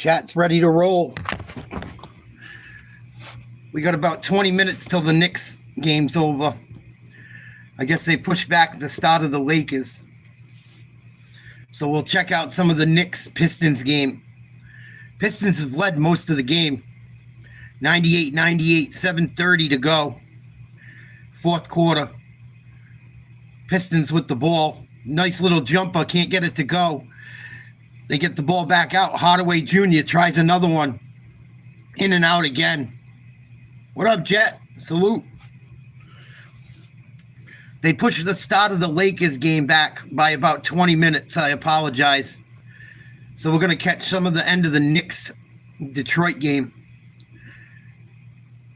Chat's ready to roll. We got about 20 minutes till the Knicks game's over. I guess they pushed back the start of the Lakers. So we'll check out some of the Knicks-Pistons game. Pistons have led most of the game. 98-98, 7:30 to go. Fourth quarter. Pistons with the ball. Nice little jumper, can't get it to go. They get the ball back out. Hardaway Jr. tries another one. In and out again. What up, Jet? Salute. They pushed the start of the Lakers game back by about 20 minutes. I apologize. So we're going to catch some of the end of the Knicks-Detroit game.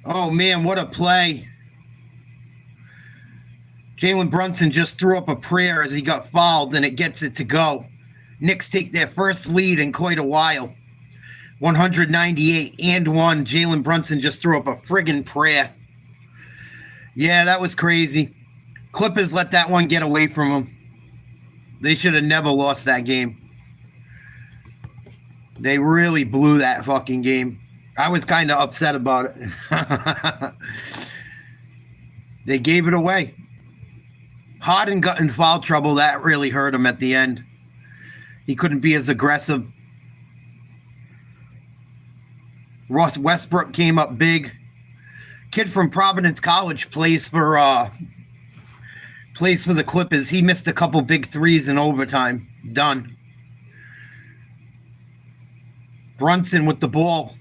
Oh, man, what a play. Jalen Brunson just threw up a prayer as he got fouled, and it gets it to go. Knicks take their first lead in quite a while. 198-1. Jalen Brunson just threw up a friggin' prayer. Yeah, that was crazy. Clippers let that one get away from them. They should have never lost that game. They really blew that fucking game. I was kind of upset about it. They gave it away. Harden got in foul trouble. That really hurt him at the end. He couldn't be as aggressive. Ross Westbrook came up big. Kid from Providence College plays for the Clippers. He missed a couple big threes in overtime. Done. Brunson with the ball.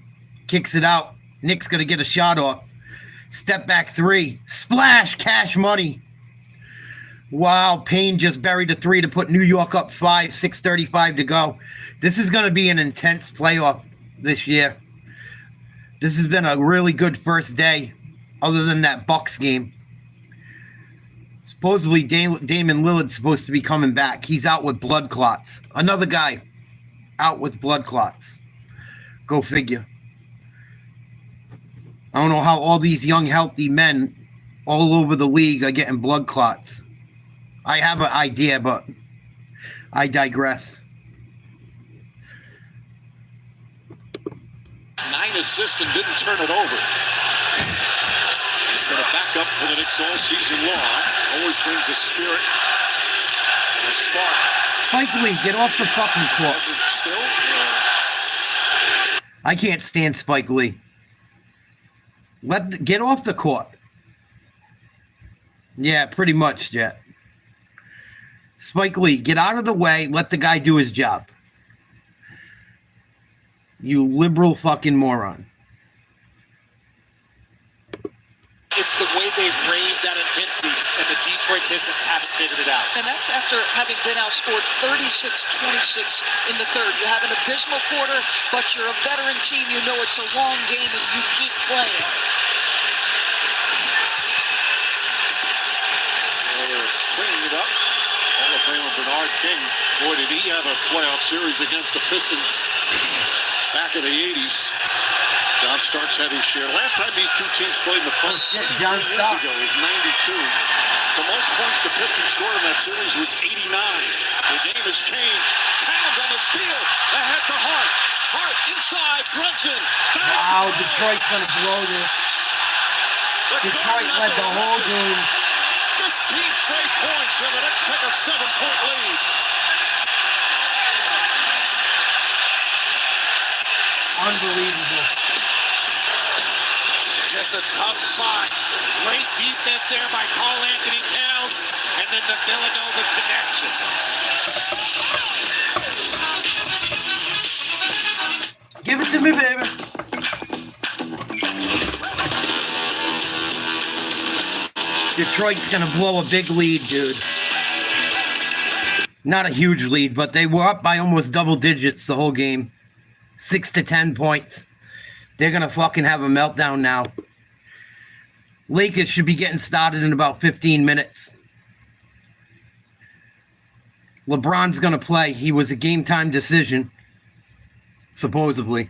Kicks it out. Nick's going to get a shot off. Step back three. Splash. Cash money. Wow. Payne just buried a three to put New York up 5. 6:35 to go. This is going to be an intense playoff this year. This has been a really good first day other than that Bucks game. Supposedly, Damian Lillard's supposed to be coming back. He's out with blood clots. Another guy out with blood clots. Go figure. I don't know how all these young, healthy men all over the league are getting blood clots. I have an idea, but I digress. 9 assists and didn't turn it over. He's been a backup for the Knicks all season long. Always brings a spirit and a spark. Spike Lee, get off the fucking court. I can't stand Spike Lee. Get off the court. Yeah, pretty much, Jet. Spike Lee, get out of the way. Let the guy do his job. You liberal fucking moron. It's the way they've raised that intensity, and the Detroit Pistons haven't figured it out. And that's after having been outscored 36-26 in the third. You have an abysmal quarter, but you're a veteran team. You know it's a long game, and you keep playing. They're cleaning it up. Hall of Famer Bernard King. Boy, did he have a playoff series against the Pistons back in the 80s. John Starks had his share. Last time these two teams played in the playoffs John years Starks ago was 92. The most points the Pistons scored in that series was 89. The game has changed. Towns on the steal. Ahead to Hart. Hart inside. Brunson. Wow, Detroit's going to blow this. Detroit led the whole game. 15 straight points, and the Knicks take a 7-point lead. Unbelievable. Just a tough spot. Great defense there by Karl Anthony Towns, and then the Villanova connection. Give it to me, baby. Detroit's going to blow a big lead, dude. Not a huge lead, but they were up by almost double digits the whole game. 6 to 10 points. They're going to fucking have a meltdown now. Lakers should be getting started in about 15 minutes. LeBron's going to play. He was a game-time decision, supposedly.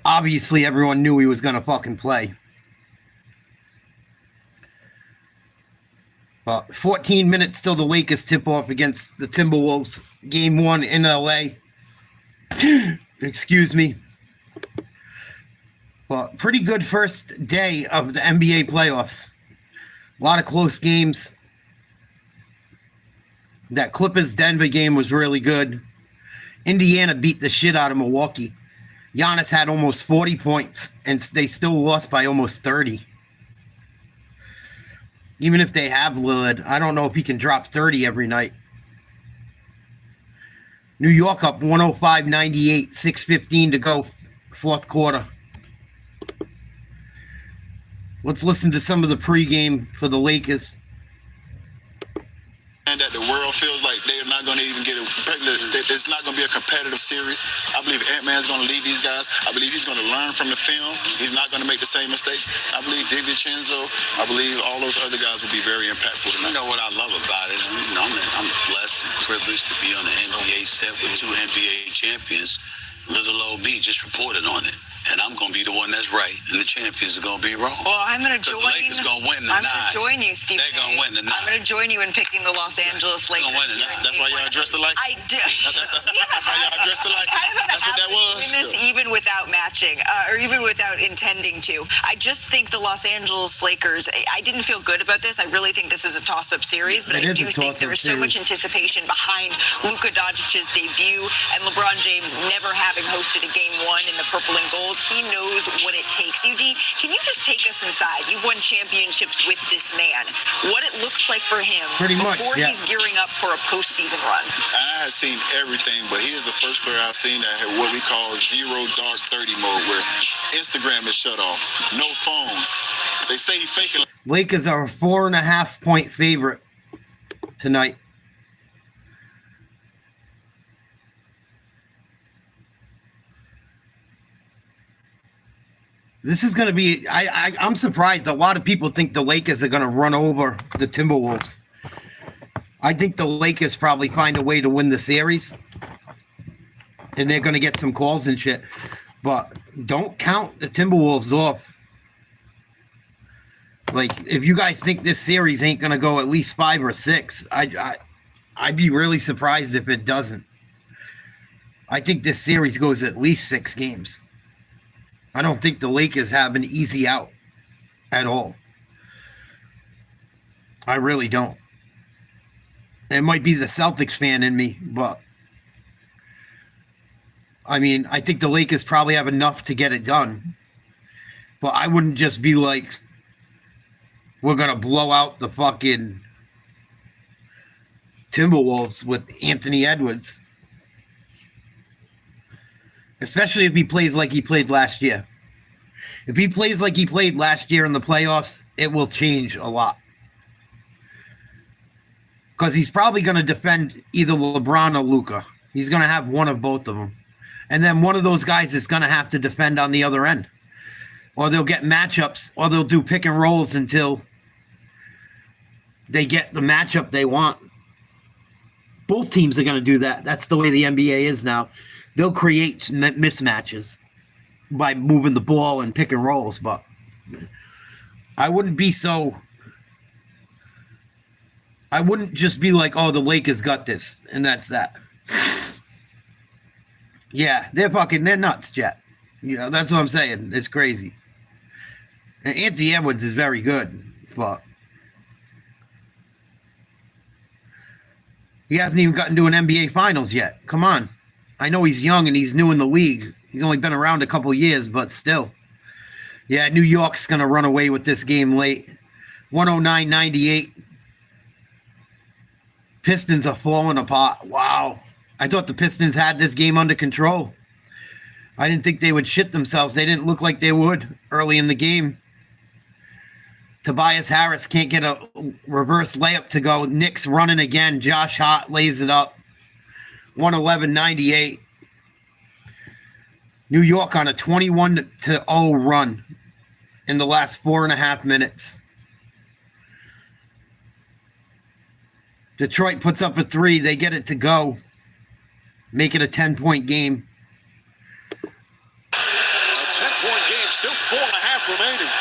Obviously, everyone knew he was going to fucking play. But 14 minutes till the Lakers tip off against the Timberwolves. Game 1 in LA. Excuse me. Well, pretty good first day of the NBA playoffs. A lot of close games. That Clippers-Denver game was really good. Indiana beat the shit out of Milwaukee. Giannis had almost 40 points, and they still lost by almost 30. Even if they have Lillard, I don't know if he can drop 30 every night. New York up 105-98, 6:15 to go, fourth quarter. Let's listen to some of the pregame for the Lakers. And that the world feels like they're not going to even get it's not going to be a competitive series. I believe Ant-Man's going to lead these guys. I believe he's going to learn from the film. He's not going to make the same mistakes. I believe DiVincenzo, I believe all those other guys will be very impactful tonight. You know what I love about it? You know, I'm blessed and privileged to be on the NBA set with 2 NBA champions. Little old me just reported on it. And I'm going to be the one that's right, and the champions are going to be wrong. Well, I'm going to join. The Lakers going to win the 9. I'm going to join you, Steve. They're going to win the 9. I'm going to join you in picking the Los Angeles Lakers. Win it. That's why y'all dressed alike? I do. That's why y'all dressed alike? That's what that was? Doing this even without matching, or even without intending to. I just think the Los Angeles Lakers, I didn't feel good about this. I really think this is a toss-up series, but I do think there is so much anticipation behind Luka Doncic's debut and LeBron James never having hosted a Game 1 in the purple and gold. He knows what it takes. UD, can you just take us inside? You've won championships with this man. What it looks like for him before he's gearing up for a postseason run. I have seen everything, but here's the first player I've seen that had what we call zero dark 30 mode, where Instagram is shut off, no phones. They say he's faking. Lakers are a 4.5 point favorite tonight. This is going to be, I'm surprised. A lot of people think the Lakers are going to run over the Timberwolves. I think the Lakers probably find a way to win the series. And they're going to get some calls and shit. But don't count the Timberwolves off. Like, if you guys think this series ain't going to go at least 5 or 6, I'd be really surprised if it doesn't. I think this series goes at least 6 games. I don't think the Lakers have an easy out at all. I really don't. It might be the Celtics fan in me, but I mean, I think the Lakers probably have enough to get it done. But I wouldn't just be like, we're going to blow out the fucking Timberwolves with Anthony Edwards. Especially if he plays like he played last year. If he plays like he played last year in the playoffs, it will change a lot. Because he's probably going to defend either LeBron or Luka. He's going to have one of both of them. And then one of those guys is going to have to defend on the other end. Or they'll get matchups, or they'll do pick and rolls until they get the matchup they want. Both teams are going to do that. That's the way the NBA is now. They'll create mismatches by moving the ball and pick and rolls, but I wouldn't just be like, oh, the Lakers got this, and that's that. Yeah, they're nuts, Jet. You know, that's what I'm saying. It's crazy. And Anthony Edwards is very good, but he hasn't even gotten to an NBA Finals yet. Come on. I know he's young and he's new in the league. He's only been around a couple years, but still. Yeah, New York's going to run away with this game late. 109-98. Pistons are falling apart. Wow. I thought the Pistons had this game under control. I didn't think they would shit themselves. They didn't look like they would early in the game. Tobias Harris can't get a reverse layup to go. Knicks running again. Josh Hart lays it up. 111-98. New York on a 21-0 run in the last 4.5 minutes. Detroit puts up a 3. They get it to go. Make it a 10-point game. A 10-point game, still 4.5 remaining.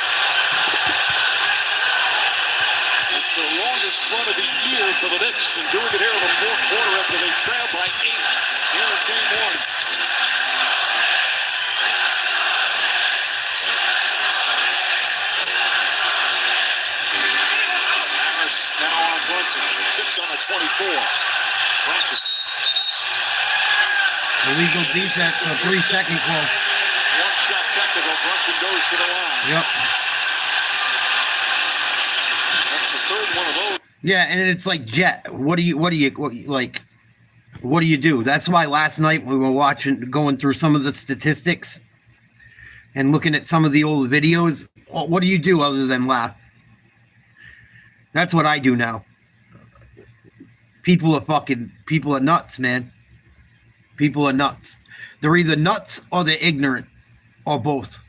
It's the longest run of the year for the Knicks, and doing it here in the fourth quarter after they trail by 8 here in game 1. 24. Brunson. Illegal defense, so 3-second call. One shot technical. Brunson goes to the line. Yep. That's the third one of those. Yeah, and it's like, Jet, what do you do? That's why last night we were going through some of the statistics and looking at some of the old videos. What do you do other than laugh? That's what I do now. People are nuts, man. People are nuts. They're either nuts or they're ignorant, or both.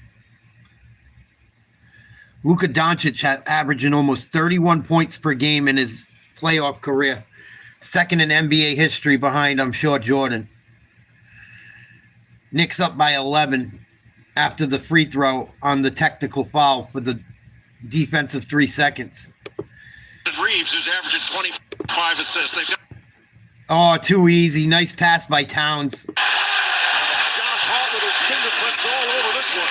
Luka Doncic averaging almost 31 points per game in his playoff career. Second in NBA history behind, I'm sure, Jordan. Knicks up by 11 after the free throw on the technical foul for the defensive 3 seconds. Reeves is averaging 25 assists. They've got Oh, too easy. Nice pass by Towns. Josh Hart with his fingerprints all over this one.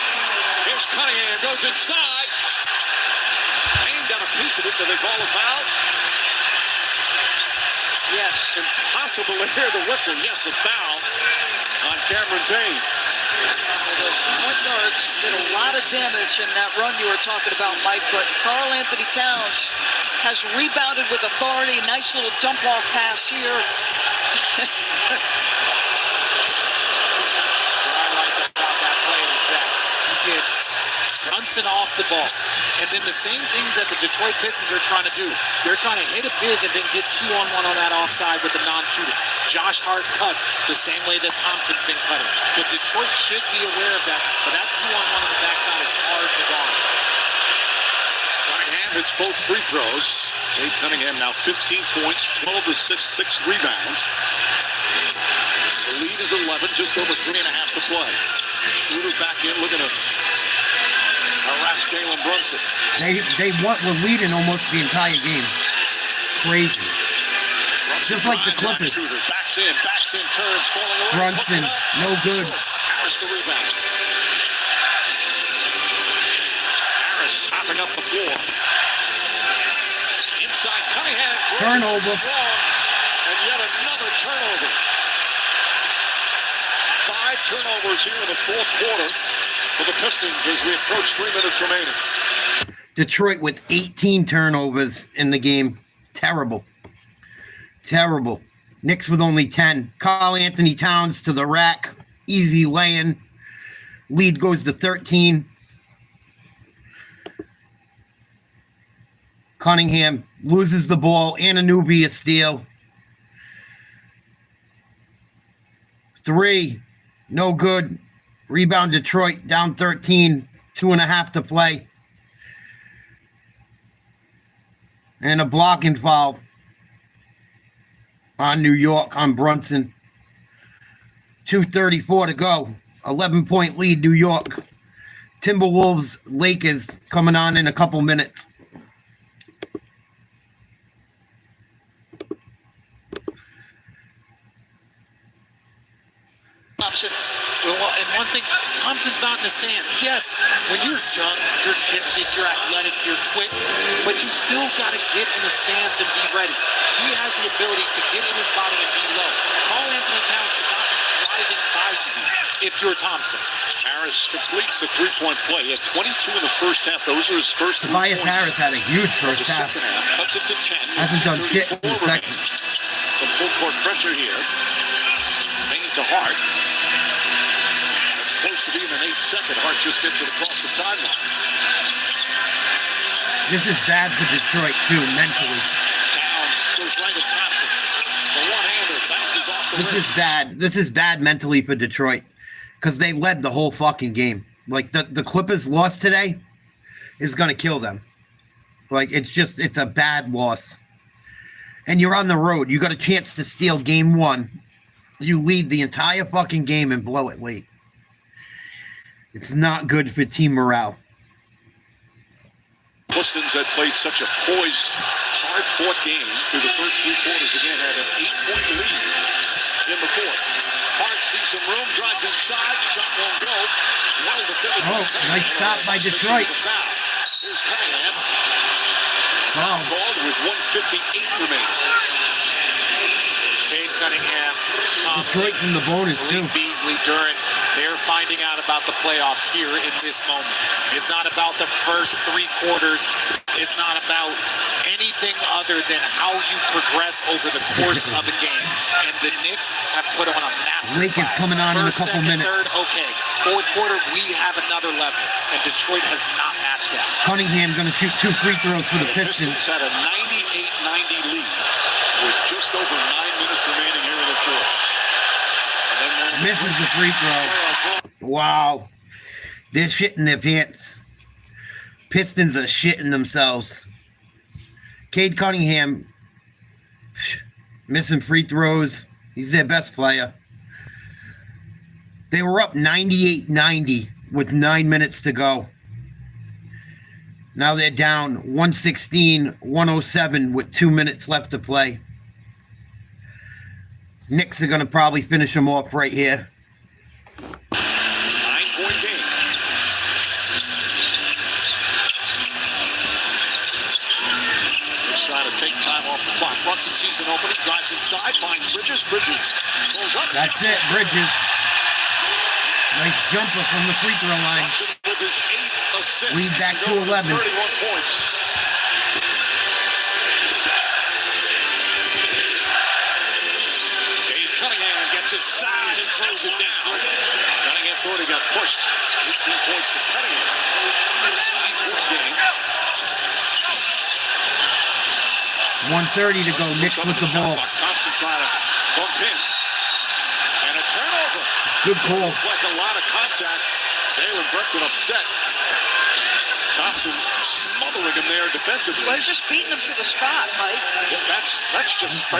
Here's Cunningham, goes inside. Payne got a piece of it. Do they call a foul? Yes. Impossible to hear the whistle. Yes, a foul on Cameron Payne. The point guards did a lot of damage in that run you were talking about, Mike, but Karl Anthony Towns has rebounded with authority. Nice little dump-off pass here. what I like about that play is that he did Brunson off the ball. And then the same thing that the Detroit Pistons are trying to do. They're trying to hit it big and then get 2-on-1 on that offside with the non-shooter. Josh Hart cuts the same way that Thompson's been cutting. So Detroit should be aware of that. But that 2-on-1 on the backside is hard to guard. Cunningham hits both free throws. Cade Cunningham now 15 points, 12 assists, 6 rebounds. The lead is 11, just over 3.5 to play. Shooter back in, looking to harass Jalen Brunson. We're leading almost the entire game. Crazy. Brunson Just like the drives on Clippers. Shooter, backs in, turns, falling away. Brunson, no good. Harris the rebound. Harris hopping up the floor. Inside Cunningham. Turnover. And yet another turnover. 5 turnovers here in the fourth quarter for the Pistons as we approach 3 minutes remaining. Detroit with 18 turnovers in the game. Terrible. Terrible. Knicks with only 10. Karl Anthony Towns to the rack. Easy laying. Lead goes to 13. Cunningham loses the ball. Anunoby a steal. 3. No good. Rebound Detroit down 13. 2.5 to play. And a blocking foul on New York on Brunson. 2:34 to go. 11-point lead, New York. Timberwolves, Lakers coming on in a couple minutes. Thompson. Well, and one thing, Thompson's not in the stand. Yes, when you're young, you're gifted, you're athletic, you're quick, but you still got to get in the stance and be ready. He has the ability to get in his body and be low. Karl Anthony Towns should not be driving by you if you're Thompson. Harris completes the 3-point play. He had 22 in the first half. Those are his first 3 Tobias points. Harris had a huge first The half. second half cuts it to 10. Hasn't done shit in the second. Some full court pressure here. Payne to Hart. Close to being an 8-second. Hart just gets it across the timeline. This is bad for Detroit, too, mentally. Towns goes right to Thompson. The one-hander bounces off the This rim. is bad. This is bad mentally for Detroit because they led the whole fucking game. Like, the Clippers loss today is going to kill them. Like, it's a bad loss. And you're on the road. You got a chance to steal game 1. You lead the entire fucking game and blow it late. It's not good for team morale. Pistons had played such a poised, hard-fought game through the first 3 quarters. Again, had an 8-point lead in the fourth. Hart sees some room, drives inside, shot won't go. Well defended. Oh, nice stop by Detroit. Here's Cunningham. Wow. Called with 1:58 remaining. Cunningham, Thompson, Detroit's in the bonus, too. Beasley, Durant. They're finding out about the playoffs here in this moment. It's not about the first 3 quarters. It's not about anything other than how you progress over the course of the game. And the Knicks have put on a master Lincoln's class. coming on First, in a couple second, minutes. Third, okay. Fourth quarter, we have another level. And Detroit has not matched that. Cunningham going to shoot 2 free throws for the Pistons. Had a 98-90 lead with just over 9 minutes remaining here in the fourth. Misses the free throw. Wow. They're shitting their pants. Pistons are shitting themselves. Cade Cunningham missing free throws. He's their best player. They were up 98-90 with 9 minutes to go. Now they're down 116-107 with 2 minutes left to play. Knicks are going to probably finish them off right here. 9-point game. Just trying to take time off the clock. Brunson sees an opening, drives inside, finds Bridges. Bridges pulls up. That's it, Bridges. Nice jumper from the free throw line. Brunson with his 8th assist. Lead back to 11. 31 points. Cunningham gets inside and throws it down. Cunningham thought he got pushed. 15 points for Cunningham. 9-point game. 1:30 to go. Knicks with the ball. Thompson trying to bump in. And a turnover. Good call. Looked like a lot of contact. Jalen Brunson upset. Thompson smothering him there defensively. Well, he's just beating him to the spot, Mike. Yeah, that's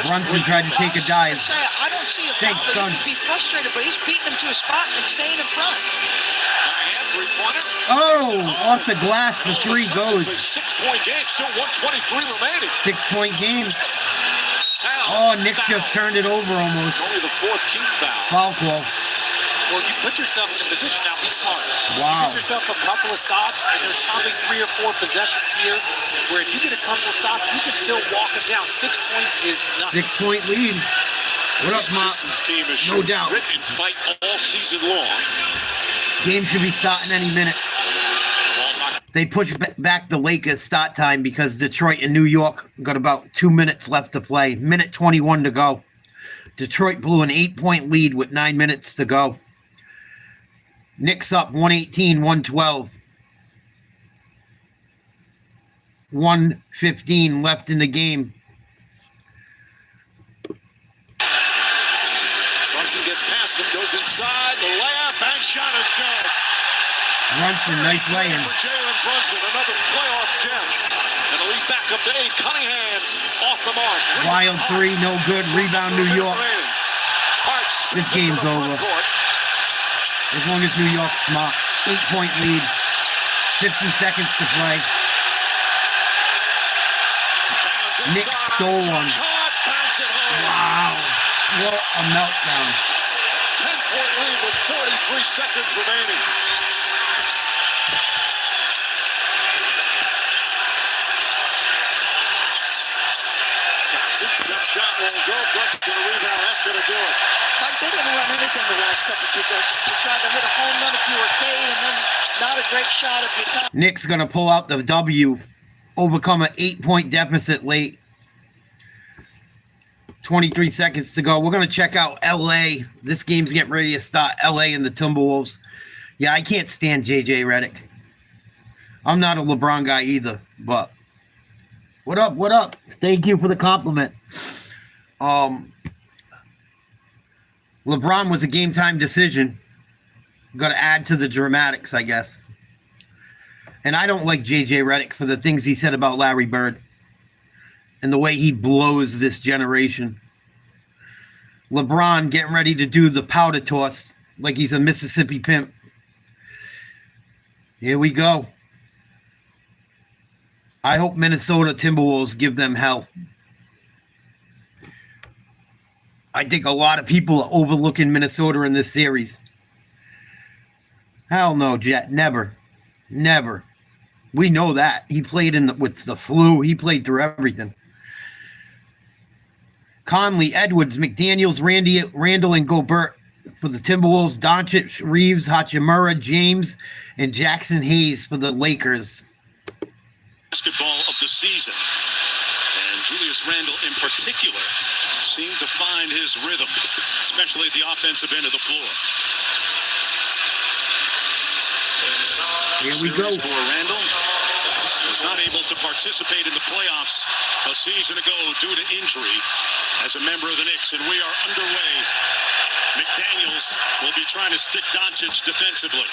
Brunson tried to take a dive. I don't see a Thanks, foul, son. but he could be frustrated, but he's beating him to a spot and staying in front. Three-pointer. Oh, off the glass, the 3 goes. It's a 6-point game, still 123 remaining. 6-point game. Foul. Oh, Nick just turned it over almost. Only the 4th team foul. Foul call. Well, you put yourself in a position now. Be smart. Wow. You get yourself a couple of stops, and there's probably 3 or 4 possessions here where if you get a couple of stops, you can still walk them down. 6 points is nothing. 6-point lead. What up, Mop? This team has No doubt. grit and fight all season long. Game should be starting any minute. They pushed back the Lakers start time because Detroit and New York got about 2 minutes left to play. Minute 21 to go. Detroit blew an 8-point lead with 9 minutes to go. Knicks up 118-112. 1:15 left in the game. Brunson gets past him, goes inside, the layup, bank shot is good. Brunson, nice lay-in. For Jalen Brunson, another playoff gem. And the lead back up to 8. Cunningham off the mark. Wild 3, no good. Rebound, New York. This game's over. As long as New York's smart. 8-point lead. 50 seconds to play. Nick stole one. Wow. What a meltdown. 10-point lead with 43 seconds remaining. Jump shot won't go. Brunson to the rebound. That's going to do it. Mike, they didn't run anything the last couple of possessions. You tried to hit a home run if you were Cade, and then not a great shot if you top. Nick's going to pull out the W, overcome an 8-point deficit late. 23 seconds to go. We're going to check out LA. This game's getting ready to start. LA and the Timberwolves. Yeah, I can't stand JJ Redick. I'm not a LeBron guy either, but what up? What up? Thank you for the compliment. LeBron was a game time decision. Got to add to the dramatics, I guess. And I don't like JJ Redick for the things he said about Larry Bird and the way he blows this generation. LeBron getting ready to do the powder toss like he's a Mississippi pimp. Here we go. I hope Minnesota Timberwolves give them hell. I think a lot of people are overlooking Minnesota in this series. Hell no, Jet. Never. Never. We know that. He played with the flu. He played through everything. Conley, Edwards, McDaniels, Randall, and Gobert for the Timberwolves. Doncic, Reeves, Hachimura, James, and Jackson Hayes for the Lakers. Basketball of the season. And Julius Randle in particular seemed to find his rhythm, especially at the offensive end of the floor. Here we go. For Randle was not able to participate in the playoffs a season ago due to injury as a member of the Knicks, and we are underway. McDaniels will be trying to stick Doncic defensively.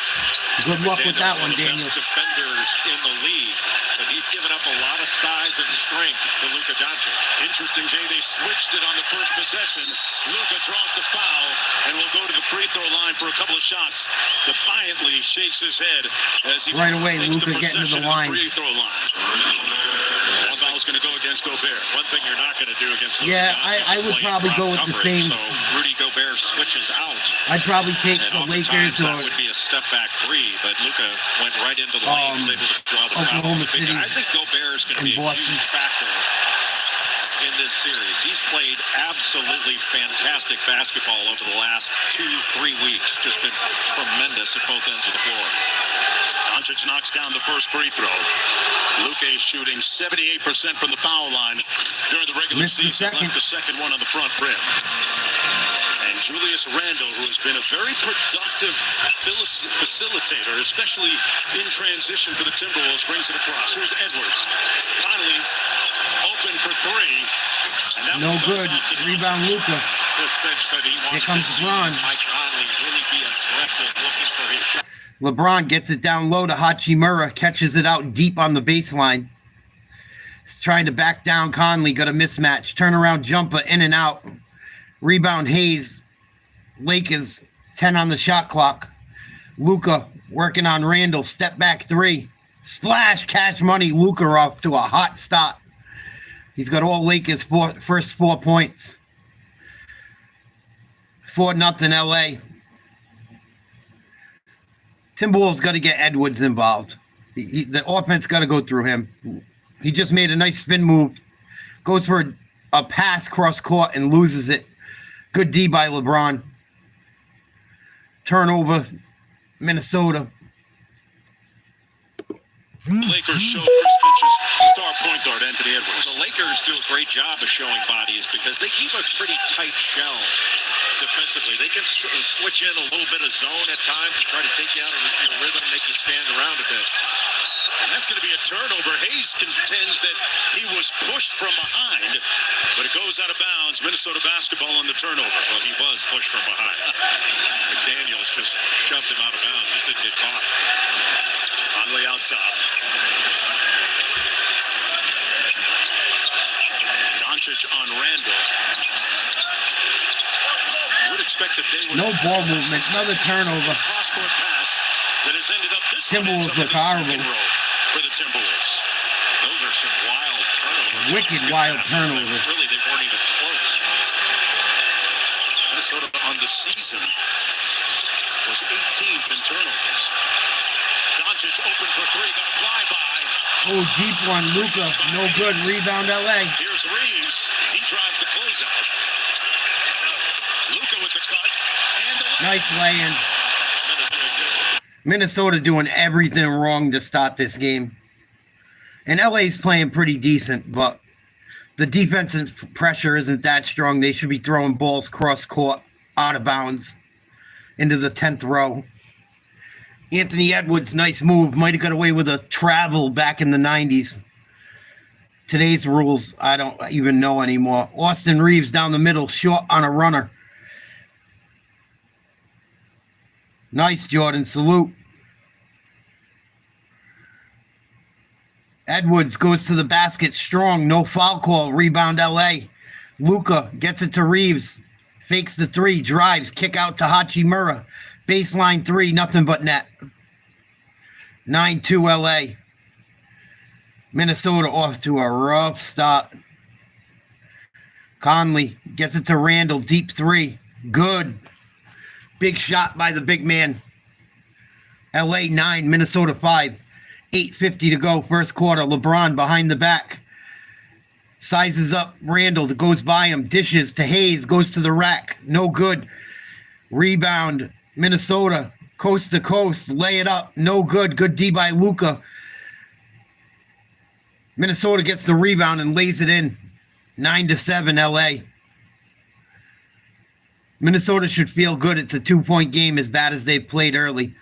Good luck with that one, Daniel. Best defenders in the league, but he's given up a lot of size and strength to Luka Doncic. Interesting, Jay, they switched it on the first possession. Luka draws the foul and will go to the free throw line for a couple of shots. Defiantly shakes his head as he right away. makes Luka the getting to the line. Free throw line. One foul's going to go against Gobert. One thing you're not going to do against Luka Doncic I would probably go with the same. So Rudy Gobert switches out. I'd probably take And the Lakers that or would be a step back three, but Luka went right into the lane. Was able to draw the foul. Oklahoma City. I think Gobert is going to be a huge factor in this series. He's played absolutely fantastic basketball over the last 2-3 weeks. Just been tremendous at both ends of the floor. Doncic knocks down the first free throw. Luka is shooting 78% from the foul line during the regular season. Left the second one on the front rim. And Julius Randle, who has been a very productive facilitator, especially in transition for the Timberwolves, brings it across. Here's Edwards. Finally, open for three. And no good. Rebound, Luka. Here comes LeBron. Mike Conley really be aggressive looking for his shot. LeBron gets it down low to Hachimura, catches it out deep on the baseline. He's trying to back down Conley, got a mismatch. Turnaround jumper in and out. Rebound Hayes. Lakers 10 on the shot clock. Luka working on Randall. Step back three. Splash, Cash Money. Luka off to a hot start. He's got all Lakers first 4 points. 4-0 LA. Timberwolves got to get Edwards involved. The offense got to go through him. He just made a nice spin move. Goes for a pass cross court and loses it. Good D by LeBron. Turnover, Minnesota. Lakers show Chris Finch's star point guard, Anthony Edwards. The Lakers do a great job of showing bodies because they keep a pretty tight shell defensively. They can switch in a little bit of zone at times to try to take you out of your rhythm, make you stand around a bit. And that's going to be a turnover. Hayes contends that he was pushed from behind, but it goes out of bounds. Minnesota basketball on the turnover. Well, he was pushed from behind. McDaniels just shoved him out of bounds. Just didn't get caught. Conley out top. Doncic on Randall. Would expect that they would no ball movement. Another turnover. Cross-court pass that has ended up this Timberwolves look horrible. For the Timberwolves. Those are some wild turnovers. Wicked wild turnovers. Really, they weren't even close. Minnesota on the season was 18th in turnovers. Doncic open for three, got a flyby. Oh, deep one, Luka. No good. Rebound, LA. Here's Reeves. He drives the closeout. Luka with the cut. And the nice lay-in. Minnesota doing everything wrong to start this game. And LA's playing pretty decent, but the defensive pressure isn't that strong. They should be throwing balls cross-court, out of bounds, into the 10th row. Anthony Edwards, nice move. Might have got away with a travel back in the 90s. Today's rules, I don't even know anymore. Austin Reeves down the middle, short on a runner. Nice, Jordan. Salute. Edwards goes to the basket strong. No foul call. Rebound LA. Luka gets it to Reeves. Fakes the three. Drives. Kick out to Hachimura. Baseline three. Nothing but net. 9-2 LA. Minnesota off to a rough start. Conley gets it to Randall. Deep three. Good. Big shot by the big man. LA 9, Minnesota 5. 8:50 to go, first quarter. LeBron behind the back. Sizes up Randall, goes by him, dishes to Hayes, goes to the rack. No good. Rebound, Minnesota, coast to coast, lay it up. No good. Good D by Luka. Minnesota gets the rebound and lays it in. 9-7 LA. Minnesota should feel good. It's a 2-point game as bad as they played early.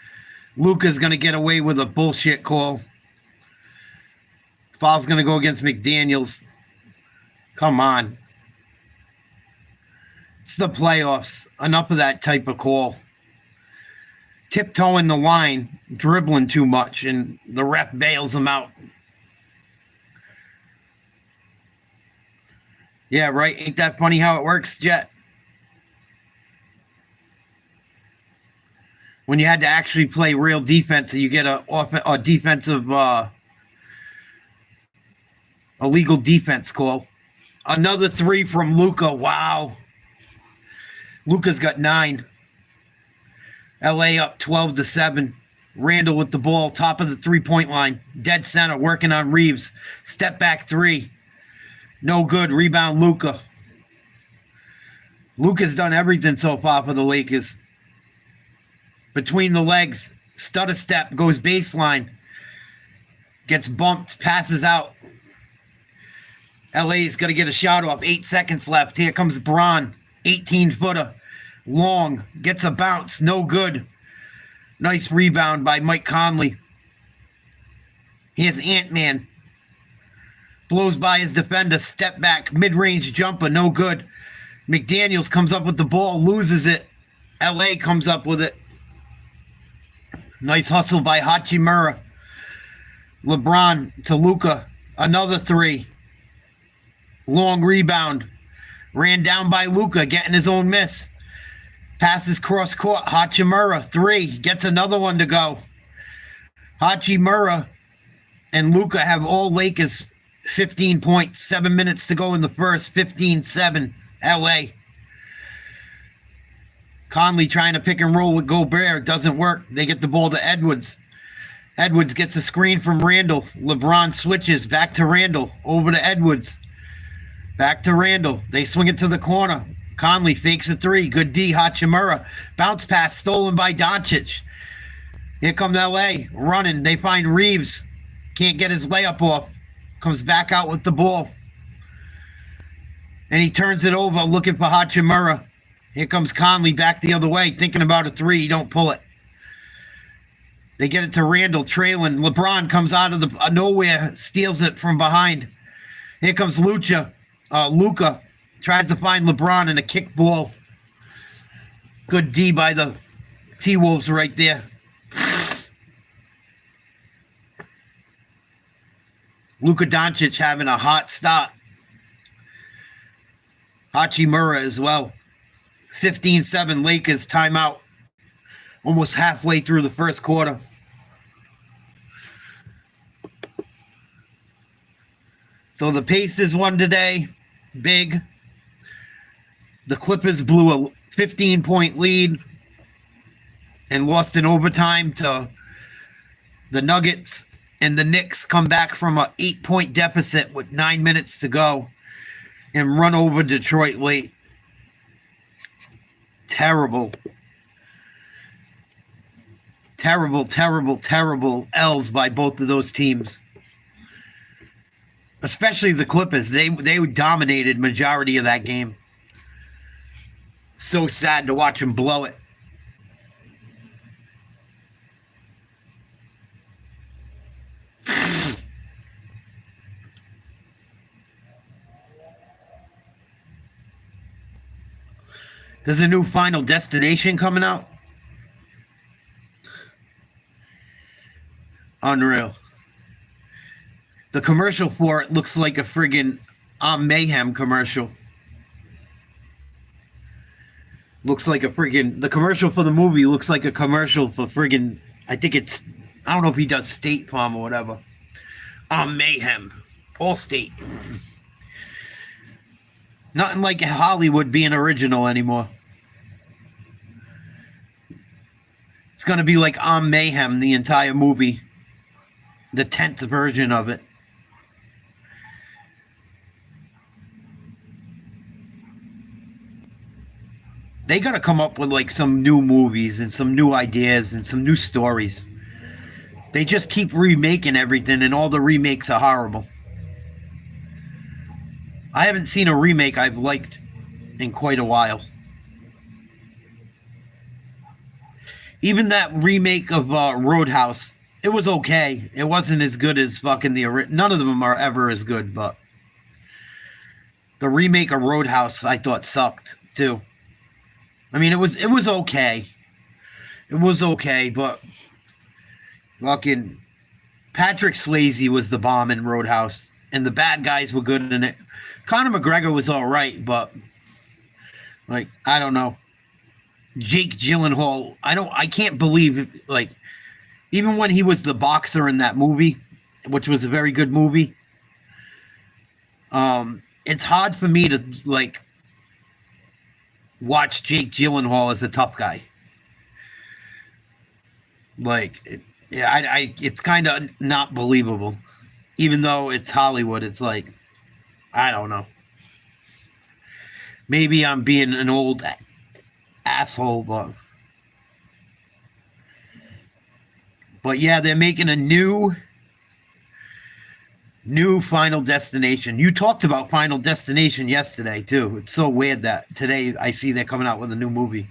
Luka's going to get away with a bullshit call. Foul's going to go against McDaniels. Come on. It's the playoffs. Enough of that type of call. Tiptoeing the line, dribbling too much, and the ref bails him out. Yeah, right. Ain't that funny how it works, Jet? When you had to actually play real defense and you get a defensive illegal defense call. Another 3 from Luka. Wow. Luka's got 9. LA up 12-7. Randall with the ball, top of the 3-point line. Dead center, working on Reeves. Step back 3. No good. Rebound Luka. Luka's done everything so far for the Lakers. Between the legs, stutter step, goes baseline. Gets bumped, passes out. LA's got to get a shot off. 8 seconds left. Here comes Braun. 18-footer. Long. Gets a bounce. No good. Nice rebound by Mike Conley. Here's Ant-Man. Blows by his defender. Step back. Mid-range jumper. No good. McDaniels comes up with the ball. Loses it. LA comes up with it. Nice hustle by Hachimura. LeBron to Luka. Another 3. Long rebound. Ran down by Luka, getting his own miss. Passes cross court. Hachimura, 3. Gets another one to go. Hachimura and Luka have all Lakers 15 points. 7 minutes to go in the first. 15-7 LA. Conley trying to pick and roll with Gobert. Doesn't work. They get the ball to Edwards. Edwards gets a screen from Randall. LeBron switches back to Randall. Over to Edwards. Back to Randall. They swing it to the corner. Conley fakes a 3. Good D. Hachimura. Bounce pass stolen by Doncic. Here comes LA. Running. They find Reeves. Can't get his layup off. Comes back out with the ball. And he turns it over looking for Hachimura. Here comes Conley back the other way. Thinking about a 3. You don't pull it. They get it to Randall trailing. LeBron comes out of the nowhere. Steals it from behind. Here comes Luka tries to find LeBron in a kick ball. Good D by the T-Wolves right there. Luka Doncic having a hot start. Hachimura as well. 15-7 Lakers timeout. Almost halfway through the first quarter. So the Pacers won today. Big. The Clippers blew a 15-point lead and lost in overtime to the Nuggets. And the Knicks come back from an 8-point deficit with 9 minutes to go and run over Detroit late. Terrible. Terrible, terrible, terrible L's by both of those teams. Especially the Clippers. They dominated majority of that game. So sad to watch them blow it. There's a new Final Destination coming out. Unreal. The commercial for it looks like a friggin' Mayhem commercial. Looks like a friggin'... The commercial for the movie looks like a commercial for friggin'... I think it's... I don't know if he does State Farm or whatever. Mayhem. Allstate. Nothing like Hollywood being original anymore. It's going to be like Mayhem, the entire movie. The 10th version of it. They got to come up with like some new movies and some new ideas and some new stories. They just keep remaking everything, and all the remakes are horrible. I haven't seen a remake I've liked in quite a while. Even that remake of Roadhouse, it was okay. It wasn't as good as fucking the original. None of them are ever as good, but the remake of Roadhouse I thought sucked too. I mean, it was okay. It was okay, but fucking Patrick Swayze was the bomb in Roadhouse, and the bad guys were good in it. Conor McGregor was all right, but like, I don't know. Jake Gyllenhaal, I can't believe, like, even when he was the boxer in that movie, which was a very good movie, it's hard for me to like watch Jake Gyllenhaal as a tough guy. Like, it's kind of not believable, even though it's Hollywood. It's like, I don't know. Maybe I'm being an old asshole, but yeah, they're making a new Final Destination. You talked about Final Destination yesterday too. It's so weird that today I see they're coming out with a new movie.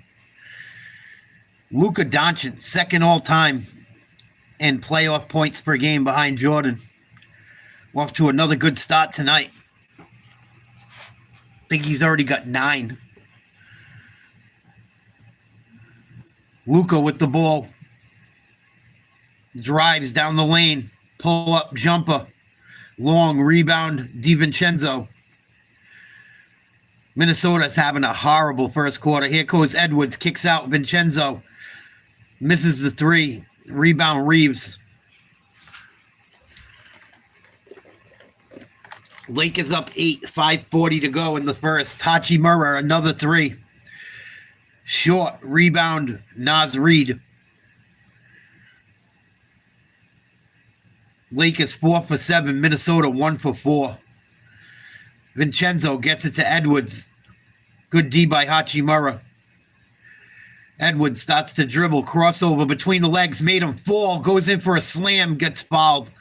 Luka Doncic, second all time in playoff points per game behind Jordan. Off to another good start tonight. I think he's already got 9. Luka with the ball. Drives down the lane. Pull up jumper. Long rebound. DiVincenzo. Minnesota's having a horrible first quarter. Here goes Edwards. Kicks out Vincenzo. Misses the 3. Rebound Reeves. Lakers up 8. 5:40 to go in the first. Hachimura, another 3. Short rebound, Naz Reid. Lakers 4 for 7. Minnesota 1 for 4. Vincenzo gets it to Edwards. Good D by Hachimura. Edwards starts to dribble. Crossover between the legs. Made him fall. Goes in for a slam. Gets fouled.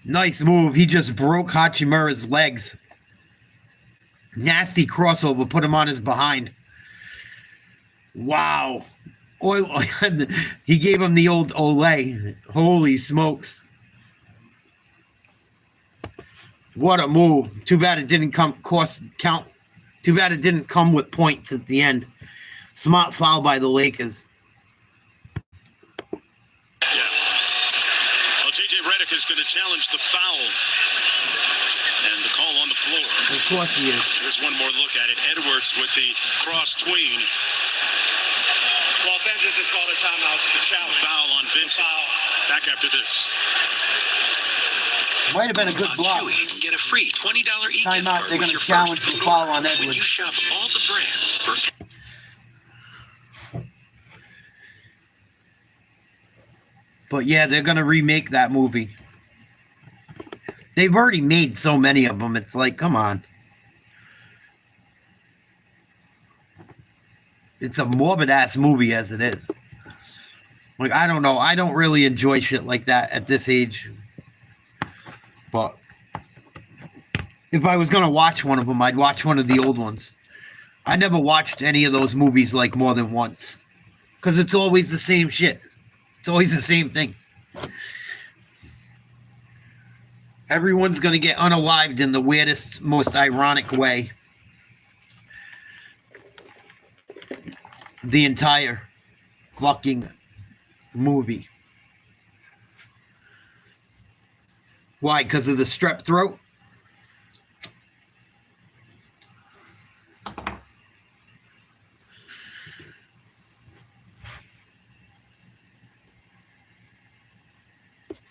Nice move. He just broke Hachimura's legs. Nasty crossover. Put him on his behind. Wow. He gave him the old Olay. Holy smokes. What a move. Too bad it didn't count. Too bad it didn't come with points at the end. Smart foul by the Lakers. Yeah. Well, J.J. Redick is going to challenge the foul. And the call on the floor. Of course he is. Here's one more look at it. Edwards with the cross tween. Los Angeles has called a timeout to challenge. Foul on Vincent. Back after this. Might have been a good block. You can get a free $20 e-gift Timeout. card They're with going to your challenge first the food foul order on when you Edwards. shop all the brands for. But yeah, they're going to remake that movie. They've already made so many of them. It's like, come on. It's a morbid-ass movie as it is. Like, I don't know. I don't really enjoy shit like that at this age. But if I was going to watch one of them, I'd watch one of the old ones. I never watched any of those movies like more than once. Because it's always the same shit. It's always the same thing. Everyone's going to get unalived in the weirdest, most ironic way. The entire fucking movie. Why? Because of the strep throat?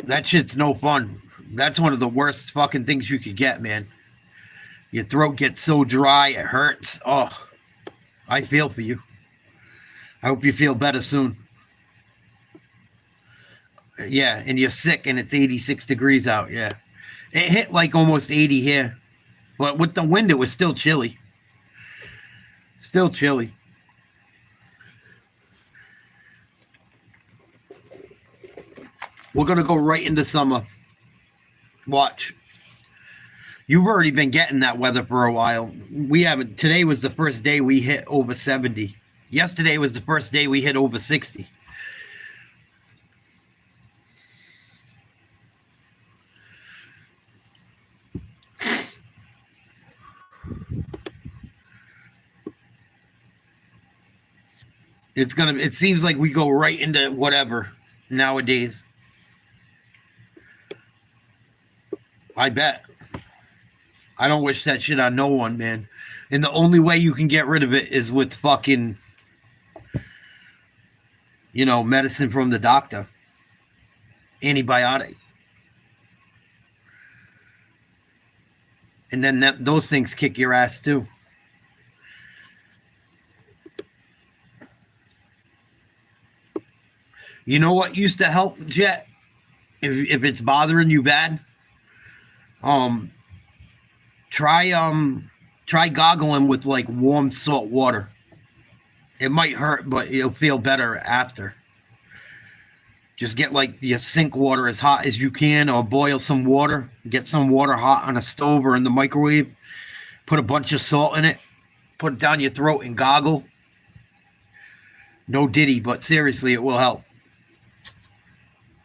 That shit's no fun. That's one of the worst fucking things you could get, man. Your throat gets so dry, it hurts. Oh, I feel for you. I hope you feel better soon. Yeah, and you're sick and it's 86 degrees out, yeah. It hit like almost 80 here. But with the wind, it was still chilly. Still chilly. We're going to go right into summer. Watch. You've already been getting that weather for a while. We haven't. Today was the first day we hit over 70. Yesterday was the first day we hit over 60. It seems like we go right into whatever nowadays. I bet. I don't wish that shit on no one, man. And the only way you can get rid of it is with fucking, medicine from the doctor. Antibiotic. And then those things kick your ass too. You know what used to help, Jet? If it's bothering you bad, try goggling with like warm salt water. It might hurt, but you'll feel better after. Just get like your sink water as hot as you can, or boil some water. Get some water hot on a stove or in the microwave. Put a bunch of salt in it. Put it down your throat and goggle. No diddy, but seriously, it will help.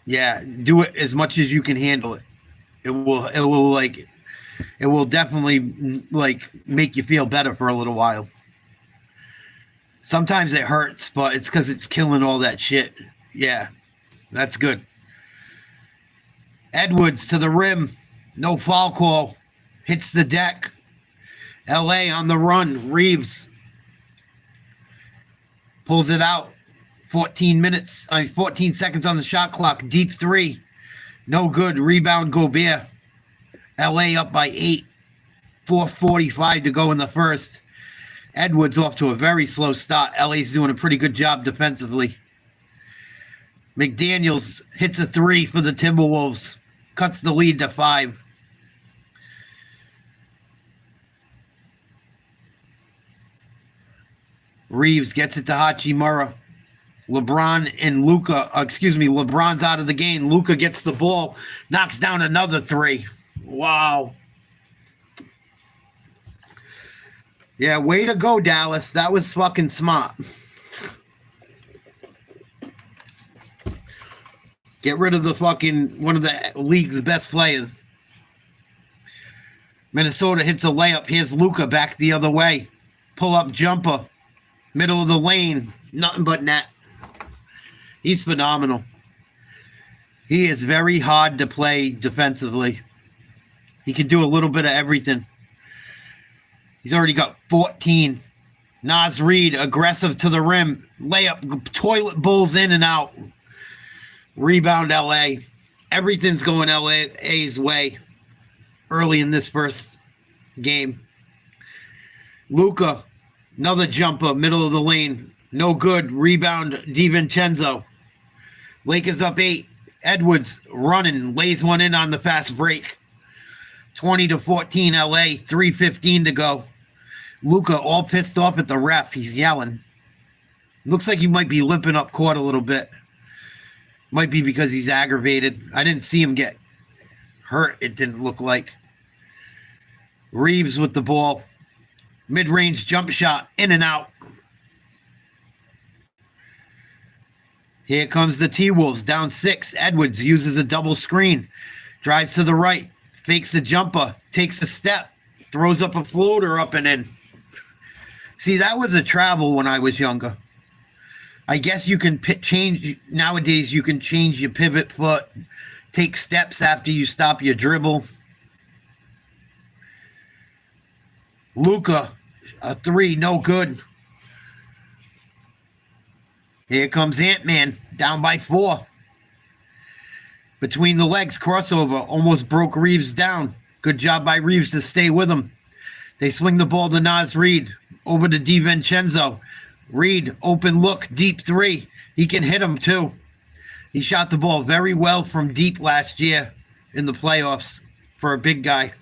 Yeah, do it as much as you can handle it. It will definitely like make you feel better for a little while. Sometimes it hurts, but it's because it's killing all that shit. Yeah, that's good. Edwards to the rim. No foul call. Hits the deck. LA on the run. Reeves pulls it out. 14 seconds on the shot clock. Deep three. No good. Rebound Gobert. LA up by 8. 4:45 to go in the first. Edwards off to a very slow start. LA's doing a pretty good job defensively. McDaniels hits a 3 for the Timberwolves. Cuts the lead to 5. Reeves gets it to Hachimura. LeBron's out of the game. Luka gets the ball, knocks down another 3. Wow. Yeah, way to go, Dallas. That was fucking smart. Get rid of the fucking one of the league's best players. Minnesota hits a layup. Here's Luka back the other way. Pull up jumper. Middle of the lane. Nothing but net. He's phenomenal. He is very hard to play defensively. He can do a little bit of everything. He's already got 14. Naz Reid, aggressive to the rim. Layup, toilet bowls in and out. Rebound LA. Everything's going LA's way early in this first game. Luka, another jumper, middle of the lane. No good. Rebound DiVincenzo. Lakers up 8. Edwards running, lays one in on the fast break. 20-14 LA, 3:15 to go. Luka all pissed off at the ref. He's yelling. Looks like he might be limping up court a little bit. Might be because he's aggravated. I didn't see him get hurt, it didn't look like. Reeves with the ball. Mid-range jump shot, in and out. Here comes the T-Wolves, down 6. Edwards uses a double screen. Drives to the right. Fakes the jumper. Takes a step. Throws up a floater up and in. See, that was a travel when I was younger. I guess you can change. Nowadays, you can change your pivot foot. Take steps after you stop your dribble. Luka, a 3, no good. Here comes Ant-Man, down by 4. Between the legs, crossover, almost broke Reeves down. Good job by Reeves to stay with him. They swing the ball to Naz Reid, over to DiVincenzo. Reid, open look, deep 3. He can hit him too. He shot the ball very well from deep last year in the playoffs for a big guy.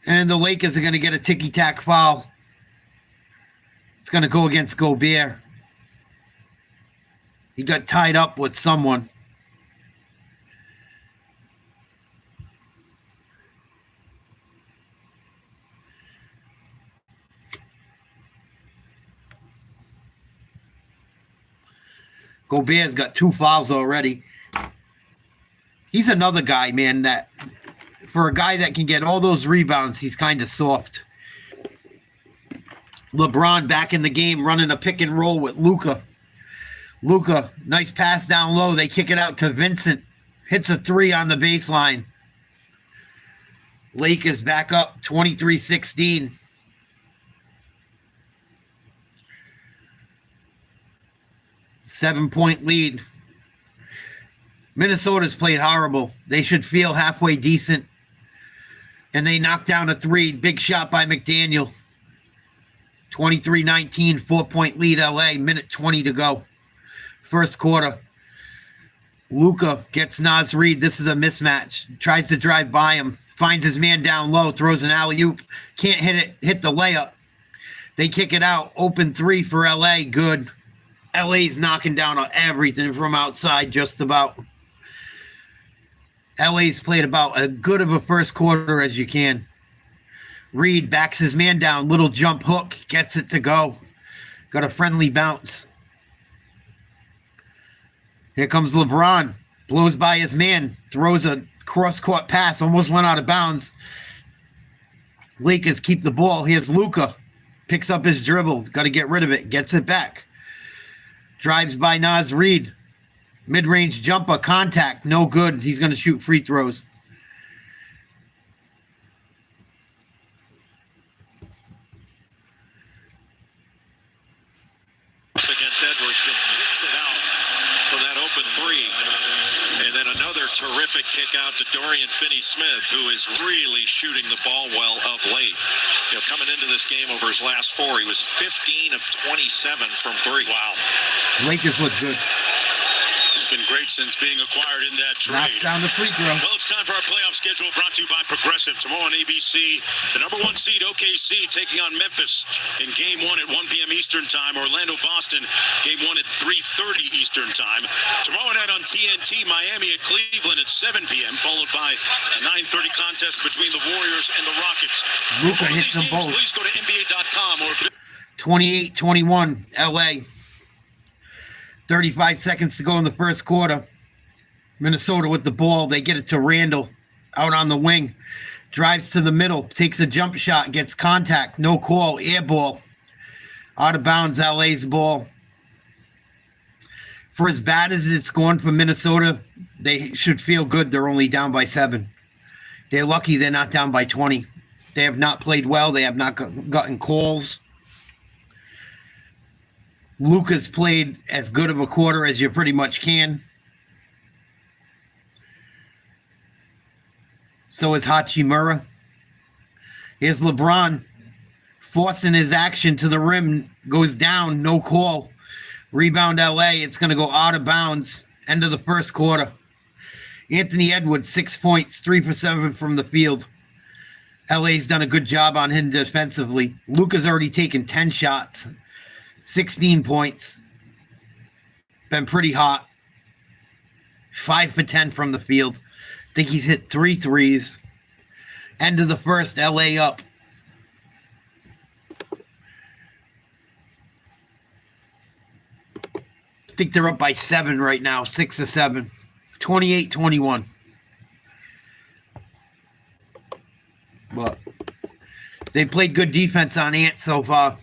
And the Lakers are going to get a ticky-tack foul. It's going to go against Gobert. He got tied up with someone. Gobert's got 2 fouls already. He's another guy, man, that for a guy that can get all those rebounds, he's kind of soft. LeBron back in the game running a pick and roll with Luka. Luka, nice pass down low. They kick it out to Vincent. Hits a 3 on the baseline. Lakers back up 23-16. Seven-point lead. Minnesota's played horrible. They should feel halfway decent. And they knocked down a 3. Big shot by McDaniel. 23-19, 4-point lead LA. Minute 20 to go. First quarter. Luka gets Naz Reid. This is a mismatch. Tries to drive by him. Finds his man down low. Throws an alley-oop. Can't hit the layup. They kick it out. Open 3 for LA. Good. LA's knocking down on everything from outside just about. LA's played about as good of a first quarter as you can. Reed backs his man down. Little jump hook. Gets it to go. Got a friendly bounce. Here comes LeBron. Blows by his man. Throws a cross-court pass. Almost went out of bounds. Lakers keep the ball. Here's Luka. Picks up his dribble. Got to get rid of it. Gets it back. Drives by Naz Reid. Mid-range jumper. Contact. No good. He's going to shoot free throws. Against Edwards, kicks it out for that open 3. And then another terrific kick out to Dorian Finney-Smith, who is really shooting the ball well of late. You know, coming into this game over his last 4, he was 15 of 27 from 3. Wow. Lakers look good. He's been great since being acquired in that trade. Knocks down the free throw. Well, it's time for our playoff schedule brought to you by Progressive. Tomorrow on ABC, the number 1 seed OKC taking on Memphis in Game 1 at 1 p.m. Eastern Time. Orlando-Boston, Game 1 at 3:30 Eastern Time. Tomorrow night on TNT, Miami at Cleveland at 7 p.m., followed by a 9:30 contest between the Warriors and the Rockets. Luka hits them both. Please go to NBA.com or 28-21, LA. 35 seconds to go in the first quarter. Minnesota with the ball. They get it to Randall out on the wing. Drives to the middle. Takes a jump shot. Gets contact. No call. Air ball. Out of bounds. LA's ball. For as bad as it's going for Minnesota, they should feel good. They're only down by 7. They're lucky they're not down by 20. They have not played well. They have not gotten calls. Luka's played as good of a quarter as you pretty much can. So is Hachimura. Here's LeBron forcing his action to the rim. Goes down. No call. Rebound LA. It's going to go out of bounds. End of the first quarter. Anthony Edwards, 6 points, 3 for 7 from the field. LA's done a good job on him defensively. Luka's already taken 10 shots. 16 points. Been pretty hot. 5 for 10 from the field. Think he's hit 3 threes. End of the first, LA up. I think they're up by 7 right now. 6 or 7. 28-21. But they played good defense on Ant so far.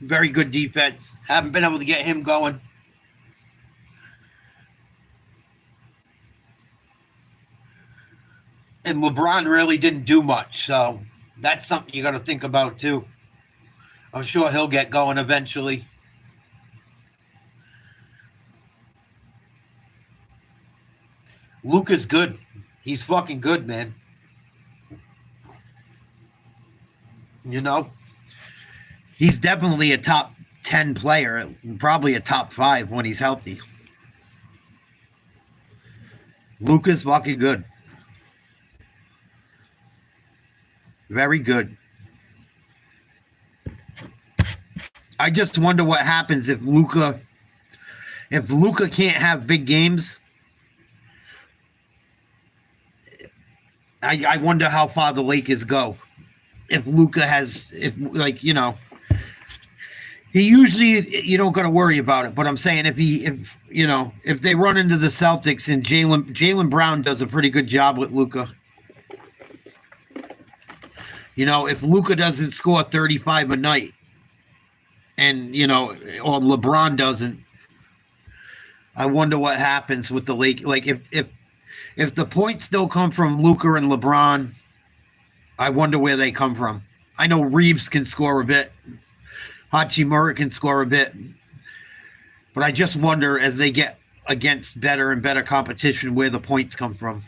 Very good defense. Haven't been able to get him going. And LeBron really didn't do much, so that's something you got to think about too. I'm sure he'll get going eventually. Luka's good. He's fucking good, man. You know? He's definitely a top 10 player, probably a top 5 when he's healthy. Luka's fucking good. Very good. I just wonder what happens if Luka can't have big games. I wonder how far the Lakers go. If Luka has, He usually, you don't got to worry about it. But I'm saying if they run into the Celtics and Jaylen Brown does a pretty good job with Luka. If Luka doesn't score 35 a night, and or LeBron doesn't, I wonder what happens with the Lake. Like if the points don't come from Luka and LeBron, I wonder where they come from. I know Reeves can score a bit. Hachimura can score a bit. But I just wonder, as they get against better and better competition, where the points come from.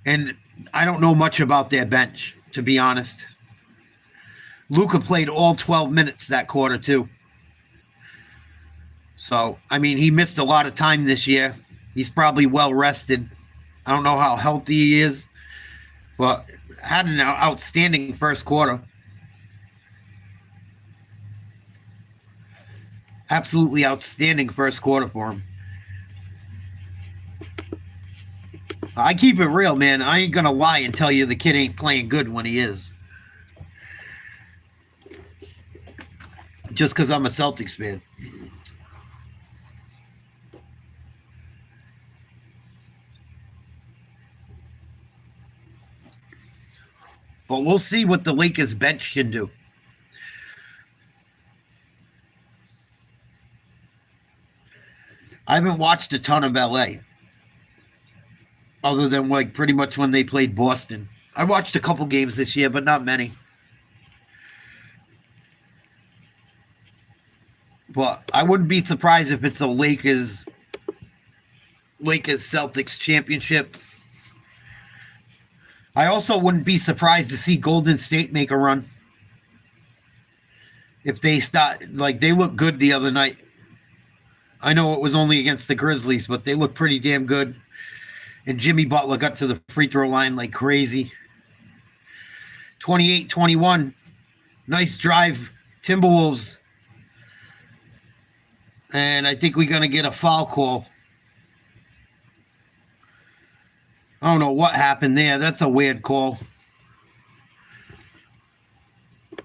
And I don't know much about their bench, to be honest. Luka played all 12 minutes that quarter, too. So, he missed a lot of time this year. He's probably well rested. I don't know how healthy he is, but had an outstanding first quarter. Absolutely outstanding first quarter for him. I keep it real, man. I ain't going to lie and tell you the kid ain't playing good when he is. Just because I'm a Celtics fan. But we'll see what the Lakers bench can do. I haven't watched a ton of LA. Other than pretty much when they played Boston. I watched a couple games this year, but not many. But I wouldn't be surprised if it's a Lakers Celtics championship. I also wouldn't be surprised to see Golden State make a run. If they start, they looked good the other night. I know it was only against the Grizzlies, but they looked pretty damn good. And Jimmy Butler got to the free throw line like crazy. 28-21. Nice drive, Timberwolves. And I think we're going to get a foul call. I don't know what happened there. That's a weird call.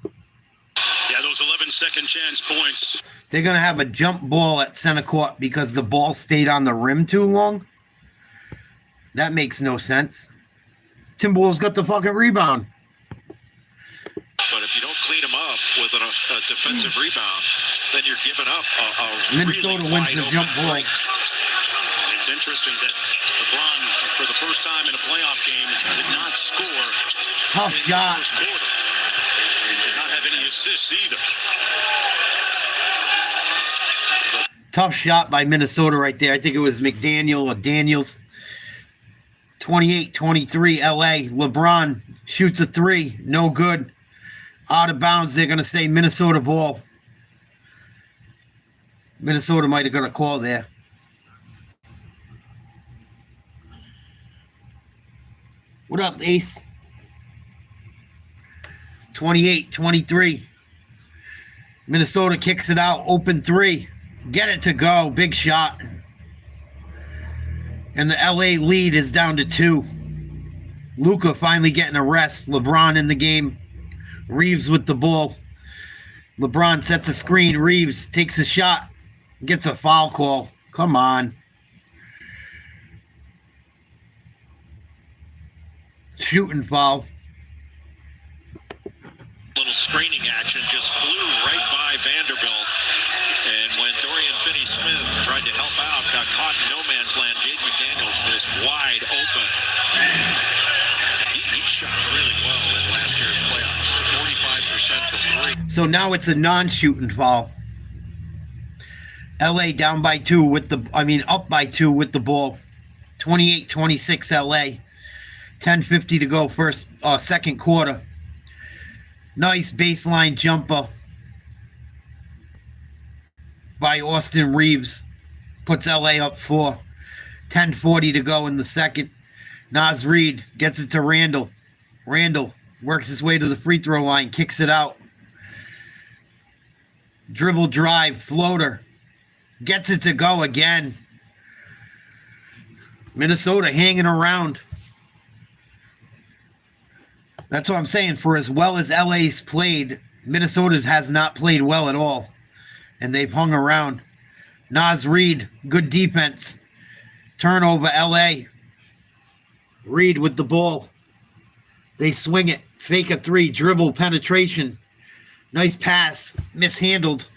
Yeah, those 11 second chance points. They're going to have a jump ball at center court because the ball stayed on the rim too long. That makes no sense. Timberwolves got the fucking rebound. But if you don't clean them up with a defensive rebound, then you're giving up a Minnesota really wins the jump ball. It's interesting that LeBron, for the first time in a playoff game, did not score Tough in shot. the first quarter. He did not have any assists either. Tough shot by Minnesota right there. I think it was McDaniel or Daniels. 28-23 LA. LeBron shoots a three. No good. Out of bounds. They're going to say Minnesota ball. Minnesota might have got a call there. What up, Ace? 28-23. Minnesota kicks it out. Open three. Get it to go. Big shot. And the LA lead is down to 2. Luka finally getting a rest. LeBron in the game. Reeves with the ball. LeBron sets a screen. Reeves takes a shot. Gets a foul call. Come on. Shooting foul. Little screening action just flew right by Vanderbilt. And when Dorian Finney-Smith tried to help out, got caught in no man's land, Jaden McDaniels was wide open. He shot really well in last year's playoffs, 45% from 3. So now it's a non-shooting foul. LA down by 2 up by 2 with the ball. 28-26 LA. 10:50 to go second quarter. Nice baseline jumper by Austin Reeves. Puts LA up 4. 10:40 to go in the second. Naz Reid gets it to Randall. Randall works his way to the free throw line. Kicks it out. Dribble drive. Floater. Gets it to go again. Minnesota hanging around. That's what I'm saying. For as well as LA's played, Minnesota's has not played well at all, and they've hung around. Naz Reid, good defense. Turnover, L.A. Reid with the ball. They swing it. Fake a three. Dribble, penetration. Nice pass. Mishandled.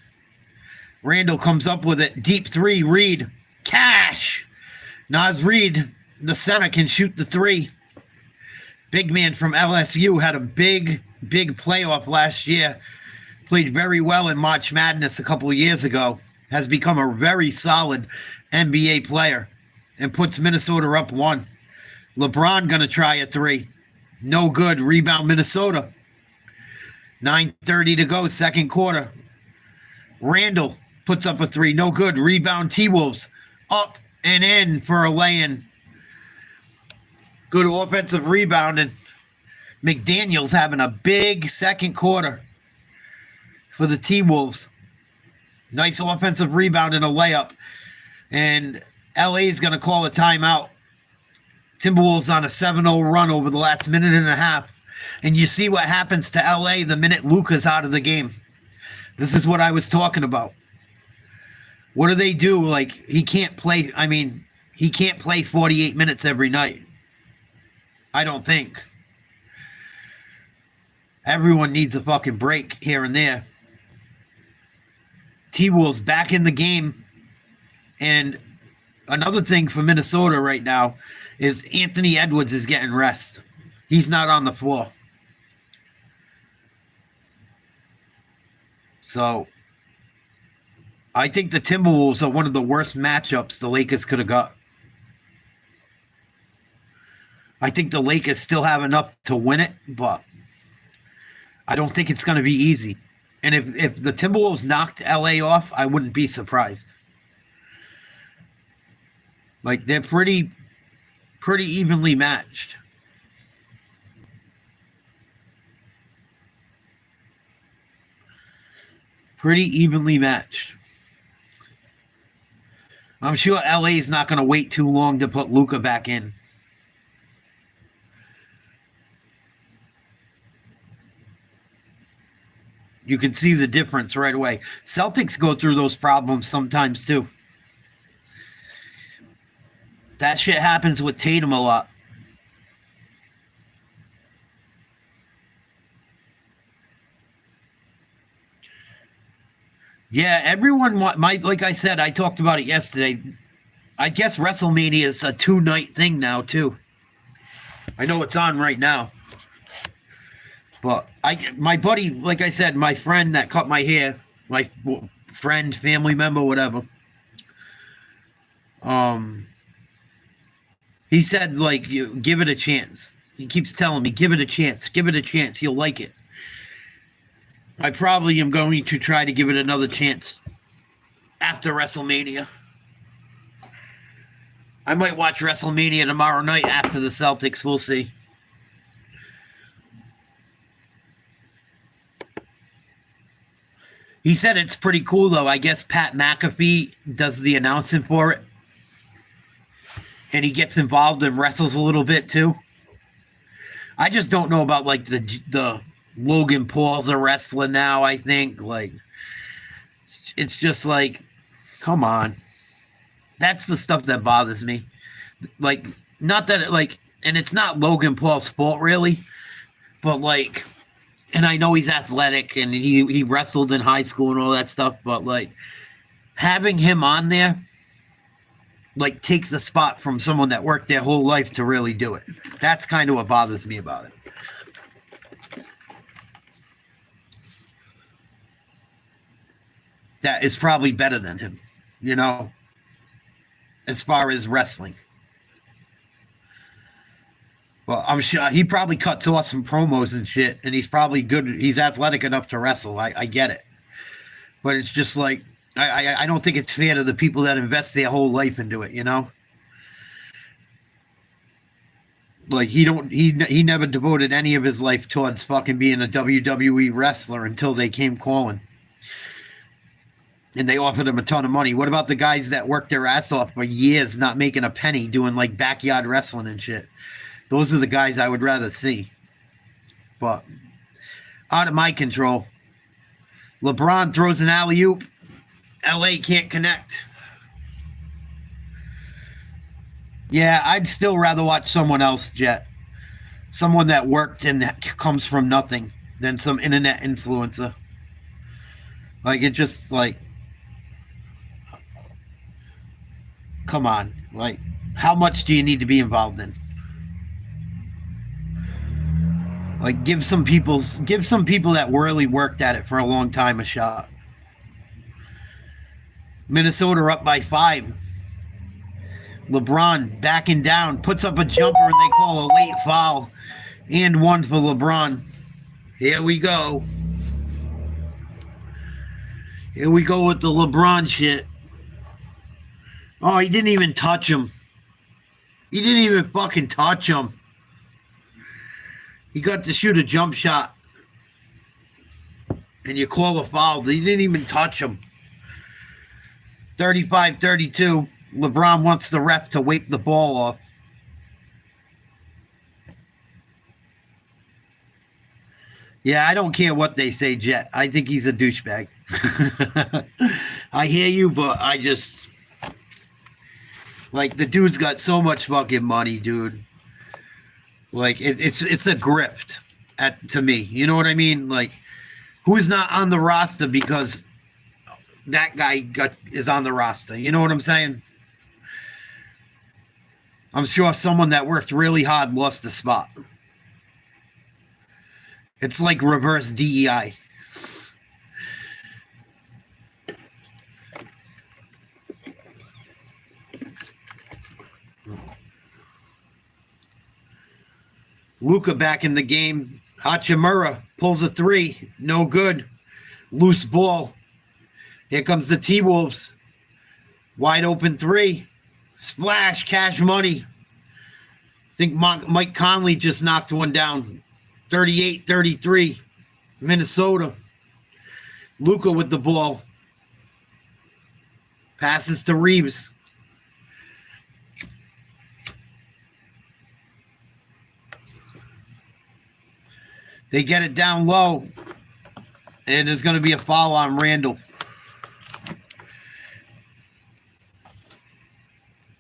Randall comes up with it. Deep three. Reid. Cash. Naz Reid, the center, can shoot the three. Big man from LSU had a big playoff last year. Played very well in March Madness a couple of years ago. Has become a very solid NBA player and puts Minnesota up 1. LeBron going to try a three. No good. Rebound Minnesota. 9:30 to go, second quarter. Randall puts up a three. No good. Rebound T-Wolves. Up and in for a lay-in. Good offensive rebounding. McDaniels having a big second quarter for the T-Wolves. Nice offensive rebound and a layup. And LA is going to call a timeout. Timberwolves on a 7-0 run over the last minute and a half. And you see what happens to LA the minute Luka's out of the game. This is what I was talking about. What do they do? Like, he can't play. I mean, he can't play 48 minutes every night. I don't think. Everyone needs a fucking break here and there. T-Wolves back in the game. And another thing for Minnesota right now is Anthony Edwards is getting rest. He's not on the floor. So I think the Timberwolves are one of the worst matchups the Lakers could have got. I think the Lakers still have enough to win it, but I don't think it's going to be easy. And if the Timberwolves knocked LA off, I wouldn't be surprised. Like, they're pretty evenly matched. Pretty evenly matched. I'm sure LA is not going to wait too long to put Luka back in. You can see the difference right away. Celtics go through those problems sometimes too. That shit happens with Tatum a lot. Yeah, everyone might, like I said, I talked about it yesterday. I guess WrestleMania is a 2-night thing now too. I know it's on right now. But my buddy, like I said, my friend that cut my hair, my friend, family member, whatever. He said, like, you give it a chance. He keeps telling me, give it a chance, you'll like it. I probably am going to try to give it another chance after WrestleMania. I might watch WrestleMania tomorrow night after the Celtics. We'll see. He said it's pretty cool, though. I guess Pat McAfee does the announcing for it. And he gets involved and wrestles a little bit, too. I just don't know about, like, the Logan Pauls are wrestling now, I think. Like, it's just like, come on. That's the stuff that bothers me. Like, not that, and it's not Logan Paul's fault, really. But, like, and I know he's athletic and he wrestled in high school and all that stuff, but, like, having him on there, like, takes the spot from someone that worked their whole life to really do it. That's kind of what bothers me about it. That is probably better than him, you know, as far as wrestling. Well, I'm sure he probably cuts off some promos and shit, and he's probably good. He's athletic enough to wrestle. I get it. But it's just like, I don't think it's fair to the people that invest their whole life into it, you know? Like, he never devoted any of his life towards fucking being a WWE wrestler until they came calling. And they offered him a ton of money. What about the guys that worked their ass off for years not making a penny doing, like, backyard wrestling and shit? Those are the guys I would rather see. But out of my control. LeBron throws an alley-oop. LA can't connect. Yeah, I'd still rather watch someone else, Jet. Someone that worked and that comes from nothing than some internet influencer. Like, it just, like, come on. Like, how much do you need to be involved in? Like, give some people that really worked at it for a long time a shot. Minnesota up by 5. LeBron backing down, puts up a jumper, and they call a late foul. And 1 for LeBron. Here we go. Here we go with the LeBron shit. Oh, he didn't even touch him. He didn't even fucking touch him. He got to shoot a jump shot. And you call a foul. He didn't even touch him. 35-32. LeBron wants the ref to wipe the ball off. Yeah, I don't care what they say, Jet. I think he's a douchebag. I hear you, but I just... Like, the dude's got so much fucking money, dude. Like, it's a grift to me. You know what I mean? Like, who's not on the roster because that guy is on the roster? You know what I'm saying? I'm sure someone that worked really hard lost the spot. It's like reverse DEI. Luka back in the game. Hachimura pulls a 3. No good. Loose ball. Here comes the T-Wolves. Wide open 3. Splash. Cash money. I think Mike Conley just knocked one down. 38-33. Minnesota. Luka with the ball. Passes to Reeves. They get it down low. And there's going to be a foul on Randall.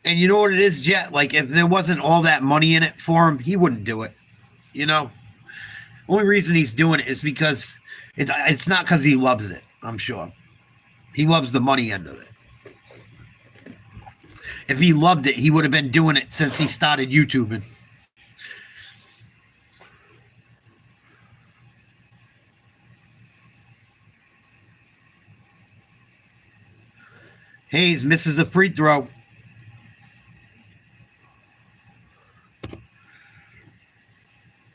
And you know what it is, Jet? Like, if there wasn't all that money in it for him, he wouldn't do it. You know? Only reason he's doing it is because it's not because he loves it, I'm sure. He loves the money end of it. If he loved it, he would have been doing it since he started YouTubing. Hayes misses a free throw.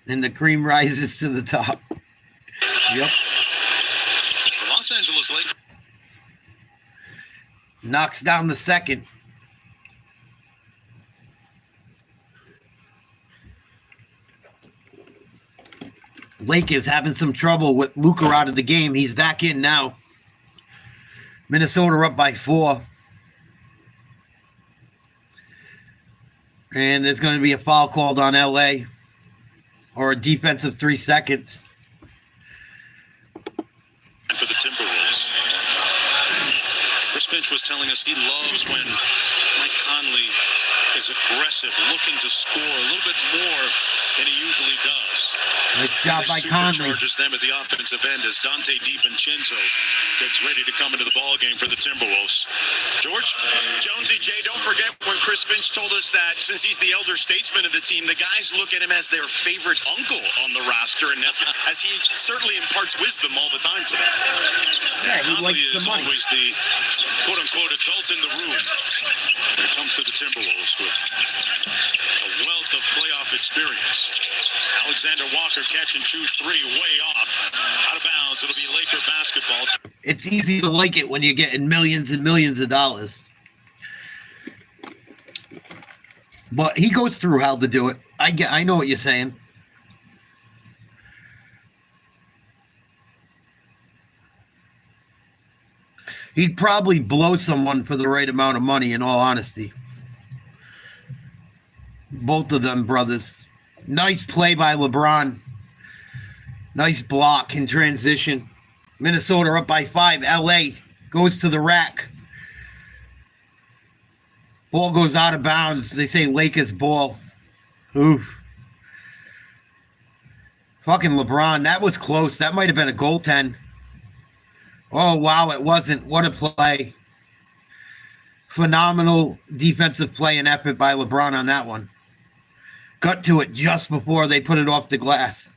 And the cream rises to the top. Yep. Los Angeles Lakers. Knocks down the second. Lakers having some trouble with Luka out of the game. He's back in now. Minnesota up by 4. And there's going to be a foul called on LA. Or a defensive 3 seconds. For the Timberwolves. Chris Finch was telling us he loves when Mike Conley is aggressive, looking to score a little bit more than he usually does. Nice job by Conley. Supercharges them at the offensive end as Dante DiVincenzo gets ready to come into the ball game for the Timberwolves. George? Jonesy J, don't forget when Chris Finch told us that since he's the elder statesman of the team, the guys look at him as their favorite uncle on the roster, and that's, as he certainly imparts wisdom all the time to them. Yeah, he Conley likes the is money. always the quote-unquote adult in the room when it comes to the Timberwolves with a wealth of playoff experience. Alexander Walker catch and shoot 3 way off. Out of bounds. It'll be Laker basketball. It's easy to like it when you're getting millions and millions of dollars. But he goes through hell to do it. I know what you're saying. He'd probably blow someone for the right amount of money, in all honesty. Both of them brothers. Nice play by LeBron. Nice block in transition. Minnesota up by 5. LA goes to the rack. Ball goes out of bounds. They say Lakers ball. Oof. Fucking LeBron. That was close. That might have been a goaltend. Oh, wow. It wasn't. What a play. Phenomenal defensive play and effort by LeBron on that one. Got to it just before they put it off the glass.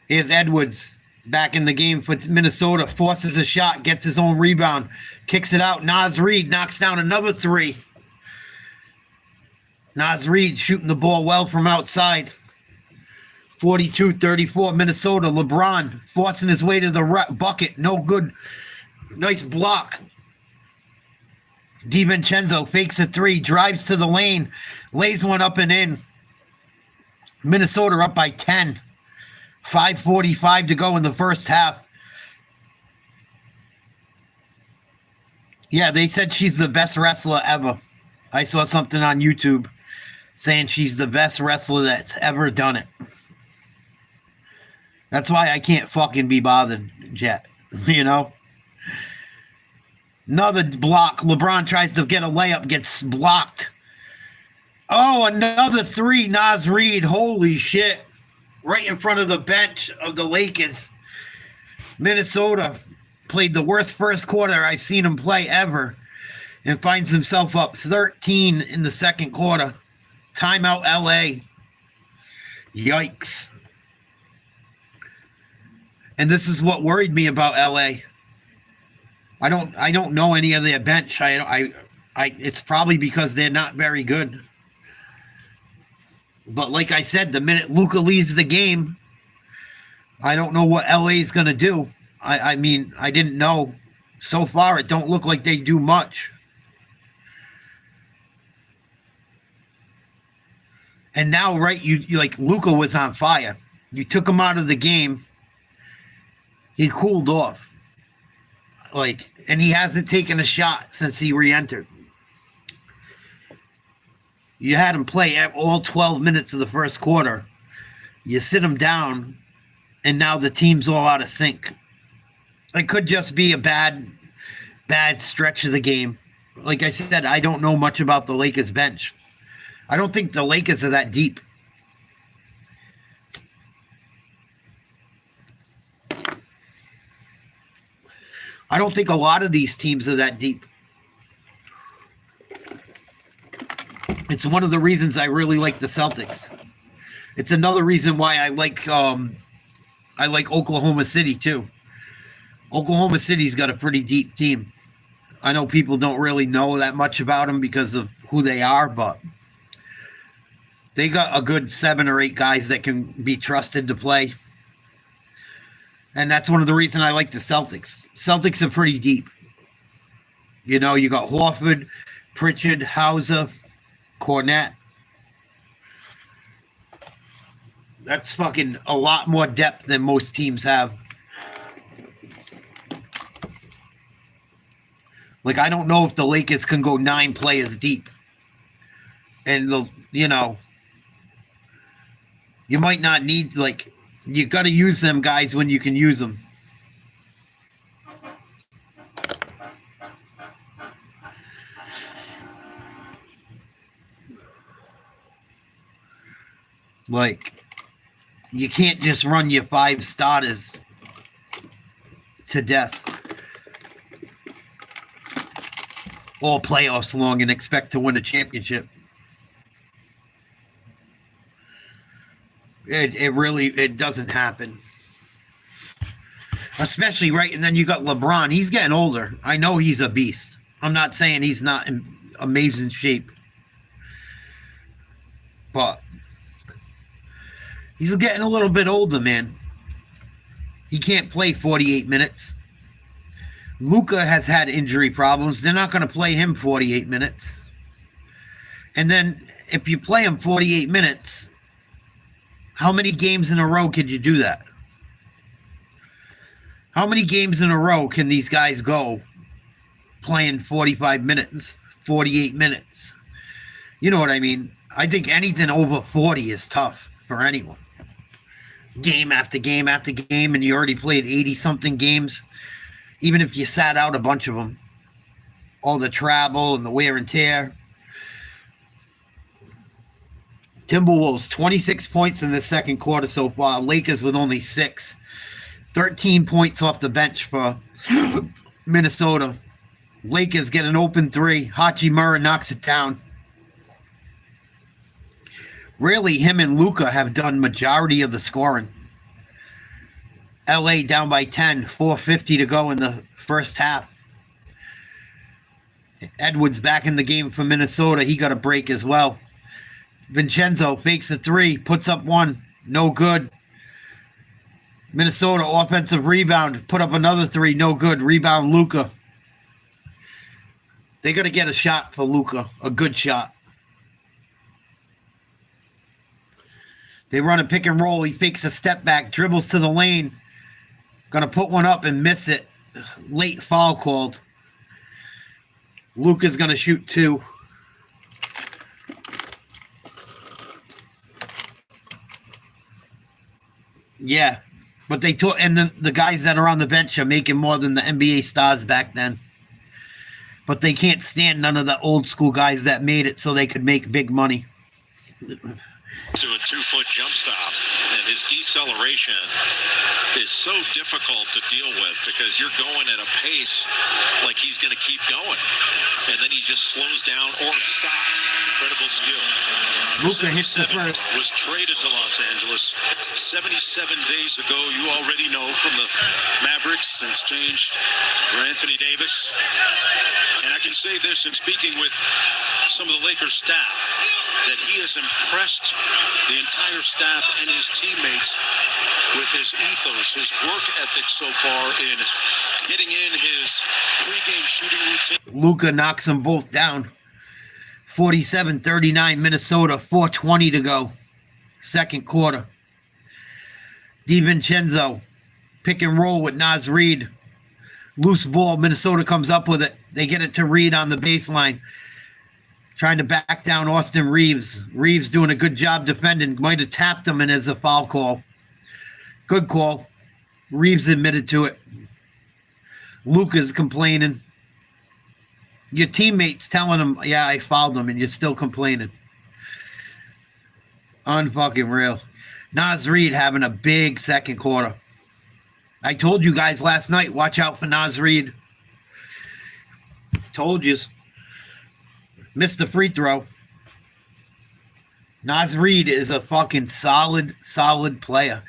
Here's Edwards back in the game for Minnesota. Forces a shot, gets his own rebound, kicks it out. Naz Reid knocks down another three. Naz Reid shooting the ball well from outside. 42-34 Minnesota. LeBron forcing his way to the bucket. No good. Nice block. DiVincenzo fakes a three, drives to the lane, lays one up and in. Minnesota up by 10. 5:45 to go in the first half. Yeah, they said she's the best wrestler ever. I saw something on YouTube saying she's the best wrestler that's ever done it. That's why I can't fucking be bothered, Jet. You know? Another block. LeBron tries to get a layup, gets blocked. Oh, another three. Naz Reid. Holy shit. Right in front of the bench of the Lakers. Minnesota played the worst first quarter I've seen him play ever and finds himself up 13 in the second quarter. Timeout LA. Yikes. And this is what worried me about LA. I don't know any of their bench. It's probably because they're not very good. But like I said, the minute Luka leaves the game, I don't know what LA is going to do. I mean, I didn't know. So far, it don't look like they do much. And now, right, you like Luka was on fire. You took him out of the game. He cooled off. And he hasn't taken a shot since he re-entered. You had him play all 12 minutes of the first quarter. You sit him down, and now the team's all out of sync. It could just be a bad stretch of the game. Like I said, I don't know much about the Lakers bench. I don't think the Lakers are that deep. I don't think a lot of these teams are that deep. It's one of the reasons I really like the Celtics. It's another reason why I like Oklahoma City too. Oklahoma City's got a pretty deep team. I know people don't really know that much about them because of who they are, but they got a good 7 or 8 guys that can be trusted to play. And that's one of the reasons I like the Celtics. Celtics are pretty deep. You know, you got Horford, Pritchard, Hauser, Cornette. That's fucking a lot more depth than most teams have. Like, I don't know if the Lakers can go 9 players deep. And, you might not need, you got to use them guys when you can use them. You can't just run your 5 starters to death all playoffs long and expect to win a championship. It doesn't happen. Especially and then you got LeBron. He's getting older. I know he's a beast. I'm not saying he's not in amazing shape. But he's getting a little bit older, man. He can't play 48 minutes. Luka has had injury problems. They're not going to play him 48 minutes. And then if you play him 48 minutes, how many games in a row could you do that? How many games in a row can these guys go playing 45 minutes, 48 minutes? You know what I mean? I think anything over 40 is tough for anyone. Game after game after game, and you already played 80-something games. Even if you sat out a bunch of them. All the travel and the wear and tear. Timberwolves, 26 points in the second quarter so far. Lakers with only 6. 13 points off the bench for Minnesota. Lakers get an open 3. Hachimura knocks it down. Really, him and Luka have done majority of the scoring. LA down by 10, 4:50 to go in the first half. Edwards back in the game for Minnesota. He got a break as well. Vincenzo fakes a 3, puts up 1, no good. Minnesota offensive rebound, put up another 3, no good. Rebound Luka. They got to get a shot for Luka, a good shot. They run a pick and roll. He fakes a step back, dribbles to the lane. Going to put one up and miss it. Late foul called. Luka's going to shoot 2. Yeah, but they took, and the guys that are on the bench are making more than the NBA stars back then. But they can't stand none of the old school guys that made it so they could make big money. To a 2-foot jump stop, and his deceleration is so difficult to deal with because you're going at a pace like he's going to keep going, and then he just slows down or stops. Incredible skill. Luka hits the first. Was traded to Los Angeles 77 days ago. You already know from the Mavericks in exchange for Anthony Davis. And I can say this in speaking with some of the Lakers staff, that he has impressed the entire staff and his teammates with his ethos, his work ethic so far in getting in his pregame shooting routine. Luka knocks them both down. 47-39 Minnesota, 4:20 to go. Second quarter. DiVincenzo, pick and roll with Naz Reid. Loose ball, Minnesota comes up with it. They get it to Reid on the baseline. Trying to back down Austin Reeves. Reeves doing a good job defending. Might have tapped him and as a foul call. Good call. Reeves admitted to it. Luka's complaining. Your teammates telling him, yeah, I fouled him, and you're still complaining. Unfucking real. Naz Reid having a big second quarter. I told you guys last night, watch out for Naz Reid. Told you. Missed the free throw. Naz Reid is a fucking solid player.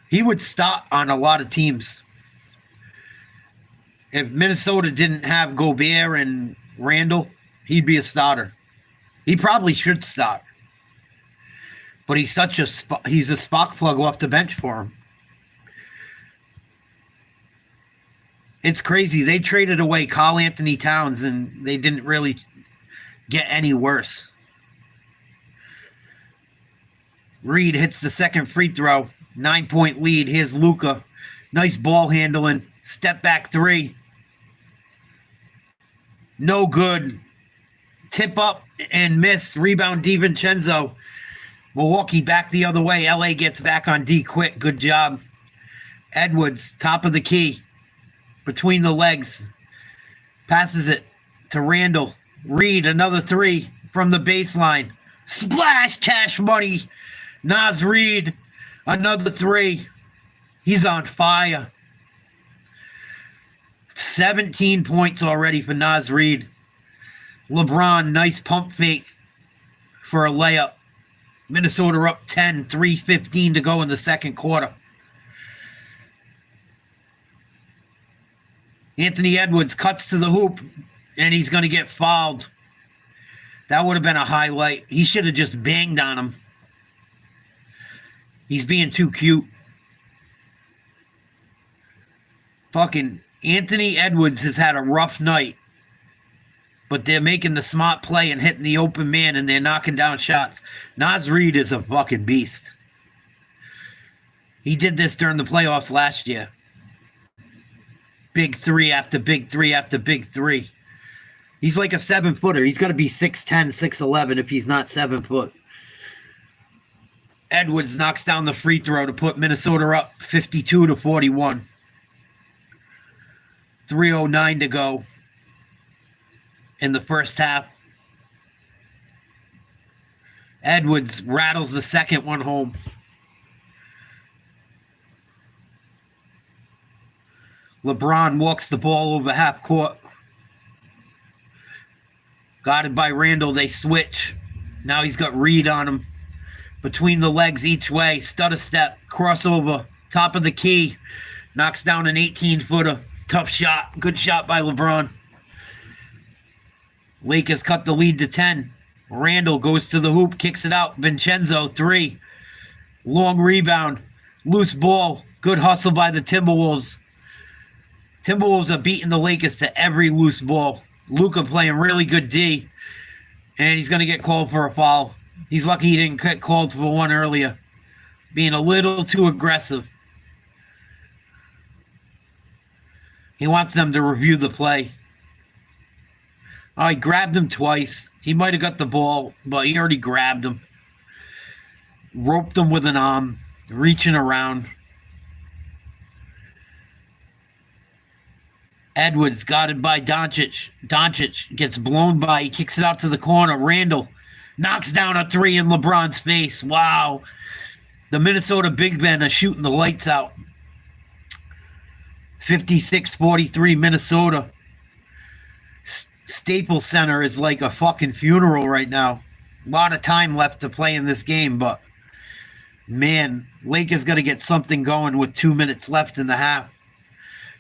He would start on a lot of teams. If Minnesota didn't have Gobert and Randall, he'd be a starter. He probably should start. But he's he's a spark plug off the bench for him. It's crazy. They traded away Karl Anthony Towns and they didn't really get any worse. Reed hits the second free throw. 9-point lead. Here's Luka. Nice ball handling. Step back 3. No good. Tip up and missed. Rebound DiVincenzo. Milwaukee back the other way. LA gets back on D quick. Good job. Edwards, top of the key. Between the legs. Passes it to Randall. Reed, another 3 from the baseline. Splash, cash money. Naz Reid, another 3. He's on fire. 17 points already for Naz Reid. LeBron, nice pump fake for a layup. Minnesota up 10, 3:15 to go in the second quarter. Anthony Edwards cuts to the hoop, and he's going to get fouled. That would have been a highlight. He should have just banged on him. He's being too cute. Fucking Anthony Edwards has had a rough night, but they're making the smart play and hitting the open man, and they're knocking down shots. Naz Reid is a fucking beast. He did this during the playoffs last year. Big 3 after big 3 after big 3. He's like a 7-footer. He's got to be 6'10", 6'11" if he's not 7 foot. Edwards knocks down the free throw to put Minnesota up 52-41. 3:09 to go in the first half. Edwards rattles the second one home. LeBron walks the ball over half court. Guarded by Randall, they switch. Now he's got Reed on him. Between the legs each way, stutter step, crossover, top of the key. Knocks down an 18-footer. Tough shot. Good shot by LeBron. Lakers cut the lead to 10. Randall goes to the hoop, kicks it out. Vincenzo, 3. Long rebound. Loose ball. Good hustle by the Timberwolves. Timberwolves are beating the Lakers to every loose ball. Luka playing really good D. And he's going to get called for a foul. He's lucky he didn't get called for one earlier. Being a little too aggressive. He wants them to review the play. Oh, he grabbed him twice. He might have got the ball, but he already grabbed him. Roped him with an arm. Reaching around. Edwards guarded by Doncic. Doncic gets blown by. He kicks it out to the corner. Randall knocks down a 3 in LeBron's face. Wow. The Minnesota Big Men are shooting the lights out. 56-43 Minnesota. Staples Center is like a fucking funeral right now. A lot of time left to play in this game, but man, Lakers got to get something going with 2 minutes left in the half.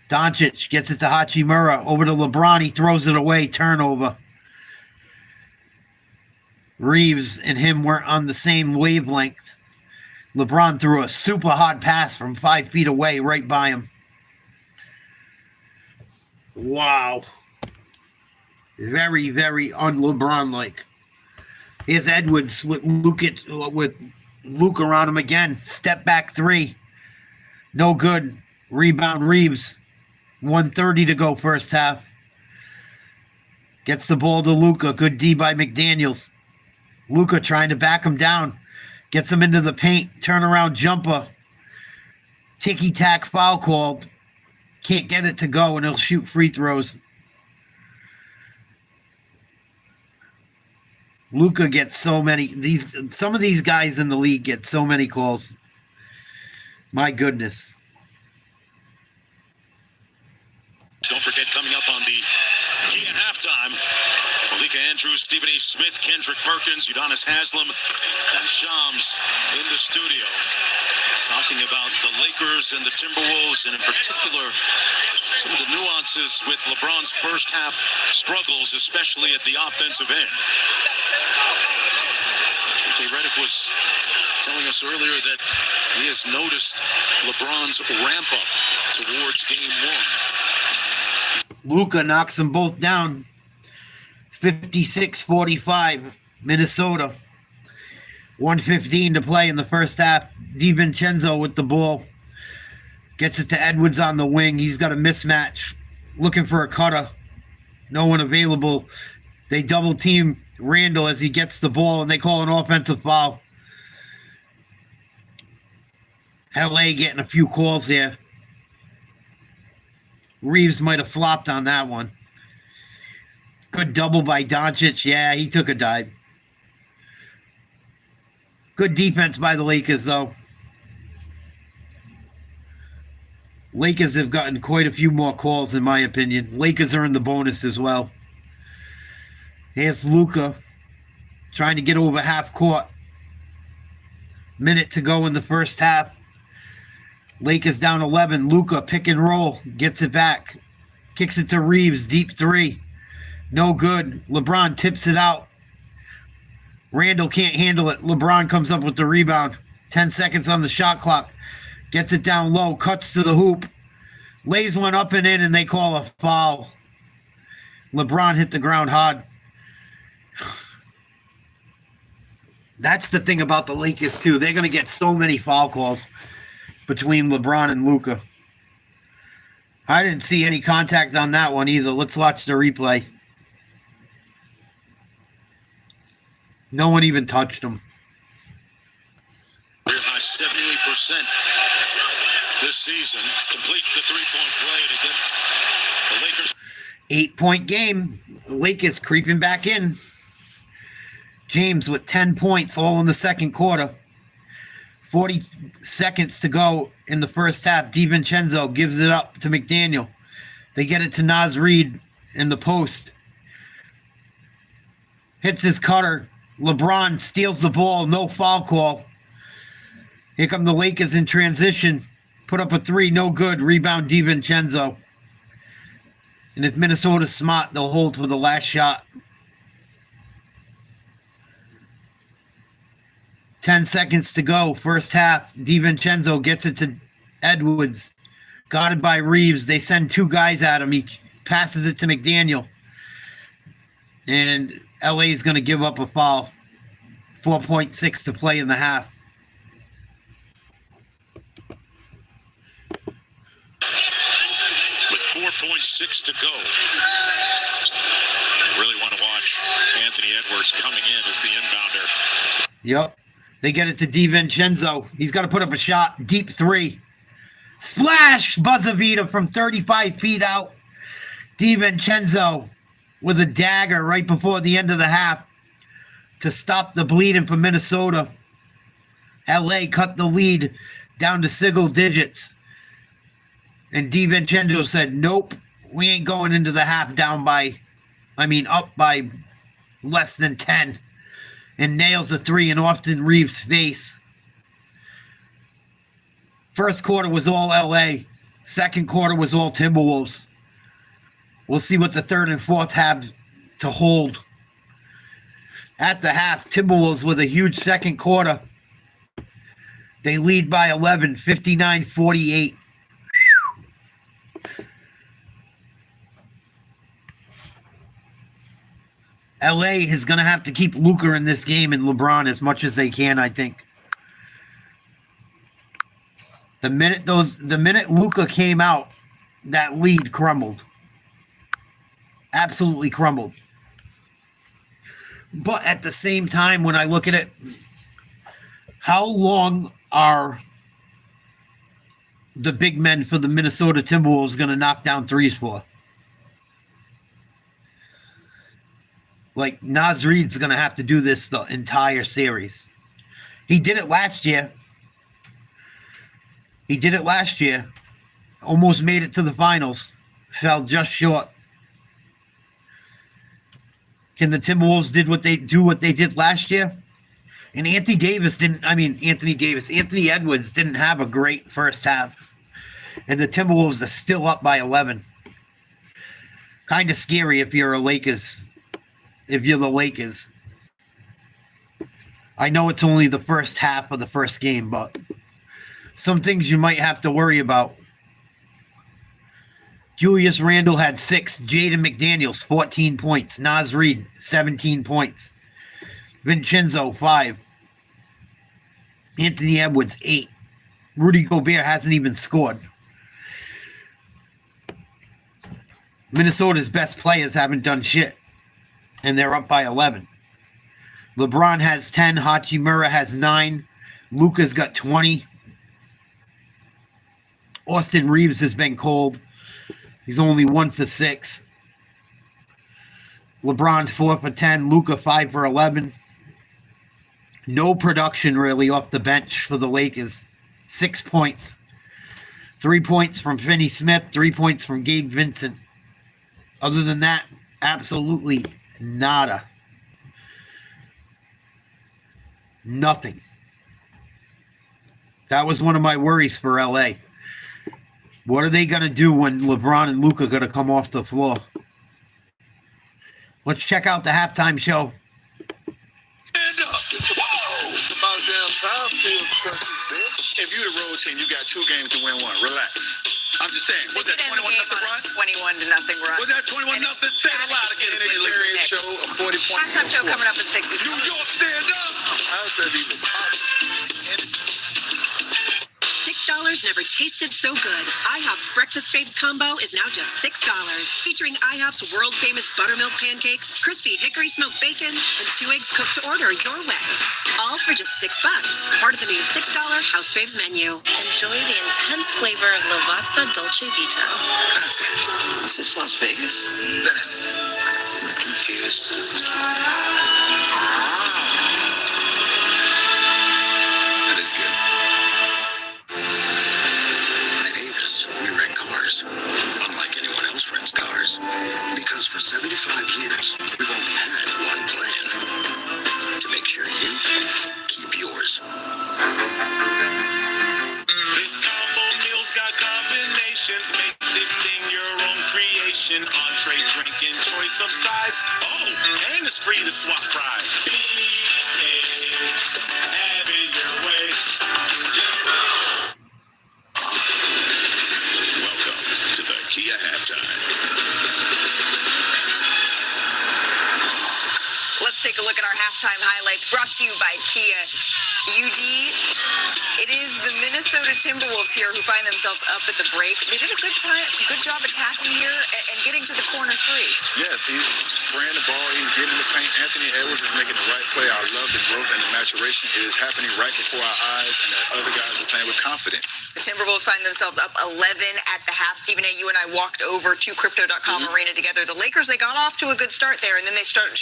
Doncic gets it to Hachimura. Over to LeBron. He throws it away. Turnover. Reeves and him weren't on the same wavelength. LeBron threw a super hard pass from 5 feet away right by him. Wow. Very, very un-LeBron-like. Here's Edwards with Luka on him again. Step back 3. No good. Rebound Reeves. 1:30 to go first half. Gets the ball to Luka. Good D by McDaniels. Luka trying to back him down. Gets him into the paint. Turnaround jumper. Ticky-tack foul called. Can't get it to go, and he'll shoot free throws. Luka gets so many. Some of these guys in the league get so many calls. My goodness. Don't forget, coming up on the key at halftime, Malika Andrews, Stephen A. Smith, Kendrick Perkins, Udonis Haslam, and Shams in the studio talking about the Lakers and the Timberwolves, and in particular, some of the nuances with LeBron's first half struggles, especially at the offensive end. J. Redick was telling us earlier that he has noticed LeBron's ramp up towards game 1. Luka knocks them both down. 56-45, Minnesota. 1:15 to play in the first half. DiVincenzo with the ball. Gets it to Edwards on the wing. He's got a mismatch. Looking for a cutter. No one available. They double team Randall as he gets the ball, and they call an offensive foul. LA getting a few calls there. Reeves might have flopped on that one. Good double by Doncic. Yeah, he took a dive. Good defense by the Lakers, though. Lakers have gotten quite a few more calls, in my opinion. Lakers are in the bonus as well. Here's Luka trying to get over half court. Minute to go in the first half. Lakers down 11. Luka pick and roll. Gets it back. Kicks it to Reeves. Deep 3. No good. LeBron tips it out. Randall can't handle it. LeBron comes up with the rebound. 10 seconds on the shot clock. Gets it down low. Cuts to the hoop. Lays one up and in, and they call a foul. LeBron hit the ground hard. That's the thing about the Lakers, too. They're going to get so many foul calls between LeBron and Luka. I didn't see any contact on that one either. Let's watch the replay. No one even touched him. Career high 78% this season. Completes the three-point play to get the Lakers. 8-point game. Lakers creeping back in. James with 10 points all in the second quarter. 40 seconds to go in the first half. DiVincenzo gives it up to McDaniel. They get it to Naz Reid in the post. Hits his cutter. LeBron steals the ball. No foul call. Here come the Lakers in transition. Put up a three. No good. Rebound DiVincenzo. And if Minnesota's smart, they'll hold for the last shot. 10 seconds to go. First half. DiVincenzo gets it to Edwards. Guarded by Reeves. They send two guys at him. He passes it to McDaniel. And LA is going to give up a foul. 4.6 to play in the half. With 4.6 to go. I really want to watch Anthony Edwards coming in as the inbounder. Yep. They get it to DiVincenzo. He's got to put up a shot. Deep three. Splash! Buzzer beater from 35 feet out. DiVincenzo with a dagger right before the end of the half to stop the bleeding for Minnesota. LA cut the lead down to single digits. And DiVincenzo said, nope, we ain't going into the half up by less than 10. And nails a three in Austin Reeves' face. First quarter was all LA. Second quarter was all Timberwolves. We'll see what the third and fourth have to hold. At the half, Timberwolves with a huge second quarter. They lead by 11, 59-48. LA is going to have to keep Luka in this game and LeBron as much as they can, I think. The minute Luka came out, that lead crumbled. Absolutely crumbled. But at the same time, when I look at it, how long are the big men for the Minnesota Timberwolves going to knock down threes for? Like, Naz Reid's going to have to do this the entire series. He did it last year. Almost made it to the finals. Fell just short. Can the Timberwolves do what they did last year? And Anthony Edwards didn't have a great first half. And the Timberwolves are still up by 11. Kind of scary if you're the Lakers. I know it's only the first half of the first game, but some things you might have to worry about. Julius Randle had 6. Jaden McDaniels, 14 points. Naz Reid, 17 points. Vincenzo, 5. Anthony Edwards, 8. Rudy Gobert hasn't even scored. Minnesota's best players haven't done shit. And they're up by 11. LeBron has 10. Hachimura has 9. Luka's got 20. Austin Reeves has been cold. He's only 1 for 6. LeBron's 4 for 10. Luka 5 for 11. No production really off the bench for the Lakers. 6 points. 3 points from Finney Smith. 3 points from Gabe Vincent. Other than that, absolutely nada. Nothing. That was one of my worries for LA. What are they going to do when LeBron and Luka are going to come off the floor? Let's check out the halftime show. Stand up. It's about damn time for if you're the road team, you got 2 games to win 1. Relax. I'm just saying. Was that 21-0 run? 21-0 run. Was that 21-0? Say it loud again. Next show, a 40-point. Halftime show coming up in 60 seconds. New York, stand up. How's that even possible? $6 lunch never tasted so good. IHOP's Breakfast Faves combo is now just $6. Featuring IHOP's world-famous buttermilk pancakes, crispy hickory smoked bacon, and 2 eggs cooked to order your way. All for just $6. Part of the new $6 House Faves menu. Enjoy the intense flavor of Lavazza Dolce Vita. Is this Las Vegas? Venice. I'm confused. That is good. At Avis, we rent cars, unlike anyone else rents cars. Because for 75 years, we've only had one plan. To make sure you keep yours. This combo meal's got combinations. Make this thing your own creation. Entree, drink, and choice of size. Oh, and it's free to swap fries. Have it your way. Welcome to the Kia halftime. Let's take a look at our halftime highlights brought to you by Kia. UD, it is the Minnesota Timberwolves here who find themselves up at the break. They did a good job attacking here and getting to the corner three. Yes, he's spraying the ball. He's getting the paint. Anthony Edwards is making the right play. I love the growth and the maturation. It is happening right before our eyes, and the other guys are playing with confidence. The Timberwolves find themselves up 11 at the half. Stephen A., you and I walked over to Crypto.com Arena together. The Lakers, they got off to a good start there, and then they started...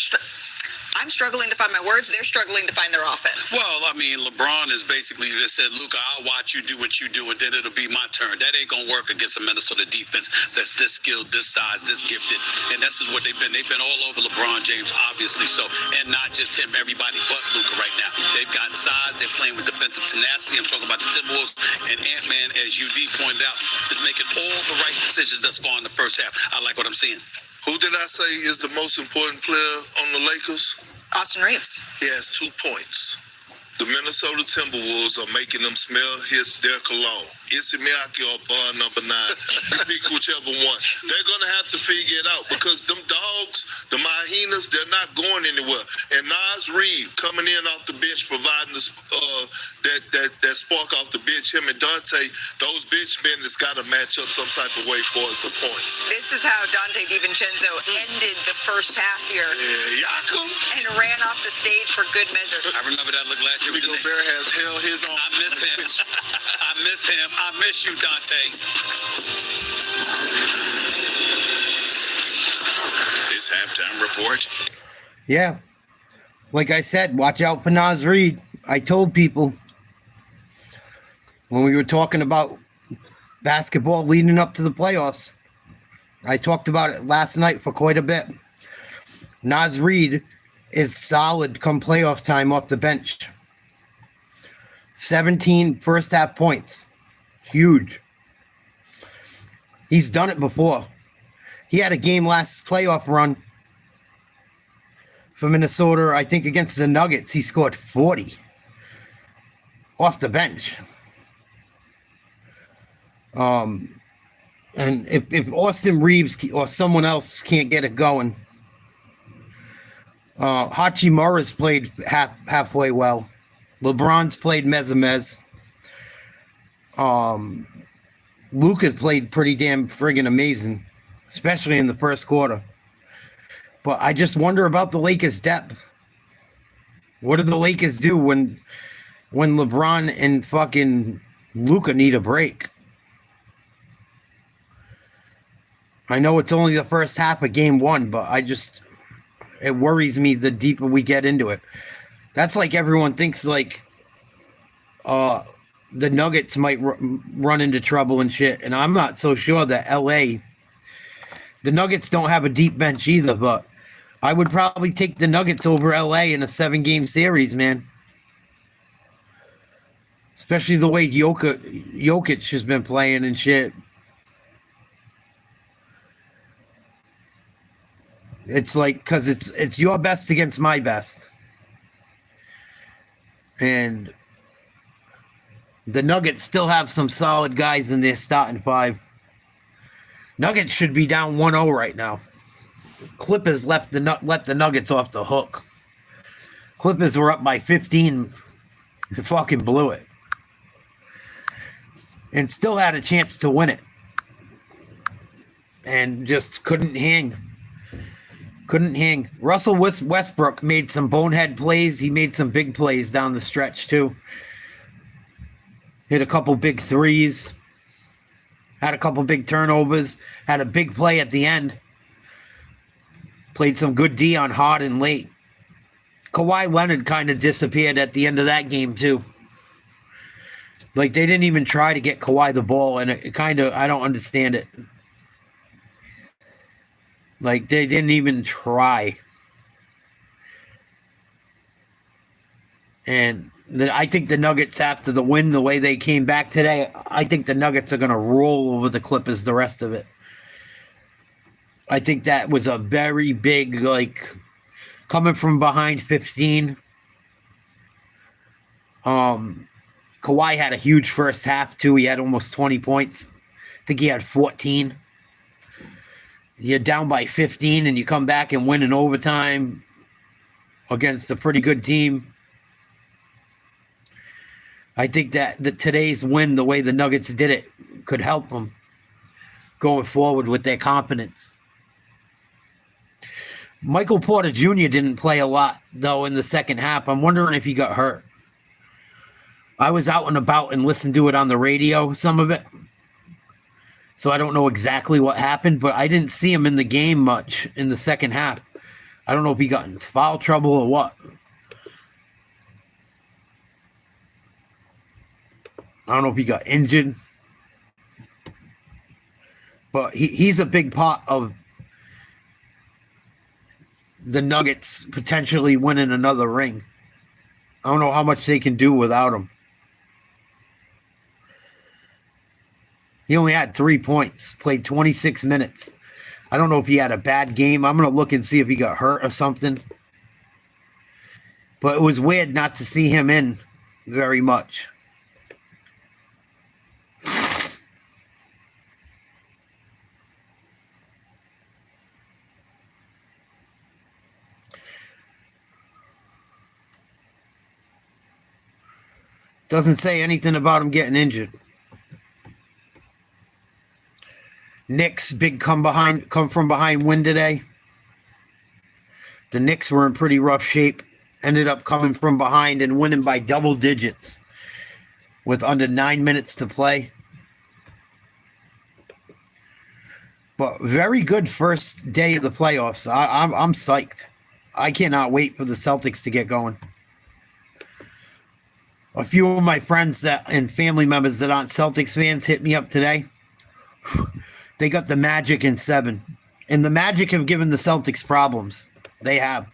I'm struggling to find my words. They're struggling to find their offense. Well, I mean, LeBron is basically just said, Luka, I'll watch you do what you do, and then it'll be my turn. That ain't going to work against a Minnesota defense that's this skilled, this size, this gifted. And this is what they've been. They've been all over LeBron James, obviously so. And not just him, everybody but Luka right now. They've got size. They're playing with defensive tenacity. I'm talking about the Timberwolves. And Ant-Man, as UD pointed out, is making all the right decisions thus far in the first half. I like what I'm seeing. Who did I say is the most important player on the Lakers? Austin Reeves. He has 2 points. The Minnesota Timberwolves are making them smell their cologne. It's Miyake or bar number 9. You pick whichever one. They're going to have to figure it out because them dogs, the Mahinas, they're not going anywhere. And Nas Reed coming in off the bench, providing that spark off the bench, him and Dante, those bench men has got to match up some type of way for us the points. This is how Dante DiVincenzo ended the first half here. Yeah, Yakum. And ran off the stage for good measure. I remember that look last year. Rico Bear has held his own. I miss him. I miss him. I miss you, Dante. This halftime report. Yeah. Like I said, watch out for Nas Reed. I told people when we were talking about basketball leading up to the playoffs, I talked about it last night for quite a bit. Nas Reed is solid come playoff time off the bench. 17 first half points. Huge. He's done it before. He had a game last playoff run for Minnesota, I think against the Nuggets. He scored 40 off the bench. And if Austin Reeves or someone else can't get it going, Hachimura's played halfway well. LeBron's played mez. Luka's played pretty damn friggin' amazing, especially in the first quarter. But I just wonder about the Lakers' depth. What do the Lakers do when LeBron and fucking Luka need a break? I know it's only the first half of game 1, but it worries me the deeper we get into it. That's like everyone thinks like the Nuggets might run into trouble and shit. And I'm not so sure that the Nuggets don't have a deep bench either, but I would probably take the Nuggets over LA in a 7-game series, man. Especially the way Jokic has been playing and shit. It's like, because it's your best against my best. And the Nuggets still have some solid guys in their starting 5. Nuggets should be down 1-0 right now. Clippers let the Nuggets off the hook. Clippers were up by 15. They fucking blew it. and still had a chance to win it. And just couldn't hang. Couldn't hang. Russell Westbrook made some bonehead plays. He made some big plays down the stretch, too. Hit a couple big threes. Had a couple big turnovers. Had a big play at the end. Played some good D on Harden late. Kawhi Leonard kind of disappeared at the end of that game, too. Like, they didn't even try to get Kawhi the ball, and it kind of, I don't understand it. Like, they didn't even try. And I think the Nuggets, after the win, the way they came back today, I think the Nuggets are going to roll over the Clippers the rest of it. I think that was a very big, like, coming from behind 15. Kawhi had a huge first half, too. He had almost 20 points. I think he had 14. You're down by 15 and you come back and win in overtime against a pretty good team. I think that today's win, the way the Nuggets did it, could help them going forward with their confidence. Michael Porter Jr. didn't play a lot, though, in the second half. I'm wondering if he got hurt. I was out and about and listened to it on the radio, some of it. So I don't know exactly what happened, but I didn't see him in the game much in the second half. I don't know if he got in foul trouble or what. I don't know if he got injured. But he's a big part of the Nuggets potentially winning another ring. I don't know how much they can do without him. He only had 3 points, played 26 minutes. I don't know if he had a bad game. I'm going to look and see if he got hurt or something. But it was weird not to see him in very much. Doesn't say anything about him getting injured. Knicks, big come from behind win today. The Knicks were in pretty rough shape. Ended up coming from behind and winning by double digits with under 9 minutes to play. But very good first day of the playoffs. I'm psyched. I cannot wait for the Celtics to get going. A few of my friends and family members that aren't Celtics fans hit me up today. They got the Magic in 7. And the Magic have given the Celtics problems. They have.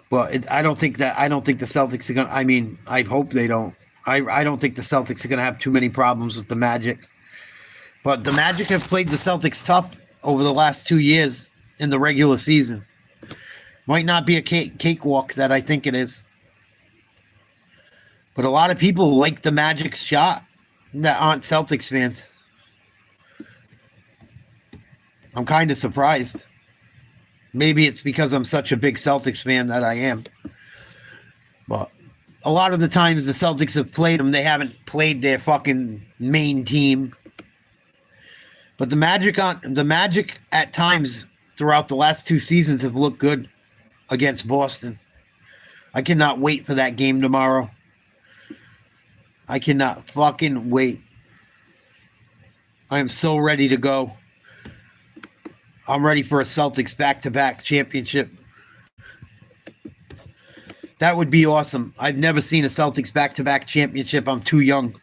But I don't think the Celtics are going to, I mean, I hope they don't. I don't think the Celtics are going to have too many problems with the Magic. But the Magic have played the Celtics tough over the last 2 years in the regular season. Might not be a cakewalk that I think it is. But a lot of people like the Magic's shot that aren't Celtics fans. I'm kind of surprised. Maybe it's because I'm such a big Celtics fan that I am. But a lot of the times the Celtics have played them, they haven't played their fucking main team. But the Magic at times throughout the last 2 seasons have looked good against Boston. I cannot wait for that game tomorrow. I cannot fucking wait. I am so ready to go. I'm ready for a Celtics back-to-back championship. That would be awesome. I've never seen a Celtics back-to-back championship. I'm too young.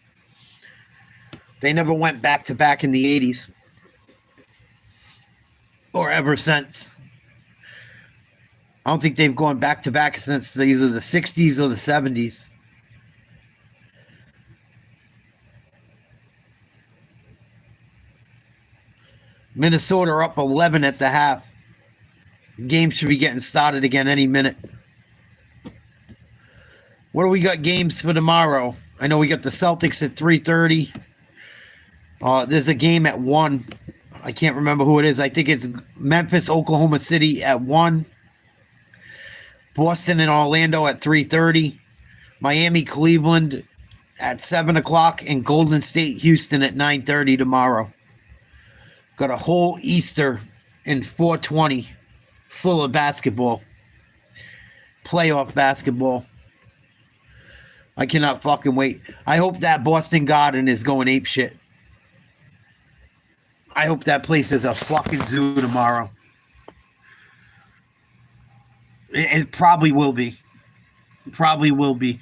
They never went back-to-back in the 80s. Or ever since. I don't think they've gone back-to-back since either the 60s or the 70s. Minnesota are up 11 at the half. Game should be getting started again any minute. What do we got games for tomorrow? I know we got the Celtics at 3:30. There's a game at 1. I can't remember who it is. I think it's Memphis, Oklahoma City at 1. Boston and Orlando at 3:30. Miami, Cleveland at 7 o'clock and Golden State, Houston at 9:30 tomorrow. Got a whole Easter in 420 full of basketball. Playoff basketball. I cannot fucking wait. I hope that Boston Garden is going apeshit. I hope that place is a fucking zoo tomorrow. It probably will be. Probably will be.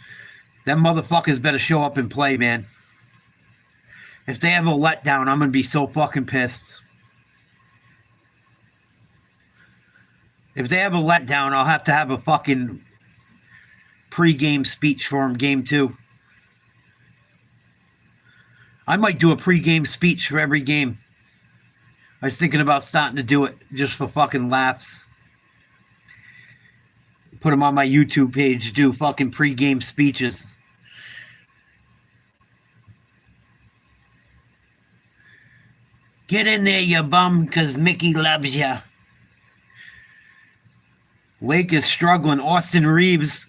Them motherfuckers better show up and play, man. If they have a letdown, I'm going to be so fucking pissed. If they have a letdown, I'll have to have a fucking pre-game speech for them, game 2. I might do a pre-game speech for every game. I was thinking about starting to do it just for fucking laughs. Put them on my YouTube page, do fucking pre-game speeches. Get in there, you bum, because Mickey loves you. Lake is struggling. Austin Reeves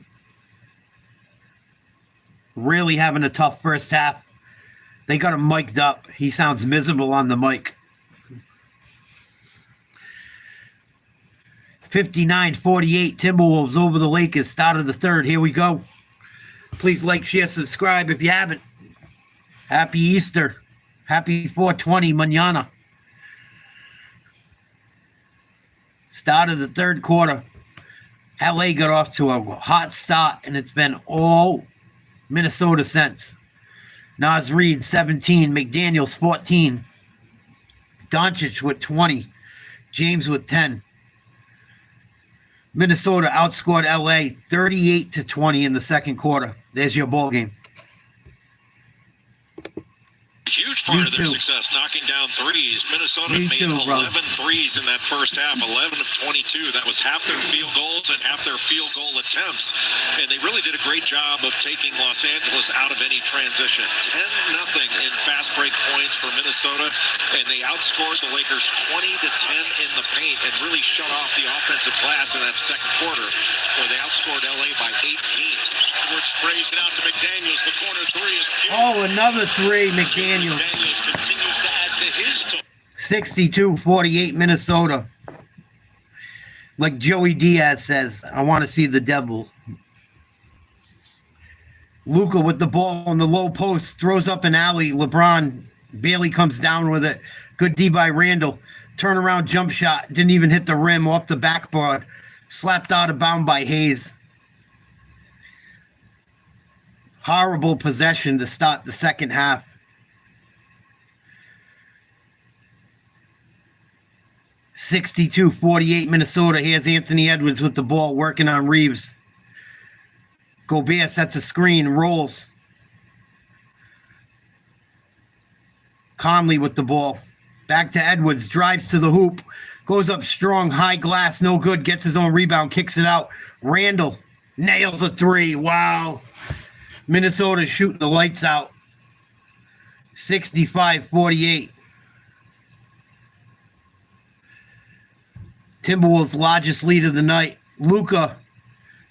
really having a tough first half. They got him mic'd up. He sounds miserable on the mic. 59-48, Timberwolves over the Lakers. Start of the third. Here we go. Please like, share, subscribe if you haven't. Happy Easter. Happy 420 mañana. Start of the third quarter. LA got off to a hot start, and it's been all Minnesota since. Naz Reid, 17. McDaniels, 14. Doncic with 20. James with 10. Minnesota outscored LA 38-20 in the second quarter. There's your ball game. Huge part of their success, knocking down threes. Minnesota made 11 threes in that first half, 11 of 22. That was half their field goals and half their field goal attempts. And they really did a great job of taking Los Angeles out of any transition. 10-0 in fast break points for Minnesota. And they outscored the Lakers 20-10 in the paint and really shut off the offensive glass in that second quarter, where they outscored LA by 18. Edwards sprays it out to McDaniels. The corner three is beautiful. Oh, another three, McDaniels. McDaniels continues to add to his total. 62-48 Minnesota. Like Joey Diaz says, I want to see the devil. Luka with the ball on the low post, throws up an alley. LeBron barely comes down with it. Good D by Randall. Turnaround jump shot. Didn't even hit the rim, off the backboard. Slapped out of bounds by Hayes. Horrible possession to start the second half. 62-48 Minnesota. Here's Anthony Edwards with the ball, working on Reeves. Gobert sets a screen, rolls. Conley with the ball. Back to Edwards, drives to the hoop. Goes up strong, high glass, no good. Gets his own rebound, kicks it out. Randall nails a three. Wow. Minnesota shooting the lights out. 65-48. Timberwolves' largest lead of the night. Luka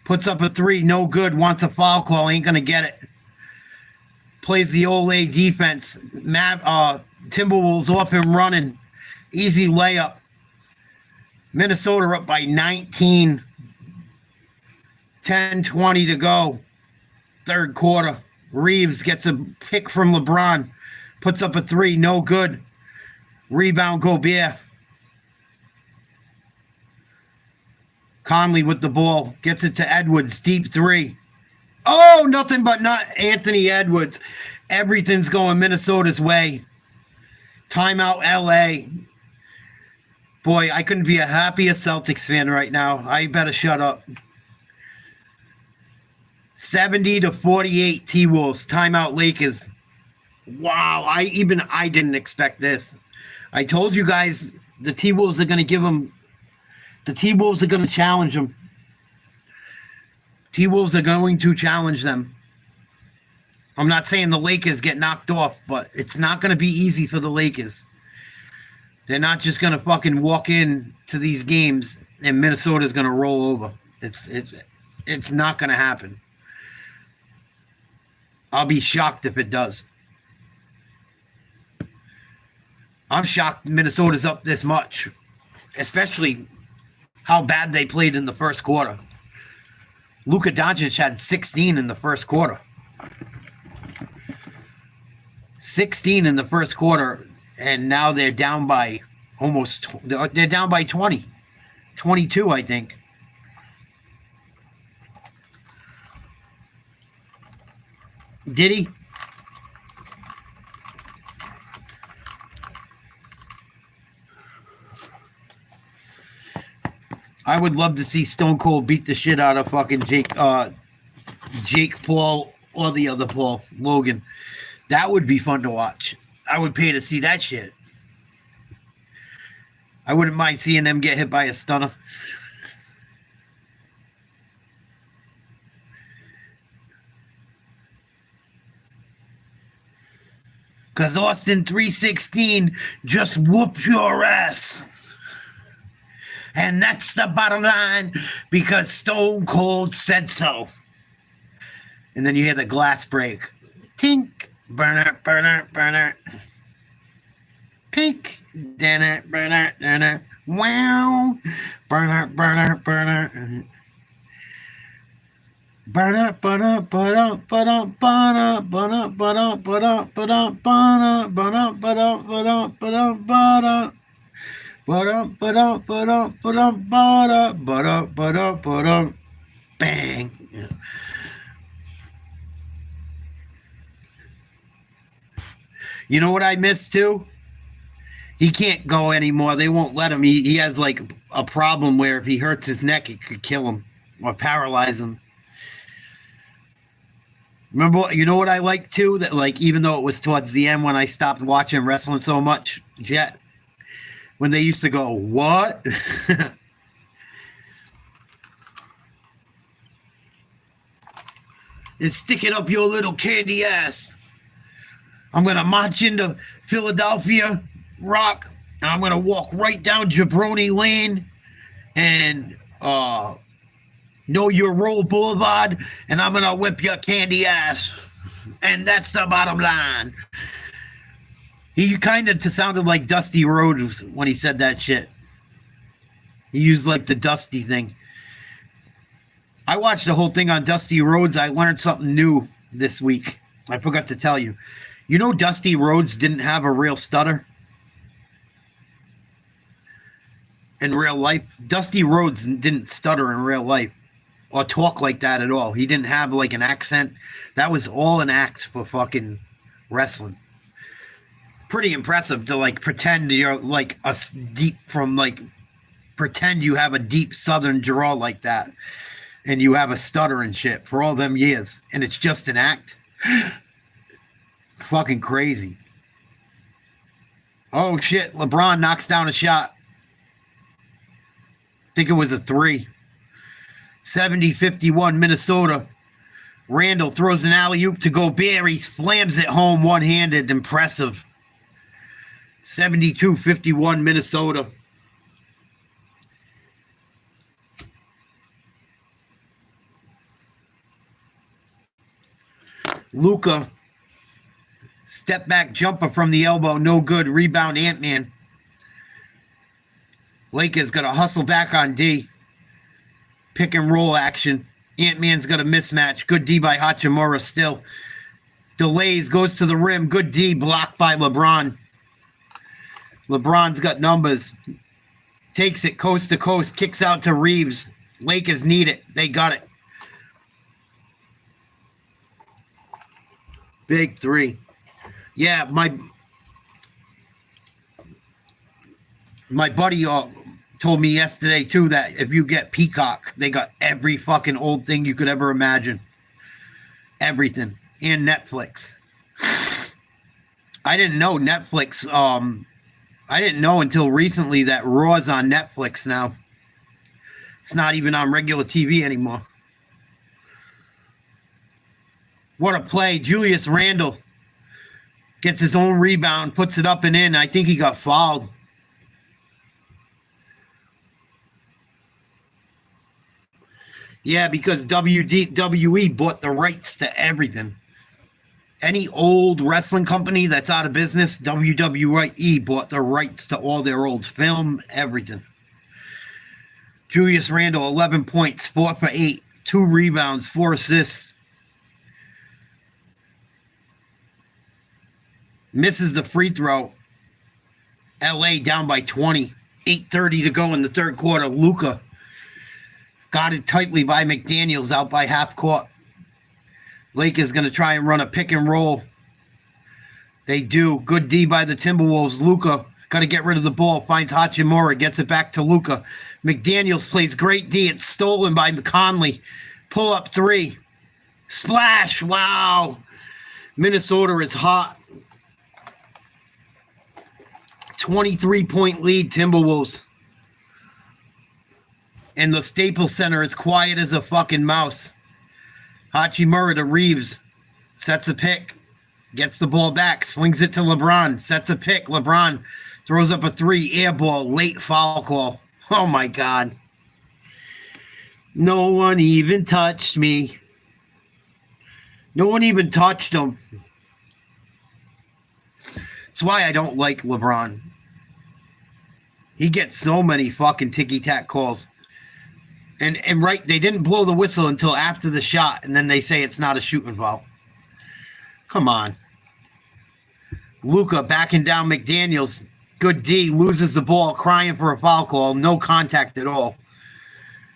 puts up a three, no good, wants a foul call, ain't going to get it. Plays the Olay defense. Timberwolves off and running. Easy layup. Minnesota up by 19. 10-20 to go. Third quarter. Reeves gets a pick from LeBron. Puts up a three, no good. Rebound Gobert. Conley with the ball. Gets it to Edwards. Deep three. Oh, nothing but not Anthony Edwards. Everything's going Minnesota's way. Timeout LA. Boy, I couldn't be a happier Celtics fan right now. I better shut up. 70-48 T-Wolves. Timeout Lakers. Wow, I didn't expect this. I told you guys the T-Wolves are going to give them. The T-Wolves are going to challenge them. T-Wolves are going to challenge them. I'm not saying the Lakers get knocked off, but it's not going to be easy for the Lakers. They're not just going to fucking walk in to these games and Minnesota's going to roll over. It's not going to happen. I'll be shocked if it does. I'm shocked Minnesota's up this much, especially how bad they played in the first quarter. Luka Doncic had 16 in the first quarter. 16 in the first quarter, and now they're down by they're down by 20. 22, I think. Did he? I would love to see Stone Cold beat the shit out of fucking Jake Paul or the other Paul, Logan. That would be fun to watch. I would pay to see that shit. I wouldn't mind seeing them get hit by a stunner. Because Austin 316 just whooped your ass. And that's the bottom line, because Stone Cold said so. And then you hear the glass break. Tink. Burner, burner, burner. Pink. Dinner, burner, dinner. Wow. Burner, burner, burner. Burner, burner, burner, burner, burner, burner, burner, burner, burner, burner, burner, burner, burner, burner. Bang. You know what I miss too? He can't go anymore. They won't let him. He has like a problem where if he hurts his neck, it could kill him or paralyze him. Remember, you know what I like too? That like, even though it was towards the end when I stopped watching wrestling so much, Jet, when they used to go, what? And stick it up your little candy ass. I'm going to march into Philadelphia, Rock, and I'm going to walk right down Jabroni Lane and Know Your Role Boulevard, and I'm going to whip your candy ass. And that's the bottom line. He kind of sounded like Dusty Rhodes when he said that shit. He used like the Dusty thing. I watched the whole thing on Dusty Rhodes. I learned something new this week. I forgot to tell you. You know Dusty Rhodes didn't have a real stutter? In real life? Dusty Rhodes didn't stutter in real life or talk like that at all. He didn't have like an accent. That was all an act for fucking wrestling. Pretty impressive to like pretend you're like a deep from like pretend you have a deep southern drawl like that and you have a stutter and shit for all them years and it's just an act. Fucking crazy. Oh shit, LeBron knocks down a shot. I think it was a 3. 70-51 Minnesota. Randall throws an alley-oop to Gobert. He slams it home one-handed. Impressive. 72-51 Minnesota. Luka. Step back jumper from the elbow. No good. Rebound Ant-Man. Lakers got to hustle back on D. Pick and roll action. Ant-Man's got a mismatch. Good D by Hachimura still. Delays. Goes to the rim. Good D. Blocked by LeBron. LeBron's got numbers. Takes it coast to coast. Kicks out to Reeves. Lakers need it. They got it. Big 3. Yeah, my buddy told me yesterday, too, that if you get Peacock, they got every fucking old thing you could ever imagine. Everything. And Netflix. I didn't know Netflix... I didn't know until recently that Raw's on Netflix now. It's not even on regular TV anymore. What a play. Julius Randle gets his own rebound, puts it up and in. I think he got fouled. Yeah, because WWE bought the rights to everything. any old wrestling company that's out of business, WWE bought the rights to all their old film, everything. Julius Randle, 11 points, 4 for 8, 2 rebounds, 4 assists. Misses the free throw. LA down by 20. 8:30 to go in the third quarter. Luka got it tightly by McDaniels out by half court. Lakers going to try and run a pick and roll. They do. Good D by the Timberwolves. Luka got to get rid of the ball. Finds Hachimura. Gets it back to Luka. McDaniels plays great D. It's stolen by Conley. Pull up 3. Splash. Wow. Minnesota is hot. 23-point lead, Timberwolves. And the Staples Center is quiet as a fucking mouse. Hachimura to Reeves. Sets a pick. Gets the ball back. Swings it to LeBron. Sets a pick. LeBron throws up a 3. Air ball. Late foul call. Oh, my God. No one even touched me. No one even touched him. That's why I don't like LeBron. He gets so many fucking ticky-tack calls. And right, they didn't blow the whistle until after the shot, and then they say it's not a shooting foul. Come on. Luka backing down McDaniels. Good D, loses the ball, crying for a foul call. No contact at all.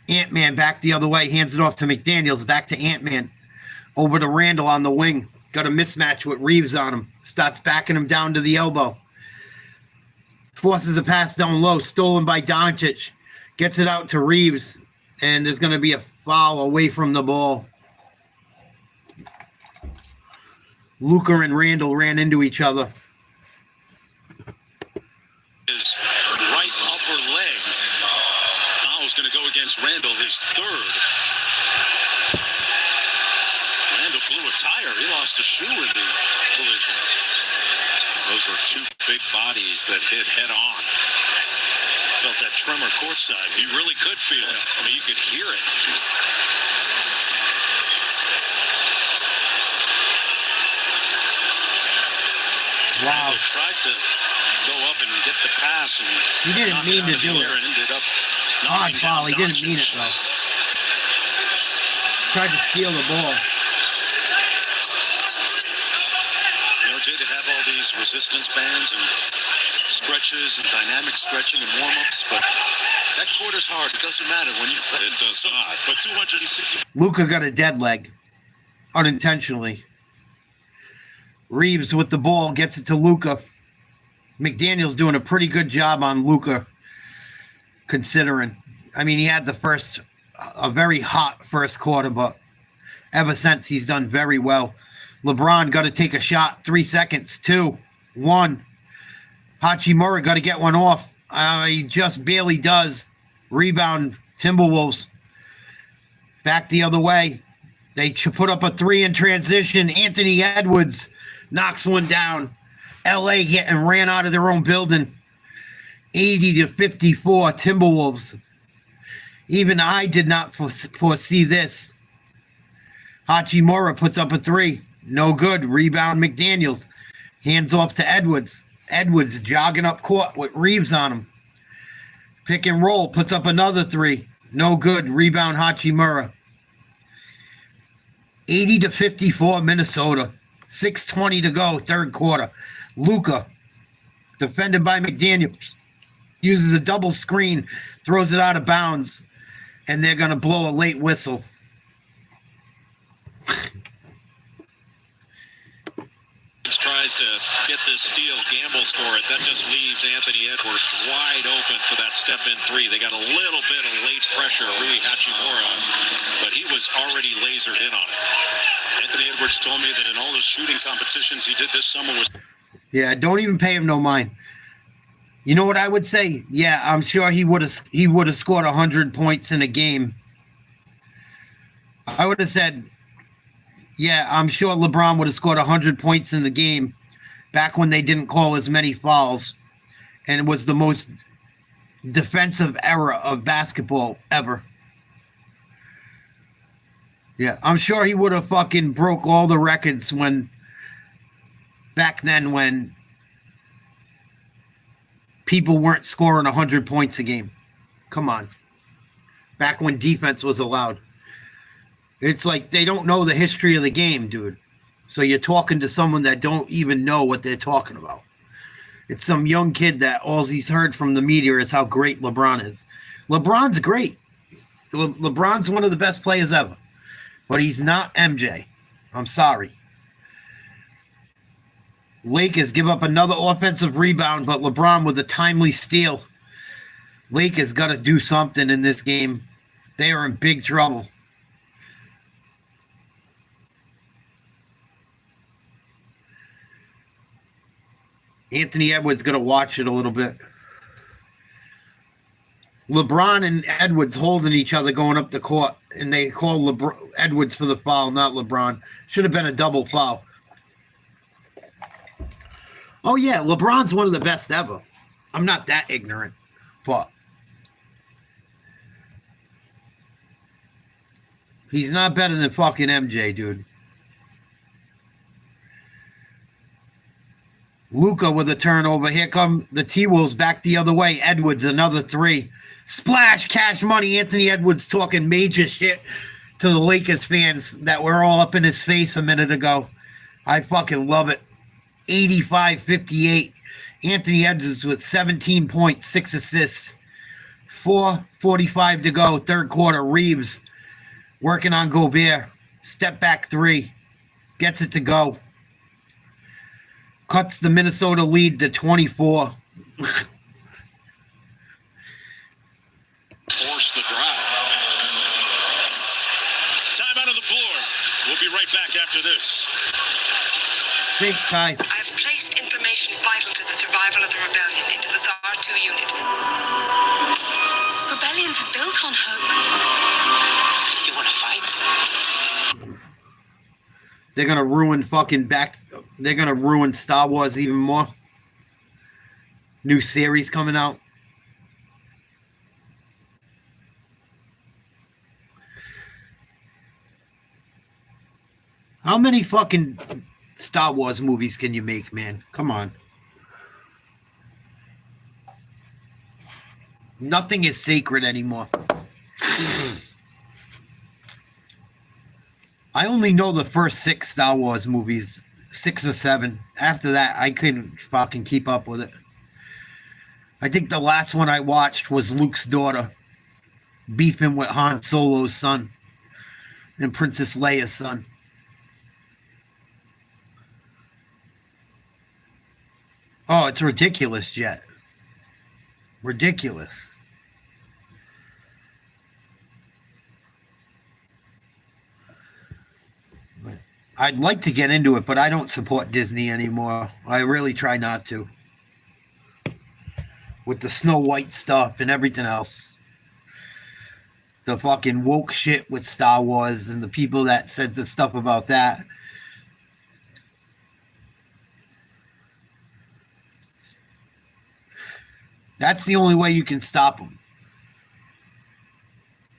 Ant-Man back the other way, hands it off to McDaniels. Back to Ant-Man. Over to Randall on the wing. Got a mismatch with Reeves on him. Starts backing him down to the elbow. Forces a pass down low, stolen by Doncic. Gets it out to Reeves, and there's going to be a foul away from the ball. Luka and Randall ran into each other. His right upper leg. Foul's going to go against Randall, his third. Randall blew a tire. He lost a shoe in the collision. Those were 2 big bodies that hit head on. Felt that tremor courtside. He really could feel it. I mean, you could hear it. Wow. Randall tried to go up and get the pass. And he didn't mean to do it. And ended up odd foul. He didn't mean it, though. Tried to steal the ball. Jay, they have all these resistance bands and stretches and dynamic stretching and warm-ups, but that court is hard. It doesn't matter when you play. It does not. But 260. Luka got a dead leg, unintentionally. Reeves with the ball gets it to Luka. McDaniel's doing a pretty good job on Luka, considering. I mean, he had a very hot first quarter, but ever since he's done very well. LeBron got to take a shot. 3 seconds. 2, 1. Hachimura got to get one off. He just barely does. Rebound. Timberwolves. Back the other way. They should put up a 3 in transition. Anthony Edwards knocks one down. LA getting ran out of their own building. 80-54 Timberwolves. Even I did not foresee this. Hachimura puts up a 3. No good. Rebound McDaniels. Hands off to Edwards. Edwards jogging up court with Reeves on him. Pick and roll. Puts up another 3. No good. Rebound Hachimura. 80-54 Minnesota. 6:20 to go. Third quarter. Luka. Defended by McDaniels. Uses a double screen. Throws it out of bounds. And they're going to blow a late whistle. Tries to get this steal, gambles for it. That just leaves Anthony Edwards wide open for that step-in 3. They got a little bit of late pressure, Rui Hachimura, but he was already lasered in on it. Anthony Edwards told me that in all the shooting competitions he did this summer was... Yeah, don't even pay him no mind. You know what I would say? Yeah, I'm sure he would have scored 100 points in a game. I would have said... Yeah, I'm sure LeBron would have scored 100 points in the game back when they didn't call as many fouls, and it was the most defensive era of basketball ever. Yeah, I'm sure he would have fucking broke all the records when back then when people weren't scoring 100 points a game. Come on. Back when defense was allowed. It's like they don't know the history of the game, dude. So you're talking to someone that don't even know what they're talking about. It's some young kid that all he's heard from the media is how great LeBron is. LeBron's great. LeBron's one of the best players ever. But he's not MJ. I'm sorry. Lakers give up another offensive rebound, but LeBron with a timely steal. Lakers got to do something in this game. They are in big trouble. Anthony Edwards got to watch it a little bit. LeBron and Edwards holding each other going up the court, and they call Edwards for the foul, not LeBron. Should have been a double foul. Oh, yeah, LeBron's one of the best ever. I'm not that ignorant, but he's not better than fucking MJ, dude. Luka with a turnover. Here come the T-Wolves back the other way. Edwards, another three. Splash, cash money. Anthony Edwards talking major shit to the Lakers fans that were all up in his face a minute ago. I fucking love it. 85-58. Anthony Edwards with 17 points, 6 assists. 4:45 to go, third quarter. Reeves working on Gobert. Step back three. Gets it to go. Cuts the Minnesota lead to 24. Force the drive. Time out on the floor. We'll be right back after this. Thanks, Ty. I've placed information vital to the survival of the rebellion into the SAR-2 unit. Rebellions are built on hope. You want to fight? They're going to ruin they're going to ruin Star Wars even more. New series coming out. How many fucking Star Wars movies can you make, man? Come on. Nothing is sacred anymore. I only know the first 6 Star Wars movies, 6 or 7. After that, I couldn't fucking keep up with it. I think the last one I watched was Luke's daughter beefing with Han Solo's son and Princess Leia's son. Oh, it's ridiculous, Jet. Ridiculous. I'd like to get into it, but I don't support Disney anymore. I really try not to. With the Snow White stuff and everything else. The fucking woke shit with Star Wars and the people that said the stuff about that. That's the only way you can stop them.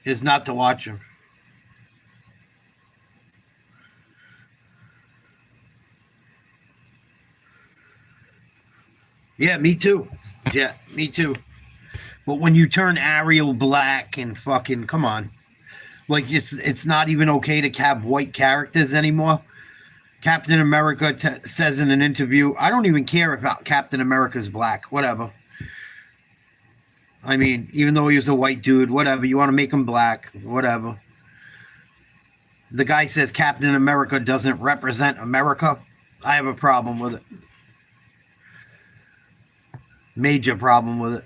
Is not to watch them. Yeah, me too. Yeah, me too. But when you turn Ariel black and fucking, come on. Like, it's not even okay to have white characters anymore. Captain America says in an interview, I don't even care if Captain America's black. Whatever. I mean, even though he was a white dude, whatever. You want to make him black, whatever. The guy says Captain America doesn't represent America. I have a problem with it. Major problem with it.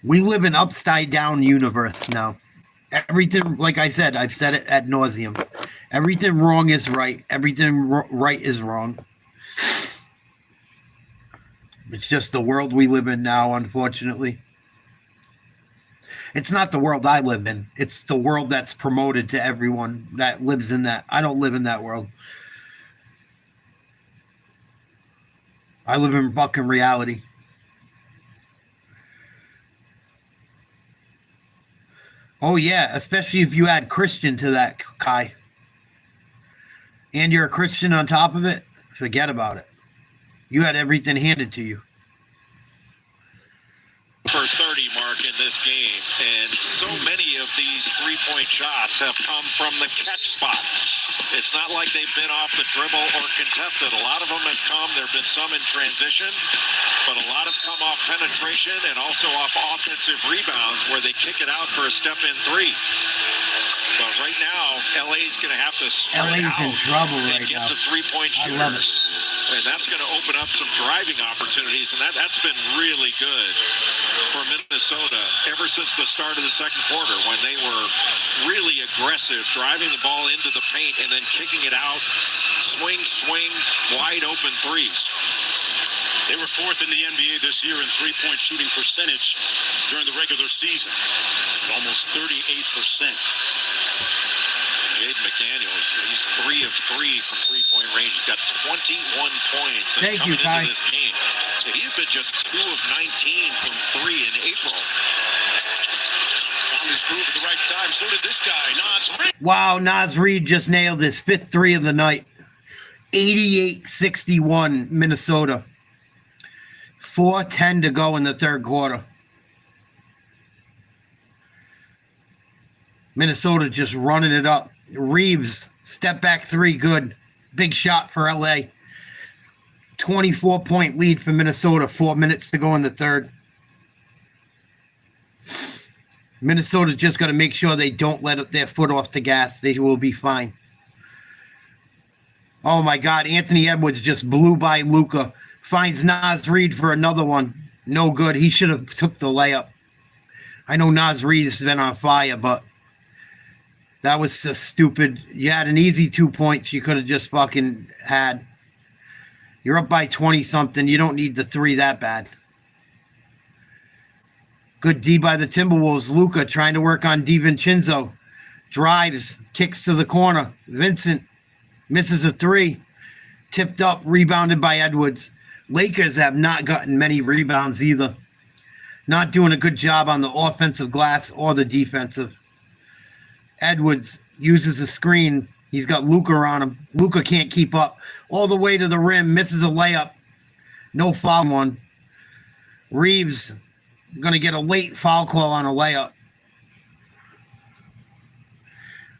We live in upside down universe now. Everything, like I said, I've said it ad nauseum. Everything wrong is right. Everything right is wrong. It's just the world we live in now, unfortunately. It's not the world I live in. It's the world that's promoted to everyone that lives in that. I don't live in that world. I live in fucking reality. Oh, yeah, especially if you add Christian to that, Kai. and you're a Christian on top of it, forget about it. You had everything handed to you. For 30 mark in this game, and so many of these three-point shots have come from the catch spot. It's not like they've been off the dribble or contested. A lot of them have come. There have been some in transition, but a lot have come off penetration and also off offensive rebounds where they kick it out for a step-in three. But right now, LA's going to have to spread LA's out in trouble and right get now. the three-point shooters. I love it. And that's going to open up some driving opportunities, and that's been really good for Minnesota ever since the start of the second quarter, when they were really aggressive, driving the ball into the paint and then kicking it out, swing, wide open threes. They were fourth in the NBA this year in three-point shooting percentage during the regular season, almost 38%. Jaden McDaniels, he's 3 of 3 from three-point range. He's got 21 points Thank you, coming Kai. into this game. So he's been just 2 of 19 from 3 in April. Found his groove at the right time. So did this guy, Naz Reid. Wow, Naz Reid just nailed his 5th three of the night. 88-61 Minnesota. 4:10 to go in the third quarter. Minnesota just running it up. Reeves, step back three, good. Big shot for LA. 24-point lead for Minnesota, 4 minutes to go in the third. Minnesota just got to make sure they don't let their foot off the gas. They will be fine. Oh, my God. Anthony Edwards just blew by Luka. Finds Naz Reid for another one. No good. He should have took the layup. I know Naz Reid's been on fire, but that was just stupid. You had an easy 2 points you could have just fucking had. You're up by 20-something. You don't need the three that bad. Good D by the Timberwolves. Luka trying to work on DiVincenzo. Drives, kicks to the corner. Vincent misses a three. Tipped up, rebounded by Edwards. Lakers have not gotten many rebounds either. Not doing a good job on the offensive glass or the defensive. Edwards uses a screen. He's got Luka on him. Luka can't keep up. All the way to the rim. Misses a layup. No foul one. Reeves going to get a late foul call on a layup.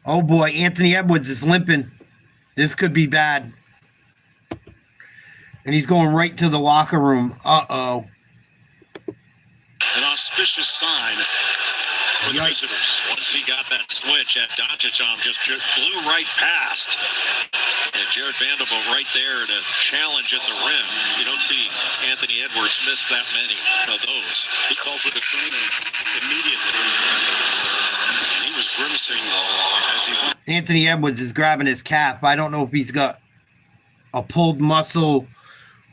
Oh, boy. Anthony Edwards is limping. This could be bad. And he's going right to the locker room. Uh-oh. An auspicious sign for the visitors. Once he got that switch at Doncic on, just blew right past. And Jared Vanderbilt right there to challenge at the rim. You don't see Anthony Edwards miss that many of those. He called for the trainer immediately. And he was grimacing as he went. Anthony Edwards is grabbing his calf. I don't know if he's got a pulled muscle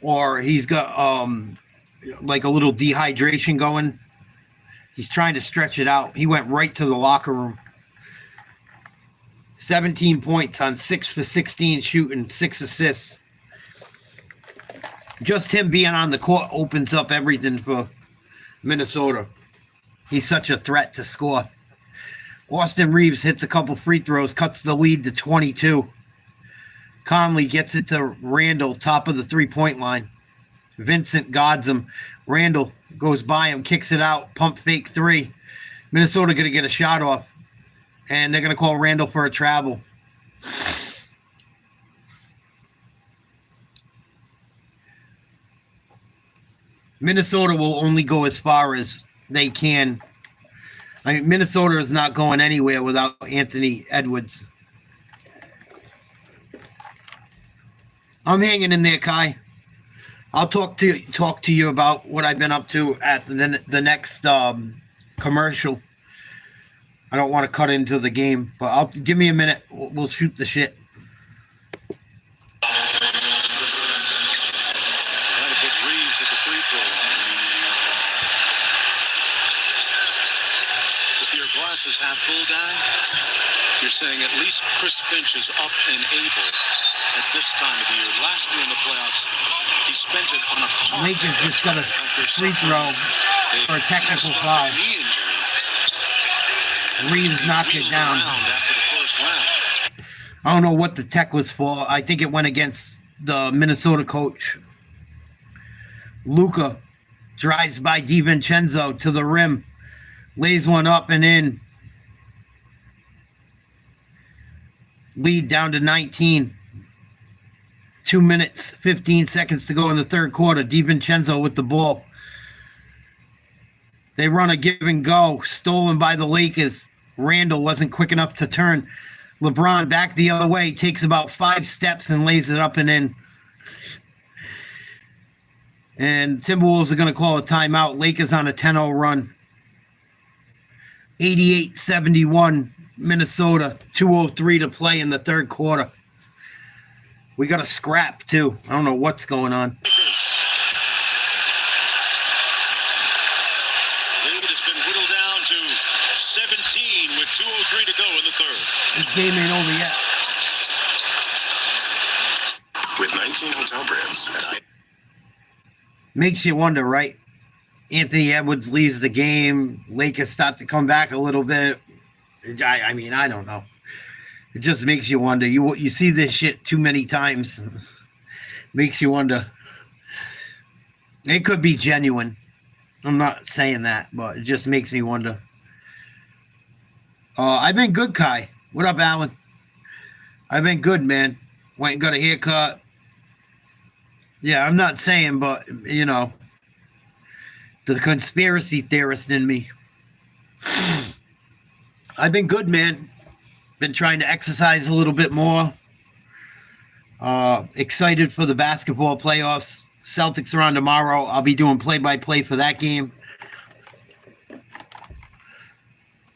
or he's got like a little dehydration going. He's trying to stretch it out. He went right to the locker room. 17 points on 6 for 16 shooting, 6 assists. Just him being on the court opens up everything for Minnesota. He's such a threat to score. Austin Reeves hits a couple free throws, cuts the lead to 22. Conley gets it to Randall, top of the three-point line. Vincent guards him. Randall goes by him, kicks it out, pump fake three. Minnesota going to get a shot off, and they're going to call Randall for a travel. Minnesota will only go as far as they can. I mean, Minnesota is not going anywhere without Anthony Edwards. I'm hanging in there, Kai. I'll talk to you about what I've been up to at the next commercial. I don't want to cut into the game, but give me a minute. We'll shoot the shit. Reeves at the free throw. If your glass is half full, guy, you're saying at least Chris Finch is up and able at this time of the year. Last year in the playoffs, he spent it on a cart. Lakers just got a free throw for a technical foul. Reeves knocked it down. I don't know what the tech was for. I think it went against the Minnesota coach. Luka drives by DiVincenzo to the rim, lays one up and in. Lead down to 19. 2 minutes, 15 seconds to go in the third quarter. DiVincenzo with the ball. They run a give and go, stolen by the Lakers. Randall wasn't quick enough to turn. LeBron back the other way, takes about 5 steps and lays it up and in. And Timberwolves are going to call a timeout. Lakers on a 10-0 run. 88-71, Minnesota. 2:03 to play in the third quarter. We got a scrap, too. I don't know what's going on. Lead has been whittled down to 17 with 2:03 to go in the third. This game ain't over yet. With 19 hotel brands and Makes you wonder, right? Anthony Edwards leaves the game. Lakers start to come back a little bit. I mean, I don't know. It just makes you wonder. You see this shit too many times. Makes you wonder. It could be genuine. I'm not saying that, but it just makes me wonder. I've been good, Kai. What up, Alan? I've been good, man. Went and got a haircut. Yeah, I'm not saying, but, you know, the conspiracy theorist in me. I've been good, man. Been trying to exercise a little bit more. Excited for the basketball playoffs. Celtics are on tomorrow. I'll be doing play-by-play for that game.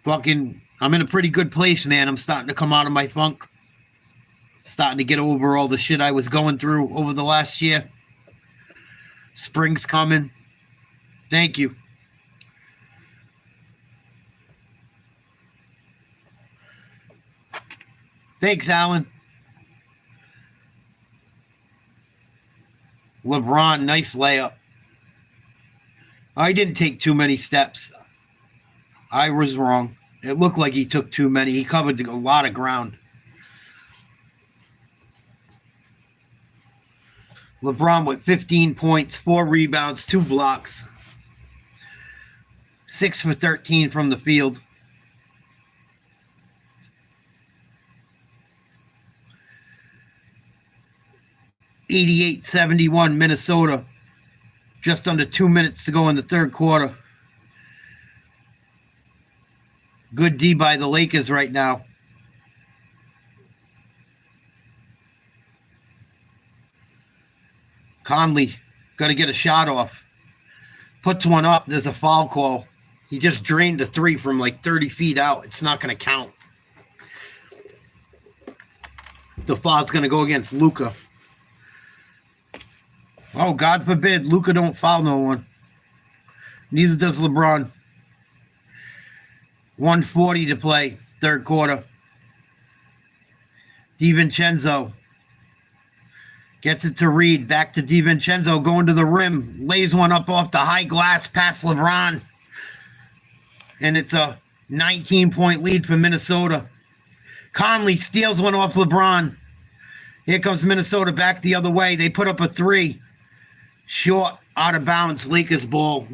I'm in a pretty good place, man. I'm starting to come out of my funk. Starting to get over all the shit I was going through over the last year. Spring's coming. Thank you. Thanks, Alan. LeBron, nice layup. I didn't take too many steps. I was wrong. It looked like he took too many. He covered a lot of ground. LeBron with 15 points, 4 rebounds, 2 blocks. 6 for 13 from the field. $88-71 Minnesota. Just under 2 minutes to go in the third quarter. Good D by the Lakers right now. Conley got to get a shot off. Puts one up. There's a foul call. He just drained a 3 from like 30 feet out. It's not going to count. The foul's going to go against Luka. Oh, God forbid Luka don't foul no one. Neither does LeBron. 1:40 to play, third quarter. DiVincenzo gets it to Reed. Back to DiVincenzo, going to the rim. Lays one up off the high glass past LeBron. And it's a 19-point lead for Minnesota. Conley steals one off LeBron. Here comes Minnesota back the other way. They put up a 3. Short, out of bounds, Lakers ball.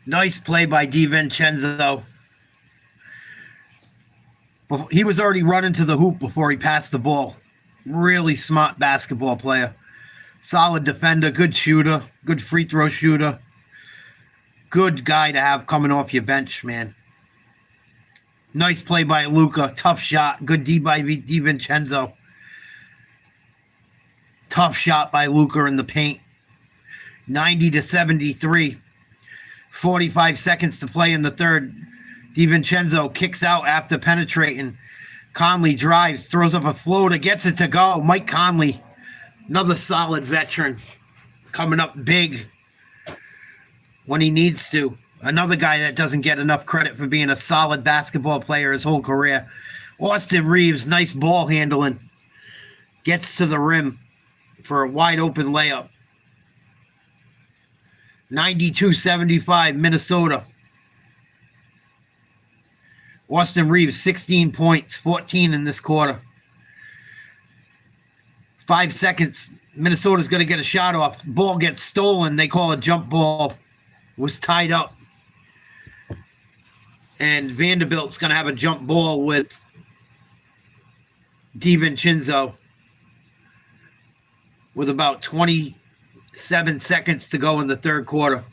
Nice play by DiVincenzo. He was already running to the hoop before he passed the ball. Really smart basketball player. Solid defender, good shooter, good free throw shooter. Good guy to have coming off your bench, man. Nice play by Luka. Tough shot. Good D by DiVincenzo. Tough shot by Luka in the paint. 90-73. 45 seconds to play in the third. DiVincenzo kicks out after penetrating. Conley drives, throws up a floater, gets it to go. Mike Conley, another solid veteran, coming up big when he needs to. Another guy that doesn't get enough credit for being a solid basketball player his whole career. Austin Reeves, nice ball handling. Gets to the rim for a wide open layup. 92-75 Minnesota. Austin Reeves, 16 points, 14 in this quarter. 5 seconds. Minnesota's going to get a shot off. Ball gets stolen. They call a jump ball. It was tied up. And Vanderbilt's going to have a jump ball with DiVincenzo with about 27 seconds to go in the third quarter.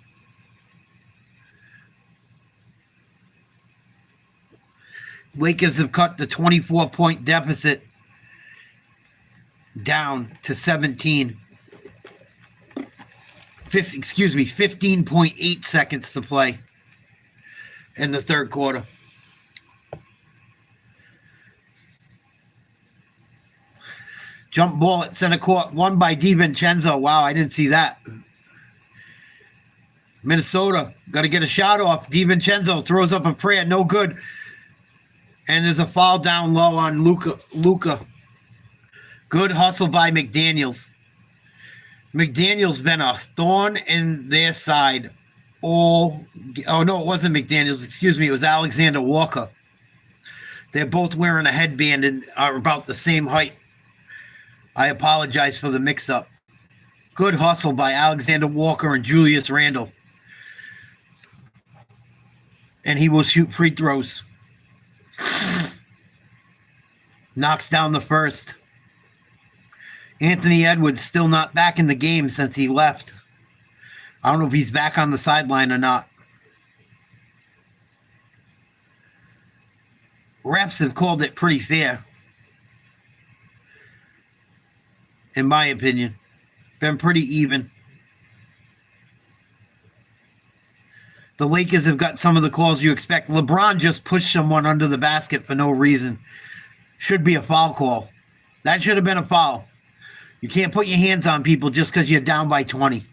Lakers have cut the 24-point deficit down to 17. 15.8 seconds to play in the third quarter. Jump ball at center court, won by DiVincenzo. Wow, I didn't see that. Minnesota got to get a shot off. DiVincenzo throws up a prayer, no good. And there's a foul down low on Luka. Good hustle by McDaniels. McDaniels been a thorn in their side. Oh no, it wasn't McDaniels. Excuse me, it was Alexander Walker. They're both wearing a headband and are about the same height. I apologize for the mix-up. Good hustle by Alexander Walker and Julius Randle. And he will shoot free throws. Knocks down the first. Anthony Edwards still not back in the game since he left. I don't know if he's back on the sideline or not. Refs have called it pretty fair, in my opinion. Been pretty even. The Lakers have got some of the calls you expect. LeBron just pushed someone under the basket for no reason. Should be a foul call. That should have been a foul. You can't put your hands on people just because you're down by 20.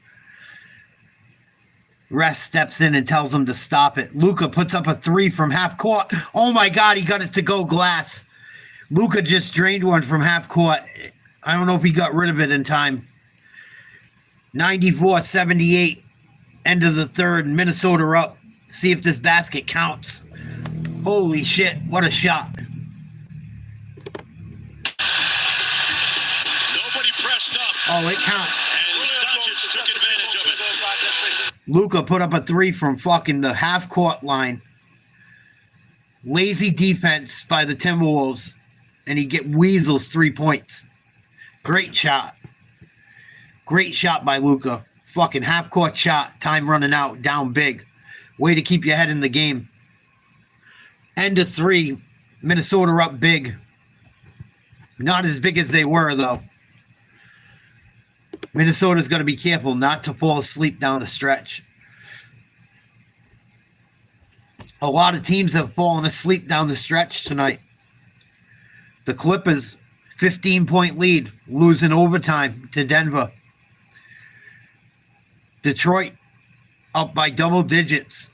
Ref steps in and tells them to stop it. Luka puts up a three from half court. Oh my God, he got it to go glass. Luka just drained one from half court. I don't know if he got rid of it in time. 94-78. End of the third. Minnesota up. See if this basket counts. Holy shit, what a shot. Nobody pressed up. Oh, it counts. And Doncic took advantage of it. Luka put up a three from fucking the half-court line. Lazy defense by the Timberwolves. And he weasels 3 points. Great shot. Great shot by Luka. Fucking half-court shot. Time running out. Down big. Way to keep your head in the game. End of three. Minnesota up big. Not as big as they were, though. Minnesota's got to be careful not to fall asleep down the stretch. A lot of teams have fallen asleep down the stretch tonight. The Clippers, 15-point lead, losing overtime to Denver. Detroit up by double digits,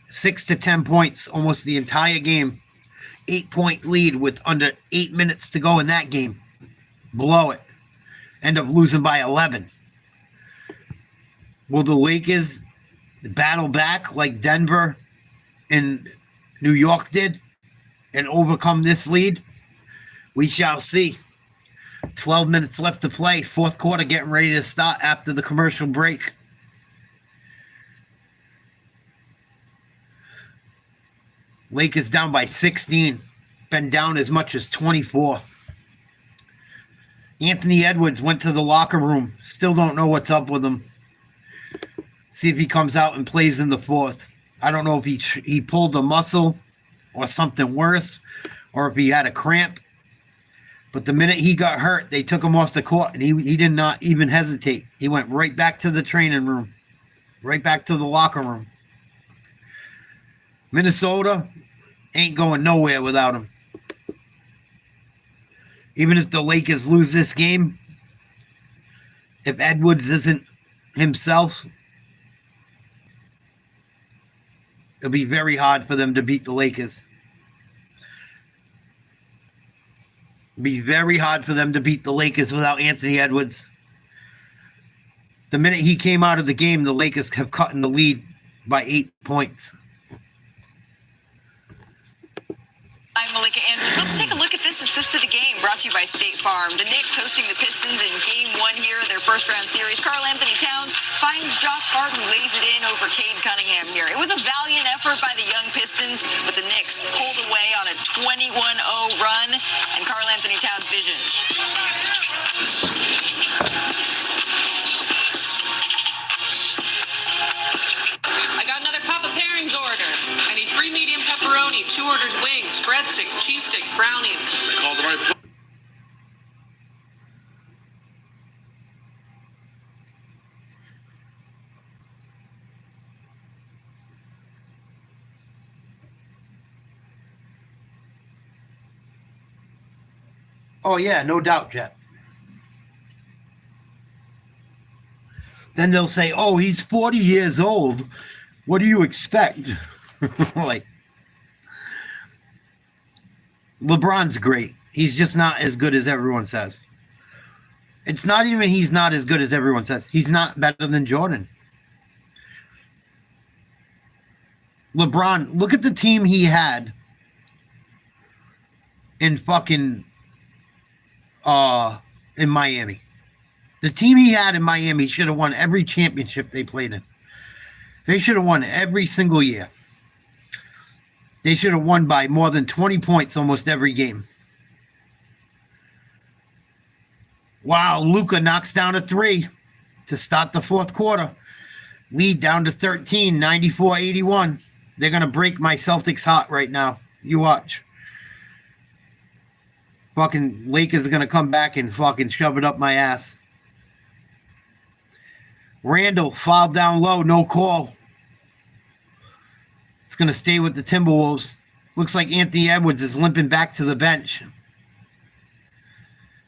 6 to 10 points almost the entire game. 8-point lead with under 8 minutes to go in that game. Blow it. End up losing by 11. Will the Lakers battle back like Denver and New York did and overcome this lead? We shall see. 12 minutes left to play. Fourth quarter getting ready to start after the commercial break. Lakers down by 16. Been down as much as 24. Anthony Edwards went to the locker room. Still don't know what's up with him. See if he comes out and plays in the fourth. I don't know if he pulled a muscle or something worse or if he had a cramp. But the minute he got hurt, they took him off the court and he did not even hesitate. He went right back to the training room, right back to the locker room. Minnesota ain't going nowhere without him. Even if the Lakers lose this game, if Edwards isn't himself, it'll be very hard for them to beat the Lakers. It'll be very hard for them to beat the Lakers without Anthony Edwards. The minute he came out of the game, the Lakers have cut in the lead by 8 points. I'm Malika Andrews. Let's take a look at this assist to the game brought to you by State Farm. The Knicks hosting the Pistons in Game 1 here of their first-round series. Karl Anthony Towns finds Josh Hart, who lays it in over Cade Cunningham here. It was a valiant effort by the young Pistons, but the Knicks pulled away on a 21-0 run, and Karl Anthony Towns' vision. I got another Papa Pairings order. I need 3 medium pepperoni, 2 orders wings, spread sticks, cheese sticks, brownies. They called the right. Oh, yeah, no doubt, Jet. Then they'll say, oh, he's 40 years old. What do you expect? Like, LeBron's great. He's just not as good as everyone says. It's not even he's not as good as everyone says. He's not better than Jordan. LeBron, look at the team he had in fucking in Miami. The team he had in Miami should have won every championship they played in. They should have won every single year. They should have won by more than 20 points almost every game. Wow, Luka knocks down a 3 to start the fourth quarter. Lead down to 13, 94-81. They're going to break my Celtics heart right now. You watch. Fucking Lakers are going to come back and fucking shove it up my ass. Randall fouled down low, no call. It's going to stay with the Timberwolves. Looks like Anthony Edwards is limping back to the bench.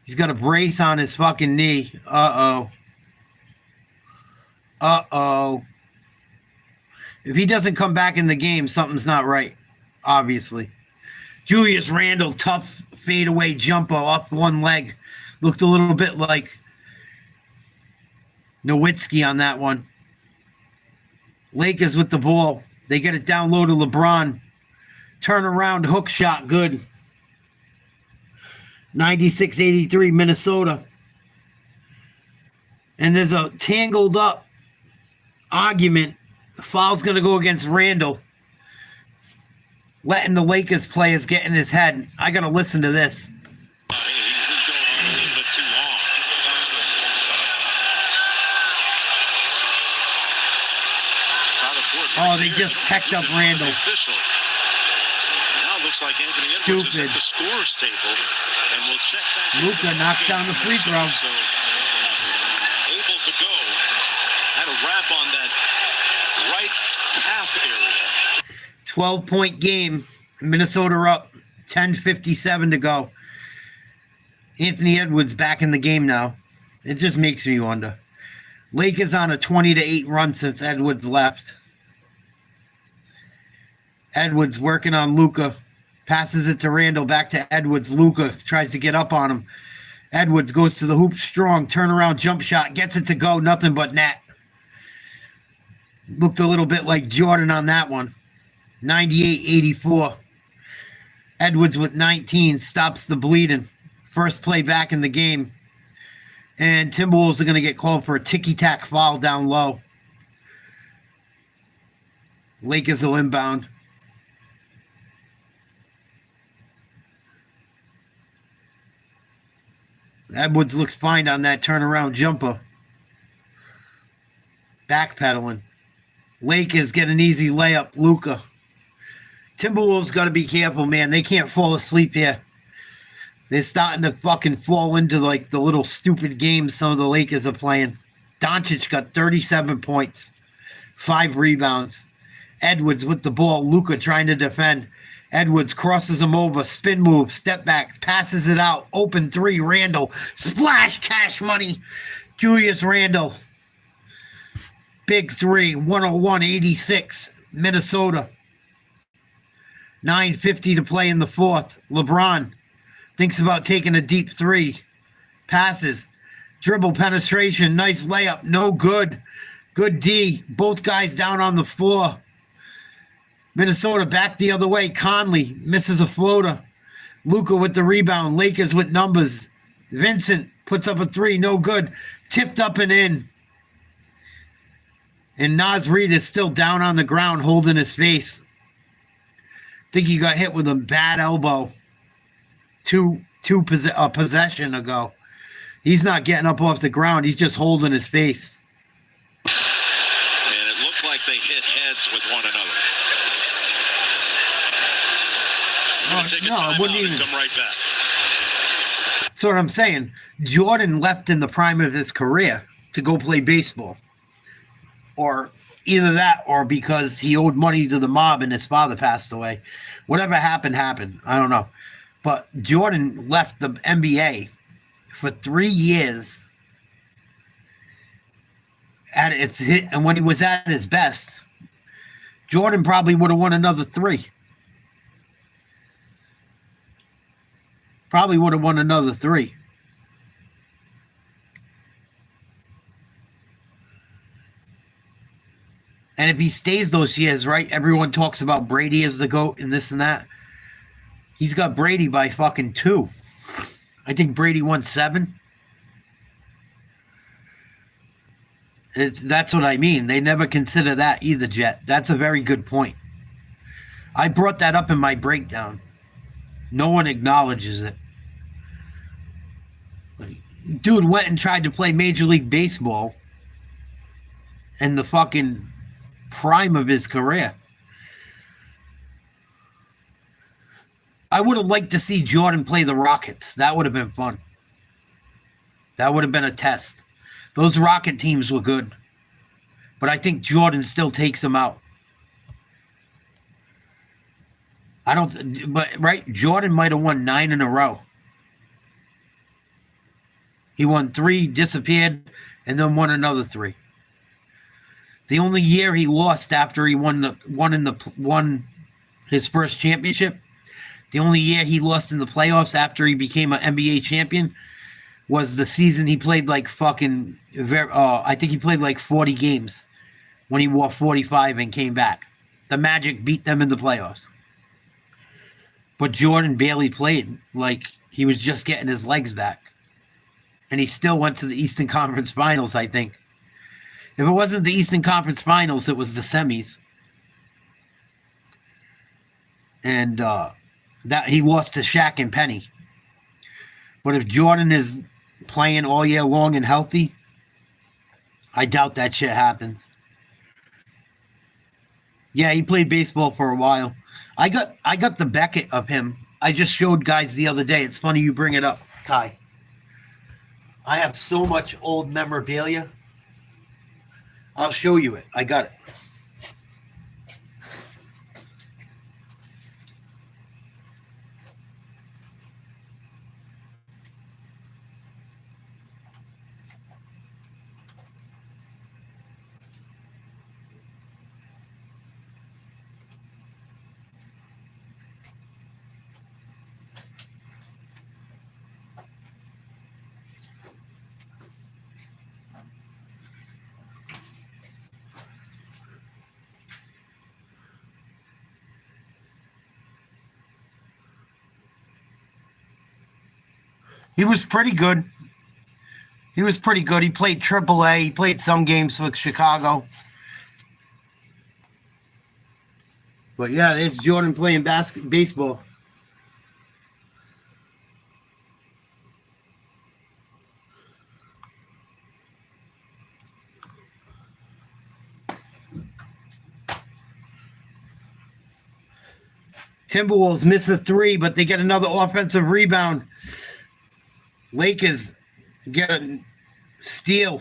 He's got a brace on his fucking knee. Uh-oh. Uh-oh. If he doesn't come back in the game, something's not right, obviously. Julius Randle, tough fadeaway jumper off one leg. Looked a little bit like Nowitzki on that one. Lakers with the ball. They get it down low to LeBron. Turn around, hook shot, good. 96-83, Minnesota. And there's a tangled up argument. The foul's going to go against Randall. Letting the Lakers players get in his head. I got to listen to this. He was going on a little bit too long. Oh, they just teched up Randall. Official. Now it looks like Anthony Edwards is at the scores table, and we'll check back. Luka knocks down the free throw. So able to go. Had a wrap on that right half area. 12-point game. Minnesota up. 10:57 to go. Anthony Edwards back in the game now. It just makes me wonder. Lakers on a 20-8 run since Edwards left. Edwards working on Luka. Passes it to Randall. Back to Edwards. Luka tries to get up on him. Edwards goes to the hoop strong. Turnaround jump shot. Gets it to go. Nothing but net. Looked a little bit like Jordan on that one. 98-84. Edwards with 19. Stops the bleeding. First play back in the game. And Timberwolves are going to get called for a ticky-tack foul down low. Lakers will inbound. Edwards looks fine on that turnaround jumper. Backpedaling. Lakers get an easy layup. Luka. Timberwolves got to be careful, man. They can't fall asleep here. They're starting to fucking fall into like the little stupid games some of the Lakers are playing. Doncic got 37 points, 5 rebounds. Edwards with the ball. Luka trying to defend. Edwards crosses him over. Spin move. Step back. Passes it out. Open 3. Randall. Splash. Cash money. Julius Randle. Big 3. 101-86. Minnesota. 9:50 to play in the fourth. LeBron thinks about taking a deep 3. Passes. Dribble penetration. Nice layup. No good. Good D. Both guys down on the floor. Minnesota back the other way. Conley misses a floater. Luka with the rebound. Lakers with numbers. Vincent puts up a three. No good. Tipped up and in. And Naz Reid is still down on the ground holding his face. Think he got hit with a bad elbow possession ago. He's not getting up off the ground. He's just holding his face. And it looked like they hit heads with one another. I'm going to take a timeout and come right back. That's what I'm saying. Jordan left in the prime of his career to go play baseball. Or either that or because he owed money to the mob and his father passed away. Whatever happened, happened. I don't know. But Jordan left the NBA for 3 years and when he was at his best, Jordan probably would have won another 3. Probably would have won another 3. And if he stays those years, right, everyone talks about Brady as the GOAT and this and that. He's got Brady by fucking 2. I think Brady won 7. That's what I mean. They never consider that either, Jet. That's a very good point. I brought that up in my breakdown. No one acknowledges it. Dude went and tried to play Major League Baseball in the fucking prime of his career. I would have liked to see Jordan play the Rockets. That would have been fun. That would have been a test. Those Rocket teams were good. But I think Jordan still takes them out. Right? Jordan might have won 9 in a row. He won 3, disappeared, and then won another 3. The only year he lost after he won his first championship, the only year he lost in the playoffs after he became an NBA champion was the season he played like fucking, I think he played like 40 games when he wore 45 and came back. The Magic beat them in the playoffs. But Jordan barely played. Like, he was just getting his legs back. And he still went to the Eastern Conference Finals, I think. If it wasn't the Eastern Conference Finals, it was the semis. And that he lost to Shaq and Penny. But if Jordan is playing all year long and healthy, I doubt that shit happens. Yeah, he played baseball for a while. I got the Beckett of him. I just showed guys the other day. It's funny you bring it up, Kai. I have so much old memorabilia. I'll show you it. I got it. He was pretty good. He played AAA. He played some games with Chicago. But yeah, it's Jordan playing baseball. Timberwolves miss a 3, but they get another offensive rebound. Lakers get a steal.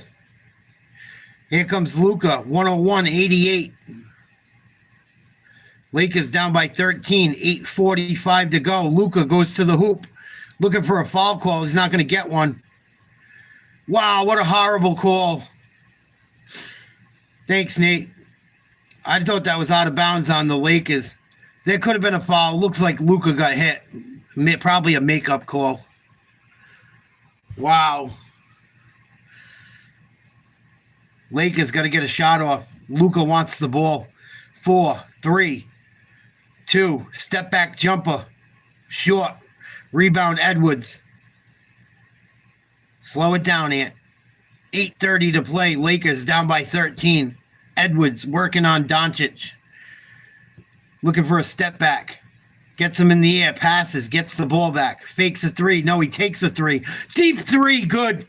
Here comes Luka, 101-88. Lakers down by 13, 8:45 to go. Luka goes to the hoop, looking for a foul call. He's not going to get one. Wow, what a horrible call. Thanks, Nate. I thought that was out of bounds on the Lakers. There could have been a foul. Looks like Luka got hit. Probably a makeup call. Wow. Lakers got to get a shot off. Luka wants the ball. 4, 3. 2, step back jumper, short, rebound Edwards. Slow it down, Ant. 8:30 to play. Lakers down by 13. Edwards working on Doncic. Looking for a step back. Gets him in the air. Passes. Gets the ball back. Fakes a 3. No, he takes a 3. Deep 3. Good.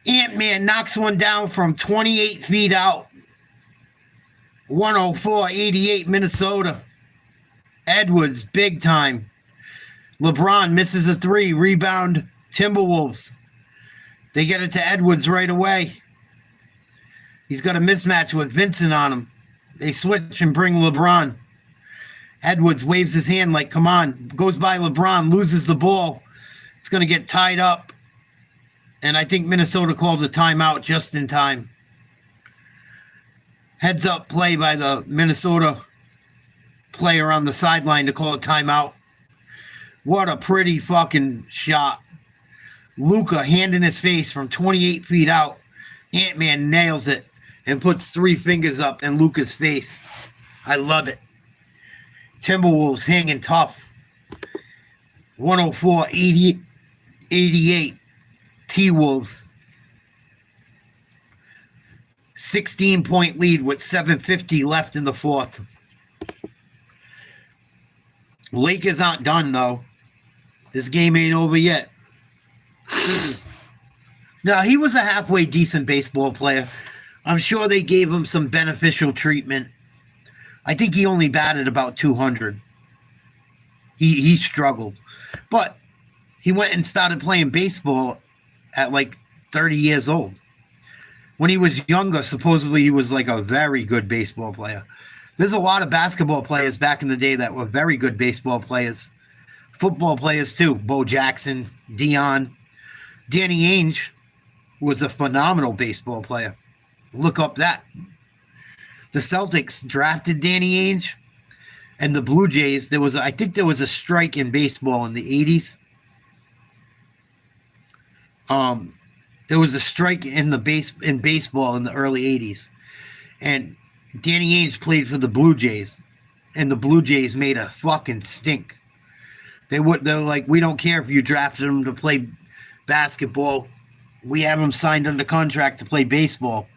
Ant-Man knocks one down from 28 feet out. 104-88 Minnesota. Edwards, big time. LeBron misses a 3. Rebound Timberwolves. They get it to Edwards right away. He's got a mismatch with Vincent on him. They switch and bring LeBron. Edwards waves his hand like, come on. Goes by LeBron, loses the ball. It's going to get tied up. And I think Minnesota called a timeout just in time. Heads up play by the Minnesota player on the sideline to call a timeout. What a pretty fucking shot. Luka, hand in his face from 28 feet out. Ant-Man nails it and puts 3 fingers up in Luka's face. I love it. Timberwolves hanging tough. 104-88 T-Wolves. 16-point lead with 7:50 left in the fourth. Lakers aren't done, though. This game ain't over yet. Now, he was a halfway decent baseball player. I'm sure they gave him some beneficial treatment. I think he only batted about 200. He struggled. But he went and started playing baseball at like 30 years old. When he was younger, supposedly he was like a very good baseball player. There's a lot of basketball players back in the day that were very good baseball players. Football players too. Bo Jackson, Dion. Danny Ainge was a phenomenal baseball player. Look up that. The Celtics drafted Danny Ainge, and the Blue Jays, I think there was a strike in baseball in the 80s. There was a strike in baseball in the early 80s. And Danny Ainge played for the Blue Jays, and the Blue Jays made a fucking stink. They're like, we don't care if you drafted him to play basketball. We have him signed under contract to play baseball.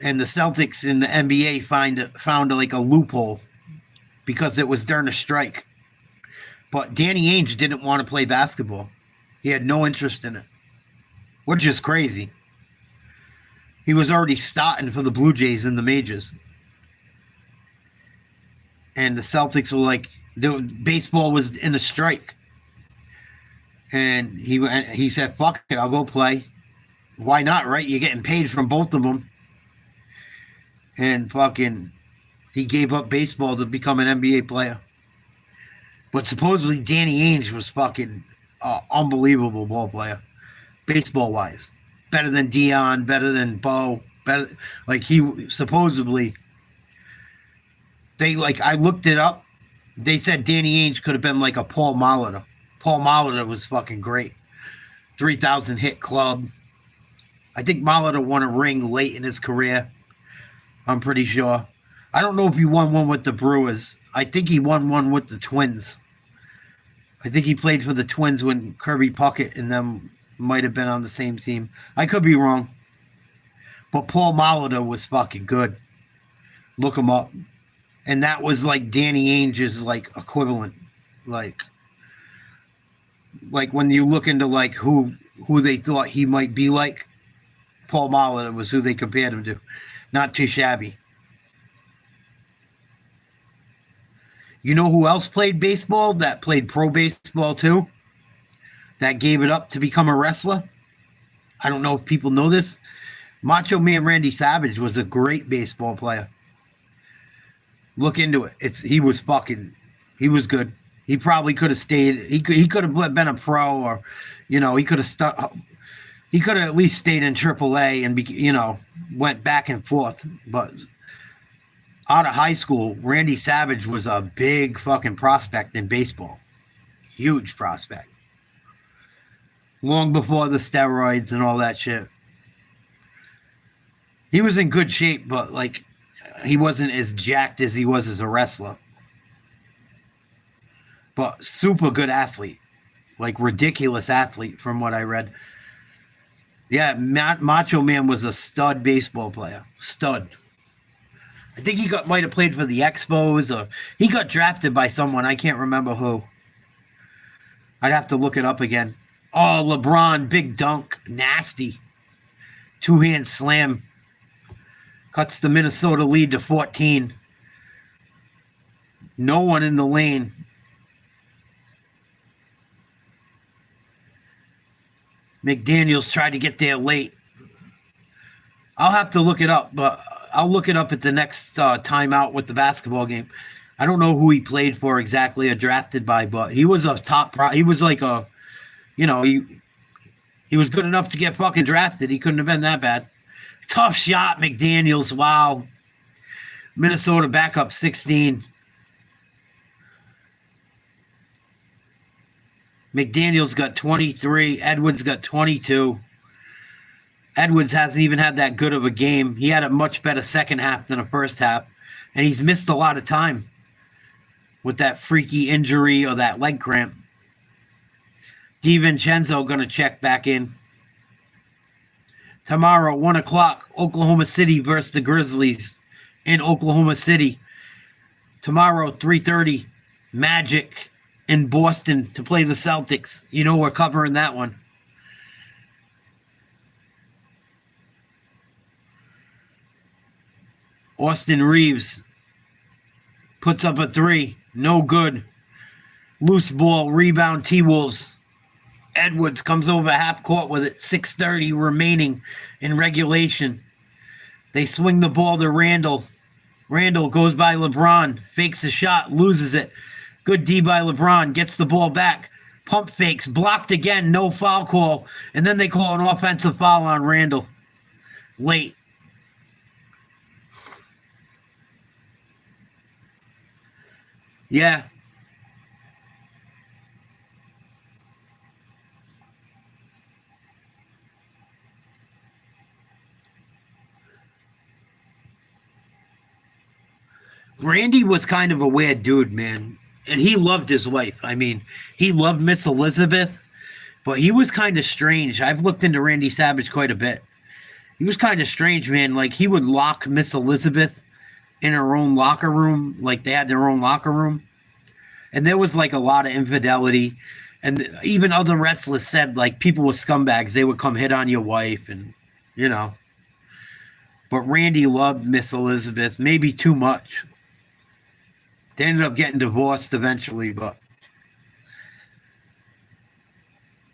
And the Celtics in the NBA found like a loophole because it was during a strike. But Danny Ainge didn't want to play basketball. He had no interest in it, which is crazy. He was already starting for the Blue Jays in the majors. And the Celtics were like, baseball was in a strike. And he said, fuck it, I'll go play. Why not, right? You're getting paid from both of them. And fucking, he gave up baseball to become an NBA player. But supposedly Danny Ainge was fucking unbelievable ball player. Baseball-wise. Better than Dion, better than Bo. Better, like he supposedly, I looked it up. They said Danny Ainge could have been like a Paul Molitor. Paul Molitor was fucking great. 3,000 hit club. I think Molitor won a ring late in his career. I'm pretty sure. I don't know if he won one with the Brewers. I think he won one with the Twins. I think he played for the Twins when Kirby Puckett and them might have been on the same team. I could be wrong. But Paul Molitor was fucking good. Look him up. And that was like Danny Ainge's like equivalent. Like when you look into like who they thought he might be like, Paul Molitor was who they compared him to. Not too shabby. You know who else played baseball that played pro baseball too? That gave it up to become a wrestler? I don't know if people know this. Macho Man Randy Savage was a great baseball player. Look into it. He was good. He probably could have stayed. He could have been a pro, or, he could have he could have at least stayed in AAA and went back and forth. But out of high school, Randy Savage was a big fucking prospect in baseball. Huge prospect. Long before the steroids and all that shit. He was in good shape, but he wasn't as jacked as he was as a wrestler. but super good athlete, like ridiculous athlete from what I read. Yeah, Macho Man was a stud baseball player. Stud. I think he might have played for the Expos, or he got drafted by someone. I can't remember who. I'd have to look it up again. Oh, LeBron, big dunk, nasty. Two-hand slam. Cuts the Minnesota lead to 14. No one in the lane. McDaniels tried to get there late. I'll have to look it up, but I'll look it up at the next timeout with the basketball game. I don't know who he played for exactly or drafted by, but he was a top he was like a, he was good enough to get fucking drafted. He couldn't have been that bad. Tough shot, McDaniels. Wow. Minnesota back up 16. McDaniels got 23. Edwards got 22. Edwards hasn't even had that good of a game. He had a much better second half than a first half, and he's missed a lot of time with that freaky injury or that leg cramp. DiVincenzo going to check back in. Tomorrow, 1 o'clock, Oklahoma City versus the Grizzlies in Oklahoma City. Tomorrow, 3:30, Magic in Boston to play the Celtics. You know we're covering that one. Austin Reeves puts up a three. No good. Loose ball, rebound, T-Wolves. Edwards comes over half court with it. 6:30 remaining in regulation. They swing the ball to Randall. Randall goes by LeBron. Fakes a shot. Loses it. Good D by LeBron. Gets the ball back. Pump fakes. Blocked again. No foul call. And then they call an offensive foul on Randall. Late. Yeah. Randy was kind of a weird dude, man. And he loved his wife. I mean, he loved Miss Elizabeth, but he was kind of strange. I've looked into Randy Savage quite a bit. He was kind of strange, man. Like, he would lock Miss Elizabeth in her own locker room. Like, they had their own locker room. And there was, like, a lot of infidelity. And even other wrestlers said, like, people were scumbags. They would come hit on your wife and, you know. But Randy loved Miss Elizabeth, maybe too much. They ended up getting divorced eventually, but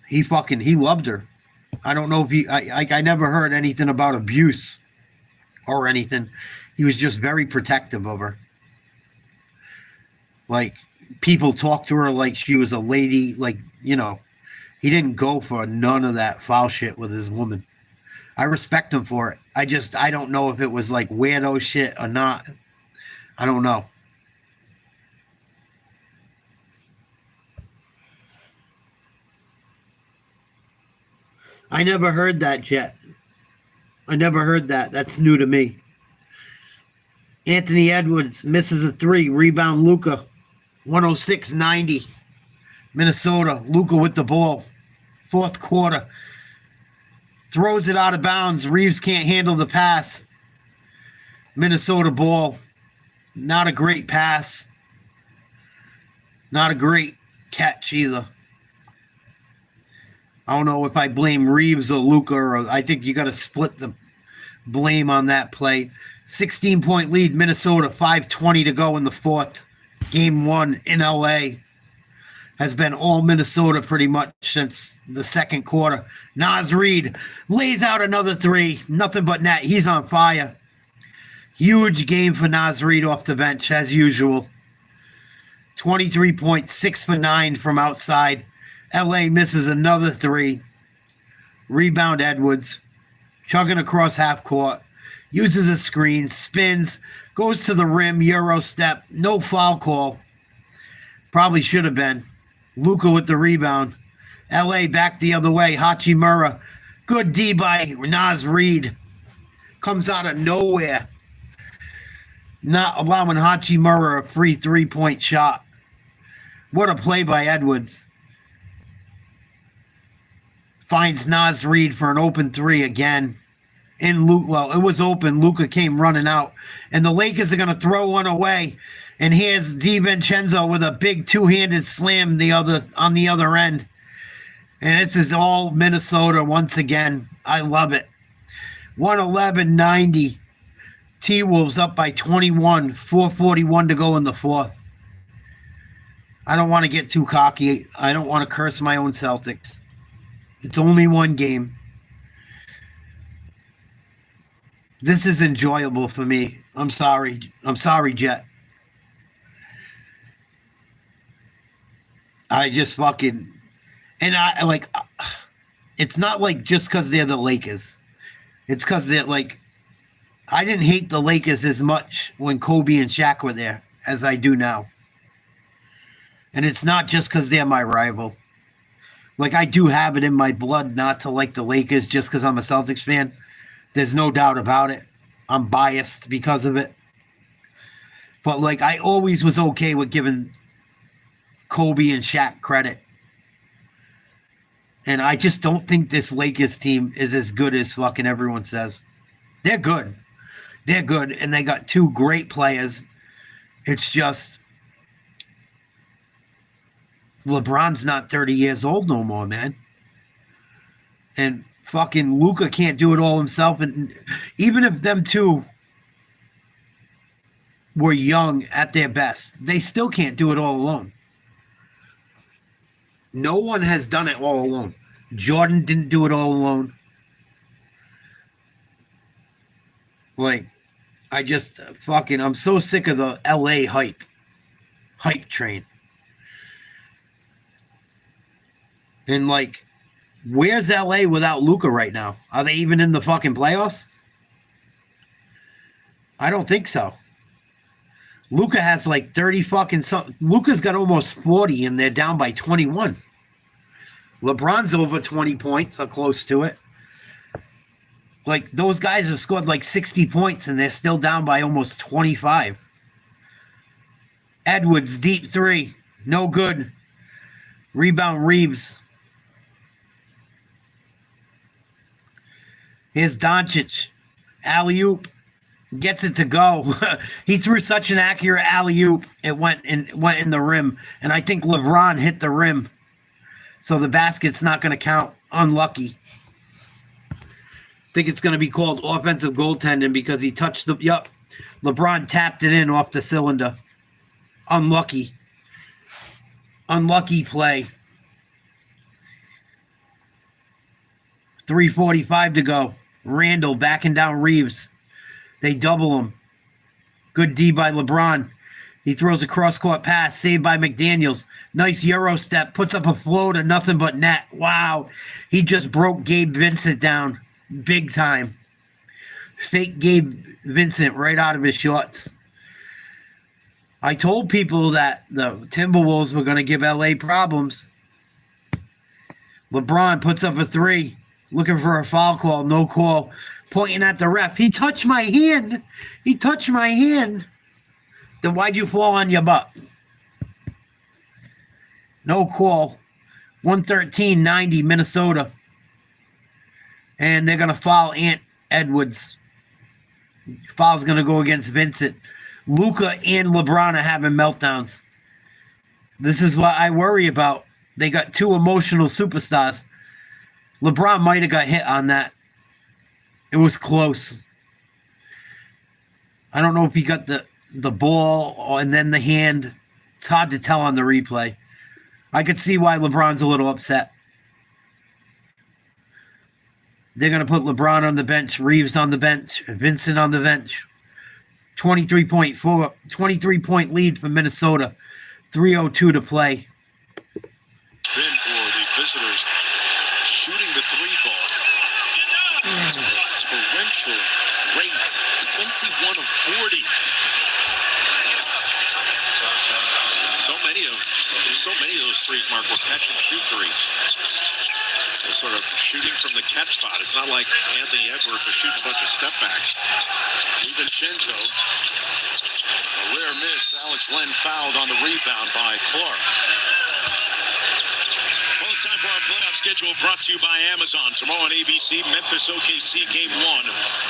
he loved her. I don't know if I never heard anything about abuse or anything. He was just very protective of her. Like, people talked to her like she was a lady. Like, you know, he didn't go for none of that foul shit with his woman. I respect him for it. I don't know if it was like weirdo shit or not. I don't know. I never heard that yet. I never heard that. That's new to me. Anthony Edwards misses a three. Rebound, Luka. 106-90. Minnesota. Luka with the ball. Fourth quarter. Throws it out of bounds. Reeves can't handle the pass. Minnesota ball. Not a great pass. Not a great catch either. I don't know if I blame Reeves or Luka, or I think you got to split the blame on that play. 16-point lead, Minnesota, 5:20 to go in the fourth. Game one in LA has been all Minnesota pretty much since the second quarter. Naz Reid lays out another three. Nothing but net. He's on fire. Huge game for Naz Reid off the bench, as usual. 23 points, 6 for 9 from outside. LA misses another three. Rebound Edwards. Chugging across half court. Uses a screen. Spins. Goes to the rim. Euro step. No foul call. Probably should have been. Luka with the rebound. LA back the other way. Hachimura. Good D by Naz Reid. Comes out of nowhere. Not allowing Hachimura a free 3-point shot. What a play by Edwards. Finds Naz Reid for an open three again. Well, it was open. Luka came running out. And the Lakers are going to throw one away. And here's DiVincenzo with a big two-handed slam on the other end. And this is all Minnesota once again. I love it. 111-90. T-Wolves up by 21. 4:41 to go in the fourth. I don't want to get too cocky. I don't want to curse my own Celtics. It's only one game. This is enjoyable for me. I'm sorry. I'm sorry, Jet. I just fucking... And I like... It's not like just because they're the Lakers. It's because they're like... I didn't hate the Lakers as much when Kobe and Shaq were there as I do now. And it's not just because they're my rival. Like, I do have it in my blood not to like the Lakers just because I'm a Celtics fan. There's no doubt about it. I'm biased because of it. But, like, I always was okay with giving Kobe and Shaq credit. And I just don't think this Lakers team is as good as fucking everyone says. They're good. They're good. And they got two great players. It's just... LeBron's not 30 years old no more, man. And fucking Luka can't do it all himself. And even if them two were young at their best, they still can't do it all alone. No one has done it all alone. Jordan didn't do it all alone. Like, I'm so sick of the LA hype train. And, like, where's LA without Luka right now? Are they even in the fucking playoffs? I don't think so. Luka has like 30 fucking something. Luka's got almost 40 and they're down by 21. LeBron's over 20 points or close to it. Like, those guys have scored like 60 points and they're still down by almost 25. Edwards, deep three. No good. Rebound, Reeves. Here's Doncic. Alley-oop. Gets it to go. He threw such an accurate alley-oop. It went in the rim. And I think LeBron hit the rim. So the basket's not going to count. Unlucky. I think it's going to be called offensive goaltending because he touched the... Yup. LeBron tapped it in off the cylinder. Unlucky. Unlucky play. 3:45 to go. Randall backing down Reeves. They double him. Good D by LeBron. He throws a cross-court pass, saved by McDaniels. Nice Euro step, puts up a floater, nothing but net. Wow. He just broke Gabe Vincent down big time. Fake Gabe Vincent right out of his shorts. I told people that the Timberwolves were going to give LA problems. LeBron puts up a three. Looking for a foul call, no call. Pointing at the ref. He touched my hand. He touched my hand. Then why'd you fall on your butt? No call. 113-90, Minnesota. And they're going to foul Ant Edwards. Foul's going to go against Vincent. Luka and LeBron are having meltdowns. This is what I worry about. They got two emotional superstars. LeBron might have got hit on that. It was close. I don't know if he got the ball and then the hand. It's hard to tell on the replay. I could see why LeBron's a little upset. They're going to put LeBron on the bench, Reeves on the bench, Vincent on the bench. 23-point lead for Minnesota. 3:02 to play. Then for the visitors, shooting the three ball. Torrential rate, 21 of 40. So many of those threes, Mark, were catch and shoot threes. They're sort of shooting from the catch spot. It's not like Anthony Edwards was shooting a bunch of step backs. DiVincenzo, a rare or miss. Alex Len fouled on the rebound by Clark. Well, it's time for our playoff schedule brought to you by Amazon. Tomorrow on ABC, Memphis OKC Game 1,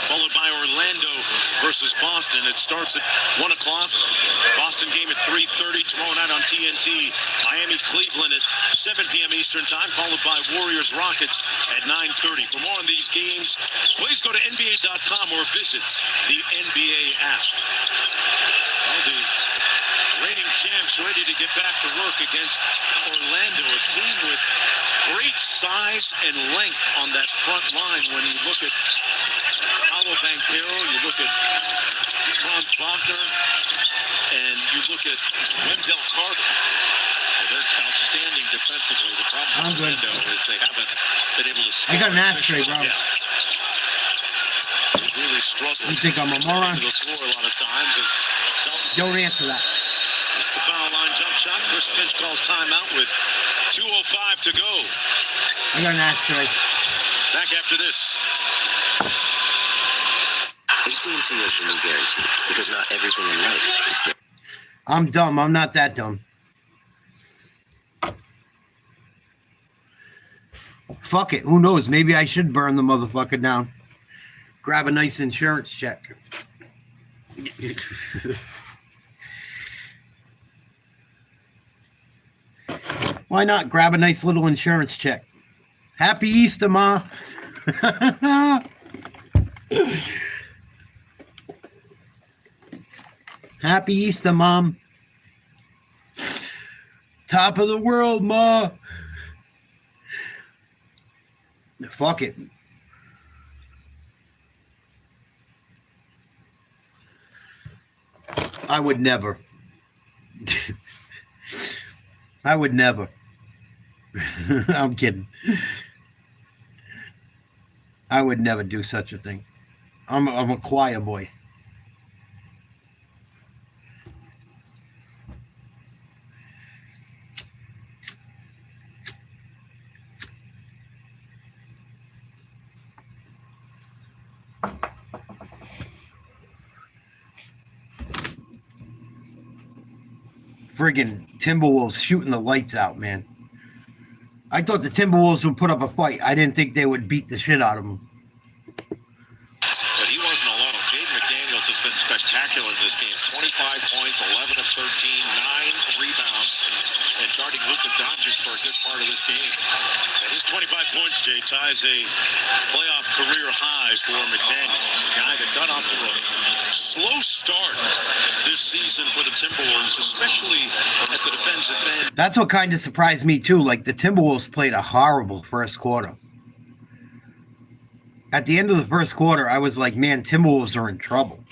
followed by Orlando versus Boston. It starts at 1 o'clock. Boston game at 3:30. Tomorrow night on TNT. Miami Cleveland at 7 p.m. Eastern Time, followed by Warriors Rockets at 9:30. For more on these games, please go to NBA.com or visit the NBA app. Well, the reigning champs ready to get back to work against Orlando, a team with great size and length on that front line. When you look at Paolo Banchero, you look at Franz Wagner, and you look at Wendell Carter. Well, they're outstanding defensively. The problem with Orlando is they haven't been able to score. I got an ashtray, bro. Yeah. They really struggle. You think I'm a moron? To the floor a lot of times. Don't answer that. It's the foul line jump shot. Chris Finch calls timeout with 2:05 to go. I got an ashtray. Back after this. AT&T is the new guarantee because not everything in life is guaranteed. I'm dumb. I'm not that dumb. Fuck it. Who knows? Maybe I should burn the motherfucker down. Grab a nice insurance check. Why not grab a nice little insurance check? Happy Easter, Ma. Happy Easter, Mom. Top of the world, Ma. Fuck it. I would never. I would never. I'm kidding. I would never do such a thing. I'm a choir boy. Friggin' Timberwolves shooting the lights out, man. I thought the Timberwolves would put up a fight. I didn't think they would beat the shit out of them. But he wasn't alone. Jaden McDaniels has been spectacular in this game. 25 points, 11 of 13, 9 rebounds, and guarding Luka Doncic for a good part of this game. And his 25 points, Jay, ties a playoff career high for McDaniels. A guy that got off to a slow start this season for the Timberwolves, especially at the defensive end. That's what kind of surprised me, too. Like, the Timberwolves played a horrible first quarter. At the end of the first quarter, I was like, man, Timberwolves are in trouble.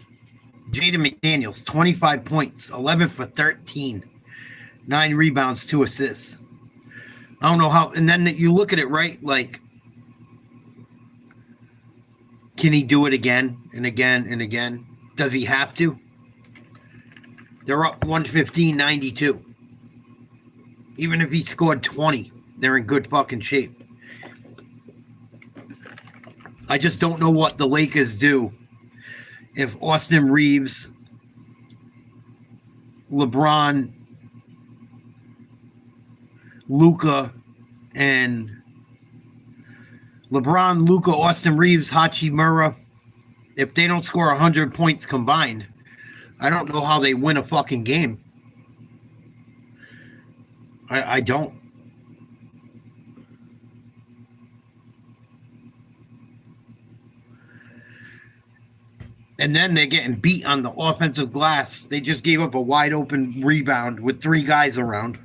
Jaden McDaniels, 25 points, 11 for 13, 9 rebounds, 2 assists. I don't know how. And then you look at it, right? Like, can he do it again and again and again? Does he have to? They're up 115-92. Even if he scored 20, they're in good fucking shape. I just don't know what the Lakers do if Austin Reeves, LeBron, Luka, and LeBron, Luka, Austin Reeves, Hachimura, if they don't score 100 points combined, I don't know how they win a fucking game. I don't. And then they're getting beat on the offensive glass. They just gave up a wide open rebound with 3 guys around.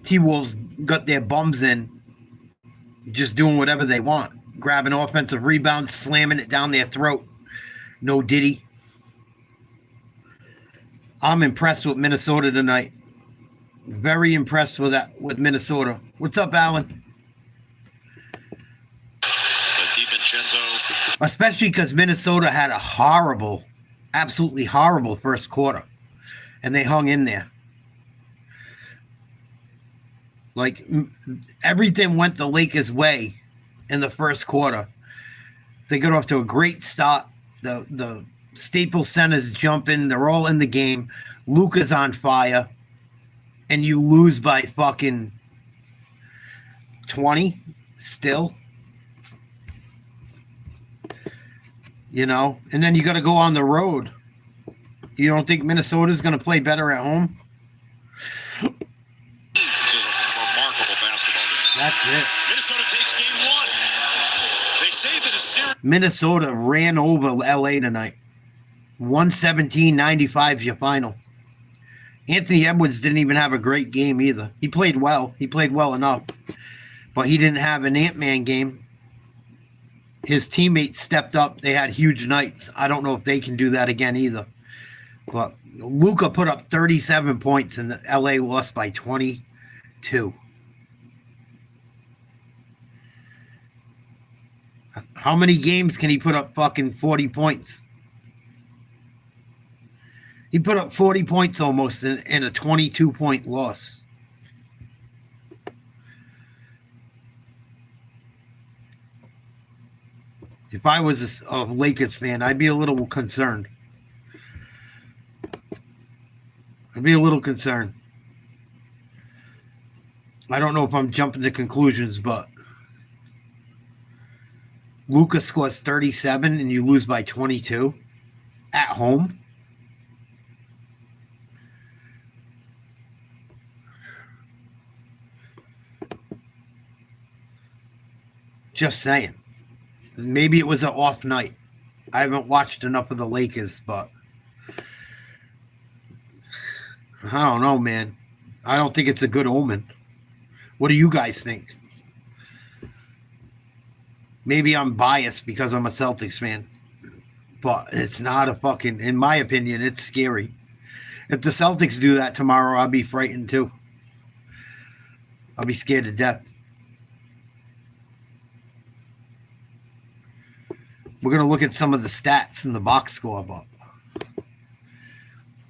T-Wolves got their bums in, just doing whatever they want. Grabbing offensive rebounds, slamming it down their throat. No Diddy. I'm impressed with Minnesota tonight. Very impressed with Minnesota. What's up, Alan? Especially because Minnesota had a horrible, absolutely horrible first quarter. And they hung in there. Like, everything went the Lakers' way in the first quarter. They got off to a great start. The Staples Center's jumping. They're all in the game. Luka's on fire. And you lose by fucking 20 still. You know? And then you got to go on the road. You don't think Minnesota's going to play better at home? This is a remarkable basketball game. That's it. Minnesota takes game one. They say that a series. Minnesota ran over LA tonight. 117-95 is your final. Anthony Edwards didn't even have a great game either. He played well. He played well enough. But he didn't have an Ant-Man game. His teammates stepped up. They had huge nights. I don't know if they can do that again either. But Luka put up 37 points and the LA lost by 22. How many games can he put up fucking 40 points? He put up 40 points almost in a 22-point loss. If I was a Lakers fan, I'd be a little concerned. I'd be a little concerned. I don't know if I'm jumping to conclusions, but Luka scores 37 and you lose by 22 at home. Just saying. Maybe it was an off night. I haven't watched enough of the Lakers, but I don't know, man. I don't think it's a good omen. What do you guys think? Maybe I'm biased because I'm a Celtics fan, but it's not a fucking, in my opinion, it's scary. If the Celtics do that tomorrow, I'll be frightened too. I'll be scared to death. We're going to look at some of the stats in the box score. But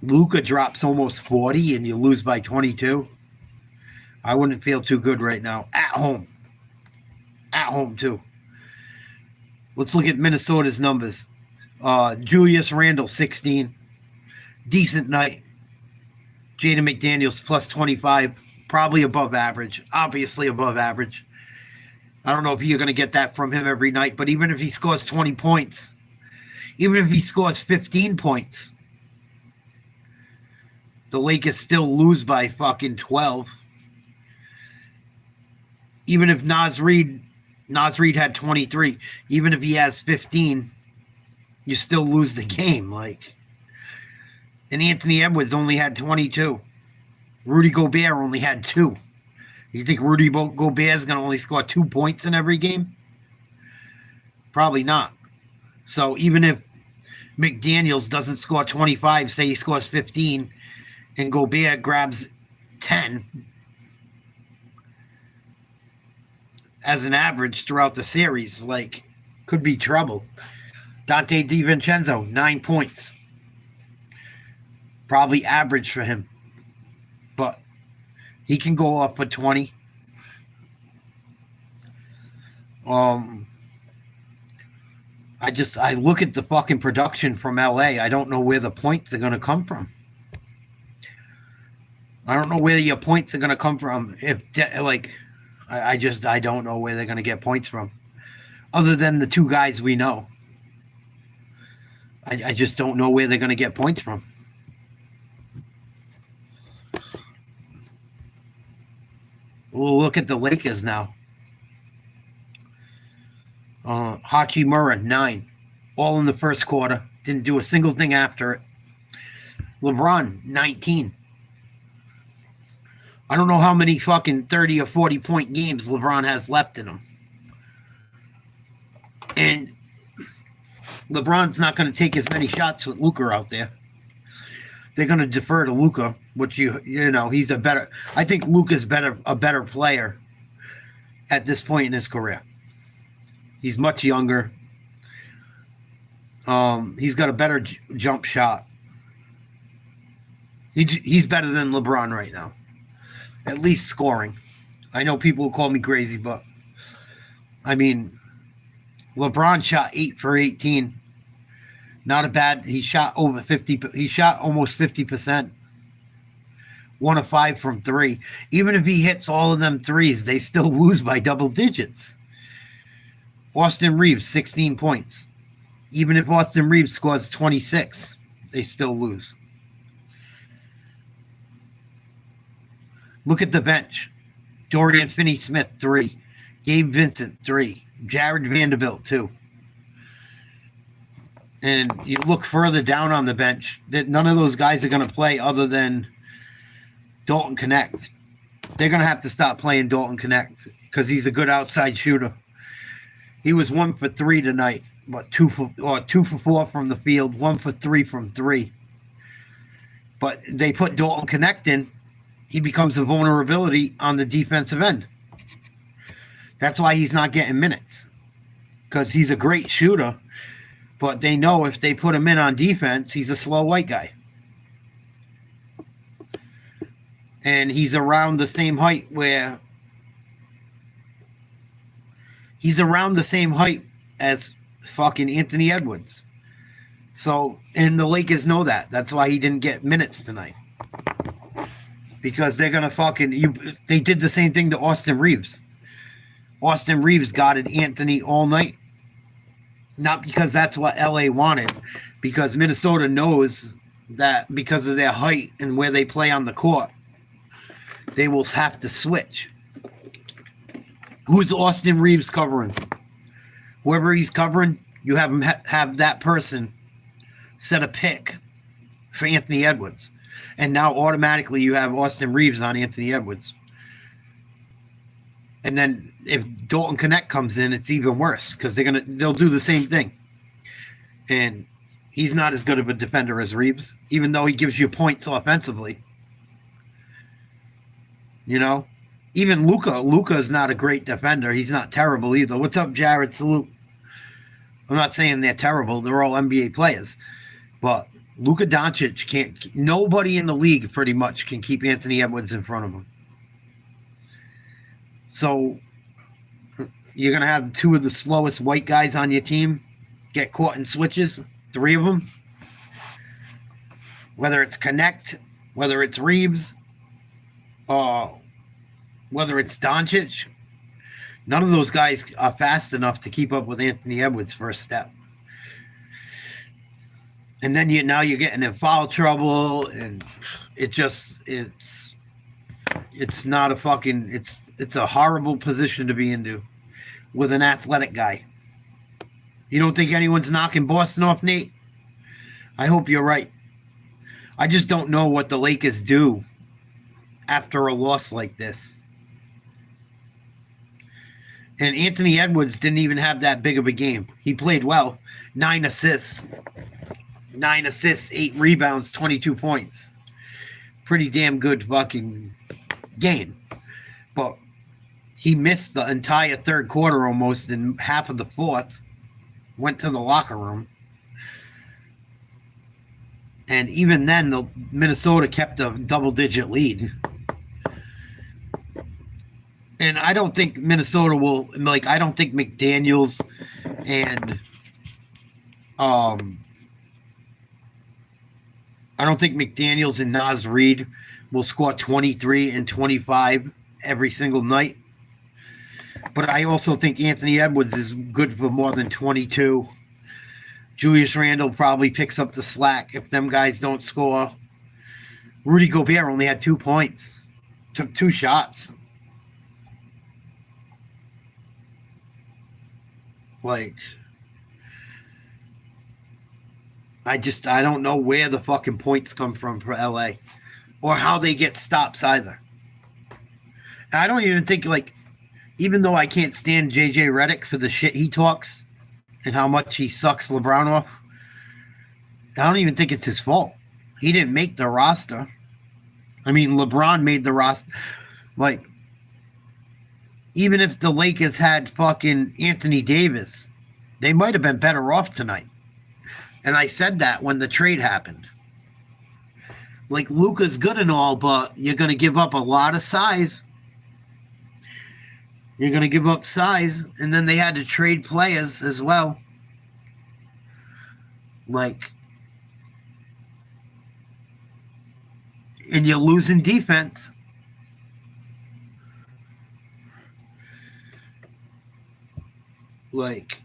Luka drops almost 40 and you lose by 22. I wouldn't feel too good right now. At home. At home, too. Let's look at Minnesota's numbers. Julius Randle, 16. Decent night. Jaden McDaniels, plus 25. Probably above average. Obviously above average. I don't know if you're going to get that from him every night, but even if he scores 20 points, even if he scores 15 points, the Lakers still lose by fucking 12. Even if Naz Reid had 23, even if he has 15, you still lose the game. Like, and Anthony Edwards only had 22. Rudy Gobert only had 2. You think Rudy Gobert is going to only score 2 points in every game? Probably not. So even if McDaniels doesn't score 25, say he scores 15, and Gobert grabs 10 as an average throughout the series, like, could be trouble. Dante DiVincenzo, 9 points. Probably average for him. But he can go off for 20. I look at the fucking production from LA. I don't know where the points are going to come from. I don't know where your points are going to come from. I don't know where they're going to get points from. Other than the 2 guys we know. I just don't know where they're going to get points from. We'll look at the Lakers now. Hachimura, 9. All in the first quarter. Didn't do a single thing after it. LeBron, 19. I don't know how many fucking 30 or 40 point games LeBron has left in him. And LeBron's not going to take as many shots with Luka out there. They're going to defer to Luka, which he's I think Luka's a better player at this point in his career. He's much younger. He's got a better jump shot. He's better than LeBron right now. At least scoring. I know people will call me crazy, but I mean, LeBron shot 8 for 18. Not a bad. He shot over 50. He shot almost 50%. 1 of 5 from 3. Even if he hits all of them threes, they still lose by double digits. Austin Reeves, 16 points. Even if Austin Reeves scores 26, they still lose. Look at the bench. Dorian Finney-Smith, 3. Gabe Vincent, 3. Jared Vanderbilt, 2. And you look further down on the bench, that none of those guys are going to play other than Dalton Connect. They're going to have to stop playing Dalton Connect because he's a good outside shooter. He was 1 for 3 tonight, but 2 for 4 from the field, 1 for 3 from 3. But they put Dalton Connect in, he becomes a vulnerability on the defensive end. That's why he's not getting minutes, because he's a great shooter, but they know if they put him in on defense, he's a slow white guy. And he's around the same height as fucking Anthony Edwards. So, and the Lakers know that. That's why he didn't get minutes tonight. Because they're going to they did the same thing to Austin Reeves. Austin Reeves guarded Anthony all night. Not because that's what LA wanted. Because Minnesota knows that because of their height and where they play on the court, they will have to switch. Who's Austin Reeves covering? Whoever he's covering, you have him have that person set a pick for Anthony Edwards. And now automatically you have Austin Reeves on Anthony Edwards. And then if Dalton Connect comes in, it's even worse because they'll do the same thing. And he's not as good of a defender as Reeves, even though he gives you points offensively. You know, even Luka's not a great defender. He's not terrible either. What's up, Jared? Salute. I'm not saying they're terrible. They're all NBA players. But Luka Doncic can't. Nobody in the league pretty much can keep Anthony Edwards in front of him. So you're going to have 2 of the slowest white guys on your team get caught in switches, 3 of them. Whether it's Connect, whether it's Reeves, whether it's Doncic, none of those guys are fast enough to keep up with Anthony Edwards' first step. And then now you're getting in foul trouble, and it's not a fucking it's a horrible position to be into with an athletic guy. You don't think anyone's knocking Boston off, Nate? I hope you're right. I just don't know what the Lakers do after a loss like this. And Anthony Edwards didn't even have that big of a game. He played well. 9 assists. 9 assists, 8 rebounds, 22 points. Pretty damn good fucking game. But he missed the entire third quarter almost and half of the fourth. Went to the locker room. And even then, the Minnesota kept a double-digit lead. And I don't think Minnesota will, I don't think McDaniels and Naz Reid will score 23 and 25 every single night. But I also think Anthony Edwards is good for more than 22. Julius Randle probably picks up the slack if them guys don't score. Rudy Gobert only had 2 points. Took 2 shots. I don't know where the fucking points come from for LA or how they get stops either. And I don't even think, even though I can't stand JJ Redick for the shit he talks and how much he sucks LeBron off, I don't even think it's his fault. He didn't make the roster. I mean, LeBron made the roster. Even if the Lakers had fucking Anthony Davis, they might have been better off tonight. And I said that when the trade happened. Luka's good and all, but you're going to give up a lot of size. You're going to give up size. And then they had to trade players as well. Like, and you're losing defense. Like,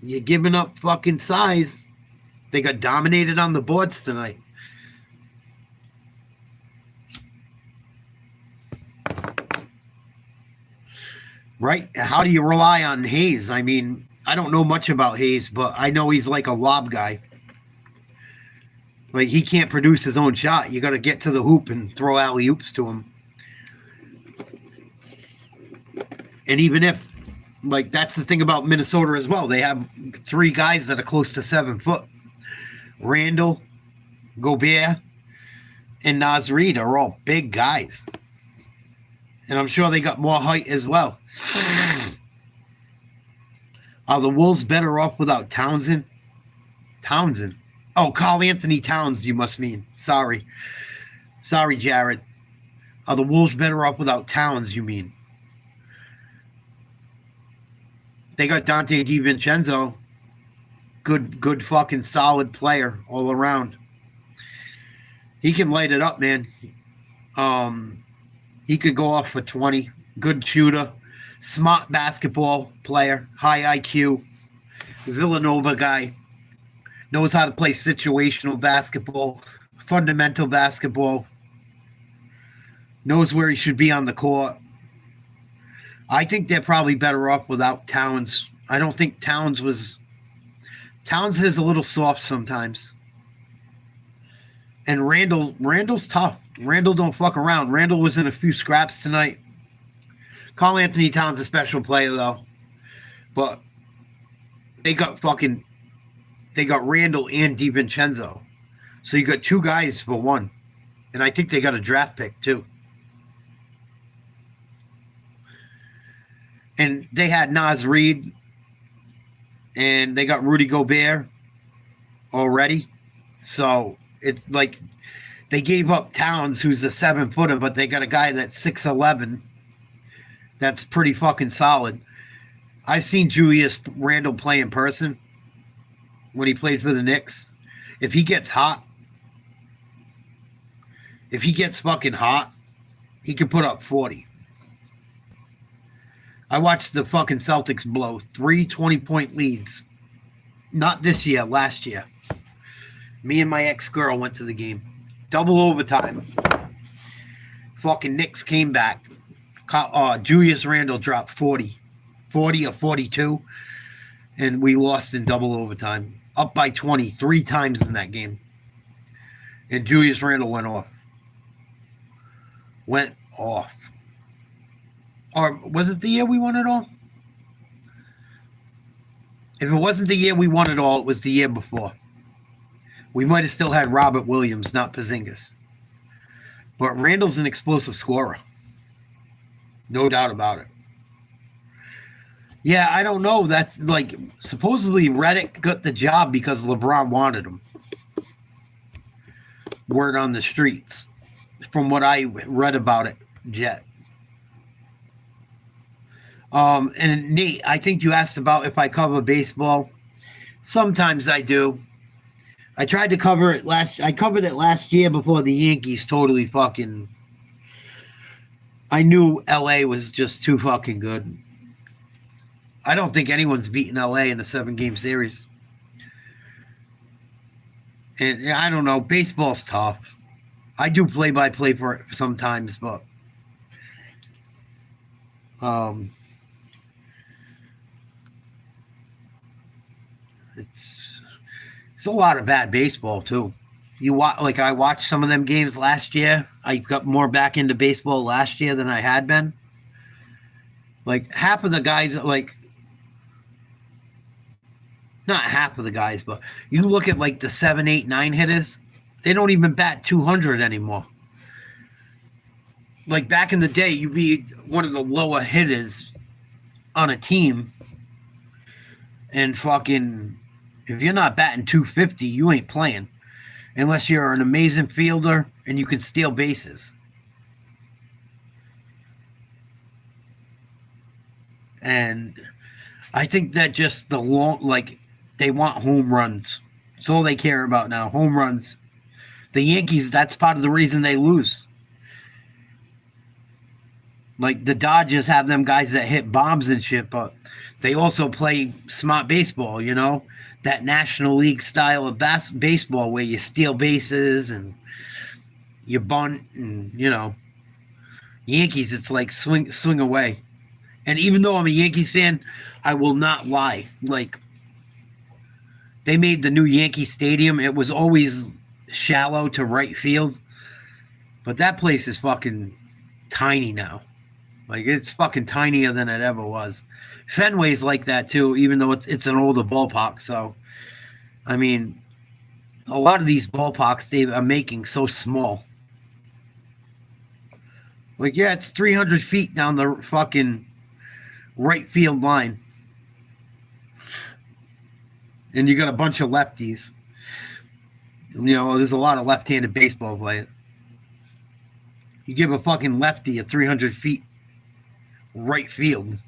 you're giving up fucking size. They got dominated on the boards tonight. Right? How do you rely on Hayes? I mean, I don't know much about Hayes, but I know he's like a lob guy. Like, he can't produce his own shot. You got to get to the hoop and throw alley-oops to him. And even if, like, that's the thing about Minnesota as well. They have 3 guys that are close to 7 foot. Randall, Gobert, and Naz Reid are all big guys. And I'm sure they got more height as well. Are the Wolves better off without Townsend? Townsend. Oh, Karl Anthony Towns, you must mean. Sorry. Sorry, Jared. Are the Wolves better off without Towns, you mean? They got Dante DiVincenzo. Good fucking solid player all around. He can light it up, man. He could go off for 20. Good shooter. Smart basketball player. High IQ. Villanova guy. Knows how to play situational basketball. Fundamental basketball. Knows where he should be on the court. I think they're probably better off without Towns. I don't think Towns is a little soft sometimes. And Randall's tough. Randall don't fuck around. Randall was in a few scraps tonight. Karl Anthony Towns a special player though. But they got Randall and DiVincenzo. So you got 2 guys for 1. And I think they got a draft pick too. And they had Naz Reid. And they got Rudy Gobert already. So it's like they gave up Towns, who's a 7-footer, but they got a guy that's 6'11". That's pretty fucking solid. I've seen Julius Randle play in person when he played for the Knicks. If he gets fucking hot, he can put up 40. I watched the fucking Celtics blow 3 20-point leads. Not this year, last year. Me and my ex-girl went to the game. Double overtime. Fucking Knicks came back. Julius Randle dropped 40 or 42, and we lost in double overtime. Up by 20 3 times in that game. And Julius Randle went off. Or was it the year we won it all? If it wasn't the year we won it all, it was the year before. We might have still had Robert Williams, not Porzingis. But Randall's an explosive scorer. No doubt about it. Yeah, I don't know. That's like, supposedly Redick got the job because LeBron wanted him. Word on the streets. From what I read about it, Jet. And Nate, I think you asked about if I cover baseball. Sometimes I do. I tried to cover it I covered it last year before the Yankees totally fucking. I knew LA was just too fucking good. I don't think anyone's beaten LA in a 7-game series. And I don't know, baseball's tough. I do play-by-play for it sometimes, but it's a lot of bad baseball too. I watched some of them games last year. I got more back into baseball last year than I had been. Like half of the guys, like not half of the guys, but you look at like the 7, 8, 9 hitters, they don't even bat 200 anymore. Like back in the day, you'd be one of the lower hitters on a team, and fucking, if you're not batting 250, you ain't playing. Unless you're an amazing fielder and you can steal bases. And I think that just the They want home runs. That's all they care about now, home runs. The Yankees, that's part of the reason they lose. Like the Dodgers have them guys that hit bombs and shit, but they also play smart baseball, you know? That National League style of baseball where you steal bases and you bunt and, you know. Yankees, it's like swing away. And even though I'm a Yankees fan, I will not lie. Like, they made the new Yankee Stadium. It was always shallow to right field. But that place is fucking tiny now. Like, it's fucking tinier than it ever was. Fenway's like that, too, even though it's an older ballpark. So, I mean, a lot of these ballparks they are making so small. Like, yeah, it's 300 feet down the fucking right field line. And you got a bunch of lefties. You know, there's a lot of left-handed baseball players. You give a fucking lefty a 300 feet right field.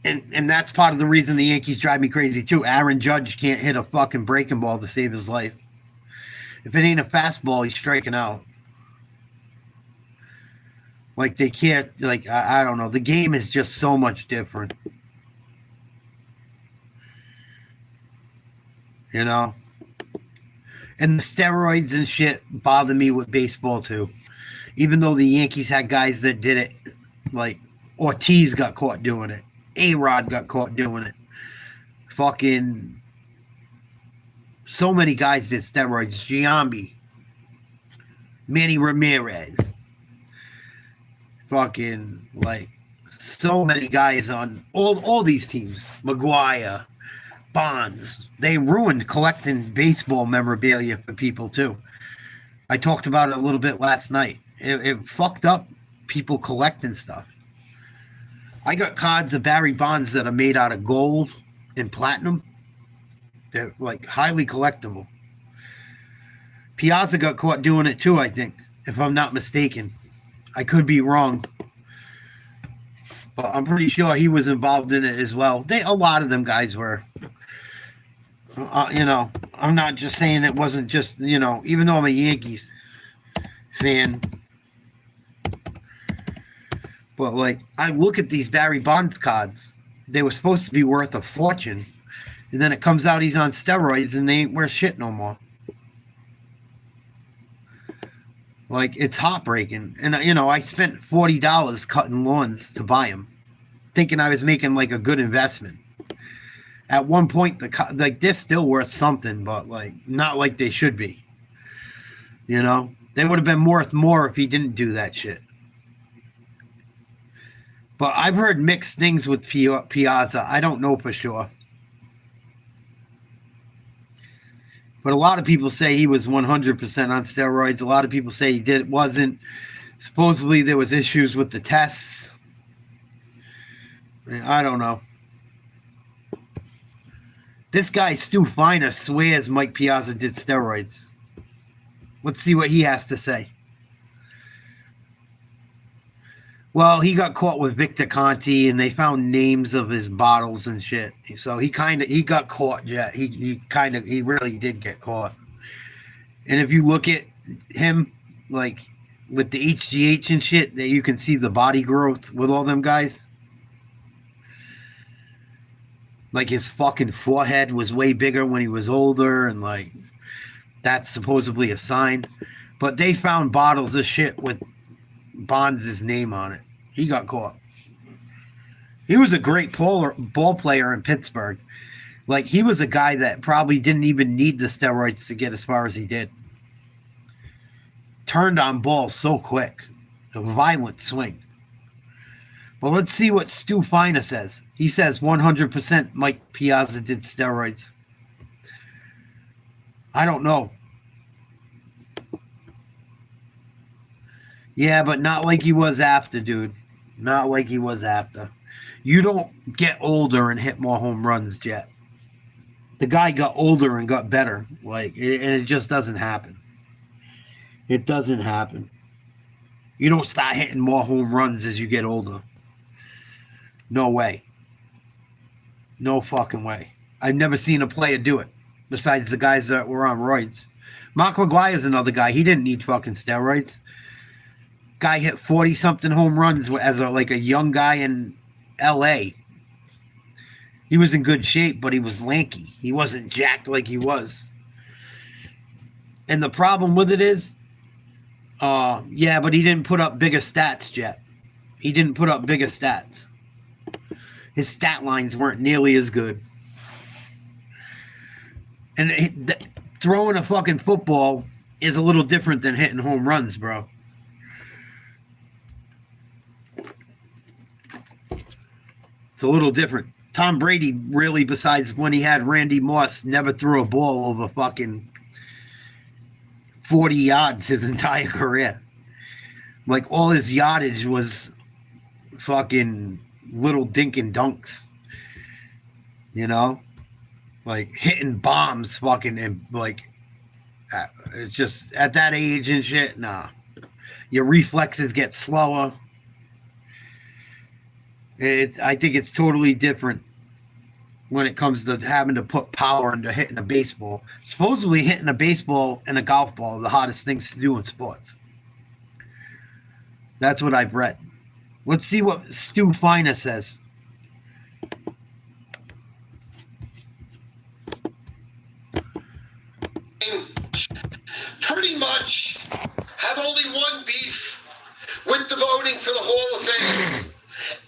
And that's part of the reason the Yankees drive me crazy, too. Aaron Judge can't hit a fucking breaking ball to save his life. If it ain't a fastball, he's striking out. Like, they can't, like, I don't know. The game is just so much different. You know? And the steroids and shit bother me with baseball, too. Even though the Yankees had guys that did it, like, Ortiz got caught doing it. A-Rod got caught doing it. Fucking so many guys did steroids. Giambi. Manny Ramirez. Fucking, like, so many guys on all these teams. Maguire. Bonds. They ruined collecting baseball memorabilia for people, too. I talked about it a little bit last night. It fucked up people collecting stuff. I got cards of Barry Bonds that are made out of gold and platinum. They're, like, highly collectible. Piazza got caught doing it, too, I think, if I'm not mistaken. I could be wrong. But I'm pretty sure he was involved in it as well. A lot of them guys were. You know, I'm not just saying it wasn't just, you know, even though I'm a Yankees fan. But, like, I look at these Barry Bonds cards. They were supposed to be worth a fortune. And then it comes out he's on steroids and they ain't worth shit no more. Like, it's heartbreaking. And, you know, I spent $40 cutting lawns to buy them, thinking I was making, like, a good investment. At one point, they're still worth something, but, like, not like they should be. You know? They would have been worth more if he didn't do that shit. But I've heard mixed things with Piazza. I don't know for sure. But a lot of people say he was 100% on steroids. A lot of people say he wasn't. Supposedly there was issues with the tests. I don't know. This guy, Stu Feiner, swears Mike Piazza did steroids. Let's see what he has to say. Well, he got caught with Victor Conti, and they found names of his bottles and shit. So he got caught. Yeah, he really did get caught. And if you look at him, like with the HGH and shit, that you can see the body growth with all them guys. Like his fucking forehead was way bigger when he was older, and like that's supposedly a sign. But they found bottles of shit with Bonds' name on it. He got caught. He was a great ball player in Pittsburgh. Like, he was a guy that probably didn't even need the steroids to get as far as he did. Turned on balls so quick. A violent swing. Well, let's see what Stu Feiner says. He says 100% Mike Piazza did steroids. I don't know. Yeah, but not like he was after, dude. Not like he was after. You don't get older and hit more home runs, Jet. The guy got older and got better. And it just doesn't happen. It doesn't happen. You don't start hitting more home runs as you get older. No way. No fucking way. I've never seen a player do it besides the guys that were on roids. Mark McGuire's another guy. He didn't need fucking steroids. Guy hit 40-something home runs as a young guy in L.A. He was in good shape, but he was lanky. He wasn't jacked like he was. And the problem with it is, but he didn't put up bigger stats, Jet. He didn't put up bigger stats. His stat lines weren't nearly as good. And throwing a fucking football is a little different than hitting home runs, bro. It's a little different. Tom Brady really, besides when he had Randy Moss, never threw a ball over fucking 40 yards his entire career. Like, all his yardage was fucking little dink and dunks. You know? Like, hitting bombs fucking, and like, it's just, at that age and shit, nah. Your reflexes get slower. I think it's totally different when it comes to having to put power into hitting a baseball. Supposedly hitting a baseball and a golf ball are the hardest things to do in sports. That's what I've read. Let's see what Stu Finer says. Pretty much have only one beef with the voting for the Hall of Fame.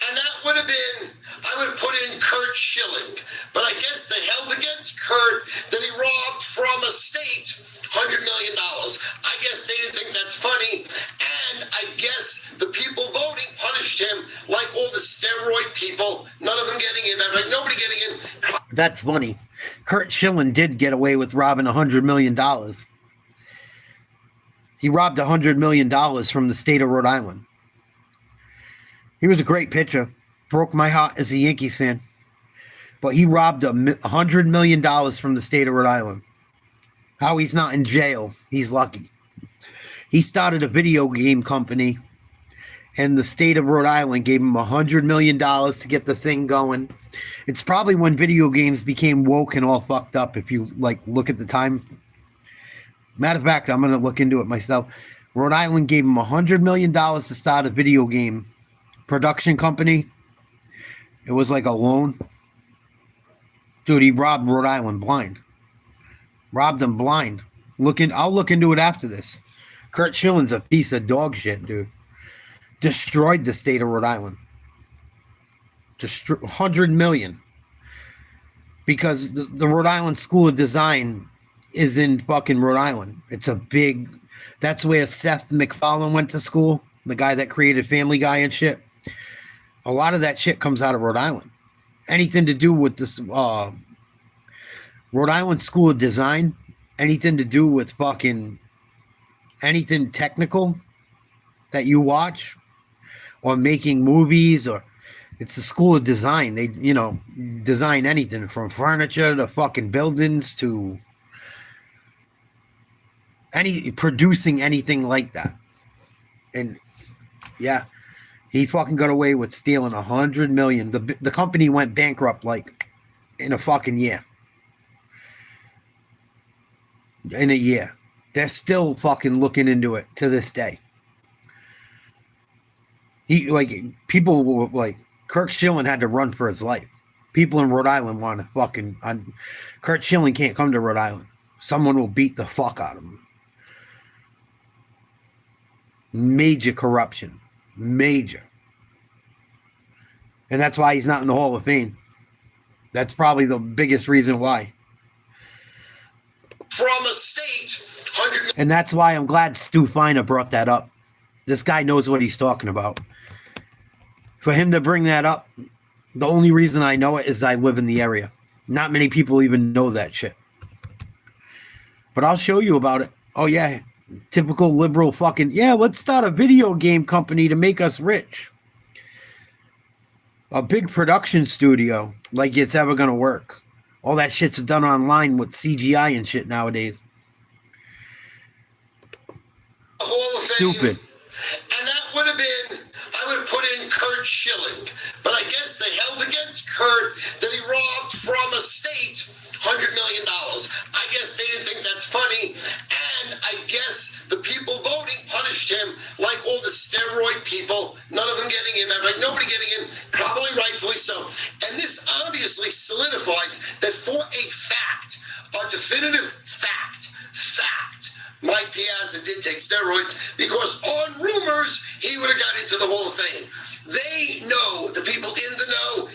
And that would have been, I would have put in Kurt Schilling. But I guess they held against Kurt that he robbed from a state $100 million. I guess they didn't think that's funny. And I guess the people voting punished him like all the steroid people, none of them getting in. Like nobody getting in. That's funny. Kurt Schilling did get away with robbing $100 million. He robbed $100 million from the state of Rhode Island. He was a great pitcher. Broke my heart as a Yankees fan. But he robbed $100 million from the state of Rhode Island. How he's not in jail, he's lucky. He started a video game company, and the state of Rhode Island gave him $100 million to get the thing going. It's probably when video games became woke and all fucked up, if you look at the time. Matter of fact, I'm going to look into it myself. Rhode Island gave him $100 million to start a video game production company. It was like a loan. Dude, he robbed Rhode Island blind. Robbed them blind. I'll look into it after this. Kurt Schilling's a piece of dog shit, dude. Destroyed the state of Rhode Island. $100 million. Because the Rhode Island School of Design is in fucking Rhode Island. It's a big... That's where Seth MacFarlane went to school. The guy that created Family Guy and shit. A lot of that shit comes out of Rhode Island. Anything to do with this Rhode Island School of Design, anything to do with fucking anything technical that you watch or making movies, or it's the School of Design. They, design anything from furniture to fucking buildings to producing anything like that. And yeah, he fucking got away with stealing $100 million. The company went bankrupt in a fucking year. In a year. They're still fucking looking into it to this day. People were Kurt Schilling had to run for his life. People in Rhode Island want to fucking... Kurt Schilling can't come to Rhode Island. Someone will beat the fuck out of him. Major corruption. Major. And that's why he's not in the Hall of Fame. That's probably the biggest reason why. From a state, and that's why I'm glad Stu Finer brought that up. This guy knows what he's talking about. For him to bring that up, the only reason I know it is I live in the area. Not many people even know that shit. But I'll show you about it. Oh, yeah. Typical liberal fucking... Yeah, let's start a video game company to make us rich. A big production studio. Like it's ever going to work. All that shit's done online with CGI and shit nowadays. Stupid. And that would have been, I would have put in Kurt Schilling. But I guess they held against Kurt that he robbed from a state $100 million. I guess they didn't think that's funny, and I guess the people voting punished him like all the steroid people, none of them getting in, like nobody getting in, probably rightfully so. And this obviously solidifies that for a fact, a definitive fact, Mike Piazza did take steroids, because on rumors, he would have got into the Hall of Fame. They know, the people in the know.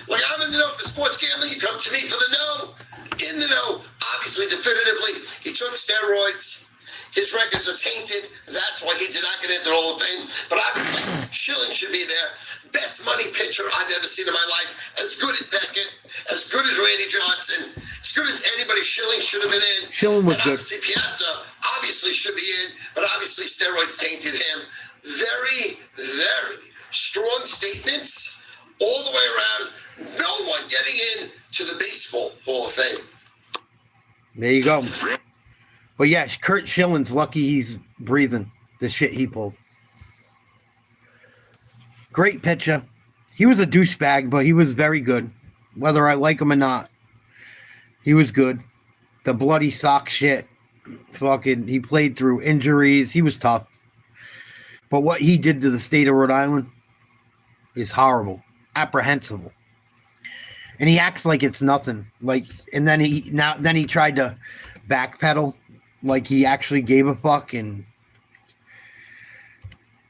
Like I'm in the know for sports gambling, you come to me for the know. In the know, obviously, definitively, he took steroids. His records are tainted. That's why he did not get into the Hall of Fame. But obviously, Schilling should be there. Best money pitcher I've ever seen in my life. As good as Beckett, as good as Randy Johnson, as good as anybody Schilling should have been in. Schilling was good. Obviously, Piazza obviously should be in, but obviously steroids tainted him. Very, very strong statements all the way around. No one getting in to the Baseball Hall of Fame. There you go. But yeah, Kurt Schilling's lucky he's breathing the shit he pulled. Great pitcher. He was a douchebag, but he was very good. Whether I like him or not, he was good. The bloody sock shit. Fucking, he played through injuries. He was tough. But what he did to the state of Rhode Island is horrible. Apprehensible. And he acts like it's nothing. Like, and then he tried to backpedal, like he actually gave a fuck, and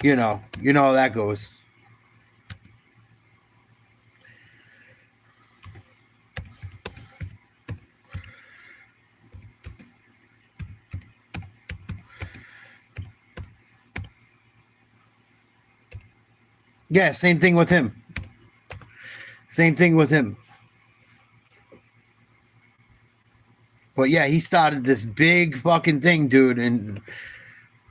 you know how that goes. Yeah, same thing with him. But yeah, he started this big fucking thing, dude, and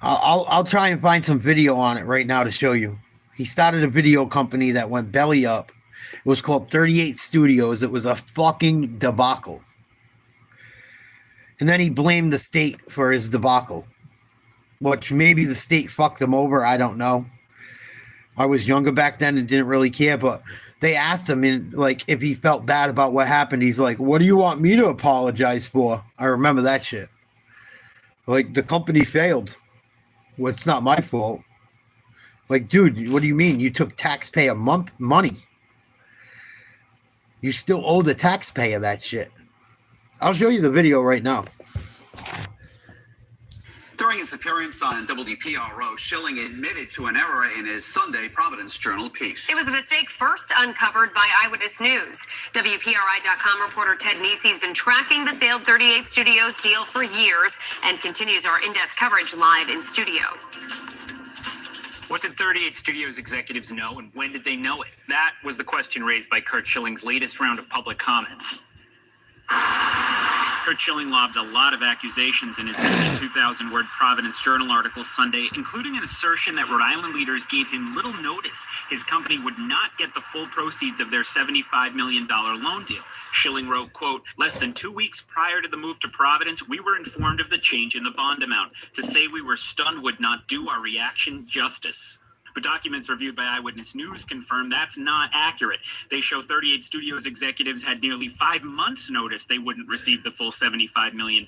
I'll try and find some video on it right now to show you. He started a video company that went belly up. It was called 38 Studios. It was a fucking debacle. And then he blamed the state for his debacle, which maybe the state fucked him over. I don't know. I was younger back then and didn't really care, but they asked him if he felt bad about what happened. He's like, what do you want me to apologize for? I remember that shit. Like, the company failed. Well, it's not my fault. Like, dude, what do you mean? You took taxpayer money. You still owe the taxpayer that shit. I'll show you the video right now. During his appearance on WPRO, Schilling admitted to an error in his Sunday Providence Journal piece. It was a mistake first uncovered by Eyewitness News. WPRI.com reporter Ted Nesi has been tracking the failed 38 Studios deal for years and continues our in-depth coverage live in studio. What did 38 Studios executives know, and when did they know it? That was the question raised by Kurt Schilling's latest round of public comments. Kurt Schilling lobbed a lot of accusations in his 2,000-word Providence Journal article Sunday, including an assertion that Rhode Island leaders gave him little notice his company would not get the full proceeds of their $75 million loan deal. Schilling wrote, quote, less than 2 weeks prior to the move to Providence, we were informed of the change in the bond amount. To say we were stunned would not do our reaction justice. But documents reviewed by Eyewitness News confirm that's not accurate. They show 38 Studios executives had nearly 5 months' notice they wouldn't receive the full $75 million,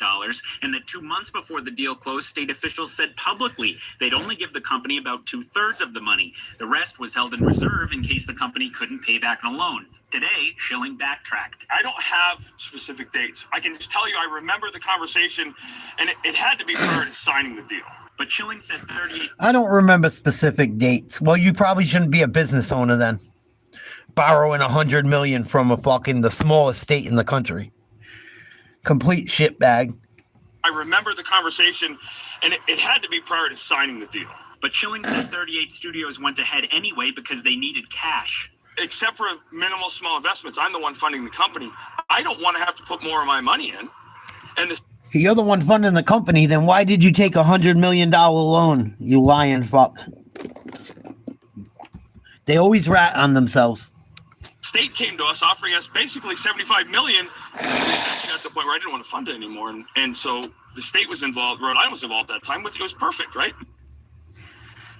and that 2 months before the deal closed, state officials said publicly they'd only give the company about 2/3 of the money. The rest was held in reserve in case the company couldn't pay back the loan. Today, Schilling backtracked. I don't have specific dates. I can just tell you I remember the conversation, and it had to be prior to signing the deal. But Schilling said 38. I don't remember specific dates. Well, you probably shouldn't be a business owner then. Borrowing $100 million from the smallest state in the country. Complete shitbag. I remember the conversation, and it had to be prior to signing the deal. But Schilling said 38 Studios went ahead anyway because they needed cash. Except for minimal small investments, I'm the one funding the company. I don't want to have to put more of my money in. And this. You're the one funding the company, then why did you take $100 million loan, you lying fuck? They always rat on themselves. State came to us offering us basically $75 million. Actually, at the point where I didn't want to fund it anymore. And so the state was involved, Rhode Island was involved at that time, but it was perfect, right?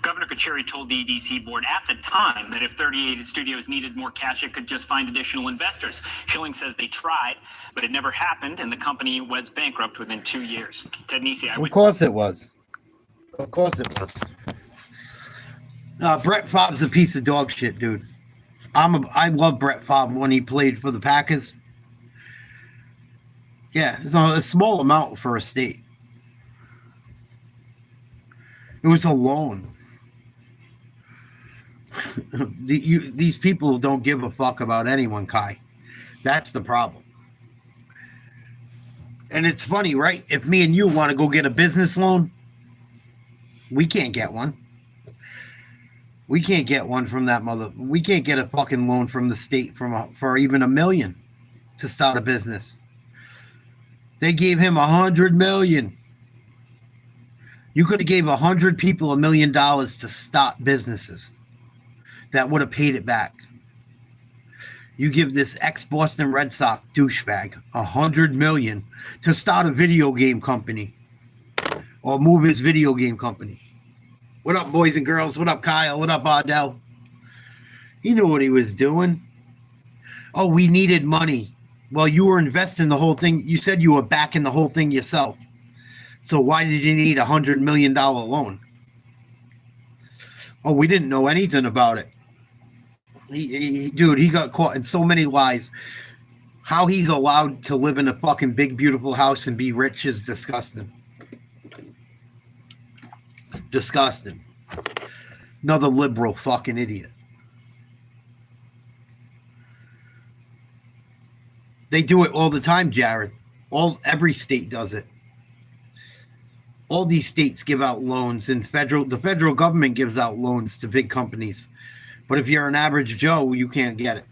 Governor Kacheri told the EDC board at the time that if 38 studios needed more cash, it could just find additional investors. Schilling says they tried, but it never happened, and the company was bankrupt within 2 years. Ted Nesi, Of course it was. Of course it was. Brett Favre's a piece of dog shit, dude. I love Brett Favre when he played for the Packers. Yeah, it's a small amount for a state. It was a loan. These people don't give a fuck about anyone, Kai. That's the problem. And it's funny, right? If me and you want to go get a business loan, we can't get one. We can't get one from that mother. We can't get a fucking loan from the state for even $1 million to start a business. They gave him $100 million. You could have gave 100 people $1 million to start businesses that would have paid it back. You give this ex-Boston Red Sox douchebag $100 million to start a video game company or move his video game company. What up, boys and girls? What up, Kyle? What up, Ardell? He knew what he was doing. Oh, we needed money. Well, you were investing the whole thing. You said you were backing the whole thing yourself. So why did you need a $100 million loan? Oh, we didn't know anything about it. Dude, he got caught in so many lies. How he's allowed to live in a fucking big, beautiful house and be rich is disgusting. Disgusting. Another liberal fucking idiot. They do it all the time, Jared. Every state does it. All these states give out loans, and the federal government gives out loans to big companies. But if you're an average Joe, you can't get it.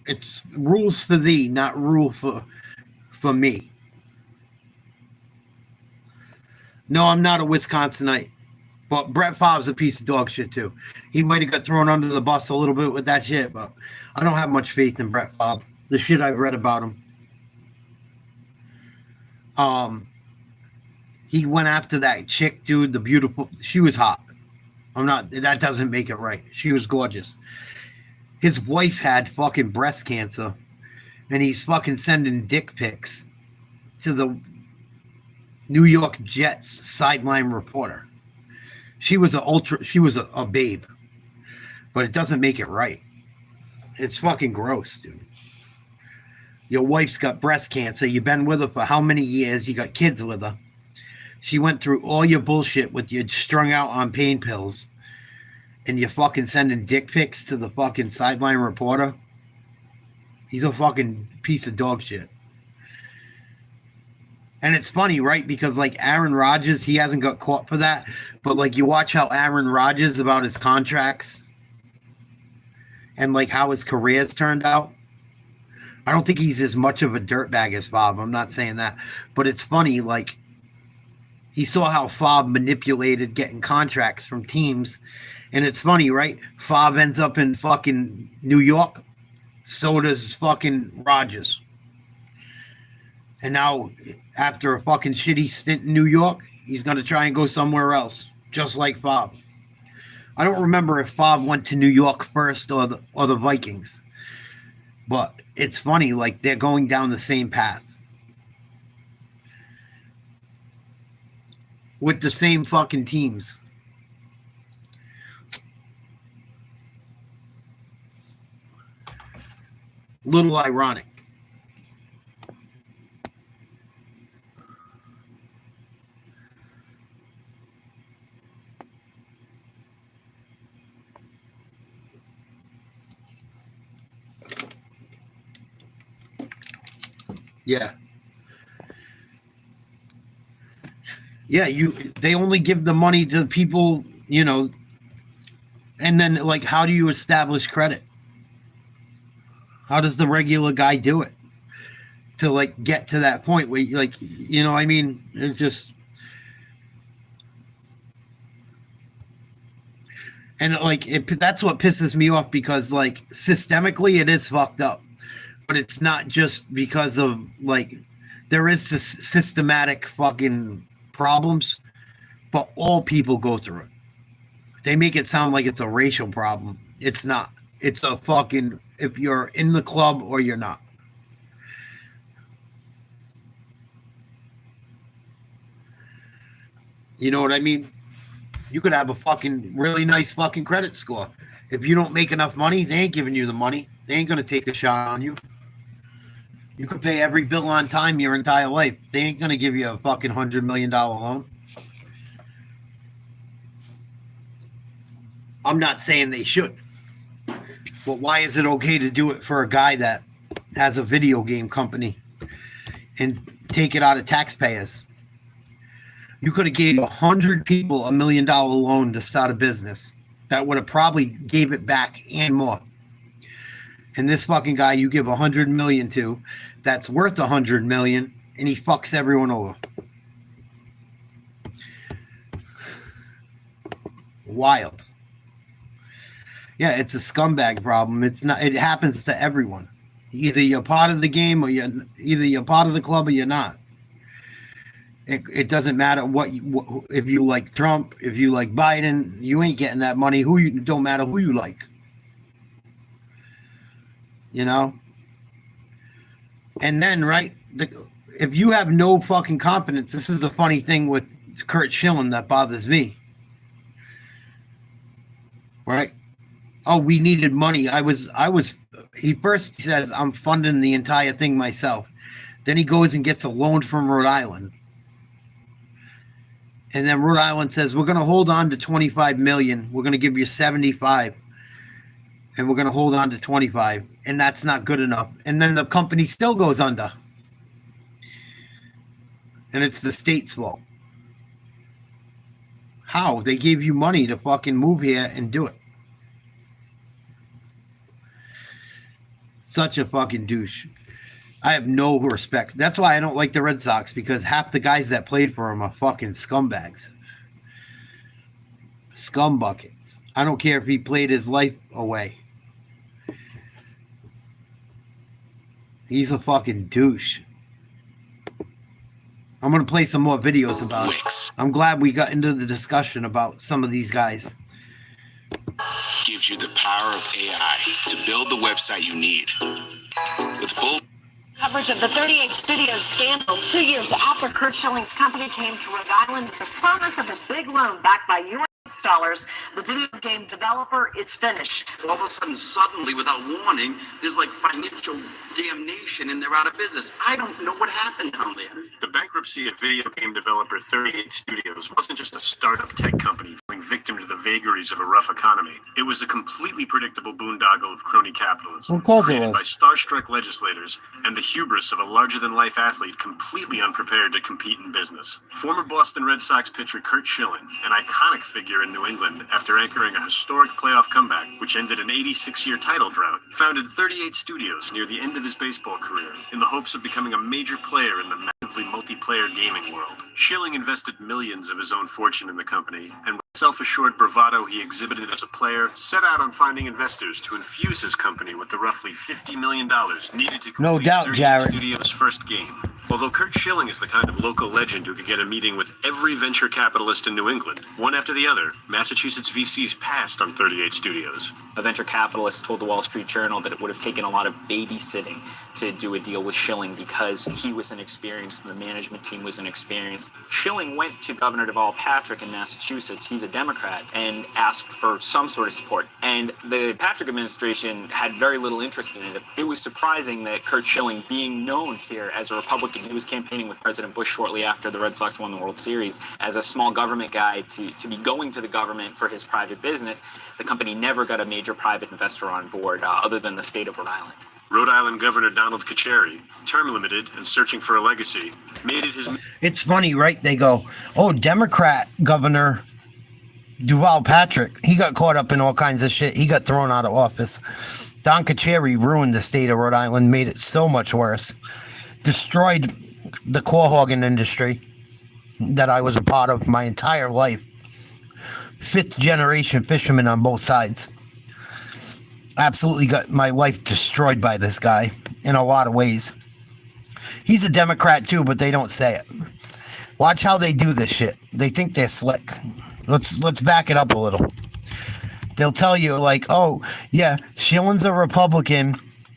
It's rules for thee, not rule for me. No, I'm not a Wisconsinite. But Brett Favre's a piece of dog shit, too. He might have got thrown under the bus a little bit with that shit, but I don't have much faith in Brett Favre. The shit I've read about him. He went after that chick, dude, the beautiful. She was hot. That doesn't make it right. She was gorgeous. His wife had fucking breast cancer, and he's fucking sending dick pics to the New York Jets sideline reporter. She was a babe, but it doesn't make it right. It's fucking gross, dude. Your wife's got breast cancer. You've been with her for how many years? You got kids with her. She went through all your bullshit with you strung out on pain pills, and you're fucking sending dick pics to the fucking sideline reporter. He's a fucking piece of dog shit. And it's funny, right? Because like Aaron Rodgers, he hasn't got caught for that. But like you watch how Aaron Rodgers about his contracts and like how his career's turned out. I don't think he's as much of a dirtbag as Favre. I'm not saying that. But it's funny, like he saw how Favre manipulated getting contracts from teams. And it's funny, right? Favre ends up in fucking New York. So does fucking Rodgers. And now, after a fucking shitty stint in New York, he's going to try and go somewhere else, just like Favre. I don't remember if Favre went to New York first or the Vikings. But it's funny, like, they're going down the same path. With the same fucking teams. Little ironic. Yeah. Yeah, they only give the money to people, you know, and then like how do you establish credit? How does the regular guy do it? To like get to that point where you like, you know, I mean, it's just and like that's what pisses me off because like systemically it is fucked up. But it's not just because of, like, there is systematic fucking problems, but all people go through it. They make it sound like it's a racial problem. It's not. It's a fucking, if you're in the club or you're not. You know what I mean? You could have a fucking really nice fucking credit score. If you don't make enough money, they ain't giving you the money. They ain't going to take a shot on you. You could pay every bill on time your entire life. They ain't going to give you a fucking $100 million loan. I'm not saying they should. But why is it okay to do it for a guy that has a video game company and take it out of taxpayers? You could have gave 100 people $1 million loan to start a business. That would have probably gave it back and more. And this fucking guy you give 100 million to, that's worth 100 million, and he fucks everyone over. Wild. Yeah, it's a scumbag problem. It's not. It happens to everyone. Either you're part of the game, or you're part of the club, or you're not. It doesn't matter if you like Trump, if you like Biden, you ain't getting that money. Don't matter who you like. You know? And then, right, if you have no fucking confidence, this is the funny thing with Kurt Schilling that bothers me. Right? Oh, we needed money. He first says, I'm funding the entire thing myself. Then he goes and gets a loan from Rhode Island. And then Rhode Island says, we're going to hold on to 25 million. We're going to give you 75. And we're going to hold on to 25. And that's not good enough. And then the company still goes under. And it's the state's fault. How? They gave you money to fucking move here and do it. Such a fucking douche. I have no respect. That's why I don't like the Red Sox, because half the guys that played for them are fucking scumbags. Scumbuckets. I don't care if he played his life away. He's a fucking douche. I'm going to play some more videos about it. I'm glad we got into the discussion about some of these guys. Gives you the power of AI to build the website you need. With full Coverage of the 38 Studios scandal 2 years after Kurt Schilling's company came to Rhode Island with the promise of a big loan backed by U.S. dollars. The video game developer is finished. All of a sudden, suddenly, without warning, there's like financial damnation and they're out of business. I don't know what happened down there. The bankruptcy of video game developer 38 Studios wasn't just a startup tech company falling victim to the vagaries of a rough economy. It was a completely predictable boondoggle of crony capitalism. Of course it created was. by star-struck legislators and the hubris of a larger-than-life athlete completely unprepared to compete in business. Former Boston Red Sox pitcher Kurt Schilling, an iconic figure in New England after anchoring a historic playoff comeback which ended an 86-year title drought, founded 38 Studios near the end of his baseball career in the hopes of becoming a major player in the massively multiplayer gaming world. Schilling invested millions of his own fortune in the company, and with self-assured bravado he exhibited as a player, set out on finding investors to infuse his company with the roughly $50 million needed to complete No doubt, 38 Jared. Studios' first game. Although Kurt Schilling is the kind of local legend who could get a meeting with every venture capitalist in New England, one after the other, Massachusetts VCs passed on 38 Studios. A venture capitalist told the Wall Street Journal that it would have taken a lot of babysitting to do a deal with Schilling because he was inexperienced and the management team was inexperienced. Schilling went to Governor Deval Patrick in Massachusetts, he's a Democrat, and asked for some sort of support. And the Patrick administration had very little interest in it. It was surprising that Kurt Schilling, being known here as a Republican, he was campaigning with President Bush shortly after the Red Sox won the World Series, as a small government guy to be going to the government for his private business. The company never got a major private investor on board other than the state of Rhode Island. Rhode Island Governor Donald Carcieri, term limited and searching for a legacy, made it his... It's funny, right? They go, oh, Democrat Governor Deval Patrick, he got caught up in all kinds of shit. He got thrown out of office. Don Carcieri ruined the state of Rhode Island, made it so much worse. Destroyed the core hogging industry that I was a part of my entire life. 5th generation fisherman on both sides. Absolutely got my life destroyed by this guy in a lot of ways. He's a Democrat too, but they don't say it. Watch how they do this shit. They think they're slick. Let's back it up a little. They'll tell you like, oh yeah, Schilling's a Republican,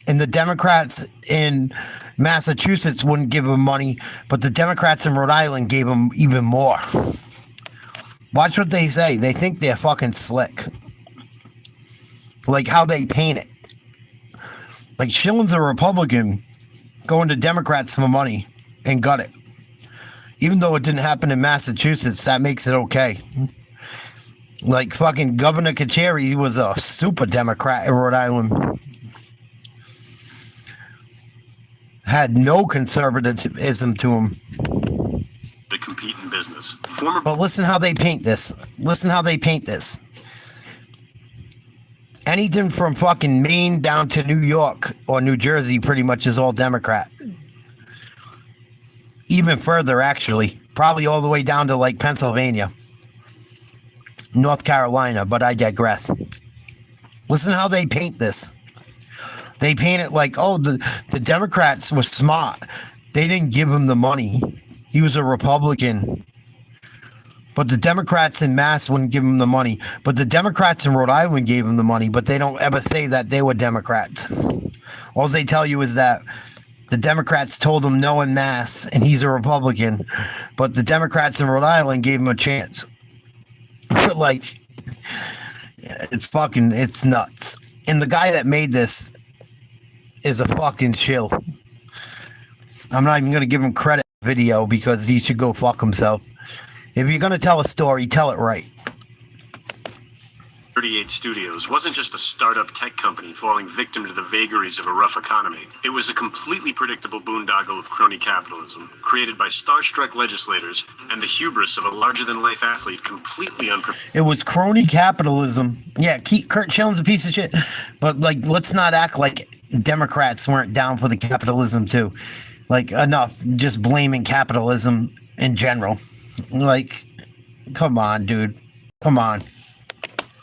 and the Democrats in Massachusetts wouldn't give him money, but the Democrats in Rhode Island gave him even more. Watch what they say. They think they're fucking slick. Like how they paint it. Like Schilling's a Republican going to Democrats for money and got it. Even though it didn't happen in Massachusetts, that makes it okay. Like fucking Governor Kacheri was a super Democrat in Rhode Island. Had no conservatism to him. To compete in business. But listen how they paint this. Listen how they paint this. Anything from fucking Maine down to New York or New Jersey pretty much is all Democrat. Even further, actually. Probably all the way down to like Pennsylvania. North Carolina, but I digress. Listen how they paint this. They paint it like, oh, the Democrats were smart. They didn't give him the money. He was a Republican. But the Democrats in Mass wouldn't give him the money. But the Democrats in Rhode Island gave him the money, but they don't ever say that they were Democrats. All they tell you is that the Democrats told him no in Mass, and he's a Republican. But the Democrats in Rhode Island gave him a chance. Like, it's nuts. And the guy that made this is a fucking chill. I'm not even going to give him credit for the video because he should go fuck himself. If you're going to tell a story, tell it right. 38 Studios wasn't just a startup tech company falling victim to the vagaries of a rough economy. It was a completely predictable boondoggle of crony capitalism, created by starstruck legislators and the hubris of a larger-than-life athlete completely unprepared. It was crony capitalism. Yeah, Kurt Schilling's a piece of shit. But, like, let's not act like Democrats weren't down for the capitalism, too. Like, enough just blaming capitalism in general. Like, come on, dude. Come on.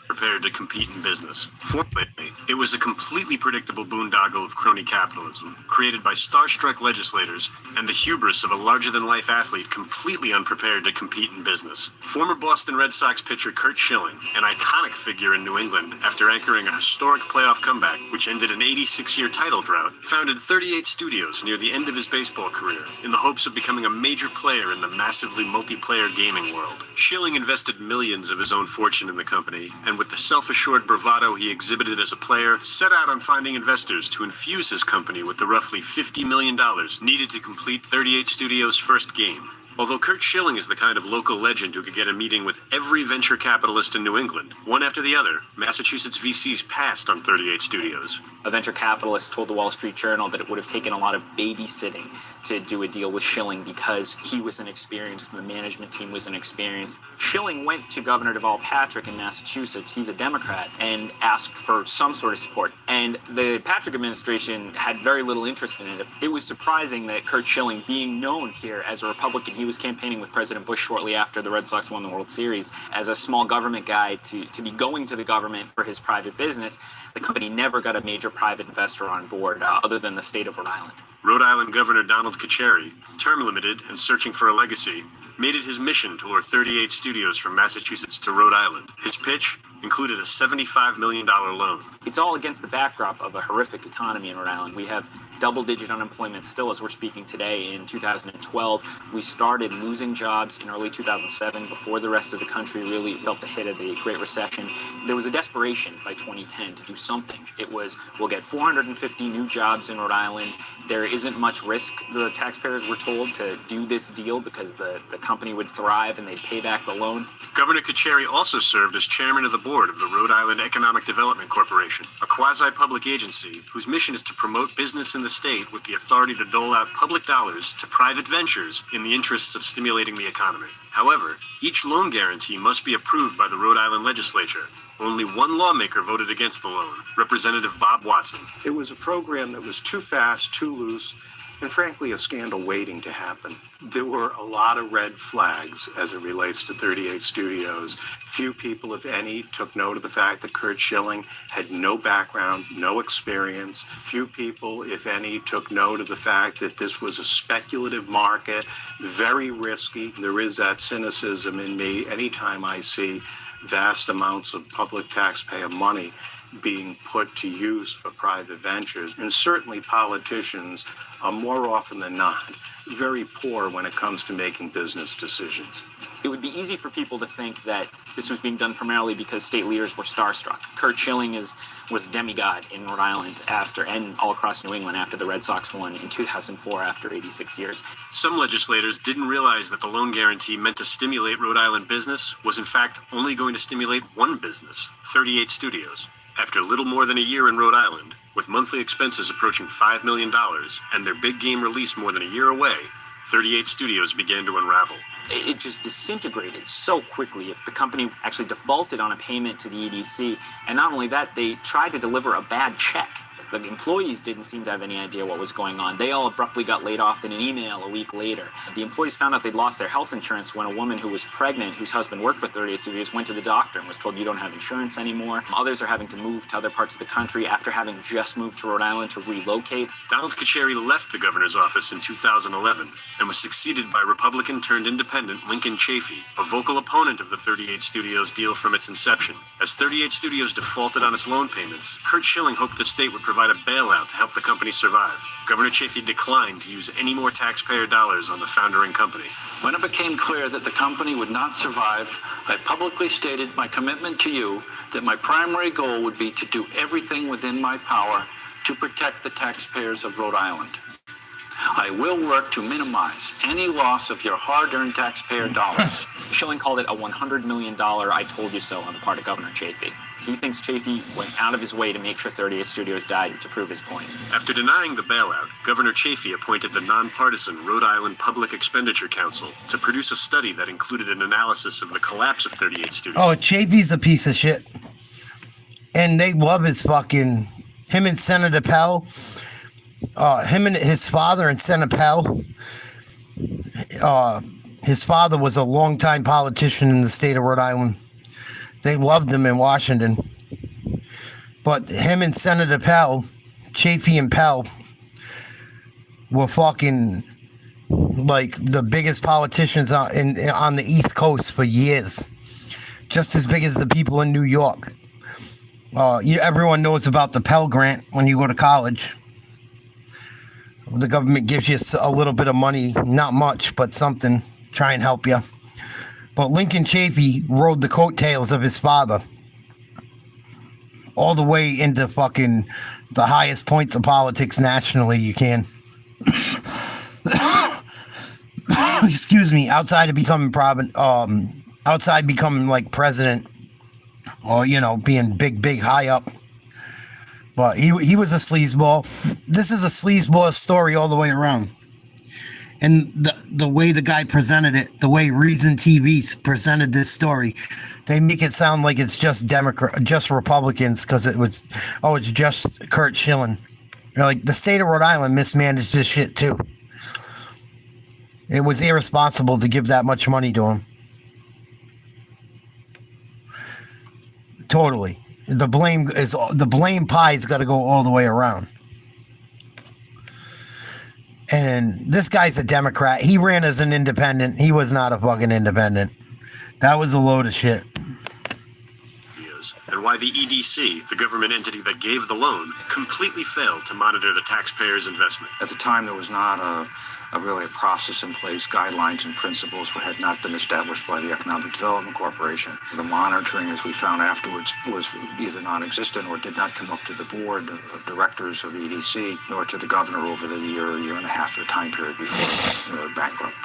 Prepared to compete in business. Fortunately, it was a completely predictable boondoggle of crony capitalism, created by starstruck legislators and the hubris of a larger-than-life athlete completely unprepared to compete in business. Former Boston Red Sox pitcher Curt Schilling, an iconic figure in New England after anchoring a historic playoff comeback which ended an 86-year title drought, founded 38 Studios near the end of his baseball career in the hopes of becoming a major player in the massively multiplayer gaming world. Schilling invested millions of his own fortune in the company, and with the self-assured bravado he exhibited as a player, set out on finding investors to infuse his company with the roughly $50 million needed to complete 38 Studios' first game. Although Curt Schilling is the kind of local legend who could get a meeting with every venture capitalist in New England, one after the other, Massachusetts VCs passed on 38 Studios. A venture capitalist told the Wall Street Journal that it would have taken a lot of babysitting to do a deal with Schilling because he was inexperienced and the management team was inexperienced. Schilling went to Governor Deval Patrick in Massachusetts, he's a Democrat, and asked for some sort of support. And the Patrick administration had very little interest in it. It was surprising that Curt Schilling, being known here as a Republican, he was campaigning with President Bush shortly after the Red Sox won the World Series, as a small government guy to be going to the government for his private business. The company never got a major private investor on board other than the state of Rhode Island. Rhode Island Governor Donald Kacheri, term limited and searching for a legacy, made it his mission to lure 38 Studios from Massachusetts to Rhode Island. His pitch included a $75 million loan. It's all against the backdrop of a horrific economy in Rhode Island. We have double-digit unemployment still as we're speaking today. In 2012, we started losing jobs in early 2007 before the rest of the country really felt the hit of the Great Recession. There was a desperation by 2010 to do something. It was, we'll get 450 new jobs in Rhode Island. There isn't much risk, the taxpayers were told, to do this deal because the company would thrive and they'd pay back the loan. Governor Kacheri also served as chairman of the board of the Rhode Island Economic Development Corporation, a quasi-public agency whose mission is to promote business in the state with the authority to dole out public dollars to private ventures in the interests of stimulating the economy. However, each loan guarantee must be approved by the Rhode Island legislature. Only one lawmaker voted against the loan, Representative Bob Watson. It was a program that was too fast, too loose, and frankly, a scandal waiting to happen. There were a lot of red flags as it relates to 38 Studios. Few people, if any, took note of the fact that Curt Schilling had no background, no experience. Few people, if any, took note of the fact that this was a speculative market, very risky. There is that cynicism in me anytime I see vast amounts of public taxpayer money being put to use for private ventures. And certainly politicians are more often than not very poor when it comes to making business decisions. It would be easy for people to think that this was being done primarily because state leaders were starstruck. Curt Schilling was demigod in Rhode Island and all across New England after the Red Sox won in 2004 after 86 years. Some legislators didn't realize that the loan guarantee meant to stimulate Rhode Island business was in fact only going to stimulate one business, 38 Studios. After little more than a year in Rhode Island, with monthly expenses approaching $5 million and their big game release more than a year away, 38 Studios began to unravel. It just disintegrated so quickly. The company actually defaulted on a payment to the EDC, and not only that, they tried to deliver a bad check. The employees didn't seem to have any idea what was going on. They all abruptly got laid off in an email a week later. The employees found out they'd lost their health insurance when a woman who was pregnant, whose husband worked for 38 Studios, went to the doctor and was told you don't have insurance anymore. Others are having to move to other parts of the country after having just moved to Rhode Island to relocate. Donald Carcieri left the governor's office in 2011 and was succeeded by Republican-turned-independent Lincoln Chafee, a vocal opponent of the 38 Studios deal from its inception. As 38 Studios defaulted on its loan payments, Curt Schilling hoped the state would provide a bailout to help the company survive. Governor Chafee declined to use any more taxpayer dollars on the foundering company. When it became clear that the company would not survive, I publicly stated my commitment to you that my primary goal would be to do everything within my power to protect the taxpayers of Rhode Island. I will work to minimize any loss of your hard-earned taxpayer dollars. Schilling called it a $100 million I told you so on the part of Governor Chafee. He thinks Chafee went out of his way to make sure 38 Studios died to prove his point. After denying the bailout, Governor Chafee appointed the nonpartisan Rhode Island Public Expenditure Council to produce a study that included an analysis of the collapse of 38 Studios. Oh, Chafee's a piece of shit. And they love his fucking... Him and Senator Pell... him and his father and Senator Pell, his father was a longtime politician in the state of Rhode Island. They loved him in Washington. But him and Senator Pell, Chafee and Pell, were fucking like the biggest politicians on the East Coast for years. Just as big as the people in New York. Everyone knows about the Pell Grant when you go to college. The government gives you a little bit of money, not much, but something, try and help you. But Lincoln Chafee rode the coattails of his father all the way into fucking the highest points of politics nationally you can. Excuse me, outside of becoming outside becoming like president or, being big, high up. But he was a sleazeball. This is a sleazeball story all the way around. And the way the guy presented it, the way Reason TV presented this story, they make it sound like it's just just Republicans because it's just Curt Schilling. Like the state of Rhode Island mismanaged this shit too. It was irresponsible to give that much money to him. Totally. The blame pie's got to go all the way around. And this guy's a Democrat. He ran as an independent. He was not a fucking independent. That was a load of shit. And why the EDC, the government entity that gave the loan, completely failed to monitor the taxpayers' investment. At the time, there was not really a process in place. Guidelines and principles had not been established by the Economic Development Corporation. The monitoring, as we found afterwards, was either non-existent or did not come up to the board of directors of EDC, nor to the governor over the year and a half time period before they were bankrupt.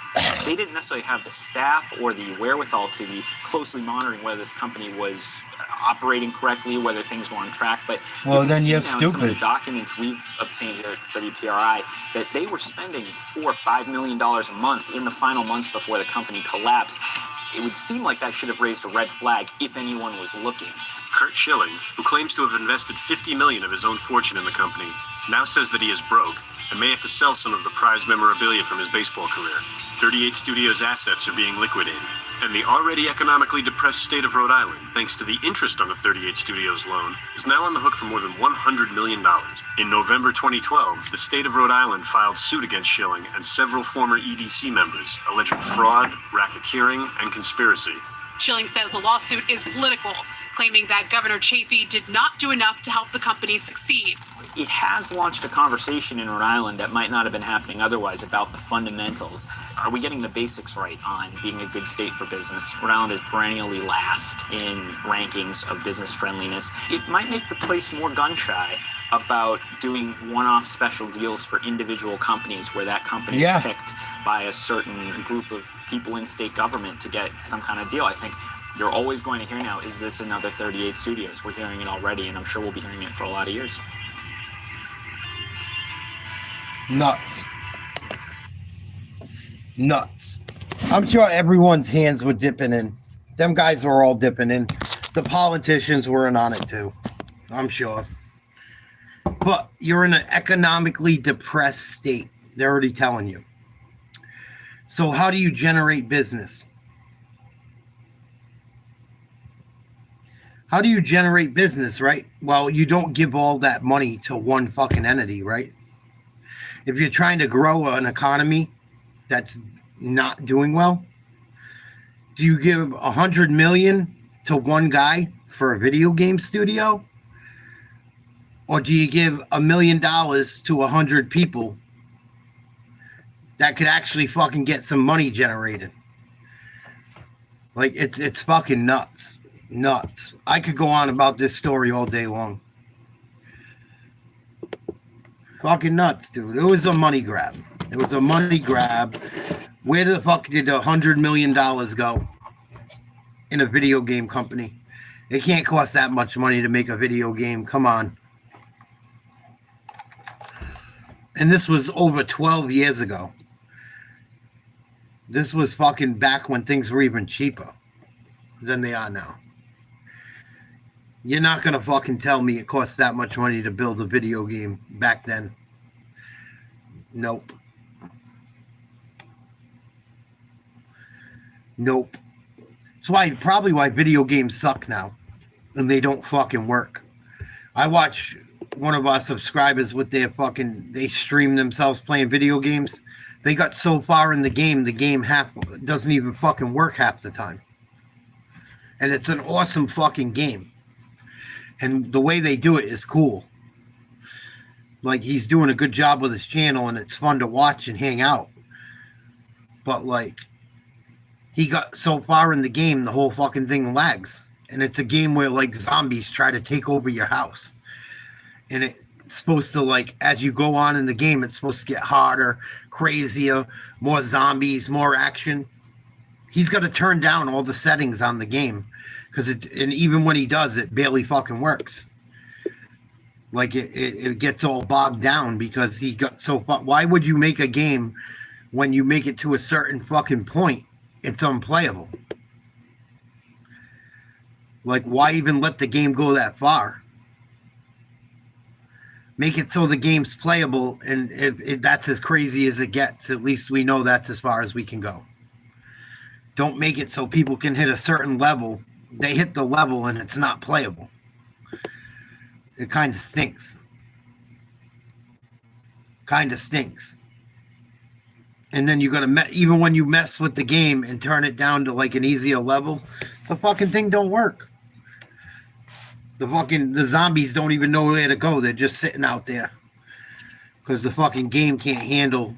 They didn't necessarily have the staff or the wherewithal to be closely monitoring whether this company was operating correctly, whether things were on track. But well, then you're stupid. In some of the stupid. documents we've obtained here at WPRI that they were spending $4 or $5 million a month in the final months before the company collapsed. It would seem like that should have raised a red flag if anyone was looking. Curt Schilling, who claims to have invested $50 million of his own fortune in the company, now says that he is broke and may have to sell some of the prized memorabilia from his baseball career. 38 Studios assets are being liquidated, and the already economically depressed state of Rhode Island, thanks to the interest on the 38 Studios loan, is now on the hook for more than $100 million. In November 2012, the state of Rhode Island filed suit against Schilling and several former EDC members, alleging fraud, racketeering, and conspiracy. Schilling says the lawsuit is political, claiming that Governor Chafee did not do enough to help the company succeed. It has launched a conversation in Rhode Island that might not have been happening otherwise about the fundamentals. Are we getting the basics right on being a good state for business? Rhode Island is perennially last in rankings of business friendliness. It might make the place more gun shy about doing one-off special deals for individual companies where that company is picked by a certain group of people in state government to get some kind of deal. I think you're always going to hear now, is this another 38 Studios? We're hearing it already, and I'm sure we'll be hearing it for a lot of years. Nuts. I'm sure everyone's hands were dipping in. Them guys were all dipping in. The politicians were in on it too. I'm sure. But you're in an economically depressed state. They're already telling you. So how do you generate business? How do you generate business, right? Well, you don't give all that money to one fucking entity, right? If you're trying to grow an economy that's not doing well, do you give $100 million to one guy for a video game studio? Or do you give $1 million to 100 people that could actually fucking get some money generated? Like, it's fucking nuts. Nuts. I could go on about this story all day long. Fucking nuts, dude. It was a money grab. It was a money grab. Where the fuck did $100 million go in a video game company? It can't cost that much money to make a video game. Come on. And this was over 12 years ago. This was fucking back when things were even cheaper than they are now. You're not going to fucking tell me it costs that much money to build a video game back then. Nope. It's probably why video games suck now. And they don't fucking work. I watch one of our subscribers with they stream themselves playing video games. They got so far in the game doesn't even fucking work half the time. And it's an awesome fucking game. And the way they do it is cool. Like, he's doing a good job with his channel, and it's fun to watch and hang out. But, like, he got so far in the game, the whole fucking thing lags. And it's a game where, like, zombies try to take over your house. And it's supposed to, like, as you go on in the game, it's supposed to get harder, crazier, more zombies, more action. He's got to turn down all the settings on the game. And even when he does, it barely fucking works. Like, it gets all bogged down because he got so far. Why would you make a game when you make it to a certain fucking point, it's unplayable? Like, why even let the game go that far? Make it so the game's playable, and if that's as crazy as it gets, at least we know that's as far as we can go. Don't make it so people can hit a certain level. They hit the level and it's not playable. It kind of stinks. And then you got to, even when you mess with the game and turn it down to like an easier level, the fucking thing don't work. The zombies don't even know where to go. They're just sitting out there because the fucking game can't handle.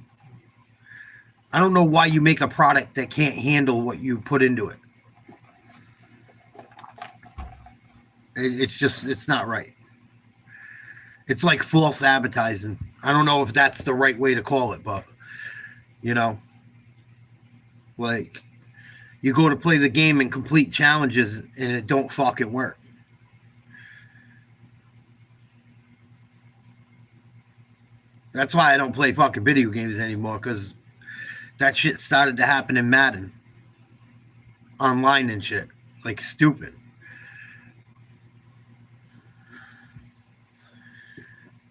I don't know why you make a product that can't handle what you put into it. It's not right. It's like false advertising. I don't know if that's the right way to call it, but, like, you go to play the game and complete challenges and it don't fucking work. That's why I don't play fucking video games anymore, because that shit started to happen in Madden. Online and shit. Like, stupid.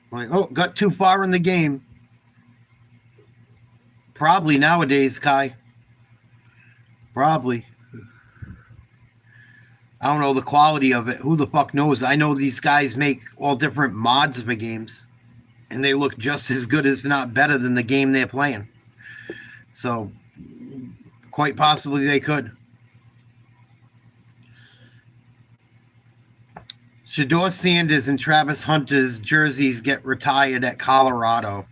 Like, oh, got too far in the game. Probably nowadays, Kai. Probably. I don't know the quality of it. Who the fuck knows? I know these guys make all different mods for games. And they look just as good, if not better, than the game they're playing. So, quite possibly they could. Shedeur Sanders and Travis Hunter's jerseys get retired at Colorado.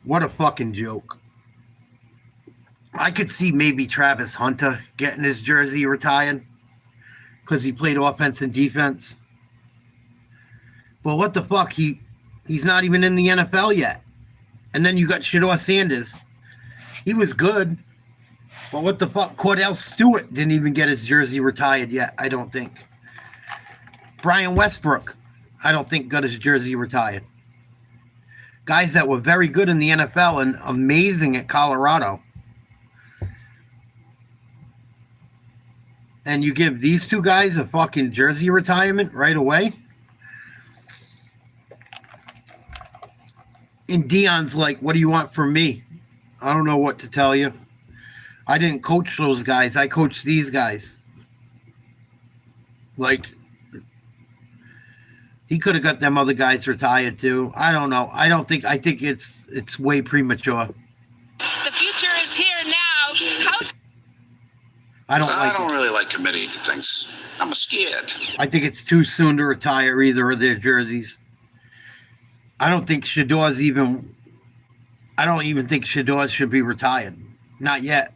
What a fucking joke. I could see maybe Travis Hunter getting his jersey retired because he played offense and defense. But what the fuck? He's not even in the NFL yet. And then you got Shedeur Sanders. He was good. But what the fuck? Cordell Stewart didn't even get his jersey retired yet, I don't think. Brian Westbrook, I don't think got his jersey retired. Guys that were very good in the NFL and amazing at Colorado. And you give these two guys a fucking jersey retirement right away? And Dion's like, what do you want from me? I don't know what to tell you. I didn't coach those guys. I coached these guys. Like, he could have got them other guys retired too. I don't know. I think it's way premature. The future is here now. I I don't really like committing to things. I'm scared. I think it's too soon to retire either of their jerseys. I don't even think Shedeur should be retired. Not yet.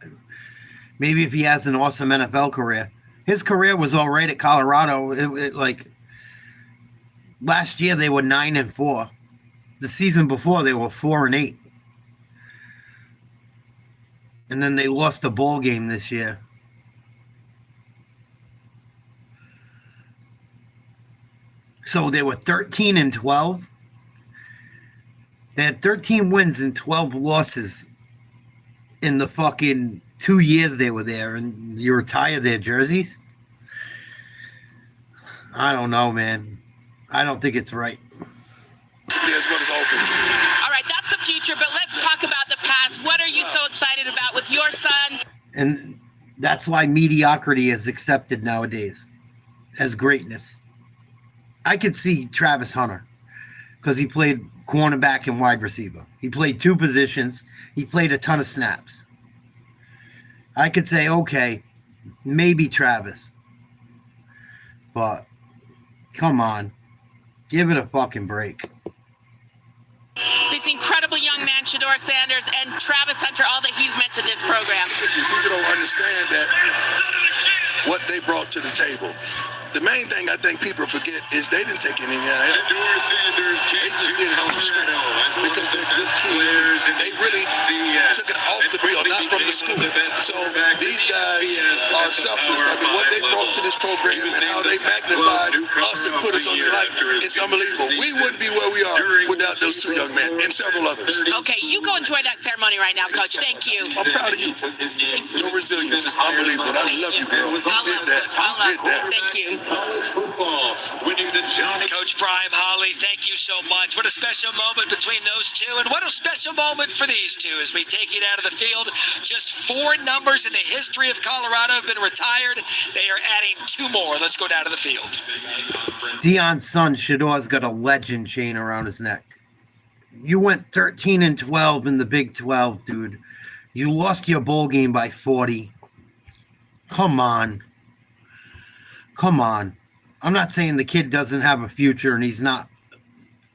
Maybe if he has an awesome NFL career. His career was all right at Colorado. Last year they were 9-4. The season before they were 4-8. And then they lost a bowl game this year. So they were 13-12. They had 13 wins and 12 losses in the fucking 2 years they were there, and you retire their jerseys? I don't know, man. I don't think it's right. All right, that's the future, but let's talk about the past. What are you so excited about with your son? And that's why mediocrity is accepted nowadays as greatness. I could see Travis Hunter because he played cornerback and wide receiver. He played two positions. He played a ton of snaps. I could say, okay, maybe Travis. But come on. Give it a fucking break. This incredible young man, Shedeur Sanders, and Travis Hunter, all that he's meant to this program. People don't understand that what they brought to the table. The main thing I think people forget is they didn't take any help. They just did it on the street because they're good kids. They really took it off the field, not from the school. So these guys are selfless. I mean, what they brought to this program and how they magnified us and put us on the light, it's unbelievable. We wouldn't be where we are without those two young men and several others. Okay, you go enjoy that ceremony right now, Coach. Thank you. I'm proud of you. Your resilience is unbelievable. I love you, girl. You did that. You did that. Thank you. Coach Brian Holly, thank you so much. What a special moment between those two, and what a special moment for these two as we take it out of the field. Just 4 numbers in the history of Colorado have been retired. They are adding 2 more. Let's go down to the field. Deion's son, Shedeur's got a legend chain around his neck. You went 13-12 in the Big 12, dude. You lost your bowl game by 40. Come on. Come on. I'm not saying the kid doesn't have a future and he's not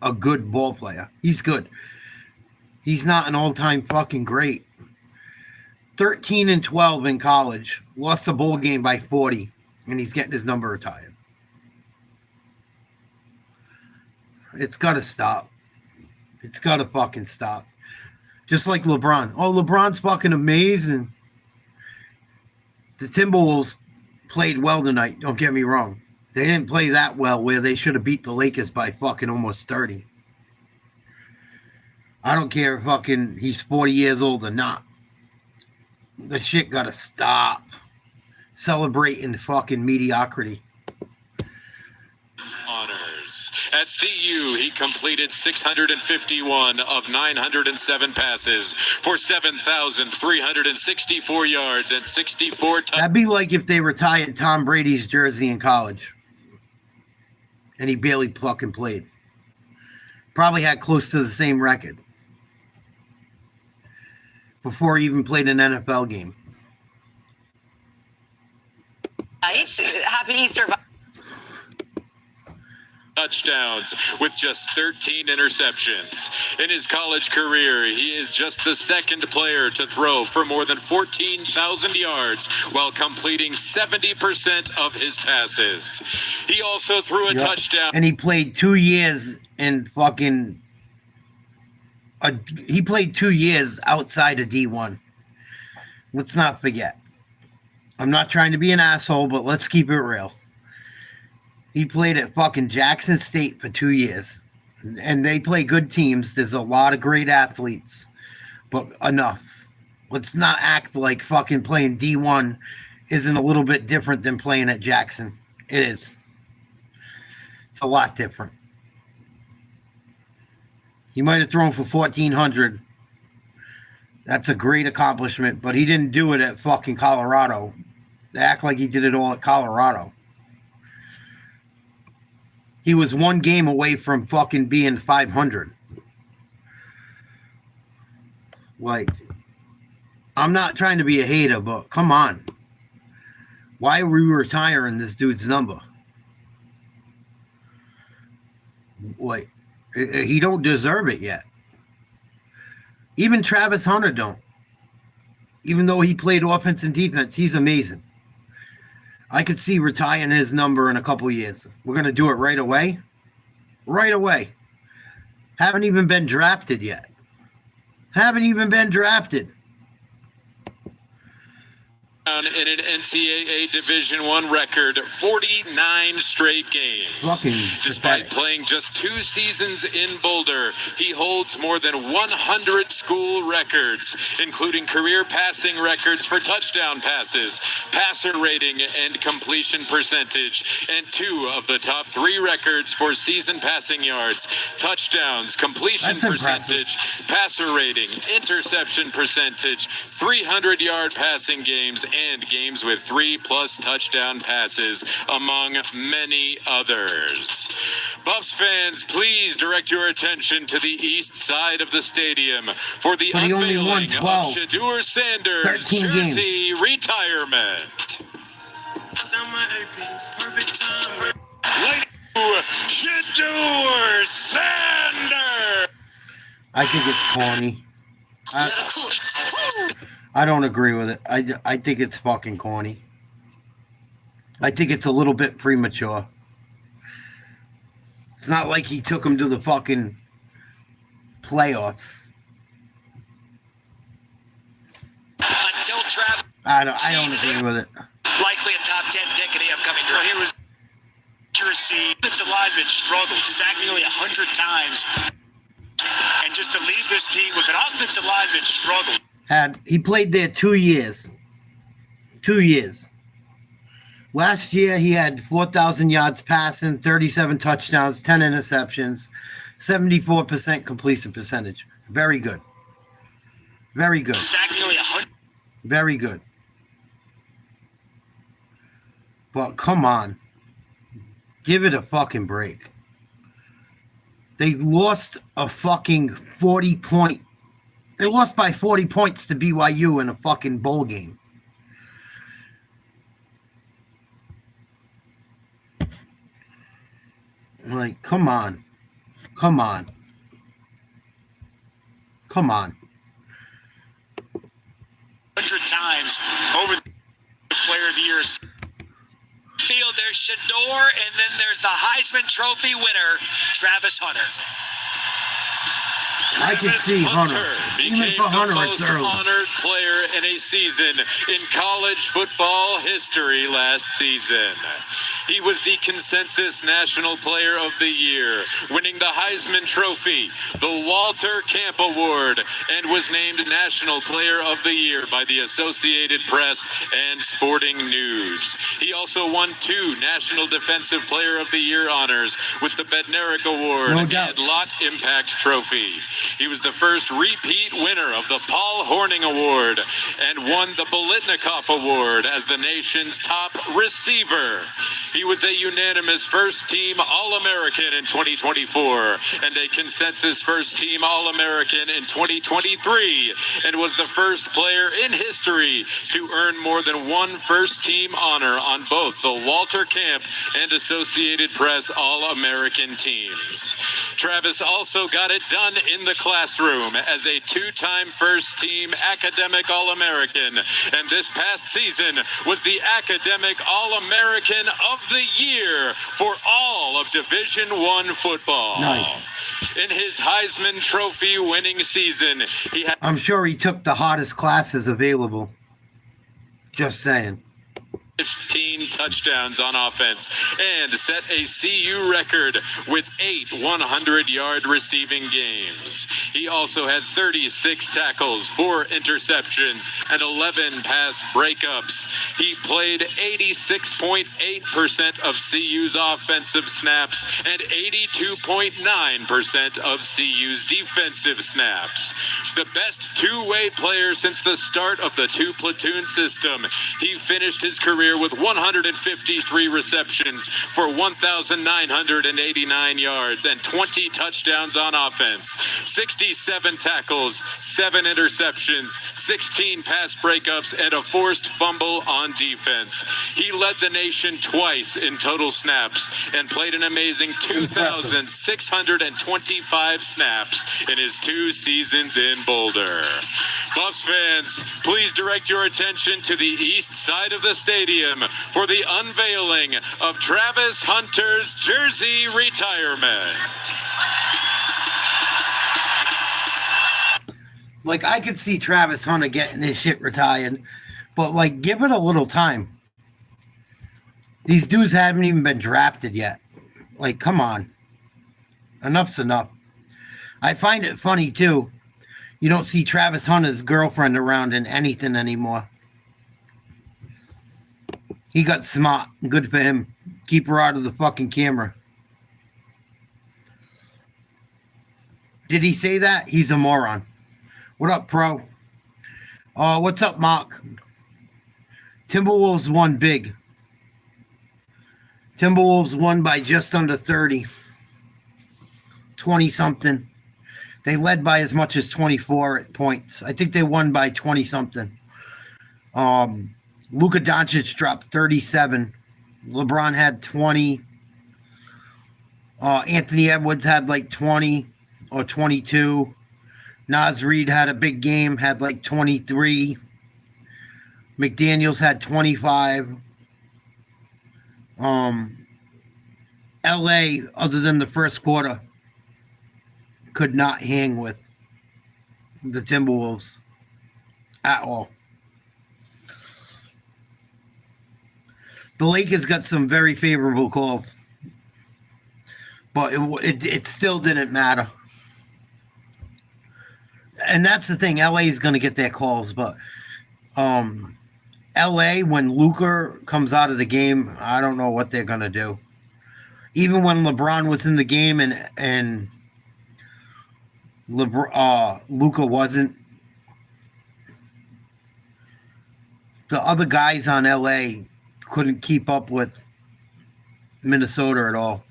a good ball player. He's good. He's not an all-time fucking great. 13-12 in college. Lost the bowl game by 40. And he's getting his number retired. It's got to stop. It's got to fucking stop. Just like LeBron. Oh, LeBron's fucking amazing. The Timberwolves played well tonight. Don't get me wrong. They didn't play that well where they should have beat the Lakers by fucking almost 30. I don't care if fucking he's 40 years old or not. The shit got to stop. Celebrating fucking mediocrity. Honors. At CU, he completed 651 of 907 passes for 7,364 yards and 64 That'd be like if they retired Tom Brady's jersey in college. And he barely fucking played. Probably had close to the same record. Before he even played an NFL game. Happy Easter. touchdowns with just 13 interceptions. In his college career, he is just the second player to throw for more than 14,000 yards while completing 70% of his passes. He also threw a touchdown. And he played 2 years in fucking... he played 2 years outside of D1. Let's not forget. I'm not trying to be an asshole, but let's keep it real. He played at fucking Jackson State for 2 years. And they play good teams. There's a lot of great athletes. But enough. Let's not act like fucking playing D1 isn't a little bit different than playing at Jackson. It is. It's a lot different. He might have thrown for 1,400. That's a great accomplishment, but he didn't do it at fucking Colorado. They act like he did it all at Colorado. He was one game away from fucking being 500. Like, I'm not trying to be a hater, but come on. Why are we retiring this dude's number? Like, he don't deserve it yet. Even Travis Hunter don't. Even though he played offense and defense, he's amazing. I could see retiring his number in a couple years. We're going to do it right away. Right away. Haven't even been drafted yet. Haven't even been drafted. In an NCAA Division I record, 49 straight games. Despite playing just 2 seasons in Boulder, he holds more than 100 school records, including career passing records for touchdown passes, passer rating, and completion percentage, and 2 of the top 3 records for season passing yards, touchdowns, completion percentage, passer rating, interception percentage, 300-yard passing games, and games with 3+ touchdown passes, among many others. Buffs fans, please direct your attention to the east side of the stadium for the unveiling of Shedeur Sanders' jersey retirement. Shedeur Sanders! I think it's corny. I don't agree with it. I think it's fucking corny. I think it's a little bit premature. It's not like he took him to the fucking playoffs. Until Travis. I don't agree with it. Likely a top 10 pick in the upcoming draft. He was accuracy. Offensive lineman struggled, sacked nearly 100 times. And just to leave this team with an offensive lineman struggled. He played there 2 years. 2 years. Last year, he had 4,000 yards passing, 37 touchdowns, 10 interceptions, 74% completion percentage. Very good. Very good. Very good. But come on. Give it a fucking break. They lost a fucking 40-point. They lost by 40 points to BYU in a fucking bowl game. Like, come on. Come on. Come on. 100 times over the player of the year. Field, there's Shedeur, and then there's the Heisman Trophy winner, Travis Hunter. I can see Hunter. Even for Hunter, it's early. Most honored player in a season in college football history last season. He was the consensus National Player of the Year, winning the Heisman Trophy, the Walter Camp Award, and was named National Player of the Year by the Associated Press and Sporting News. He also won 2 National Defensive Player of the Year honors with the Bednarik Award and Lot Impact Trophy. He was the first repeat winner of the Paul Hornung Award and won the Bolitnikoff Award as the nation's top receiver. He was a unanimous first-team All-American in 2024 and a consensus first-team All-American in 2023, and was the first player in history to earn more than one first-team honor on both the Walter Camp and Associated Press All-American teams. Travis also got it done in the classroom as a two-time first-team academic All-American, and this past season was the academic All-American of the Year for all of Division I football. Nice. In his Heisman Trophy winning season, he had... I'm sure he took the hottest classes available. Just saying. 15 touchdowns on offense and set a CU record with 8 100-yard receiving games. He also had 36 tackles, 4 interceptions, and 11 pass breakups. He played 86.8% of CU's offensive snaps and 82.9% of CU's defensive snaps. The best two-way player since the start of the two-platoon system. He finished his career with 153 receptions for 1,989 yards and 20 touchdowns on offense, 67 tackles, 7 interceptions, 16 pass breakups, and a forced fumble on defense. He led the nation twice in total snaps and played an amazing 2,625 snaps in his 2 seasons in Boulder. Buffs fans, please direct your attention to the east side of the stadium for the unveiling of Travis Hunter's jersey retirement. Like, I could see Travis Hunter getting his shit retired, but, like, give it a little time. These dudes haven't even been drafted yet. Like, come on. Enough's enough. I find it funny, too. You don't see Travis Hunter's girlfriend around in anything anymore. He got smart. Good for him. Keep her out of the fucking camera. Did he say that? He's a moron. What up, pro? What's up, Mark? Timberwolves won big. Timberwolves won by just under 30. 20-something. They led by as much as 24 points. I think they won by 20-something. Luka Doncic dropped 37. LeBron had 20. Anthony Edwards had like 20 or 22. Naz Reid had a big game, had like 23. McDaniels had 25. LA, other than the first quarter, could not hang with the Timberwolves at all. The Lakers got some very favorable calls, but it still didn't matter. And that's the thing. LA is going to get their calls, but LA, when Luka comes out of the game, I don't know what they're going to do. Even when LeBron was in the game and Luka wasn't, the other guys on LA couldn't keep up with Minnesota at all.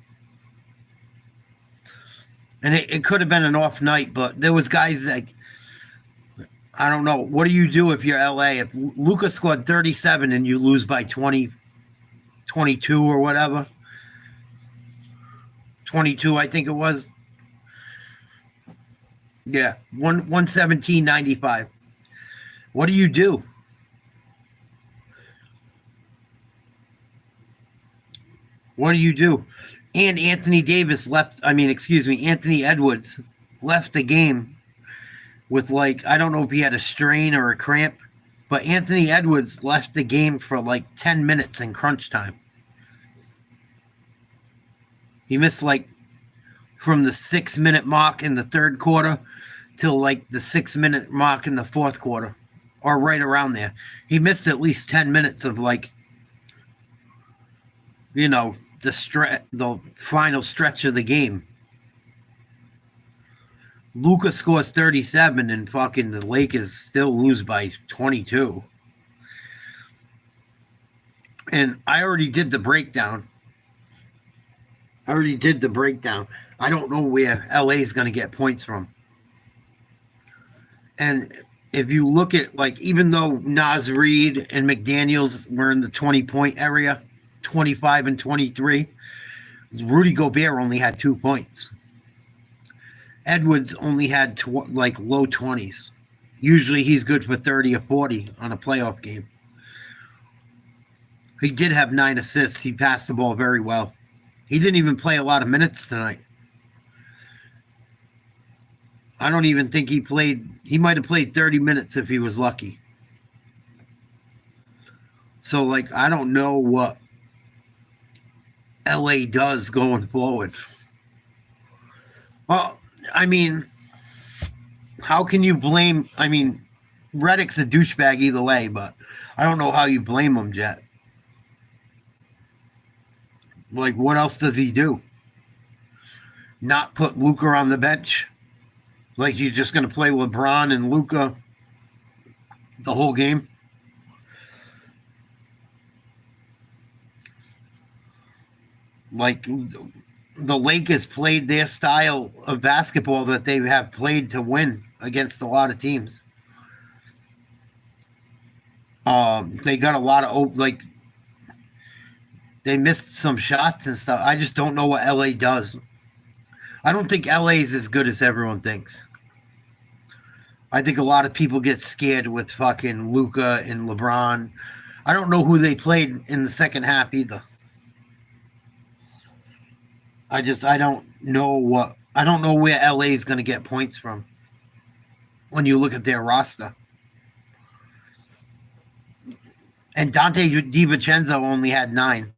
And it could have been an off night, but there was guys like, I don't know. What do you do if you're LA? If Luka scored 37 and you lose by 20, 22 or whatever. 22, I think it was. Yeah, 117.95. What do you do? What do you do? And Anthony Edwards left the game with, like, I don't know if he had a strain or a cramp, but Anthony Edwards left the game for like 10 minutes in crunch time. He missed like from the 6-minute mark in the third quarter till like the 6-minute mark in the fourth quarter, or right around there. He missed at least 10 minutes of, like, you know, the final stretch of the game. Luka scores 37 and fucking the Lakers still lose by 22. And I already did the breakdown. I already did the breakdown. I don't know where LA is going to get points from. And if you look at, like, even though Nas Reed and McDaniels were in the 20-point area, 25 and 23, Rudy Gobert only had 2 points. Edwards only had low 20s. Usually he's good for 30 or 40 on a playoff game. He did have 9 assists. He passed the ball very well. He didn't even play a lot of minutes tonight. I don't even think he played. He might have played 30 minutes if he was lucky. So, like, I don't know what LA does going forward. Well, I mean, how can you blame? I mean, Redick's a douchebag either way, but I don't know how you blame him, Jet. Like, what else does he do? Not put Luka on the bench? Like, you're just going to play LeBron and Luka the whole game? Like, the Lakers played their style of basketball that they have played to win against a lot of teams. They got a lot of, like, they missed some shots and stuff. I just don't know what LA does. I don't think LA is as good as everyone thinks. I think a lot of people get scared with fucking Luka and LeBron. I don't know who they played in the second half either. I don't know where LA is going to get points from when you look at their roster. And Dante DiVincenzo only had 9.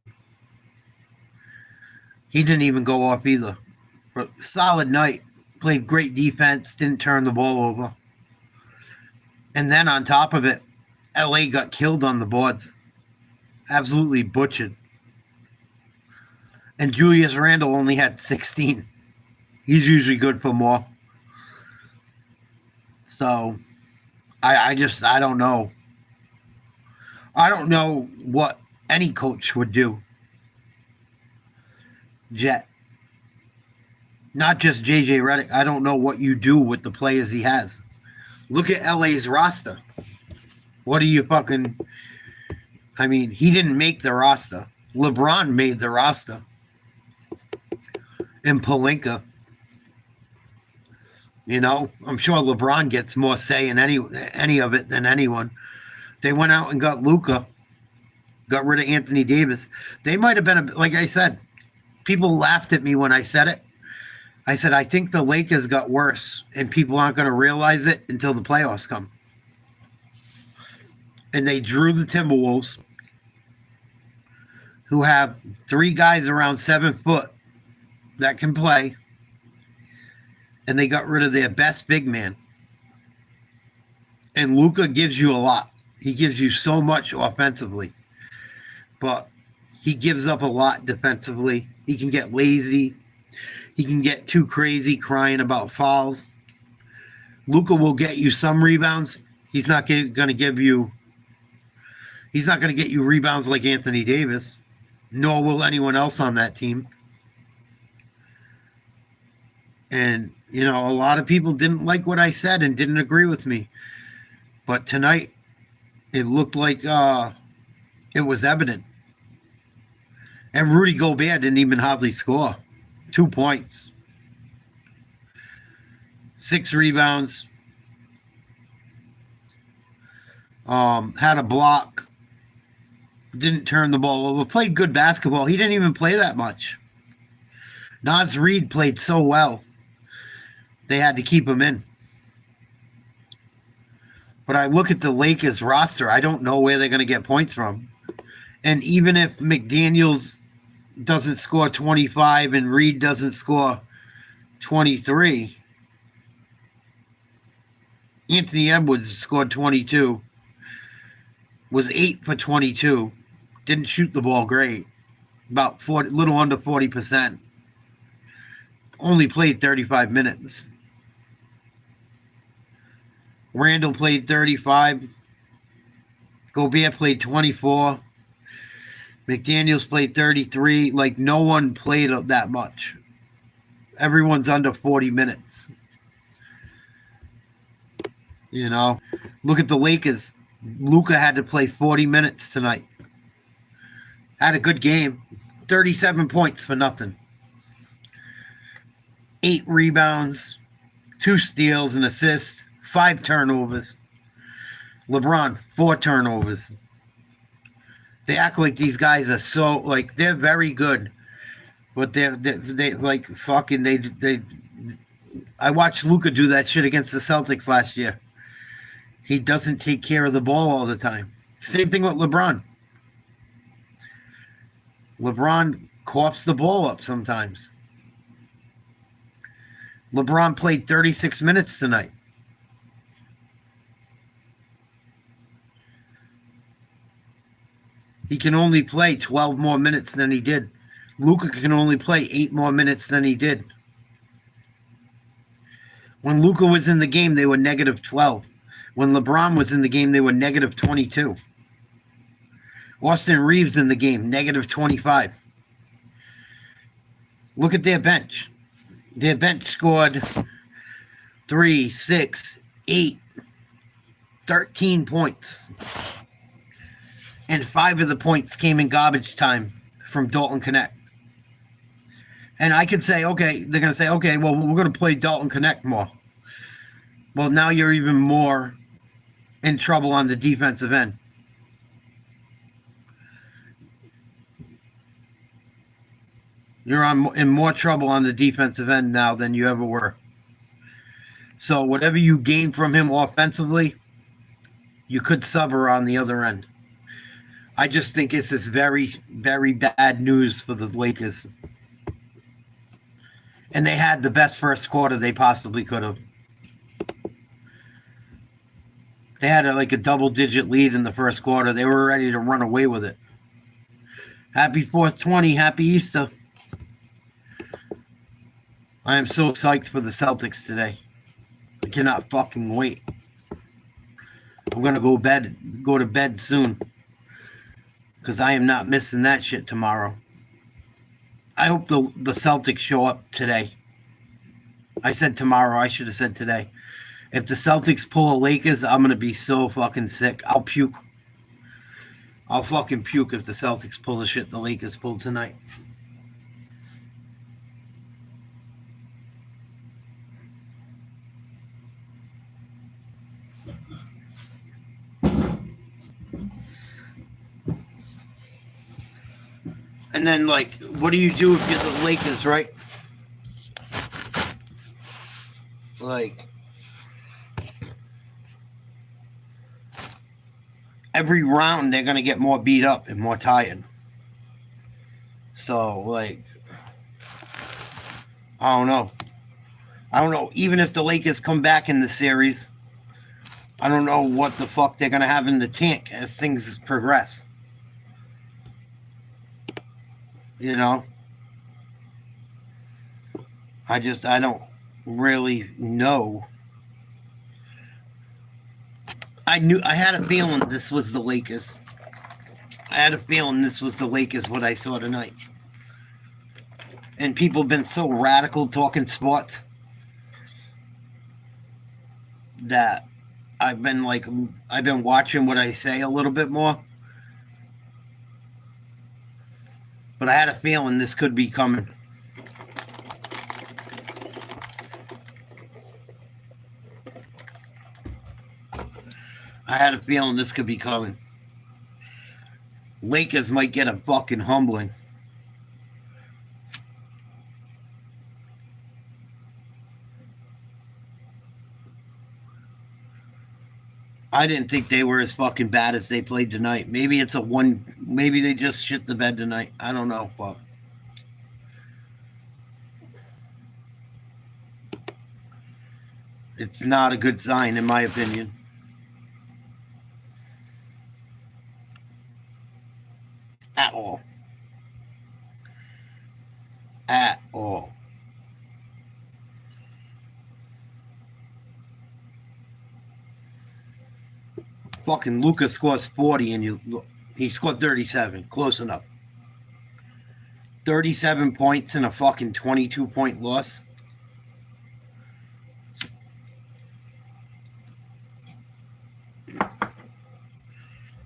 He didn't even go off either. But solid night. Played great defense. Didn't turn the ball over. And then on top of it, LA got killed on the boards. Absolutely butchered. And Julius Randle only had 16. He's usually good for more. So, I don't know. I don't know what any coach would do. Jet. Not just JJ Redick. I don't know what you do with the players he has. Look at LA's roster. What do you fucking... I mean, he didn't make the roster. LeBron made the roster. And Pelinka. You know, I'm sure LeBron gets more say in any of it than anyone. They went out and got Luka. Got rid of Anthony Davis. They might have been, like I said, people laughed at me when I said it. I said, I think the Lakers got worse, and people aren't going to realize it until the playoffs come. And they drew the Timberwolves, who have 3 guys around 7 foot that can play, and they got rid of their best big man. And Luka gives you a lot. He gives you so much offensively, but he gives up a lot defensively. He can get lazy. He can get too crazy crying about fouls. Luka will get you some rebounds. He's not going to give you... He's not going to get you rebounds like Anthony Davis, nor will anyone else on that team. And, you know, a lot of people didn't like what I said and didn't agree with me. But tonight, it looked like it was evident. And Rudy Gobert didn't even hardly score. 2 points. 6 rebounds. Had a block. Didn't turn the ball over. Played good basketball. He didn't even play that much. Nas Reed played so well. They had to keep him in. But I look at the Lakers roster. I don't know where they're going to get points from. And even if McDaniels doesn't score 25 and Reed doesn't score 23, Anthony Edwards scored 22. Was 8 for 22. Didn't shoot the ball great. About 40, little under 40%. Only played 35 minutes. Randall played 35. Gobert played 24. McDaniels played 33. Like, no one played that much. Everyone's under 40 minutes. You know? Look at the Lakers. Luka had to play 40 minutes tonight. Had a good game. 37 points for nothing. 8 rebounds, 2 steals, an assist, 5 turnovers. LeBron, 4 turnovers. They act like these guys are so, like, they're very good. But they like, fucking, they I watched Luka do that shit against the Celtics last year. He doesn't take care of the ball all the time. Same thing with LeBron. LeBron coughs the ball up sometimes. LeBron played 36 minutes tonight. He can only play 12 more minutes than he did. Luka can only play 8 more minutes than he did. When Luka was in the game, they were negative 12. When LeBron was in the game, they were negative 22. Austin Reeves in the game, negative 25. Look at their bench. Their bench scored 3, 6, 8, 13 points. And 5 of the points came in garbage time from Dalton Connect. And I could say, okay, they're going to say, okay, well, we're going to play Dalton Connect more. Well, now you're even more in trouble on the defensive end. You're in more trouble on the defensive end now than you ever were. So whatever you gain from him offensively, you could suffer on the other end. I just think this is very, very bad news for the Lakers. And they had the best first quarter they possibly could have. They had a double-digit lead in the first quarter. They were ready to run away with it. Happy 420. Happy Easter. I am so psyched for the Celtics today. I cannot fucking wait. I'm going to go to bed soon. Because I am not missing that shit tomorrow. I hope the Celtics show up today. I said tomorrow. I should have said today. If the Celtics pull a Lakers, I'm going to be so fucking sick. I'll puke. I'll fucking puke if the Celtics pull the shit the Lakers pulled tonight. And then, what do you do if you're the Lakers, right? Every round they're going to get more beat up and more tired. So, I don't know. Even if the Lakers come back in the series, I don't know what the fuck they're going to have in the tank as things progress. You know? I don't really know. I had a feeling this was the Lakers. What I saw tonight. And people have been so radical talking sports that I've been watching what I say a little bit more. But I had a feeling this could be coming. Lakers might get a fucking humbling. I didn't think they were as fucking bad as they played tonight. Maybe maybe they just shit the bed tonight. I don't know, but it's not a good sign in my opinion. At all. At all. Fucking Luka scores 40 and he scored 37. Close enough. 37 points in a fucking 22-point loss.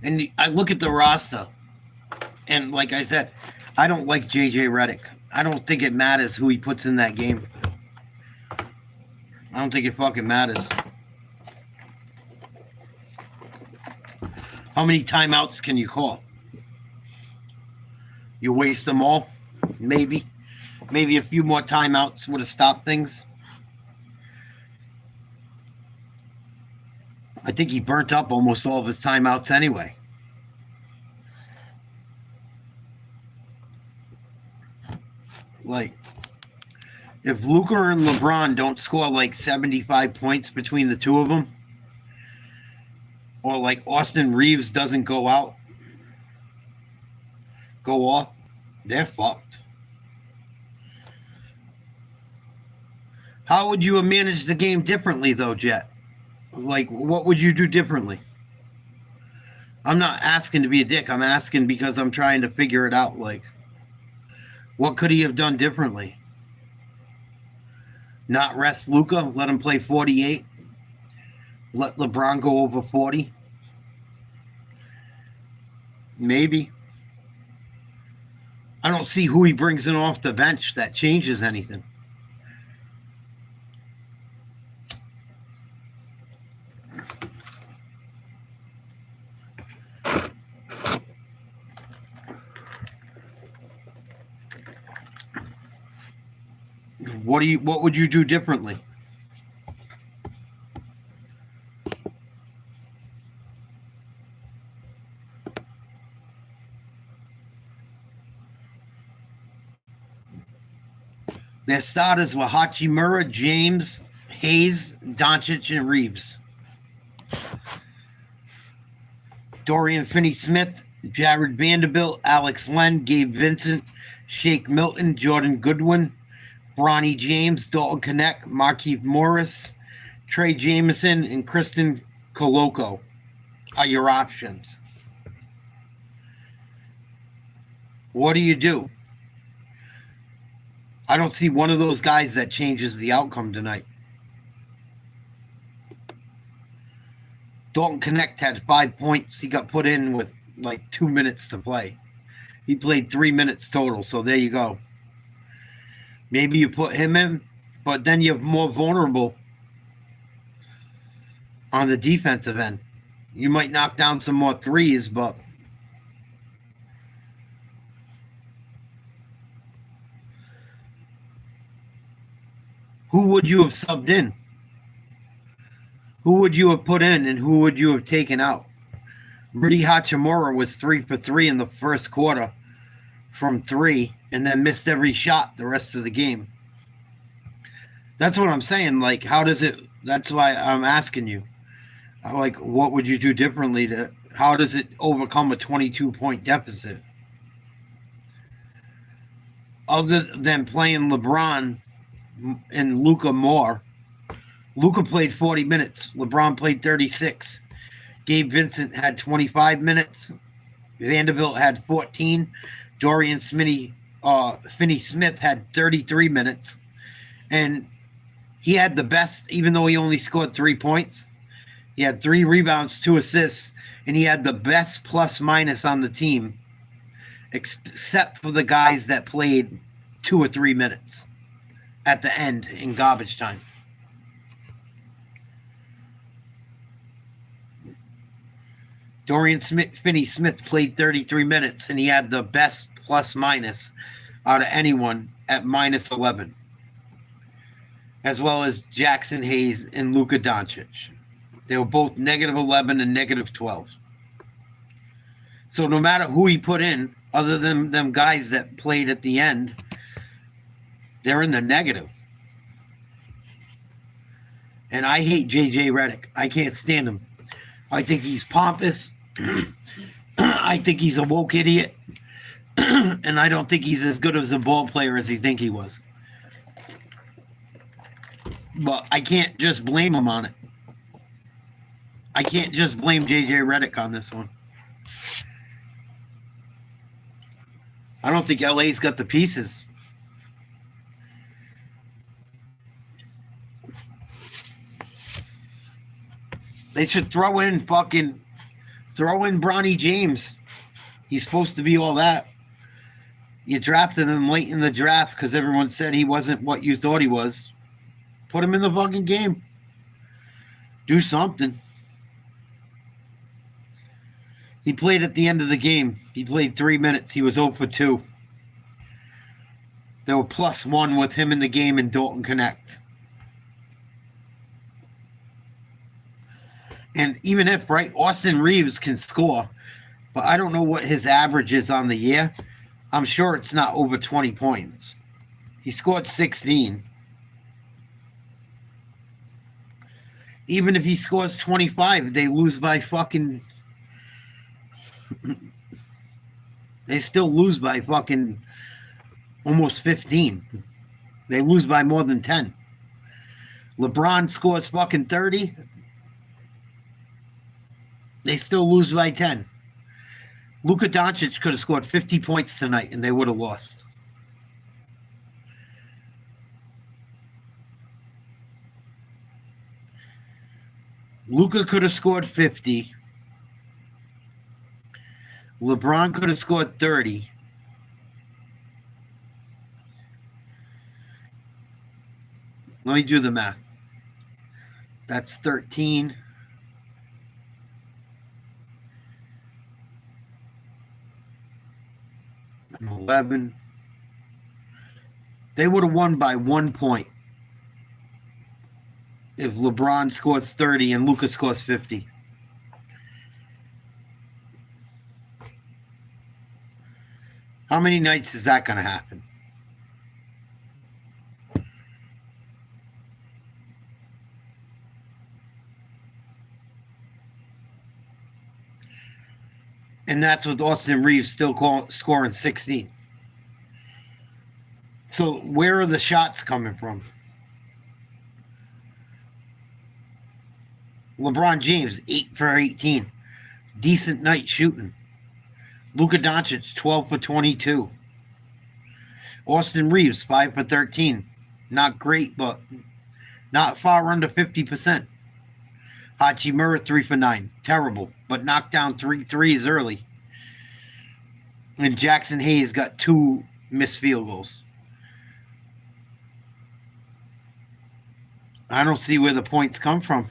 And I look at the roster, and like I said, I don't like JJ Redick. I don't think it matters who he puts in that game. I don't think it fucking matters. How many timeouts can you call? You waste them all? Maybe. Maybe a few more timeouts would have stopped things. I think he burnt up almost all of his timeouts anyway. Like, if Luka and LeBron don't score like 75 points between the two of them, or like Austin Reeves doesn't go off, they're fucked. How would you have managed the game differently, though, Jet? Like, what would you do differently? I'm not asking to be a dick. I'm asking because I'm trying to figure it out. Like, what could he have done differently? Not rest Luka, let him play 48, let LeBron go over 40. Maybe. I don't see who he brings in off the bench that changes anything. What would you do differently? Their starters were Hachimura, James, Hayes, Doncic, and Reeves. Dorian Finney-Smith, Jared Vanderbilt, Alex Len, Gabe Vincent, Shake Milton, Jordan Goodwin, Bronny James, Dalton Knecht, Markieff Morris, Trey Jameson, and Kristen Koloko are your options. What do you do? I don't see one of those guys that changes the outcome tonight. Dalton Knecht had 5 points. He got put in with like 2 minutes to play. He played 3 minutes total, so there you go. Maybe you put him in, but then you're more vulnerable on the defensive end. You might knock down some more threes, but who would you have subbed in? Who would you have put in and who would you have taken out? Rudy Hachimura was 3 for 3 in the first quarter from 3 and then missed every shot the rest of the game. That's what I'm saying. Like, how does it, that's why I'm asking you. Like, what would you do differently how does it overcome a 22-point deficit? Other than playing LeBron and Luka more. Luka played 40 minutes. LeBron played 36. Gabe Vincent had 25 minutes. Vanderbilt had 14. Dorian Finney-Smith had 33 minutes. And he had the best, even though he only scored 3 points. He had 3 rebounds, 2 assists, and he had the best plus-minus on the team, except for the guys that played 2 or 3 minutes at the end in garbage time. Dorian Finney-Smith played 33 minutes, and he had the best plus-minus out of anyone at minus 11, as well as Jackson Hayes and Luka Doncic. They were both negative 11 and negative 12. So no matter who he put in, other than them guys that played at the end, they're in the negative. And I hate JJ Redick. I can't stand him. I think he's pompous. I think he's a woke idiot. And I don't think he's as good as a ball player as he think he was. But I can't just blame him on it. I can't just blame JJ Redick on this one. I don't think LA's got the pieces. They should throw in Bronny James. He's supposed to be all that. You drafted him late in the draft because everyone said he wasn't what you thought he was. Put him in the fucking game. Do something. He played at the end of the game. He played 3 minutes. He was 0 for 2. There were +1 with him in the game in Dalton Connect. And even if, right, Austin Reeves can score, but I don't know what his average is on the year. I'm sure it's not over 20 points. He scored 16. Even if he scores 25, they lose by fucking... They still lose by fucking almost 15. They lose by more than 10. LeBron scores fucking 30. They still lose by 10. Luka Doncic could have scored 50 points tonight and they would have lost. Luka could have scored 50. LeBron could have scored 30. Let me do the math. That's 13. And 11. They would have won by 1 point if LeBron scores 30 and Luka scores 50. How many nights is that going to happen? And that's with Austin Reeves still scoring 16. So where are the shots coming from? LeBron James, 8 for 18. Decent night shooting. Luka Doncic, 12 for 22. Austin Reeves, 5 for 13. Not great, but not far under 50%. Hachimura, 3 for 9. Terrible, but knocked down 3 threes early. And Jackson Hayes got 2 missed field goals. I don't see where the points come from.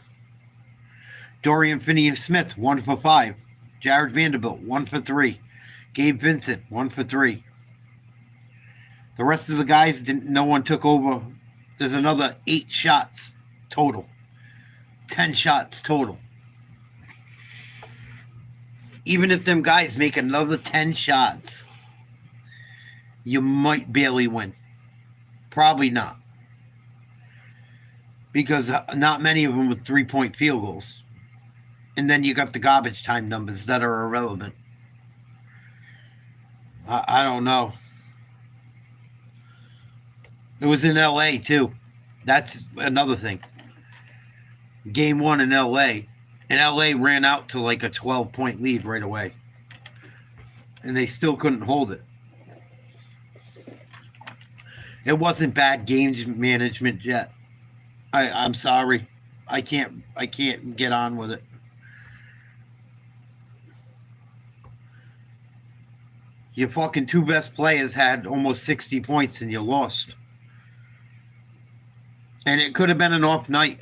Dorian Finney-Smith, 1 for 5. Jared Vanderbilt, 1 for 3. Gabe Vincent, 1 for 3. The rest of the guys, no one took over. There's another 8 shots total. 10 shots total. Even if them guys make another 10 shots, you might barely win. Probably not. Because not many of them with 3-point field goals. And then you got the garbage time numbers that are irrelevant. I don't know. It was in LA too. That's another thing. Game 1 in LA. And LA ran out to like a 12-point lead right away. And they still couldn't hold it. It wasn't bad game management yet. I'm sorry. I can't get on with it. Your fucking 2 best players had almost 60 points and you lost. And it could have been an off night.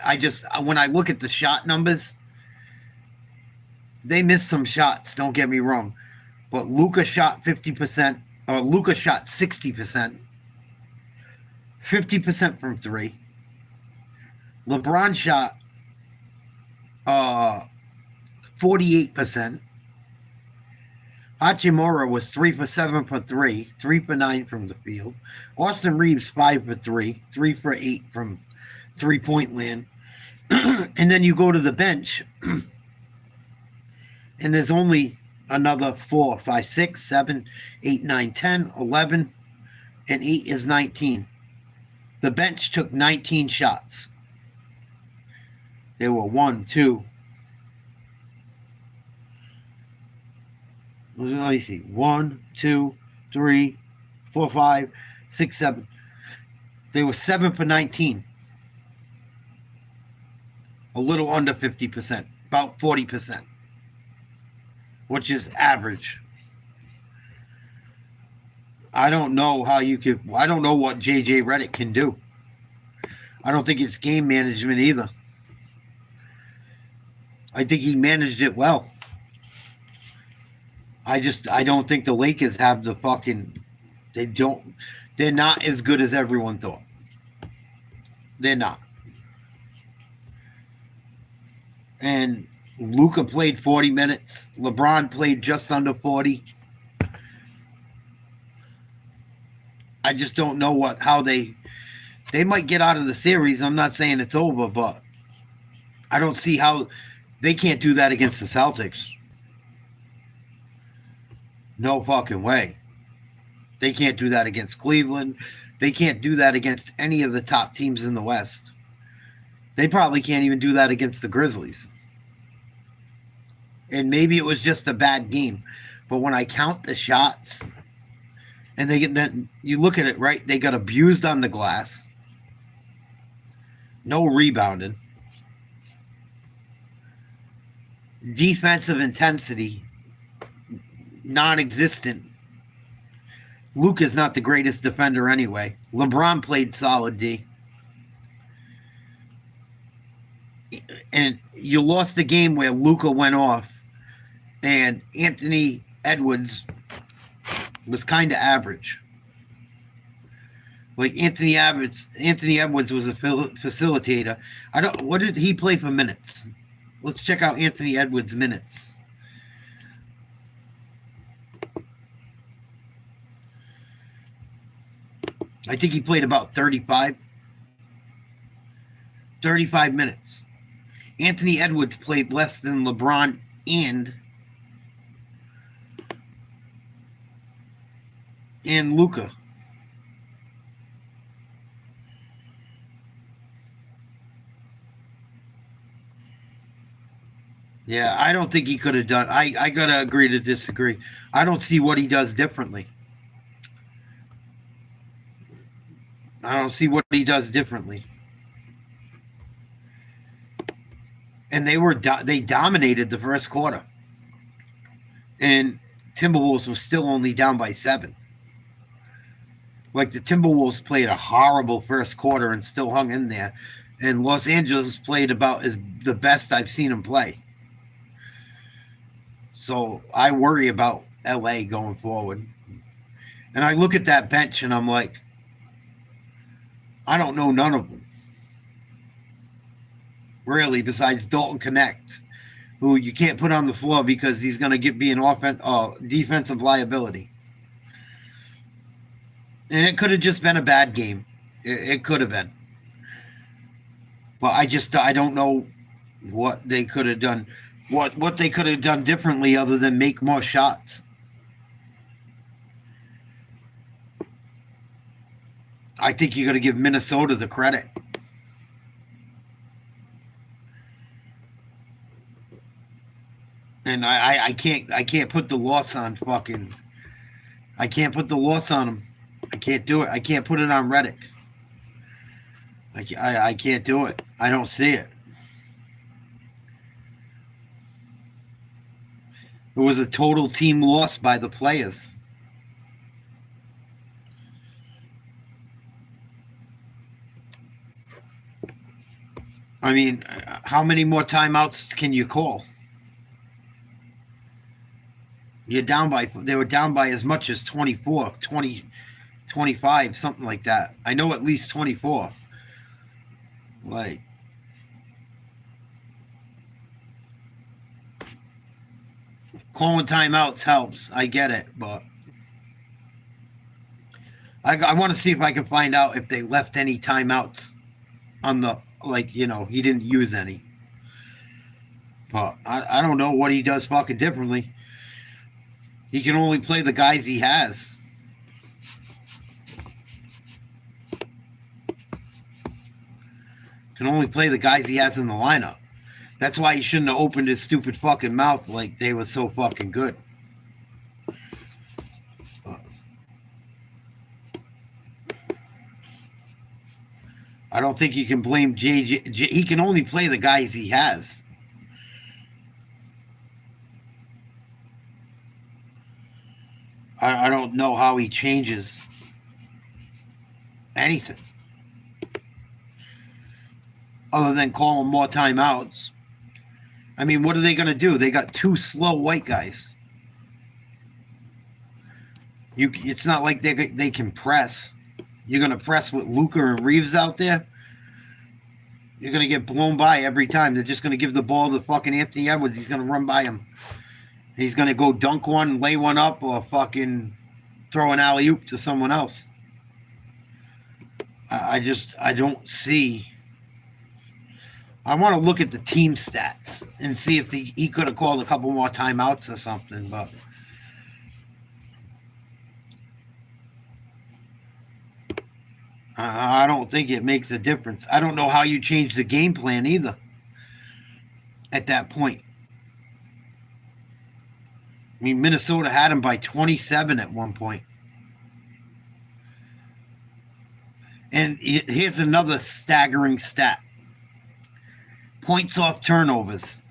When I look at the shot numbers, they missed some shots, don't get me wrong. But Luka shot 50%, or Luka shot 60%. 50% from 3. LeBron shot 48%. Hachimura was 3 for 7 for 3, 3 for 9 from the field. Austin Reeves 5 for 3, 3 for 8 from 3-point land. And then you go to the bench, and there's only another 4, 5, 6, 7, 8, 9, 10, 11, and 8 is 19. The bench took 19 shots. There were 1, 2. Let me see. 1, 2, 3, 4, 5, 6, 7. They were 7 for 19. A little under 50%, about 40%, which is average. I don't know how you could. I don't know what JJ Redick can do. I don't think it's game management either. I think he managed it well. I don't think the Lakers have the fucking. They're not as good as everyone thought. They're not. And Luka played 40 minutes. LeBron played just under 40. I just don't know how they might get out of the series. I'm not saying it's over, but I don't see how they can't do that against the Celtics. No fucking way. They can't do that against Cleveland. They can't do that against any of the top teams in the West. They probably can't even do that against the Grizzlies. And maybe it was just a bad game. But when I count the shots, and then you look at it, right? They got abused on the glass. No rebounding. Defensive intensity, non-existent. Luka's not the greatest defender anyway. LeBron played solid D. And you lost the game where Luka went off and Anthony Edwards was kind of average. Like Anthony Edwards was a facilitator. What did he play for minutes? Let's check out Anthony Edwards' minutes. I think he played about 35 minutes. Anthony Edwards played less than LeBron and Luka. Yeah, I don't think he could have done. I gotta agree to disagree. I don't see what he does differently. I don't see what he does differently. And they dominated the first quarter. And Timberwolves were still only down by 7. Like the Timberwolves played a horrible first quarter and still hung in there. And Los Angeles played about the best I've seen them play. So I worry about LA going forward. And I look at that bench and I'm like, I don't know none of them. Really, besides Dalton Connect, who you can't put on the floor because he's going to be an defensive liability. And it could have just been a bad game. It could have been. But I don't know what they could have done. What they could have done differently other than make more shots. I think you got to give Minnesota the credit. And I can't put the loss on fucking. I can't put the loss on them. I can't do it. I can't put it on Redick. I can't do it. I don't see it. It was a total team loss by the players. I mean, how many more timeouts can you call? They were down by as much as 24, 20, 25, something like that. I know at least 24. Like, calling timeouts helps. I get it, but I want to see if I can find out if they left any timeouts on the, he didn't use any. But I don't know what he does fucking differently. He can only play the guys he has. Can only play the guys he has in the lineup. That's why he shouldn't have opened his stupid fucking mouth like they were so fucking good. I don't think you can blame JJ. He can only play the guys he has. I don't know how he changes anything other than calling more timeouts. I mean, what are they going to do? They got two slow white guys. It's not like they can press. You're going to press with Luka and Reeves out there. You're going to get blown by every time. They're just going to give the ball to fucking Anthony Edwards. He's going to run by him. He's going to go dunk one, lay one up, or fucking throw an alley-oop to someone else. I don't see. I want to look at the team stats and see if he could have called a couple more timeouts or something, but I don't think it makes a difference. I don't know how you change the game plan either at that point. I mean, Minnesota had him by 27 at one point. And here's another staggering stat. Points off turnovers.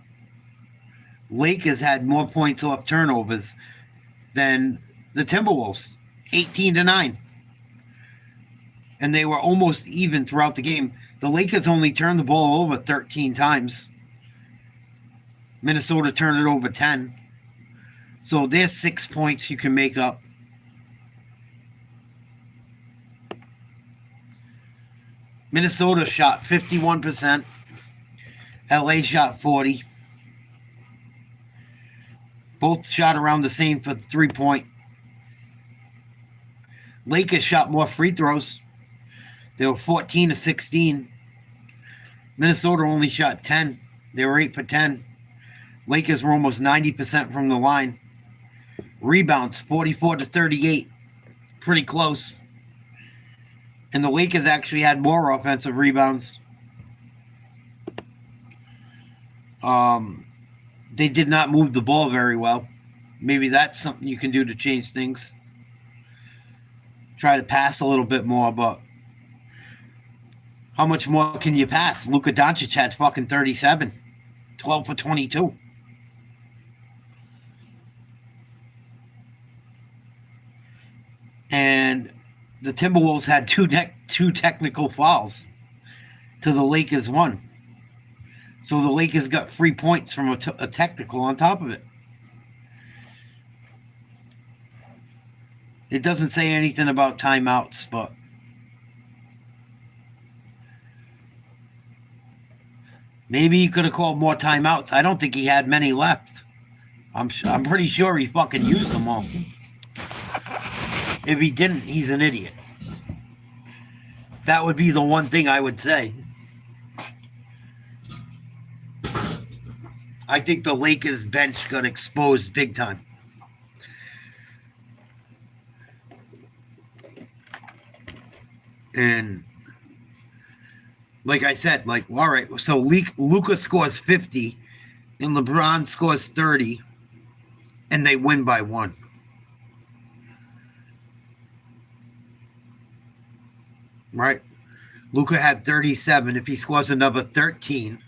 Lakers had more points off turnovers than the Timberwolves, 18-9. And they were almost even throughout the game. The Lakers only turned the ball over 13 times. Minnesota turned it over 10. So there's 6 points you can make up. Minnesota shot 51%. LA shot 40%. Both shot around the same for 3-point. Lakers shot more free throws. They were 14-16. Minnesota only shot 10. They were 8 for 10. Lakers were almost 90% from the line. Rebounds, 44-38. Pretty close. And the Lakers actually had more offensive rebounds. They did not move the ball very well. Maybe that's something you can do to change things. Try to pass a little bit more, but how much more can you pass? Luka Doncic had fucking 37. 12 for 22. And the Timberwolves had two technical fouls to the Lakers one. So the Lakers got 3 points from a technical on top of it. It doesn't say anything about timeouts, but maybe he could have called more timeouts. I don't think he had many left. I'm pretty sure he fucking used them all. If he didn't, he's an idiot. That would be the one thing I would say. I think the Lakers bench got exposed big time. And like I said, all right, so Luka scores 50 and LeBron scores 30 and they win by 1. Right? Luka had 37. If he scores another 13,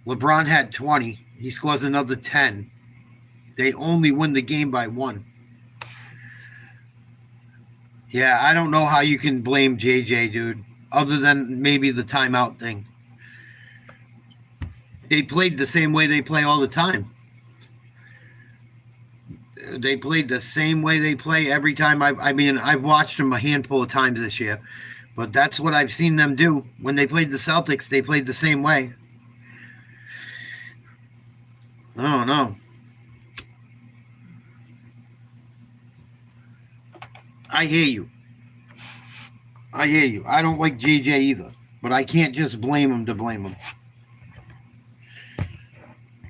LeBron had 20. He scores another 10. They only win the game by 1. Yeah, I don't know how you can blame JJ, dude, other than maybe the timeout thing. They played the same way they play all the time. They played the same way they play every time. I mean, I've watched them a handful of times this year, but that's what I've seen them do. When they played the Celtics, they played the same way. I don't know. I hear you. I don't like JJ either, but I can't just blame him to blame him.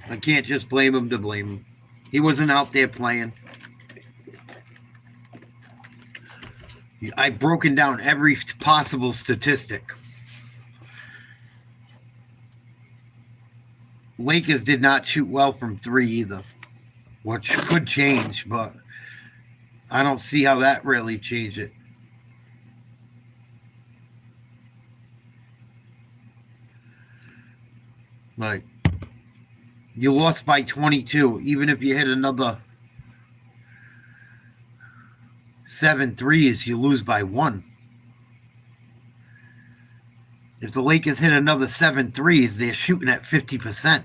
I can't just blame him to blame him. He wasn't out there playing. I've broken down every possible statistic. Lakers did not shoot well from 3 either, which could change, but I don't see how that really changed it. Like, you lost by 22. Even if you hit another 7 threes, you lose by 1. If the Lakers hit another 7 threes, they're shooting at 50%.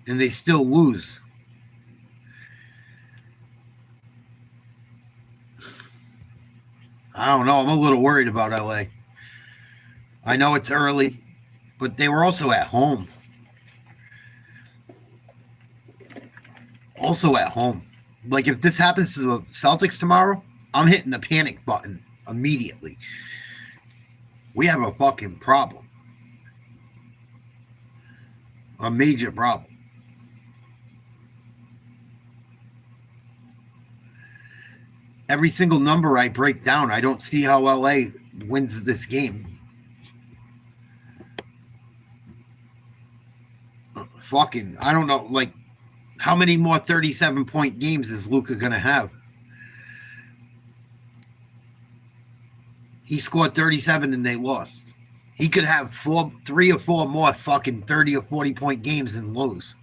And they still lose. I don't know. I'm a little worried about LA. I know it's early, but they were also at home. Like, if this happens to the Celtics tomorrow, I'm hitting the panic button immediately. We have a fucking problem. A major problem. Every single number I break down, I don't see how LA wins this game. Fucking, I don't know, like, how many more 37-point games is Luka going to have? He scored 37 and they lost. He could have 3 or 4 more fucking 30 or 40-point games and lose.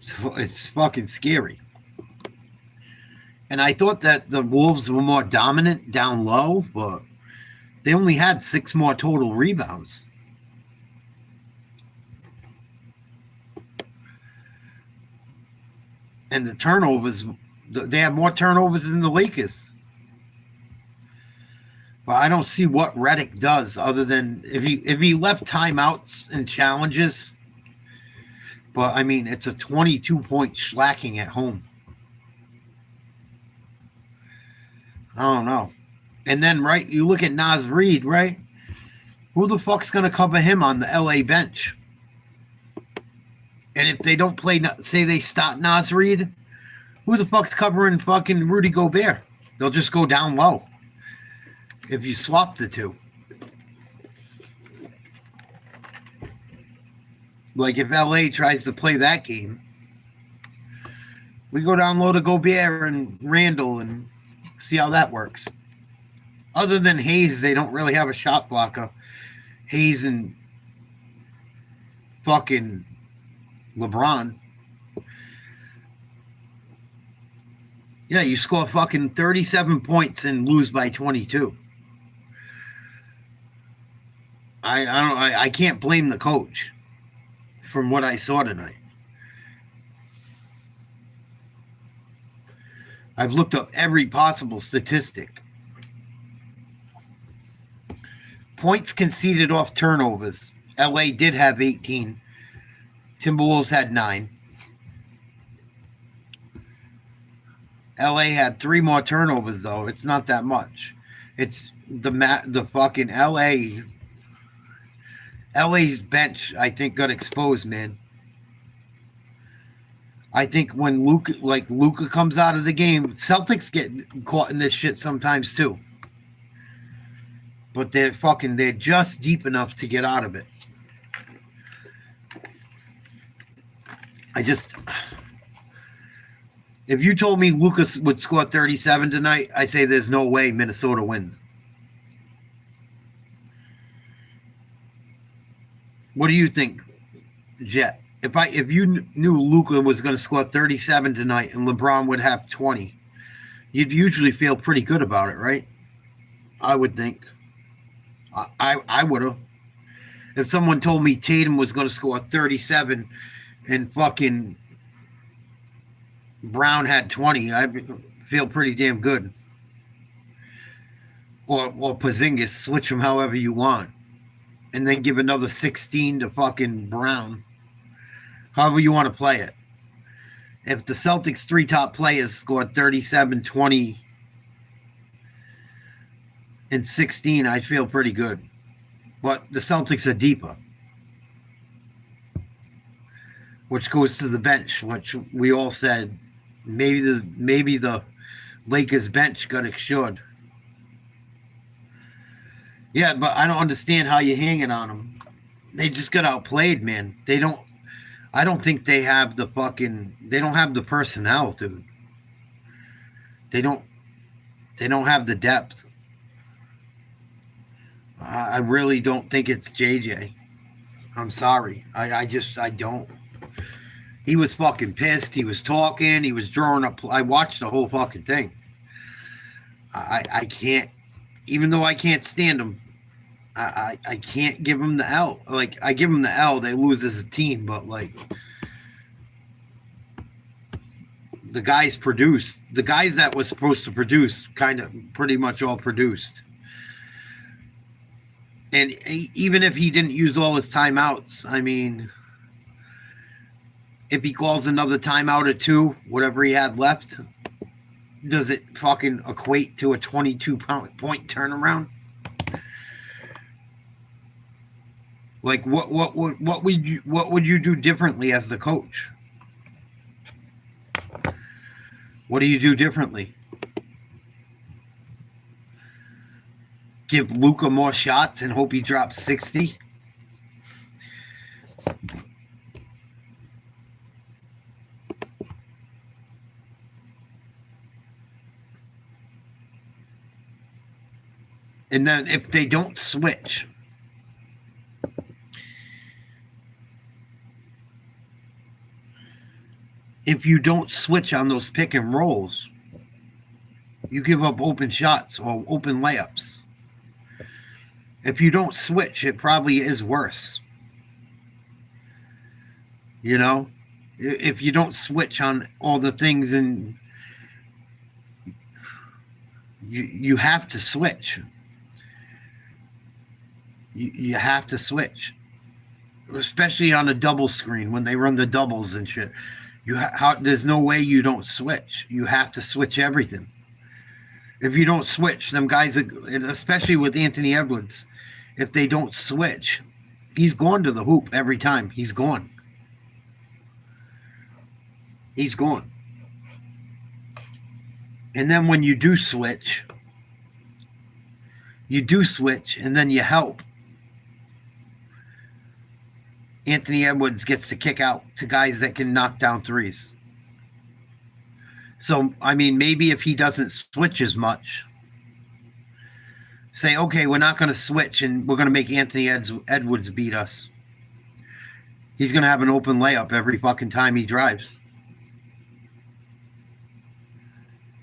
So it's fucking scary. And I thought that the Wolves were more dominant down low, but they only had 6 more total rebounds. And the turnovers, they have more turnovers than the Lakers. But I don't see what Redick does other than if he left timeouts and challenges. But, I mean, it's a 22-point slacking at home. I don't know. And then, right, you look at Naz Reid, right? Who the fuck's going to cover him on the LA bench? And if they don't play, say they start Naz Reid, who the fuck's covering fucking Rudy Gobert? They'll just go down low if you swap the two. Like, if LA tries to play that game, we go down low to Gobert and Randall and see how that works. Other than Hayes, they don't really have a shot blocker. Hayes and fucking LeBron. Yeah, you score fucking 37 points and lose by 22. I can't blame the coach from what I saw tonight. I've looked up every possible statistic. Points conceded off turnovers. LA did have 18. Timberwolves had 9. LA had 3 more turnovers, though. It's not that much. It's the fucking LA's bench, I think, got exposed, man. I think when Luka comes out of the game, Celtics get caught in this shit sometimes too. But they're just deep enough to get out of it. If you told me Lucas would score 37 tonight, I say there's no way Minnesota wins. What do you think, Jet? If you knew Luka was going to score 37 tonight and LeBron would have 20, you'd usually feel pretty good about it, right? I would think. I would have. If someone told me Tatum was going to score 37 and fucking Brown had 20, I'd feel pretty damn good. Or Porzingis, switch them however you want. And then give another 16 to fucking Brown. However you want to play it. If the Celtics' 3 top players scored 37, 20, and 16, I'd feel pretty good. But the Celtics are deeper. Which goes to the bench, which we all said maybe the Lakers bench got assured. Yeah, but I don't understand how you're hanging on them. They just got outplayed, man. I don't think they don't have the personnel, dude. They don't. They don't have the depth. I really don't think it's JJ. I'm sorry. I don't. He was fucking pissed. He was talking. He was drawing up. I watched the whole fucking thing. I can't, even though I can't stand him, I can't give him the L. Like, I give him the L. They lose as a team, but like, the guys produced. The guys that was supposed to produce kind of pretty much all produced. And even if he didn't use all his timeouts, I mean, if he calls another timeout or two, whatever he had left, does it fucking equate to a 22-point turnaround? Like, what would you do differently as the coach? What do you do differently? Give Luka more shots and hope he drops 60? And then if they don't switch, if you don't switch on those pick and rolls, you give up open shots or open layups. If you don't switch, it probably is worse. You know, if you don't switch on all the things, and you have to switch. You have to switch, especially on a double screen when they run the doubles and shit. There's no way you don't switch. You have to switch everything. If you don't switch, them guys, especially with Anthony Edwards, if they don't switch, he's going to the hoop every time. He's going. He's going. And then when you do switch, and then you help. Anthony Edwards gets to kick out to guys that can knock down threes. So, I mean, maybe if he doesn't switch as much, say, okay, we're not going to switch and we're going to make Anthony Edwards beat us. He's going to have an open layup every fucking time he drives.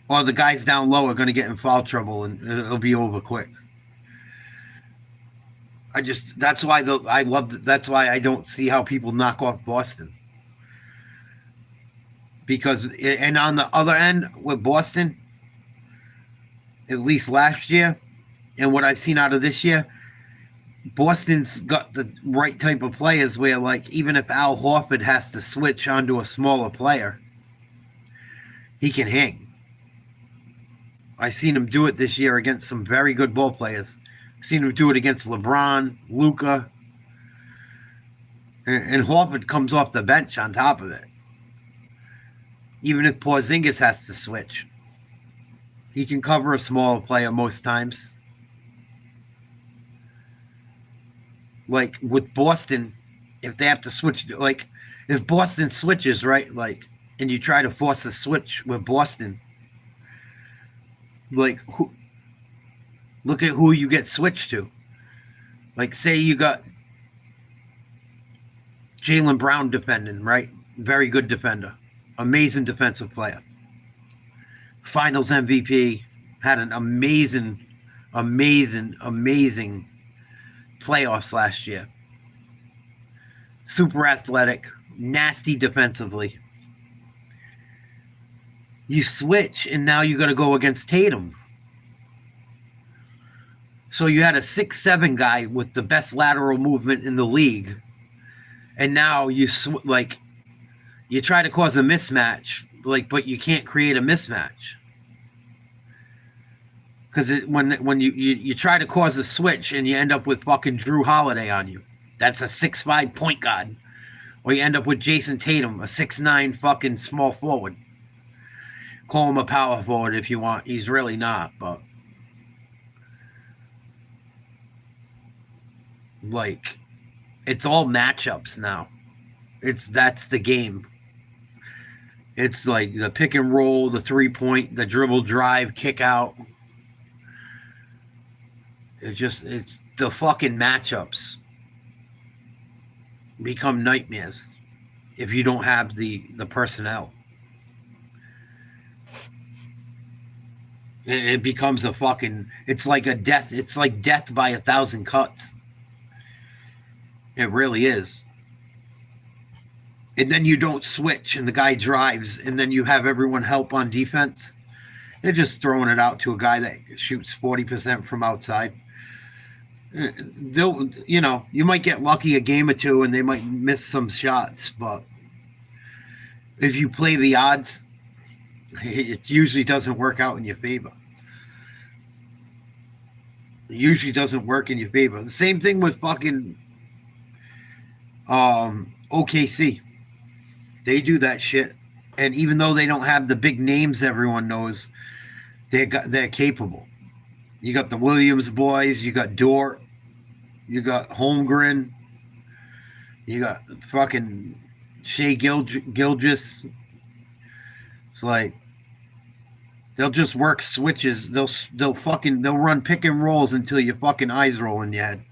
Or the guys down low are going to get in foul trouble and it'll be over quick. That's why I don't see how people knock off Boston. Because, and on the other end with Boston, at least last year, and what I've seen out of this year, Boston's got the right type of players where, like, even if Al Horford has to switch onto a smaller player, he can hang. I've seen him do it this year against some very good ball players. I've seen him do it against LeBron, Luka, and Horford comes off the bench on top of it. Even if Porzingis has to switch, he can cover a smaller player most times. Like with Boston, if they have to switch, like if Boston switches, right, like, and you try to force a switch with Boston, like, look at who you get switched to. Like, say you got Jaylen Brown defending, right? Very good defender. Amazing defensive player. Finals MVP. Had an amazing playoffs last year. Super athletic. Nasty defensively. You switch, and now you got to go against Tatum. So you had a 6'7" guy with the best lateral movement in the league, and now you you try to cause a mismatch, but you can't create a mismatch because when you try to cause a switch and you end up with fucking Drew Holiday on you. That's a 6'5" point guard, or you end up with Jason Tatum, a 6'9" fucking small forward. Call him a power forward if you want. He's really not, but like, it's all matchups now. That's the game. It's like the pick and roll, the 3-point, the dribble, drive, kick out. It's the fucking matchups become nightmares if you don't have the personnel. It becomes a fucking, it's like a death. It's like death by 1,000 cuts. It really is. And then you don't switch and the guy drives and then you have everyone help on defense. They're just throwing it out to a guy that shoots 40% from outside. They'll, you might get lucky a game or two and they might miss some shots, but if you play the odds, it usually doesn't work out in your favor. It usually doesn't work in your favor. The same thing with fucking OKC. They do that shit. And even though they don't have the big names everyone knows, they're capable. You got the Williams boys, you got Dort, you got Holmgren, you got fucking Shea Gilgeous. It's like they'll just work switches. They'll run pick and rolls until your fucking eyes roll in your head.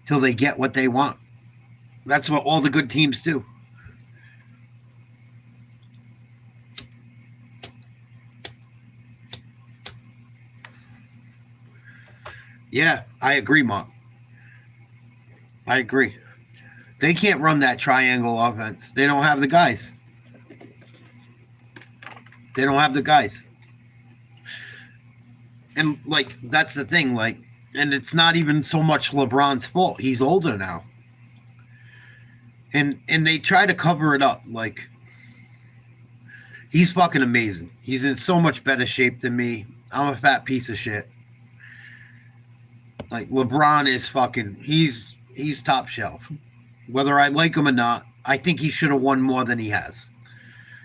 Till they get what they want. That's what all the good teams do. Yeah, I agree, Mark. I agree. They can't run that triangle offense. They don't have the guys. They don't have the guys. And, that's the thing. And it's not even so much LeBron's fault. He's older now. And they try to cover it up. He's fucking amazing. He's in so much better shape than me. I'm a fat piece of shit. LeBron is fucking, he's top shelf. Whether I like him or not, I think he should have won more than he has.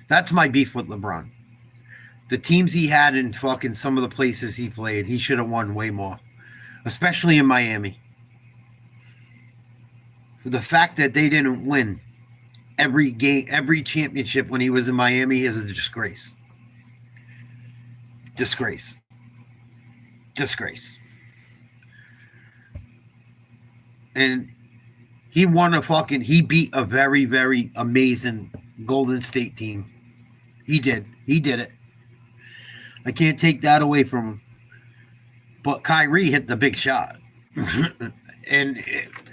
That's my beef with LeBron. The teams he had in fucking some of the places he played, he should have won way more. Especially in Miami. The fact that they didn't win every game, every championship when he was in Miami is a disgrace. Disgrace. And he beat a very, very amazing Golden State team. He did it. I can't take that away from him. But Kyrie hit the big shot. And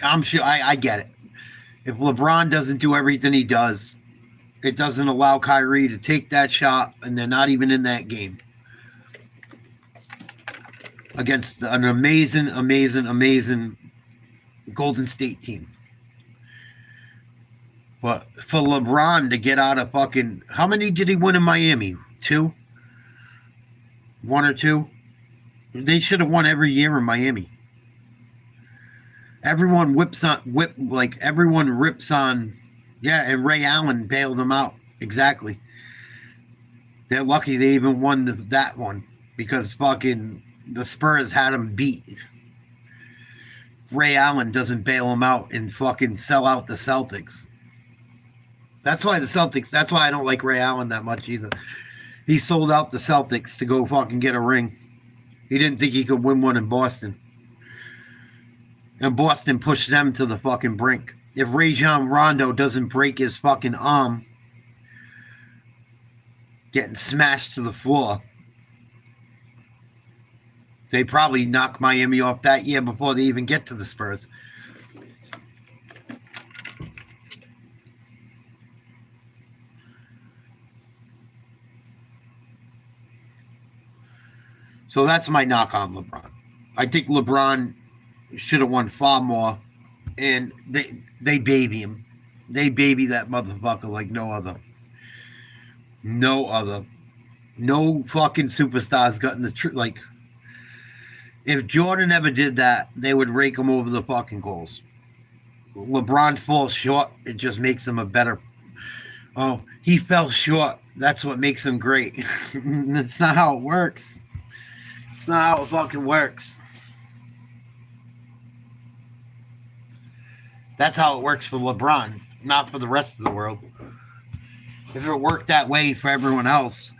I'm sure, I get it. If LeBron doesn't do everything he does, it doesn't allow Kyrie to take that shot, and they're not even in that game. Against an amazing Golden State team. But for LeBron to get out of fucking, how many did he win in Miami? 2? 1 or 2? They should have won every year in Miami. Everyone rips on, and Ray Allen bailed them out. Exactly. They're lucky they even won that one because fucking the Spurs had them beat. Ray Allen doesn't bail them out and fucking sell out the Celtics. That's why I don't like Ray Allen that much either. He sold out the Celtics to go fucking get a ring. He didn't think he could win one in Boston. And Boston pushed them to the fucking brink. If Rajon Rondo doesn't break his fucking arm getting smashed to the floor, they probably knock Miami off that year before they even get to the Spurs. So that's my knock on LeBron. I think LeBron should have won far more, and they baby him. They baby that motherfucker like no other. No other. No fucking superstars got in the truth. If Jordan ever did that, they would rake him over the fucking goals. LeBron falls short. It just makes him a better. Oh, he fell short. That's what makes him great. That's not how it works. It's not how it fucking works. That's how it works for LeBron, not for the rest of the world. If it worked that way for everyone else,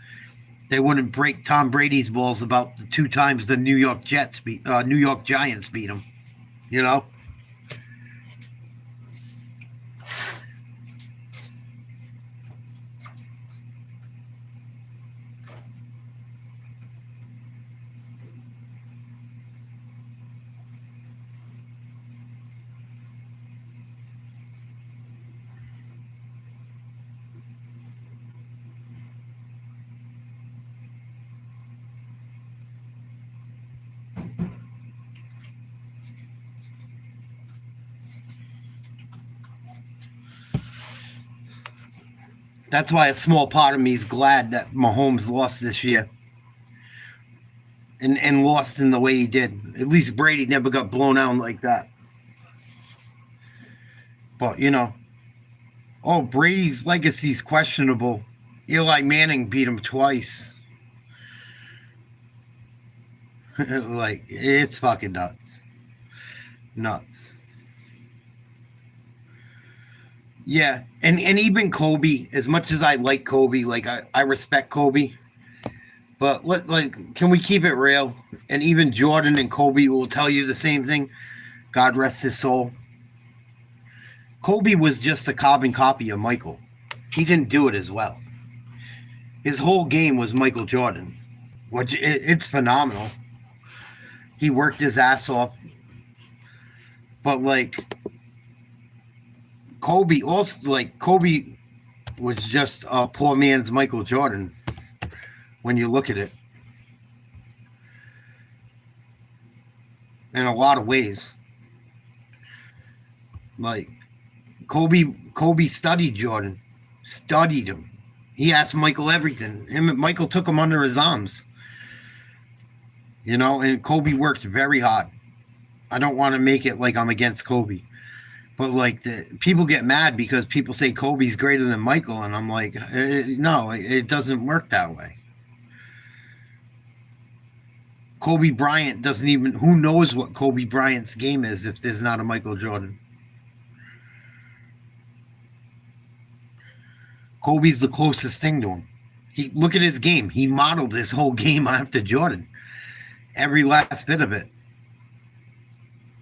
They wouldn't break Tom Brady's balls about the 2 times the New York Giants beat him. You know? That's why a small part of me is glad that Mahomes lost this year. And lost in the way he did. At least Brady never got blown out like that. But, you know. Oh, Brady's legacy's questionable. Eli Manning beat him twice. Like, it's fucking nuts. Nuts. Yeah, and even Kobe, as much as I like Kobe, like I respect Kobe, but can we keep it real? And even Jordan and Kobe will tell you the same thing. God rest his soul. Kobe was just a carbon copy of Michael. He didn't do it as well. His whole game was Michael Jordan, which it's phenomenal. He worked his ass off, but Kobe was just a poor man's Michael Jordan when you look at it. In a lot of ways. Like Kobe studied Jordan. Studied him. He asked Michael everything. Michael took him under his arms. You know, and Kobe worked very hard. I don't want to make it like I'm against Kobe. But people get mad because people say Kobe's greater than Michael, and I'm like, no, it doesn't work that way. Kobe Bryant doesn't even. Who knows what Kobe Bryant's game is if there's not a Michael Jordan? Kobe's the closest thing to him. Look at his game. He modeled his whole game after Jordan. Every last bit of it.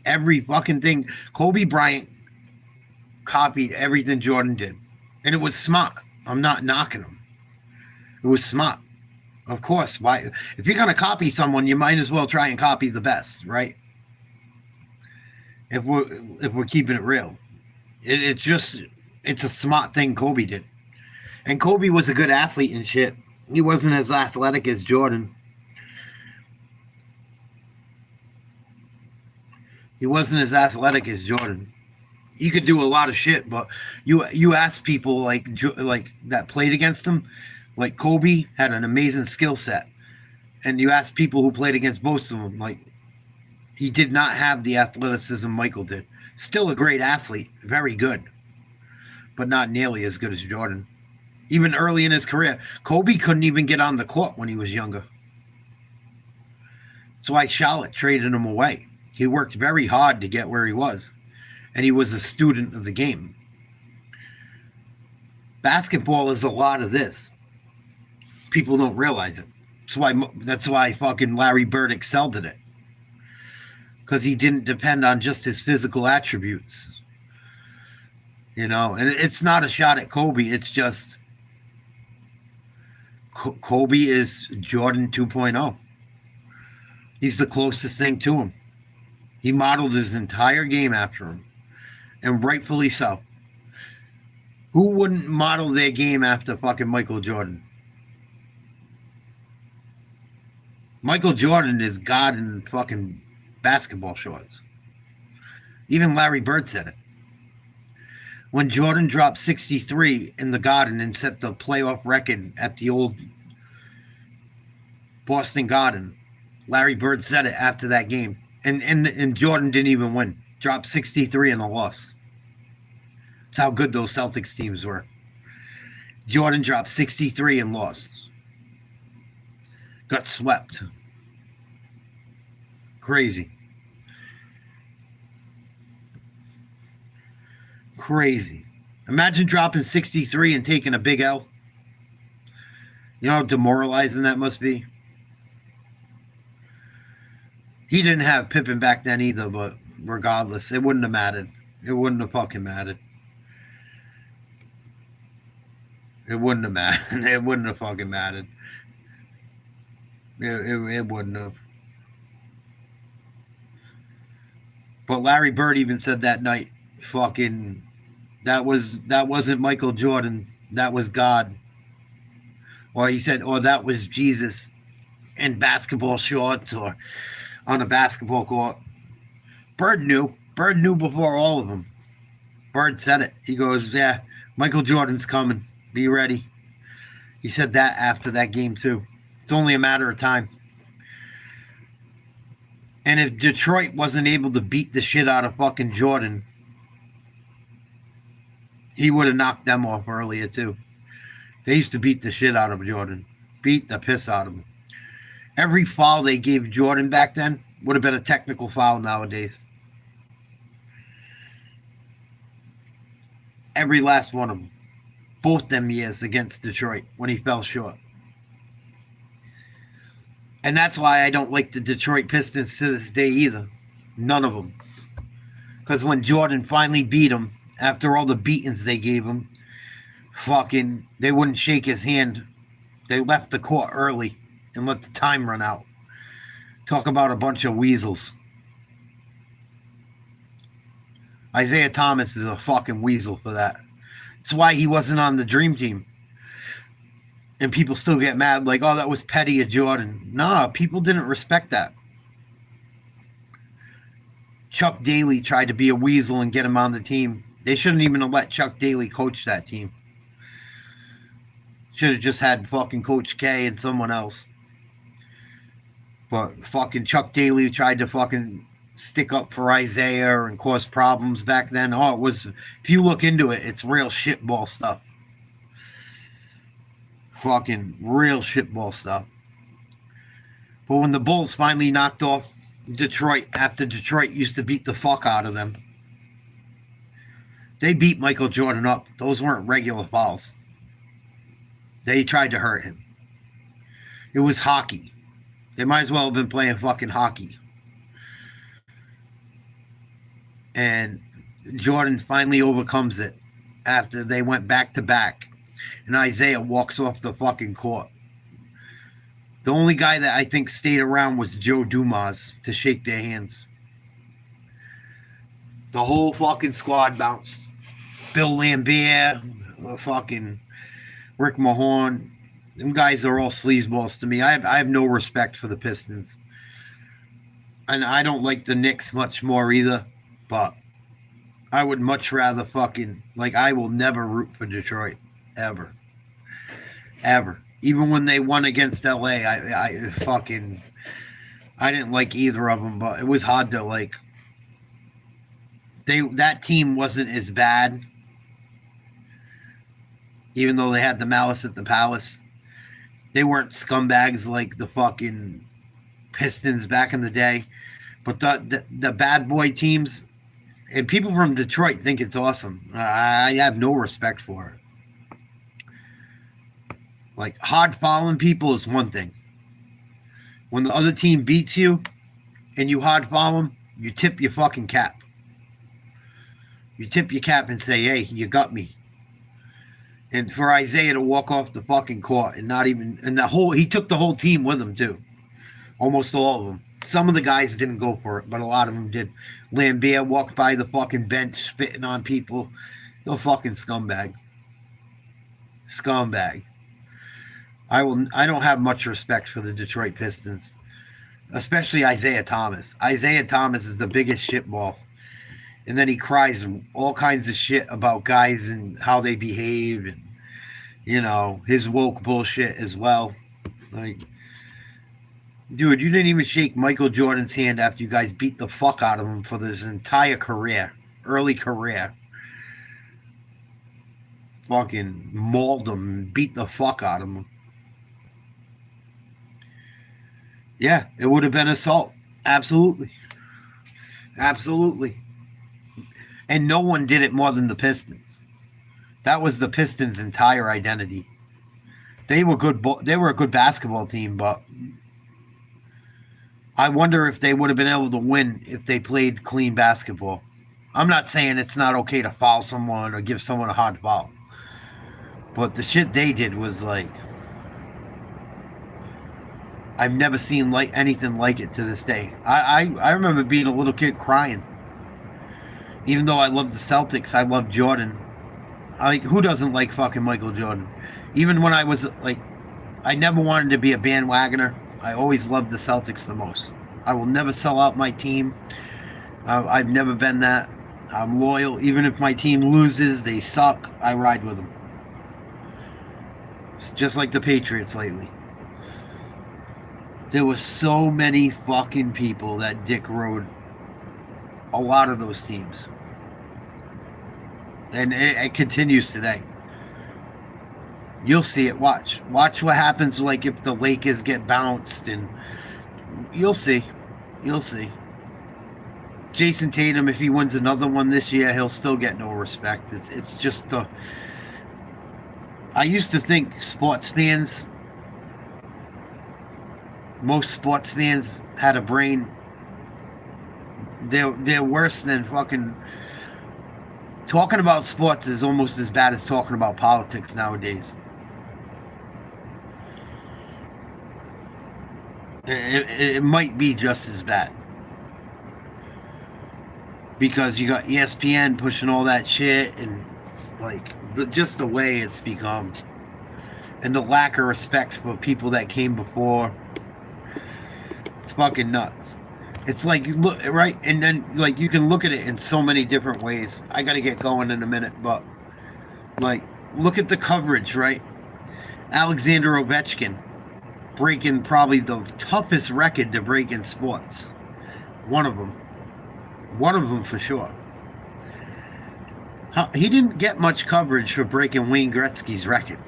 Every fucking thing. Kobe Bryant copied everything Jordan did. And it was smart. I'm not knocking him. It was smart. Of course. Why? If you're going to copy someone, you might as well try and copy the best, right? If we're keeping it real. It's a smart thing Kobe did. And Kobe was a good athlete and shit. He wasn't as athletic as Jordan. He wasn't as athletic as Jordan. He could do a lot of shit, but you ask people like that played against him, like Kobe had an amazing skill set, and you ask people who played against both of them, like he did not have the athleticism Michael did. Still a great athlete, very good, but not nearly as good as Jordan. Even early in his career, Kobe couldn't even get on the court when he was younger. That's why Charlotte traded him away. He worked very hard to get where he was, and he was a student of the game. Basketball is a lot of this. People don't realize it. That's why fucking Larry Bird excelled at it, because he didn't depend on just his physical attributes. You know, and it's not a shot at Kobe. It's just Kobe is Jordan 2.0. He's the closest thing to him. He modeled his entire game after him, and rightfully so. Who wouldn't model their game after fucking Michael Jordan? Michael Jordan is God in fucking basketball shorts. Even Larry Bird said it. When Jordan dropped 63 in the Garden and set the playoff record at the old Boston Garden, Larry Bird said it after that game. And Jordan didn't even win. Dropped 63 in the loss. That's how good those Celtics teams were. Jordan dropped 63 and lost. Got swept. Crazy. Crazy. Imagine dropping 63 and taking a big L. You know how demoralizing that must be? He didn't have Pippen back then either, but regardless, it wouldn't have mattered. It wouldn't have fucking mattered. It wouldn't have mattered. It wouldn't have fucking mattered. It wouldn't have. But Larry Bird even said that night, fucking, that wasn't Michael Jordan. That was God. Or he said, or that was Jesus in basketball shorts or on a basketball court. Bird knew. Bird knew before all of them. Bird said it. He goes, yeah, Michael Jordan's coming. Be ready. He said that after that game, too. It's only a matter of time. And if Detroit wasn't able to beat the shit out of fucking Jordan, he would have knocked them off earlier, too. They used to beat the shit out of Jordan. Beat the piss out of him. Every foul they gave Jordan back then would have been a technical foul nowadays. Every last one of them. Both them years against Detroit when he fell short. And that's why I don't like the Detroit Pistons to this day either. None of them. Because when Jordan finally beat him, after all the beatings they gave him, fucking, they wouldn't shake his hand. They left the court early and let the time run out. Talk about a bunch of weasels. Isaiah Thomas is a fucking weasel for that. That's why he wasn't on the Dream Team. And people still get mad, like, oh, that was petty of Jordan. Nah, people didn't respect that. Chuck Daly tried to be a weasel and get him on the team. They shouldn't even have let Chuck Daly coach that team. Should have just had fucking Coach K and someone else. But fucking Chuck Daly tried to fucking stick up for Isaiah and cause problems back then. Oh, it was, if you look into it, it's real shitball stuff. Fucking real shitball stuff. But when the Bulls finally knocked off Detroit, after Detroit used to beat the fuck out of them, they beat Michael Jordan up. Those weren't regular fouls. They tried to hurt him. It was hockey. They might as well have been playing fucking hockey. And Jordan finally overcomes it after they went back to back. And Isaiah walks off the fucking court. The only guy that I think stayed around was Joe Dumas to shake their hands. The whole fucking squad bounced. Bill Lambier, fucking Rick Mahorn. Them guys are all sleazeballs to me. I have no respect for the Pistons. And I don't like the Knicks much more either. But I would much rather fucking, like, I will never root for Detroit. Ever. Ever. Even when they won against LA, I didn't like either of them, but it was hard to like. That team wasn't as bad, even though they had the malice at the palace. They weren't scumbags like the fucking Pistons back in the day, but the bad boy teams, and people from Detroit think it's awesome. I have no respect for it. Like, hard fouling people is one thing. When the other team beats you and you hard foul them, you tip your fucking cap. You tip your cap and say, hey, you got me. And for Isaiah to walk off the fucking court and not even, and he took the whole team with him too. Almost all of them. Some of the guys didn't go for it, but a lot of them did. Lambier walked by the fucking bench spitting on people. You're a fucking scumbag. Scumbag. I don't have much respect for the Detroit Pistons, especially Isaiah Thomas. Isaiah Thomas is the biggest shitball. And then he cries all kinds of shit about guys and how they behave and, you know, his woke bullshit as well. Like, dude, you didn't even shake Michael Jordan's hand after you guys beat the fuck out of him for his entire career, early career. Fucking mauled him and beat the fuck out of him. Yeah, it would have been assault. Absolutely. Absolutely. And no one did it more than the Pistons. That was the Pistons' entire identity. They were good. They were a good basketball team, but I wonder if they would have been able to win if they played clean basketball. I'm not saying it's not okay to foul someone or give someone a hard foul, but the shit they did was like, I've never seen like anything like it to this day. I remember being a little kid crying. Even though I love the Celtics, I love Jordan. Who doesn't like fucking Michael Jordan? Even when I was like, I never wanted to be a bandwagoner. I always loved the Celtics the most. I will never sell out my team. I've never been that. I'm loyal. Even if my team loses, they suck, I ride with them. It's just like the Patriots lately. There were so many fucking people that dick rode a lot of those teams. And it continues today. You'll see it. Watch what happens, like if the Lakers get bounced, and you'll see. Jason Tatum, if he wins another one this year, he'll still get no respect. It's just the. I used to think most sports fans had a brain. They're worse than fucking. Talking about sports is almost as bad as talking about politics nowadays. It might be just as bad. Because you got ESPN pushing all that shit, and like just the way it's become. And the lack of respect for people that came before. It's fucking nuts. It's like, look, right? And then, like, you can look at it in so many different ways. I got to get going in a minute, but, like, look at the coverage, right? Alexander Ovechkin breaking probably the toughest record to break in sports. One of them for sure. He didn't get much coverage for breaking Wayne Gretzky's record.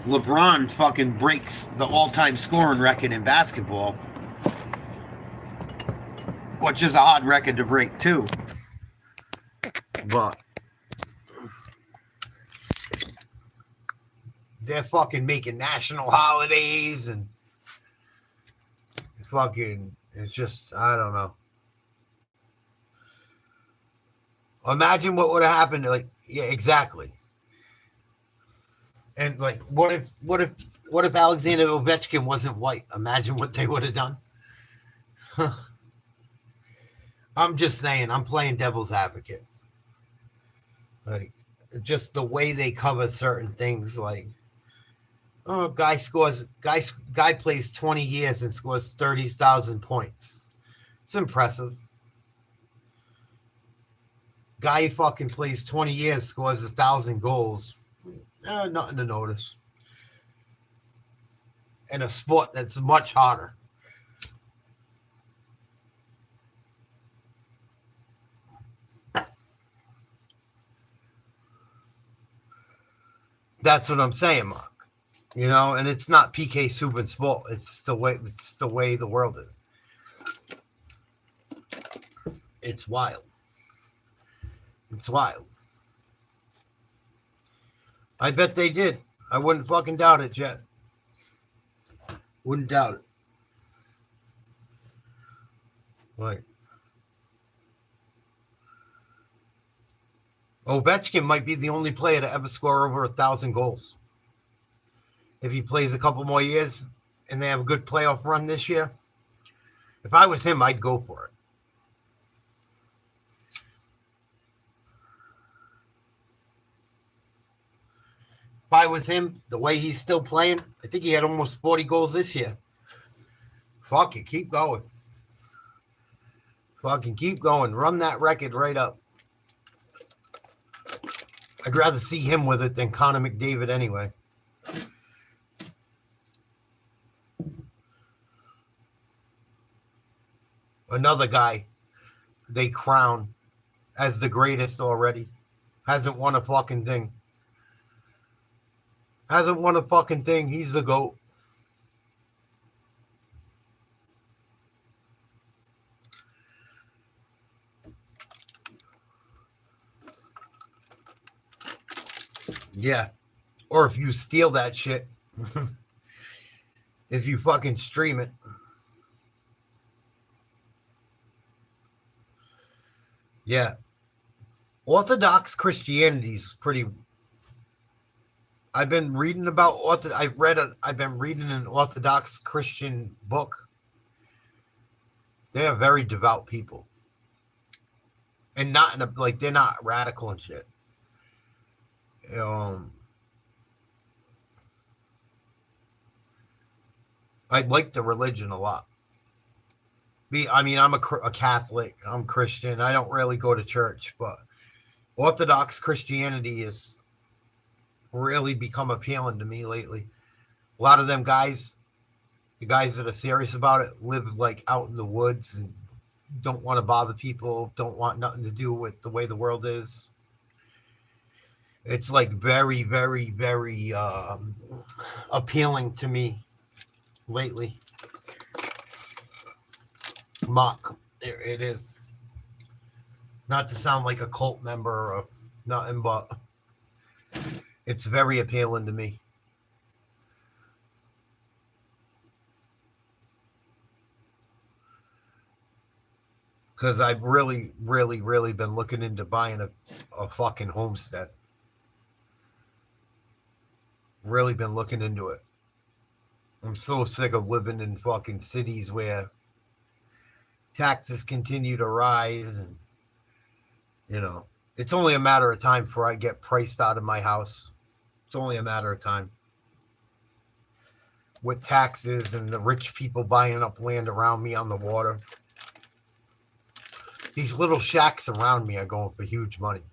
LeBron fucking breaks the all-time scoring record in basketball, which is a hard record to break too. But they're fucking making national holidays and fucking, it's just, I don't know. Imagine what would have happened. Like, yeah, exactly. And like, what if Alexander Ovechkin wasn't white? Imagine what they would have done. I'm just saying, I'm playing devil's advocate. Like, just the way they cover certain things, like, oh, guy plays 20 years and scores 30,000 points. It's impressive. Guy fucking plays 20 years, scores 1,000 goals. Nothing to notice. In a sport that's much harder. That's what I'm saying, Mark. You know, and it's not PK Subban sport. It's the way the world is. It's wild. It's wild. I bet they did. I wouldn't fucking doubt it, Jet. Wouldn't doubt it. Right. Ovechkin might be the only player to ever score over 1,000 goals. If he plays a couple more years and they have a good playoff run this year, if I was him, I'd go for it. If I was him, the way he's still playing, I think he had almost 40 goals this year. Fuck it, keep going. Fucking keep going. Run that record right up. I'd rather see him with it than Connor McDavid anyway. Another guy they crown as the greatest already. Hasn't won a fucking thing. Hasn't won a fucking thing. He's the GOAT. Yeah. Or if you steal that shit, if you fucking stream it. Yeah. Orthodox Christianity's pretty. I've been reading about I've been reading an Orthodox Christian book. They are very devout people, and not in a, like they're not radical and shit. I like the religion a lot. I mean, I'm a Catholic. I'm Christian. I don't really go to church, but Orthodox Christianity has really become appealing to me lately. A lot of them guys, the guys that are serious about it, live like out in the woods and don't want to bother people, don't want nothing to do with the way the world is. It's like very, very, very appealing to me lately. Mock, it is. Not to sound like a cult member or nothing, but it's very appealing to me. Because I've really, really, really been looking into buying a fucking homestead. Really been looking into it. I'm so sick of living in fucking cities where taxes continue to rise, and it's only a matter of time before I get priced out of my house. It's only a matter of time. With taxes and the rich people buying up land around me on the water. These little shacks around me are going for huge money.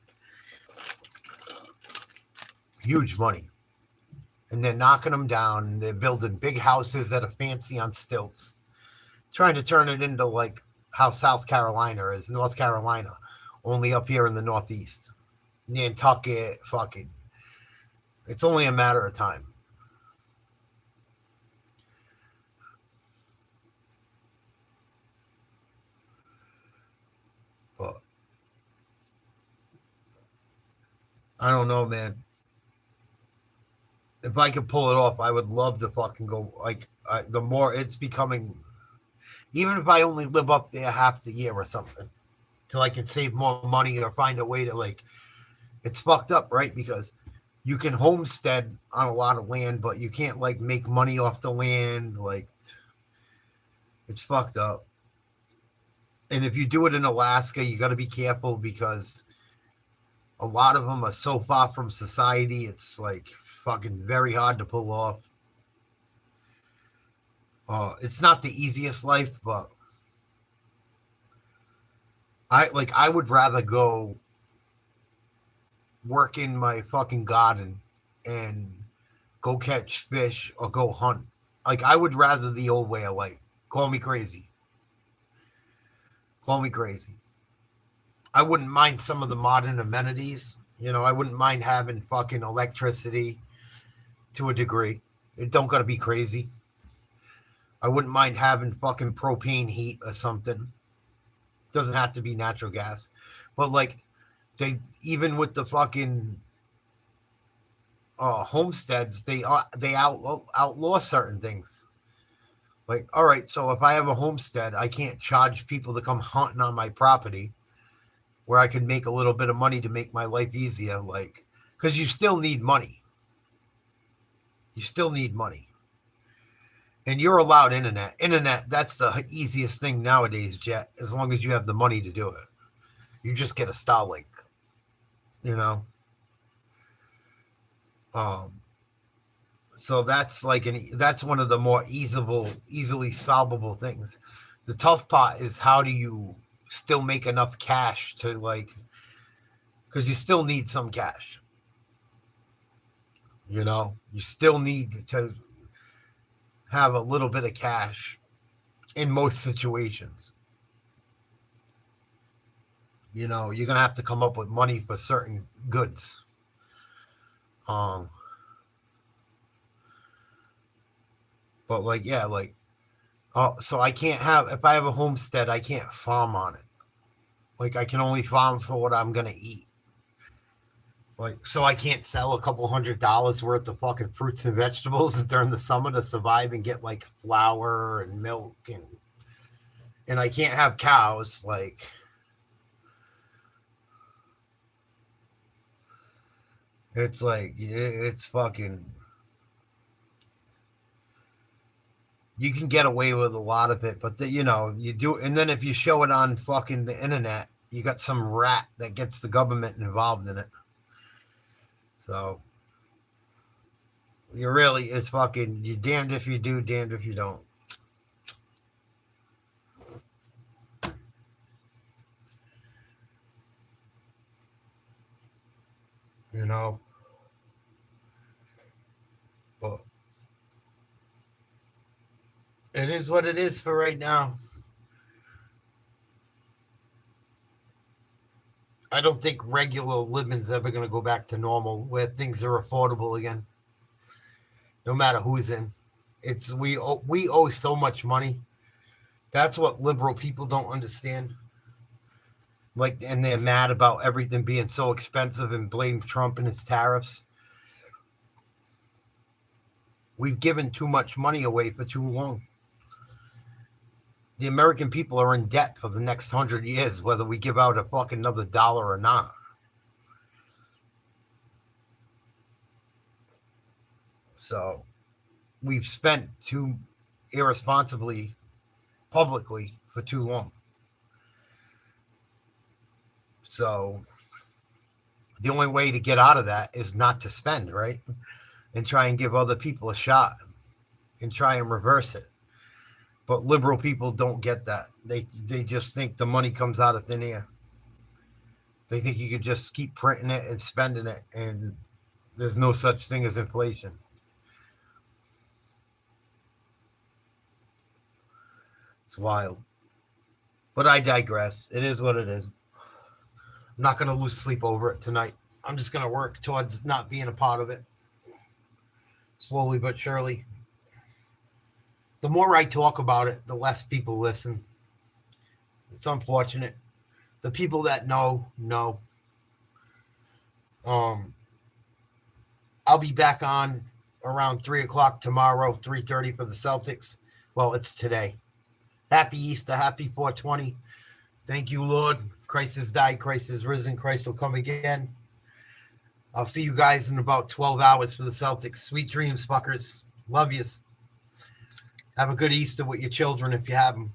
Huge money. And they're knocking them down, and they're building big houses that are fancy on stilts. Trying to turn it into like how South Carolina is, North Carolina, only up here in the Northeast. Nantucket, fucking. It's only a matter of time. But I don't know, man. If I could pull it off, I would love to fucking go. Like, the more it's becoming, even if I only live up there half the year or something, till I can save more money or find a way to like. It's fucked up, right? Because you can homestead on a lot of land, but you can't like make money off the land. Like, it's fucked up. And if you do it in Alaska, you got to be careful because a lot of them are so far from society. It's like fucking very hard to pull off. It's not the easiest life, but I would rather go work in my fucking garden and go catch fish or go hunt. Like, I would rather the old way of life. Call me crazy. Call me crazy. I wouldn't mind some of the modern amenities. I wouldn't mind having fucking electricity to a degree. It don't gotta be crazy. I wouldn't mind having fucking propane heat or something. Doesn't have to be natural gas. But like, they, even with the fucking homesteads, they outlaw certain things. Like, all right, so if I have a homestead, I can't charge people to come hunting on my property where I can make a little bit of money to make my life easier. Like, because you still need money. You still need money. And you're allowed internet. Internet, that's the easiest thing nowadays, Jet, as long as you have the money to do it. You just get a Starlink, So that's like that's one of the more easily solvable things. The tough part is how do you still make enough cash to like, because you still need some cash. You still need to have a little bit of cash in most situations. You're going to have to come up with money for certain goods. But like, yeah, like, so I can't if I have a homestead, I can't farm on it. Like, I can only farm for what I'm going to eat. Like, so I can't sell a couple $100 worth of fucking fruits and vegetables during the summer to survive and get like flour and milk and I can't have cows. Like, it's like, it's fucking, you can get away with a lot of it, but you do. And then if you show it on fucking the internet, you got some rat that gets the government involved in it. So it's fucking, you're damned if you do, damned if you don't. But it is what it is for right now. I don't think regular living's ever going to go back to normal where things are affordable again. No matter who's in. We owe so much money. That's what liberal people don't understand. Like, and they're mad about everything being so expensive and blame Trump and his tariffs. We've given too much money away for too long. The American people are in debt for the next 100 years, whether we give out a fucking another dollar or not. So we've spent too irresponsibly publicly for too long. So the only way to get out of that is not to spend, right? And try and give other people a shot and try and reverse it. But liberal people don't get that. They just think the money comes out of thin air. They think you could just keep printing it and spending it, and there's no such thing as inflation. It's wild. But I digress. It is what it is. I'm not going to lose sleep over it tonight. I'm just going to work towards not being a part of it. Slowly but surely. The more I talk about it, the less people listen. It's unfortunate. The people that know. I'll be back on around 3 o'clock tomorrow, 3:30 for the Celtics. Well, it's today. Happy Easter, happy 420. Thank you, Lord. Christ has died, Christ is risen, Christ will come again. I'll see you guys in about 12 hours for the Celtics. Sweet dreams, fuckers. Love yous. Have a good Easter with your children if you have them.